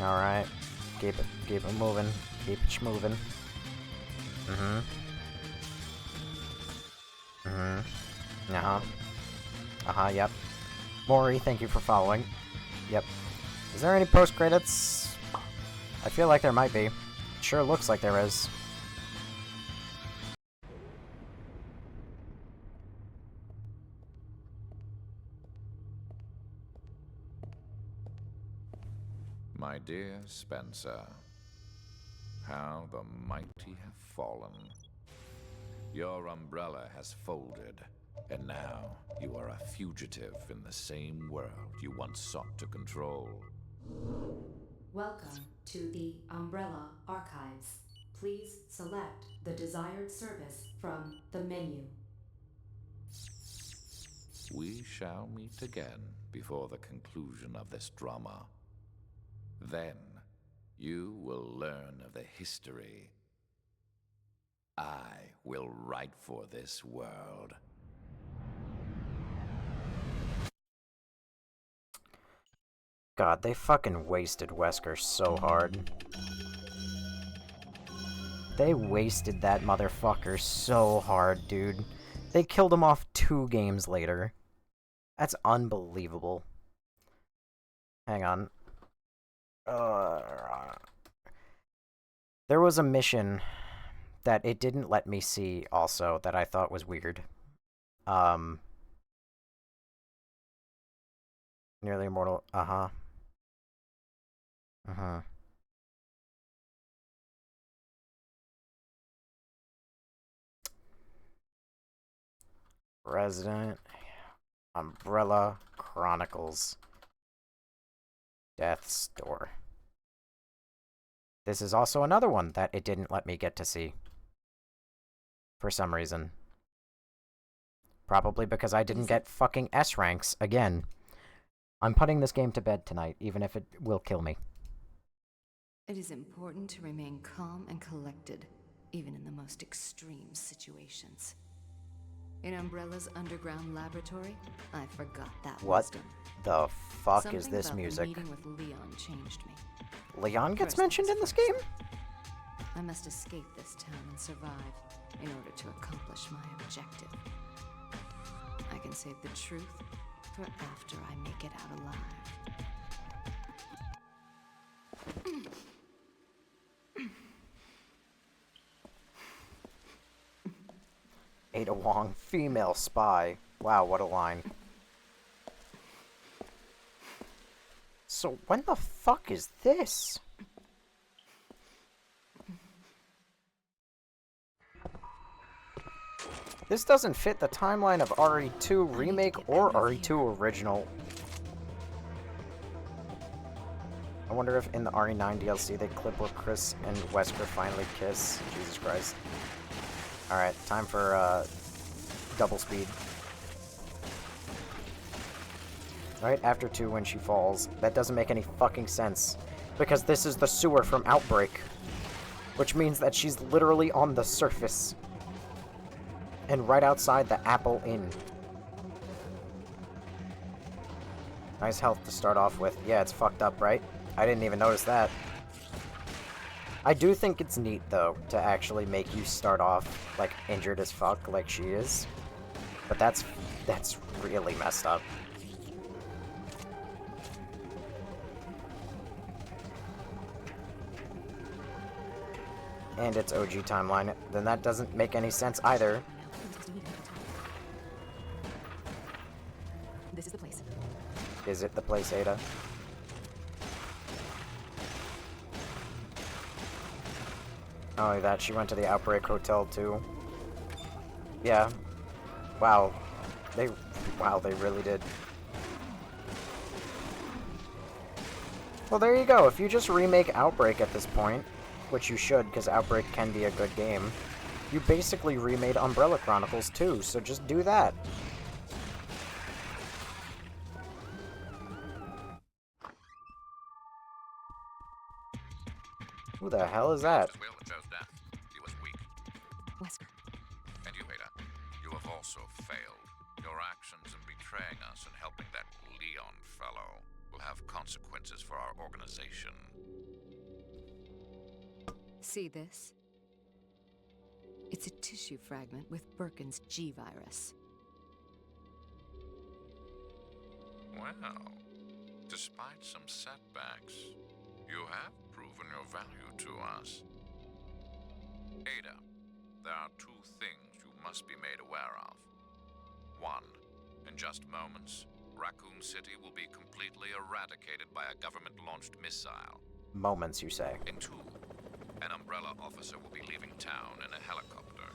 Alright. Keep it moving. Keep it moving. Yep. Maury, thank you for following. Yep. Is there any post-credits? I feel like there might be. It sure looks like there is. My dear Spencer, how the mighty have fallen. Your umbrella has folded, and now you are a fugitive in the same world you once sought to control. Welcome to the Umbrella Archives. Please select the desired service from the menu. We shall meet again before the conclusion of this drama. Then, you will learn of the history I will write for this world. God, they fucking wasted Wesker so hard. They wasted that motherfucker so hard, dude. They killed him off 2 games later. That's unbelievable. Hang on. There was a mission that it didn't let me see also that I thought was weird. Nearly Immortal. Uh-huh. Uh-huh. Resident Umbrella Chronicles. Death's Door. This is also another one that it didn't let me get to see. For some reason. Probably because I didn't get fucking S ranks again. I'm putting this game to bed tonight, even if it will kill me. It is important to remain calm and collected, even in the most extreme situations. In Umbrella's underground laboratory, I forgot that What wisdom. the fuck Something is this about music? The meeting with Leon changed me. Leon gets First mentioned in this game? I must escape this town and survive in order to accomplish my objective. I can save the truth for after I make it out alive. Ada Wong, female spy. Wow, what a line. So when the fuck is this? This doesn't fit the timeline of RE2 Remake or RE2 Original. I wonder if in the RE9 DLC they clip where Chris and Wesker finally kiss. Jesus Christ. Alright, time for, double speed. Right after 2 when she falls. That doesn't make any fucking sense. Because this is the sewer from Outbreak. Which means that she's literally on the surface. And right outside the Apple Inn. Nice health to start off with. Yeah, it's fucked up, right? I didn't even notice that. I do think it's neat, though, to actually make you start off, like, injured as fuck, like she is. But that's really messed up. And it's OG timeline, then that doesn't make any sense either. This is the place. Is it the place, Ada? Not only that, she went to the Outbreak Hotel, too. Yeah. Wow. They really did. Well, there you go. If you just remake Outbreak at this point, which you should, because Outbreak can be a good game, you basically remade Umbrella Chronicles, too, so just do that. Who the hell is that? Wesker. And you, Ada, you have also failed. Your actions in betraying us and helping that Leon fellow will have consequences for our organization. See this? It's a tissue fragment with Birkin's G-virus. Well, despite some setbacks, you have proven your value to us. Ada, there are 2 things you must be made aware of. 1, in just moments, Raccoon City will be completely eradicated by a government-launched missile. Moments, you say. In 2, an Umbrella officer will be leaving town in a helicopter.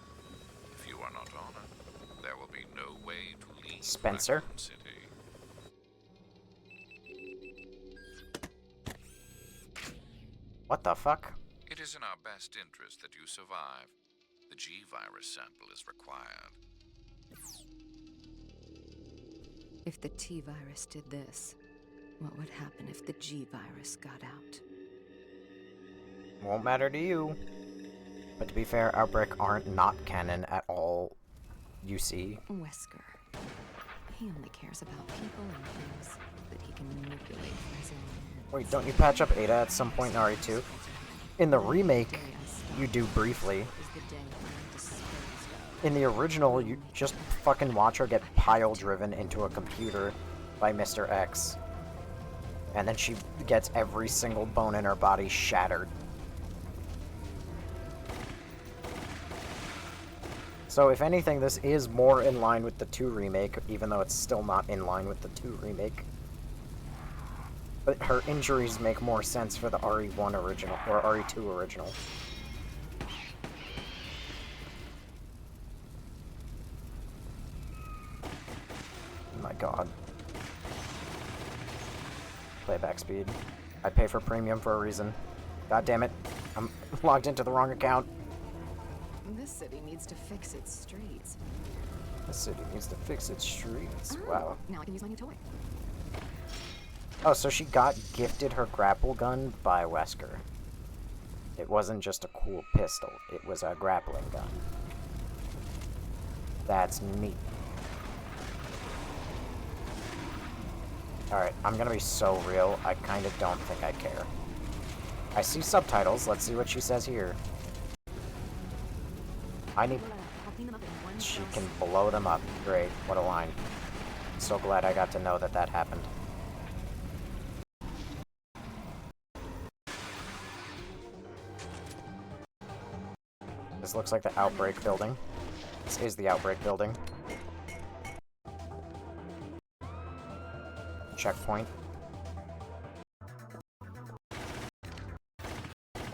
If you are not on it, there will be no way to leave Spencer? Raccoon City. What the fuck? It is in our best interest that you survive. The G-virus sample is required. If the T-virus did this, what would happen if the G-virus got out? Won't matter to you. But to be fair, Outbreak aren't not canon at all, you see. Wesker. He only cares about people and things that he can manipulate for his own. Wait, don't you patch up Ada at some point in RE2? In the remake, you do briefly. In the original, you just fucking watch her get pile-driven into a computer by Mr. X. And then she gets every single bone in her body shattered. So if anything, this is more in line with the 2 remake, even though it's still not in line with the 2 remake. But her injuries make more sense for the RE1 original, or RE2 original. Oh my god. Playback speed. I pay for premium for a reason. God damn it. I'm logged into the wrong account. This city needs to fix its streets. This city needs to fix its streets. Wow. Now I can use my new toy. Oh, so she got gifted her grapple gun by Wesker. It wasn't just a cool pistol, it was a grappling gun. That's neat. Alright, I'm gonna be so real, I kinda don't think I care. I see subtitles, let's see what she says here. I need... She can blow them up. Great, what a line. I'm so glad I got to know that that happened. This looks like the Outbreak building. This is the Outbreak building. Checkpoint.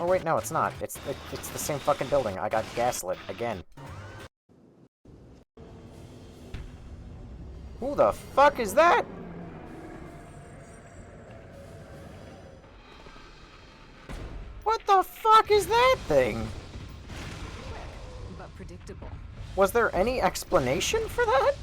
Oh wait, no, it's not. It's the same fucking building. I got gaslit again. Who the fuck is that? What the fuck is that thing? But predictable. Was there any explanation for that?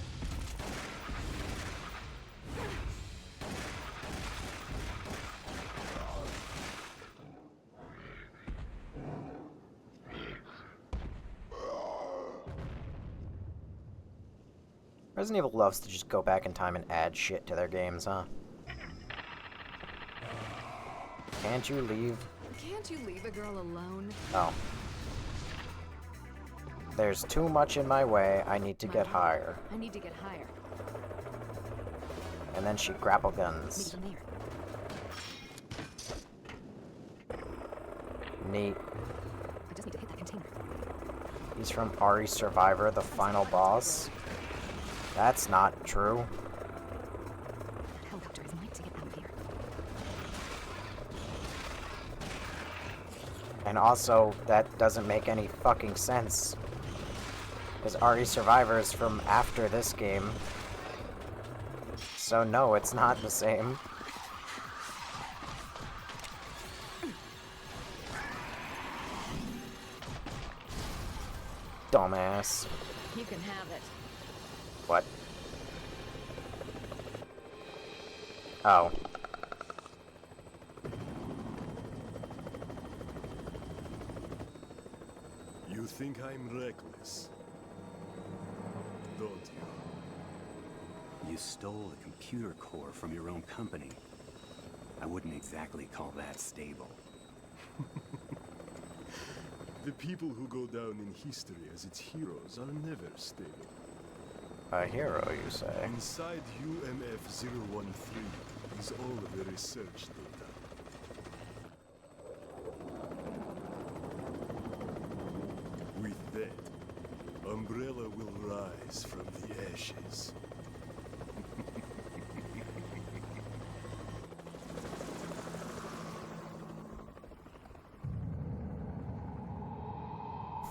Resident Evil loves to just go back in time and add shit to their games, huh? Can't you leave? Can't you leave a girl alone? Oh. There's too much in my way. I need to get higher. I need to get higher. And then she grapple guns. Neat. I just need to hit that container. He's from RE Survivor, the final boss. That's not true. That helicopter is mine to get out of here. And also, that doesn't make any fucking sense. Because RE Survivor is from after this game. So no, it's not the same. Dumbass. You can have it. What? Oh. You think I'm reckless, don't you? You stole a computer core from your own company. I wouldn't exactly call that stable. The people who go down in history as its heroes are never stable. A hero, you say? Inside UMF-013 is all of the research data. With that, Umbrella will rise from the ashes.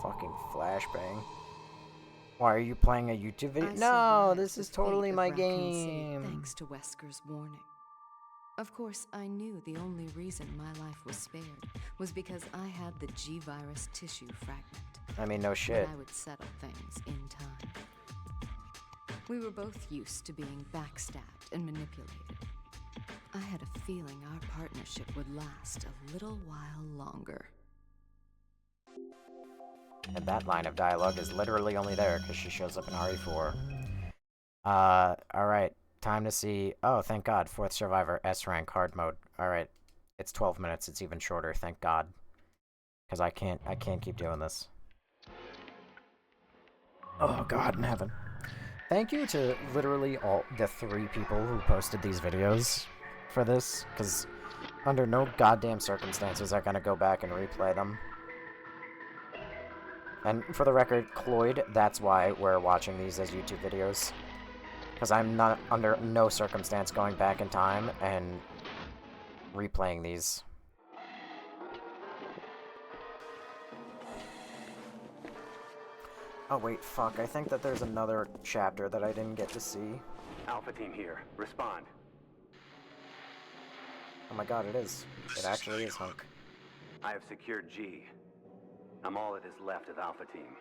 Fucking flashbang. Why are you playing a YouTube video? No, this is totally my game. Thanks to Wesker's warning. Of course, I knew the only reason my life was spared was because I had the G-Virus tissue fragment. I mean, no shit. And I would settle things in time. We were both used to being backstabbed and manipulated. I had a feeling our partnership would last a little while longer. And that line of dialogue is literally only there because she shows up in RE4. Alright. Time to see... Oh, thank God. 4th Survivor, S-Rank, hard mode. Alright. It's 12 minutes. It's even shorter, thank God. Because I can't keep doing this. Oh, God in heaven. Thank you to literally all the 3 people who posted these videos for this, because under no goddamn circumstances I'm gonna go back and replay them. And for the record, Cloyd, that's why we're watching these as YouTube videos. Because I'm not under no circumstance going back in time and replaying these. Oh wait, fuck, I think that there's another chapter that I didn't get to see. Alpha Team here. Respond. Oh my god, it is. It actually is Hunk. I have secured G. I'm all that is left of Alpha Team.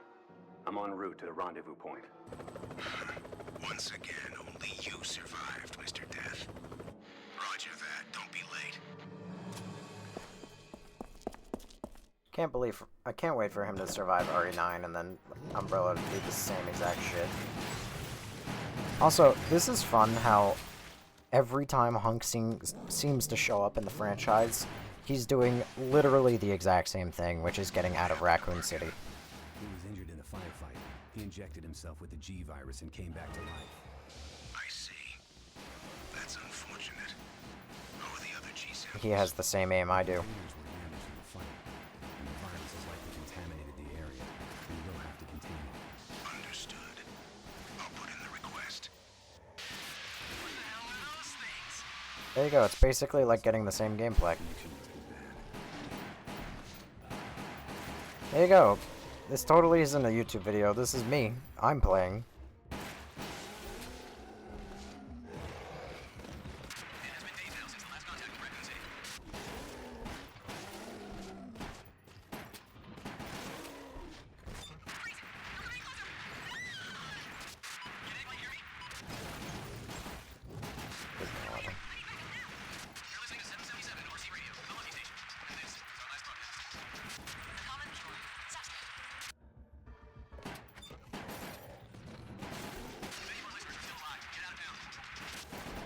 I'm en route to the rendezvous point. Once again, only you survived, Mr. Death. Roger that. Don't be late. I can't wait for him to survive RE9 and then Umbrella to do the same exact shit. Also, this is fun how every time Hunk seems to show up in the franchise, he's doing literally the exact same thing, which is getting out of Raccoon City. He was injured in a firefight. He injected himself with the G virus and came back to life. I see. That's unfortunate. How are the other G samples? He has the same aim I do. And the virus has likely contaminated the area. We will have to contain it. Understood. I'll put in the request. What the hell are those things? There you go, it's basically like getting the same gameplay. There you go. This totally isn't a YouTube video, this is me. I'm playing.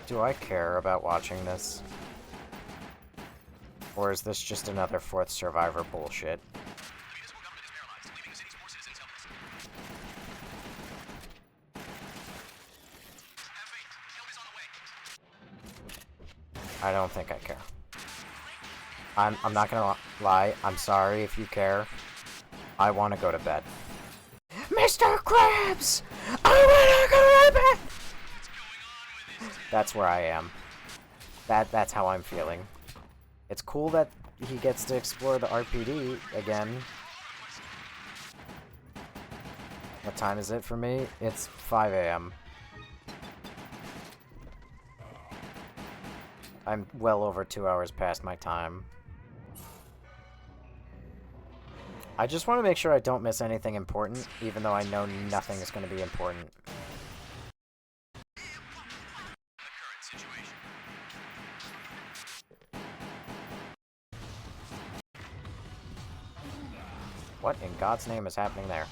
Do I care about watching this? Or is this just another 4th Survivor bullshit? I don't think I care. I'm not gonna lie, I'm sorry if you care. I want to go to bed. Mr. Krabs! I wanna go to bed! That's where I am. That's how I'm feeling. It's cool that he gets to explore the RPD again. What time is it for me? It's 5 a.m. I'm well over 2 hours past my time. I just want to make sure I don't miss anything important, even though I know nothing is going to be important. What in God's name is happening there?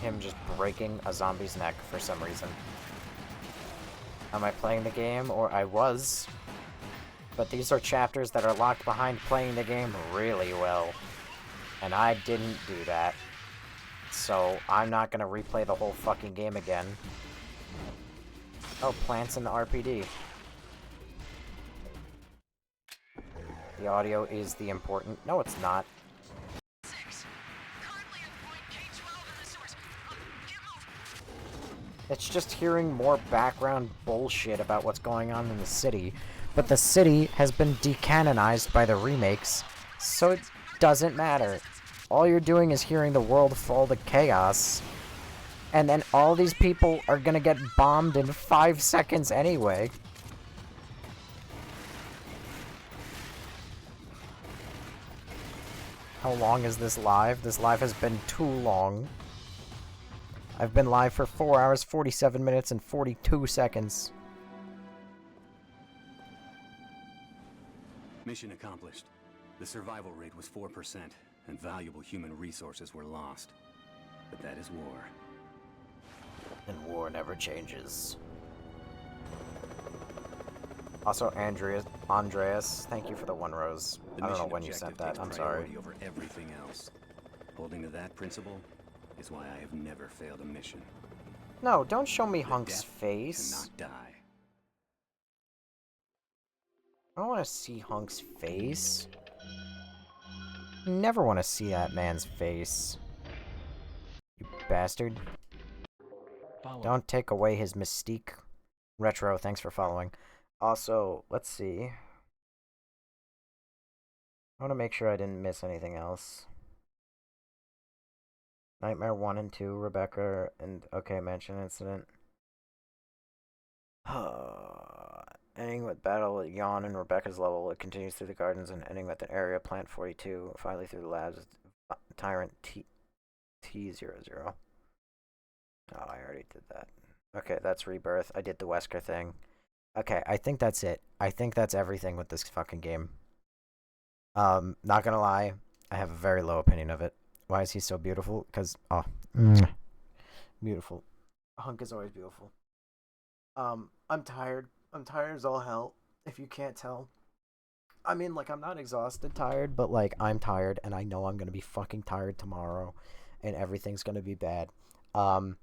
Him just breaking a zombie's neck for some reason. Am I playing the game? Or I was. But these are chapters that are locked behind playing the game really well. And I didn't do that. So I'm not gonna replay the whole fucking game again. Oh, plants in the RPD. The audio is the important... No, it's not. It's just hearing more background bullshit about what's going on in the city. But the city has been decanonized by the remakes, so it doesn't matter. All you're doing is hearing the world fall to chaos. And then all these people are gonna get bombed in 5 seconds anyway. How long is this live? This live has been too long. I've been live for 4 hours, 47 minutes, and 42 seconds. Mission accomplished. The survival rate was 4%. and valuable human resources were lost. But that is war. And war never changes. Also, Andreas, thank you for the 1 rose. I don't know when you sent that. I'm sorry. Over everything else. Holding to that principle is why I have never failed a mission. No, don't show me Hunk's face. Cannot die. I don't want to see Hunk's face. Never want to see that man's face. You bastard. Don't take away his mystique. Retro, thanks for following. Also, let's see. I want to make sure I didn't miss anything else. Nightmare 1 and 2, Rebecca, and okay, Mansion Incident. Ending with battle at Yawn and Rebecca's level, it continues through the gardens and ending with an area, Plant 42, finally through the labs, Tyrant T00. Oh, I already did that. Okay, that's Rebirth. I did the Wesker thing. Okay, I think that's it. I think that's everything with this fucking game. Not gonna lie, I have a very low opinion of it. Why is he so beautiful? Because, beautiful. Hunk is always beautiful. I'm tired. I'm tired as all hell, if you can't tell. I mean, like, I'm not exhausted tired, but, like, I'm tired, and I know I'm gonna be fucking tired tomorrow, and everything's gonna be bad. I'm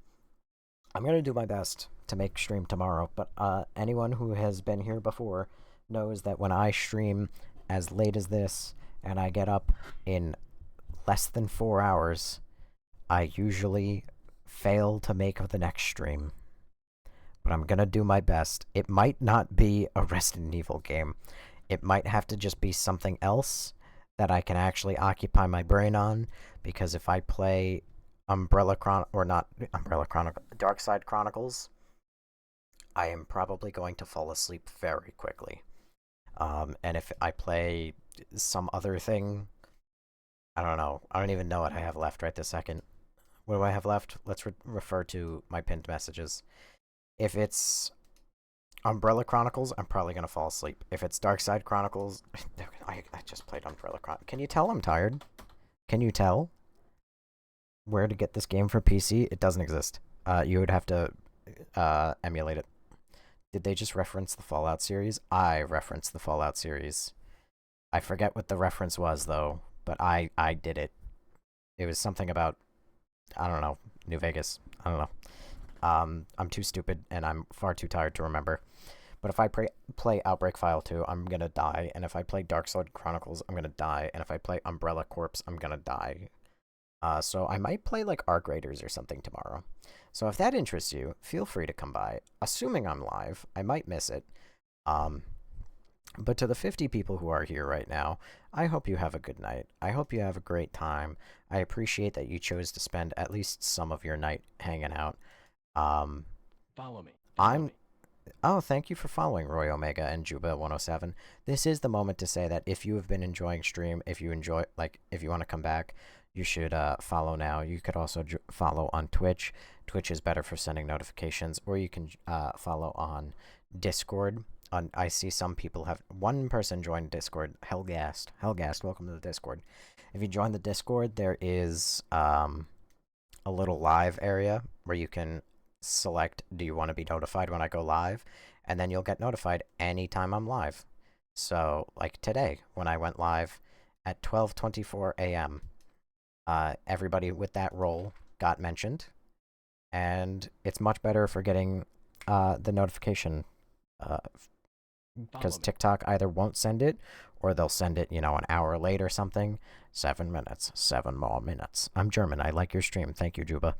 gonna do my best to make stream tomorrow, but, anyone who has been here before knows that when I stream as late as this, and I get up in less than 4 hours, I usually fail to make the next stream. But I'm gonna do my best. It might not be a Resident Evil game. It might have to just be something else that I can actually occupy my brain on, because if I play Darkside Chronicles, I am probably going to fall asleep very quickly. And if I play some other thing, I don't know. I don't even know what I have left right this second. What do I have left? Let's refer to my pinned messages. If it's Umbrella Chronicles, I'm probably going to fall asleep. If it's Darkside Chronicles... I just played Umbrella Chronicles. Can you tell I'm tired? Can you tell? Where to get this game for PC? It doesn't exist. You would have to emulate it. Did they just reference the Fallout series? I referenced the Fallout series. I forget what the reference was, though, but I did it. It was something about, I don't know, New Vegas. I don't know. I'm too stupid, and I'm far too tired to remember. But if I play Outbreak File 2, I'm gonna die. And if I play Darkside Chronicles, I'm gonna die. And if I play Umbrella Corpse, I'm gonna die. So I might play, like, Arc Raiders or something tomorrow. So if that interests you, feel free to come by. Assuming I'm live, I might miss it. But to the 50 people who are here right now, I hope you have a good night. I hope you have a great time. I appreciate that you chose to spend at least some of your night hanging out. Follow me. Oh, thank you for following Roy Omega and Juba107. This is the moment to say that if you have been enjoying stream, if you want to come back, you should follow now. You could also follow on Twitch. Twitch is better for sending notifications, or you can follow on Discord. I see some people have... One person joined Discord. Hellgast, welcome to the Discord. If you join the Discord, there is a little live area where you can select, do you want to be notified when I go live? And then you'll get notified anytime I'm live. So, like today, when I went live at 12:24 a.m., everybody with that role got mentioned. And it's much better for getting the notification, because TikTok either won't send it, or they'll send it, an hour late or something. 7 minutes. 7 more minutes. I'm German. I like your stream. Thank you, Juba.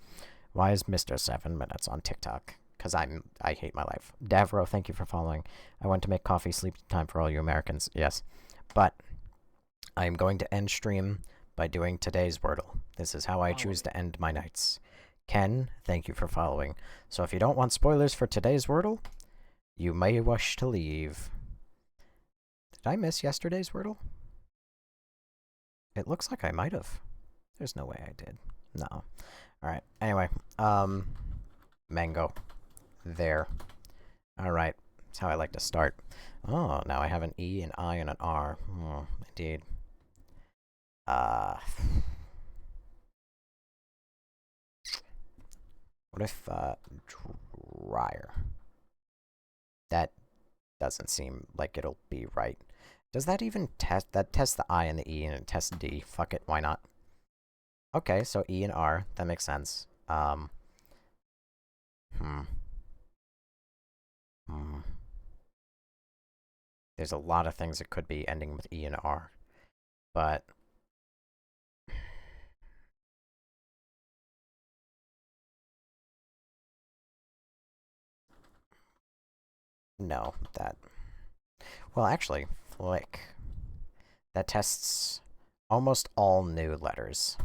Why is Mr. 7 minutes on TikTok? Because I hate my life. Davro, thank you for following. I went to make coffee, sleep time for all you Americans. Yes. But I'm going to end stream by doing today's Wordle. This is how I choose to end my nights. Ken, thank you for following. So if you don't want spoilers for today's Wordle, you may wish to leave. Did I miss yesterday's Wordle? It looks like I might have. There's no way I did. No. Alright, anyway. Mango. There. Alright. That's how I like to start. Oh, now I have an E, an I, and an R. Indeed. What if, dryer? That doesn't seem like it'll be right. Does that even test? That tests the I and the E and it tests D. Fuck it, why not? Okay, so E and R. That makes sense. There's a lot of things that could be ending with E and R. But... no, that... well, actually, flick. That tests almost all new letters.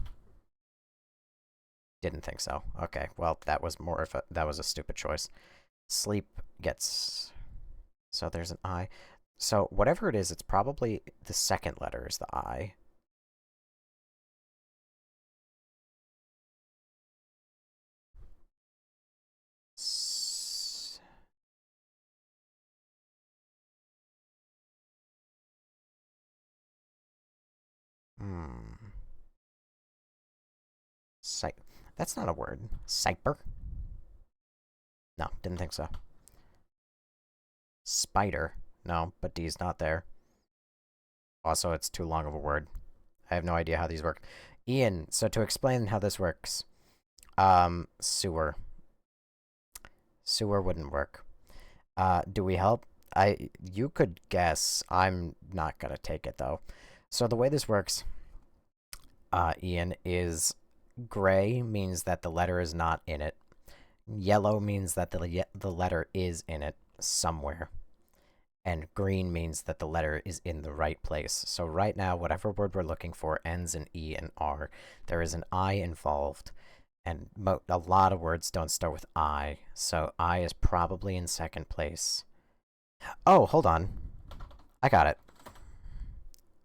Didn't think so. Okay, well, that was more of a... that was a stupid choice. Sleep gets... so there's an I. So whatever it is, it's probably the second letter is the I. That's not a word. Cyper? No, didn't think so. Spider? No, but D's not there. Also, it's too long of a word. I have no idea how these work. Ian, so to explain how this works, sewer. Sewer wouldn't work. Do we help? You could guess. I'm not gonna take it, though. So the way this works, Ian, is gray means that the letter is not in it. Yellow means that the letter is in it somewhere. And green means that the letter is in the right place. So right now, whatever word we're looking for ends in E and R. There is an I involved, and a lot of words don't start with I, so I is probably in second place. Oh, hold on. I got it.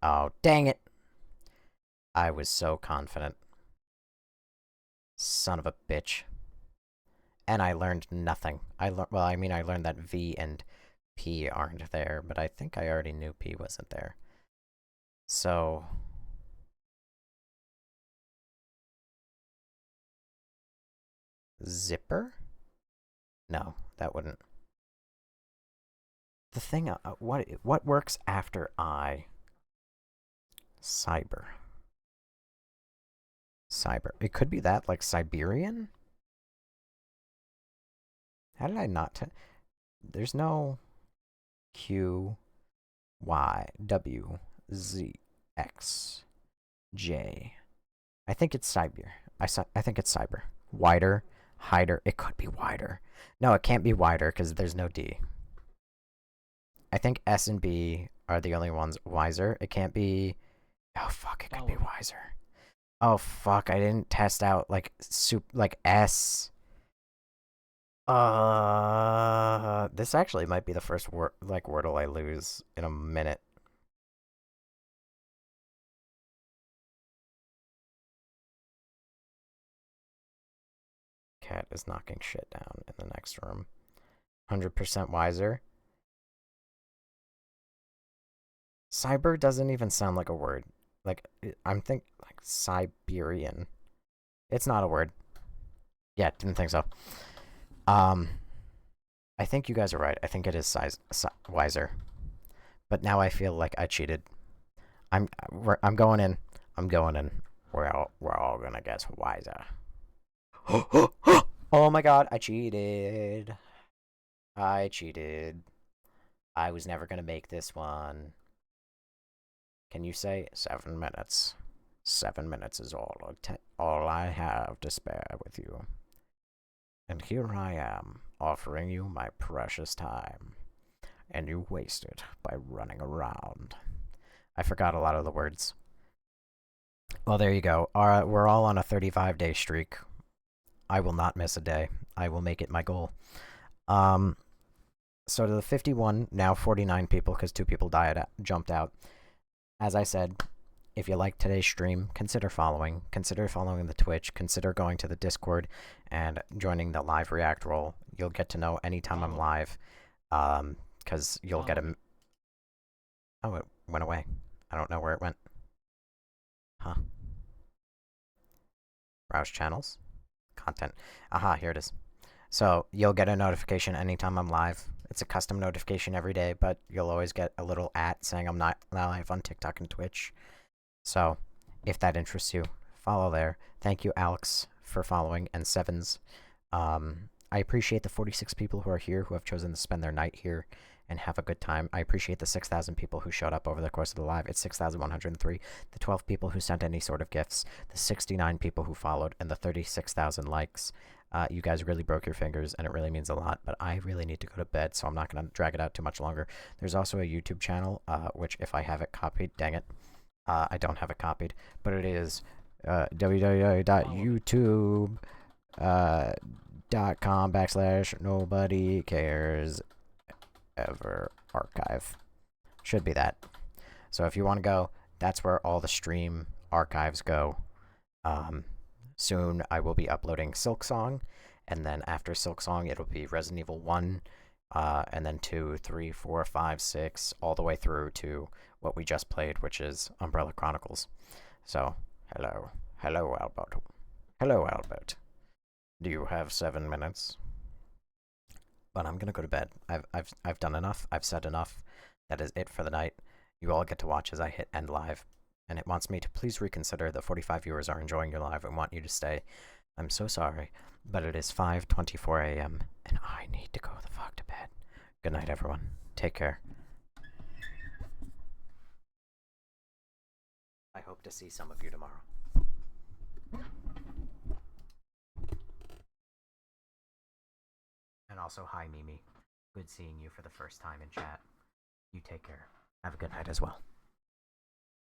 Oh, dang it. I was so confident. Son of a bitch. And I learned nothing. Well, I mean, I learned that V and P aren't there, but I think I already knew P wasn't there. So... zipper? No, that wouldn't. The thing, what works after I? Cyber. Cyber. It could be that, like Siberian? How did I not... there's no... Q, Y, W, Z, X, J. I think it's cyber. I think it's cyber. Wider, hider. It could be wider. No, it can't be wider because there's no D. I think S and B are the only ones. Wiser. It can't be... oh, fuck. It could be wiser. Oh, fuck. I didn't test out, like, like S... this actually might be the first Wordle I lose in a minute. Cat is knocking shit down in the next room. 100% wiser. Cyber doesn't even sound like a word. Like, I'm thinking, like, Siberian. It's not a word. Yeah, didn't think so. I think you guys are right. I think it is wiser. But now I feel like I cheated. I'm going in. I'm going in. We're all gonna guess wiser. Oh my god, I cheated. I cheated. I was never gonna make this one. Can you say 7 minutes? 7 minutes is all I have to spare with you. And here I am, offering you my precious time. And you waste it by running around. I forgot a lot of the words. Well, there you go. We're all on a 35-day streak. I will not miss a day. I will make it my goal. So to the 51, now 49 people, because 2 people jumped out. As I said, if you like today's stream, consider following. Consider following the Twitch. Consider going to the Discord and joining the live react role. You'll get to know anytime I'm live, because you'll get a... oh, it went away. I don't know where it went. Huh. Browse channels. content. Aha, here it is. So you'll get a notification anytime I'm live. It's a custom notification every day, but you'll always get a little saying I'm not live on TikTok and Twitch. So if that interests you, follow there. Thank you, Alex, for following, and Sevens. I appreciate the 46 people who are here who have chosen to spend their night here and have a good time. I appreciate the 6,000 people who showed up over the course of the live. It's 6,103. The 12 people who sent any sort of gifts, the 69 people who followed, and the 36,000 likes. You guys really broke your fingers, and it really means a lot, but I really need to go to bed, so I'm not going to drag it out too much longer. There's also a YouTube channel, which if I have it copied, dang it, I don't have it copied, but it is www.youtube.com/nobody cares ever archive. Should be that. So if you want to go, that's where all the stream archives go. Soon I will be uploading Silksong, and then after Silksong it'll be Resident Evil 1, and then 2, 3, 4, 5, 6, all the way through to what we just played, which is Umbrella Chronicles. So, hello. Hello, Albert. Hello, Albert. Do you have 7 minutes? But I'm gonna go to bed. I've done enough. I've said enough. That is it for the night. You all get to watch as I hit end live, and it wants me to please reconsider. The 45 viewers are enjoying your live and want you to stay. I'm so sorry, but it is 5:24 a.m. and I need to go the fuck to bed. Good night, everyone. Take care. I hope to see some of you tomorrow. And also, hi, Mimi. Good seeing you for the first time in chat. You take care. Have a good night as well.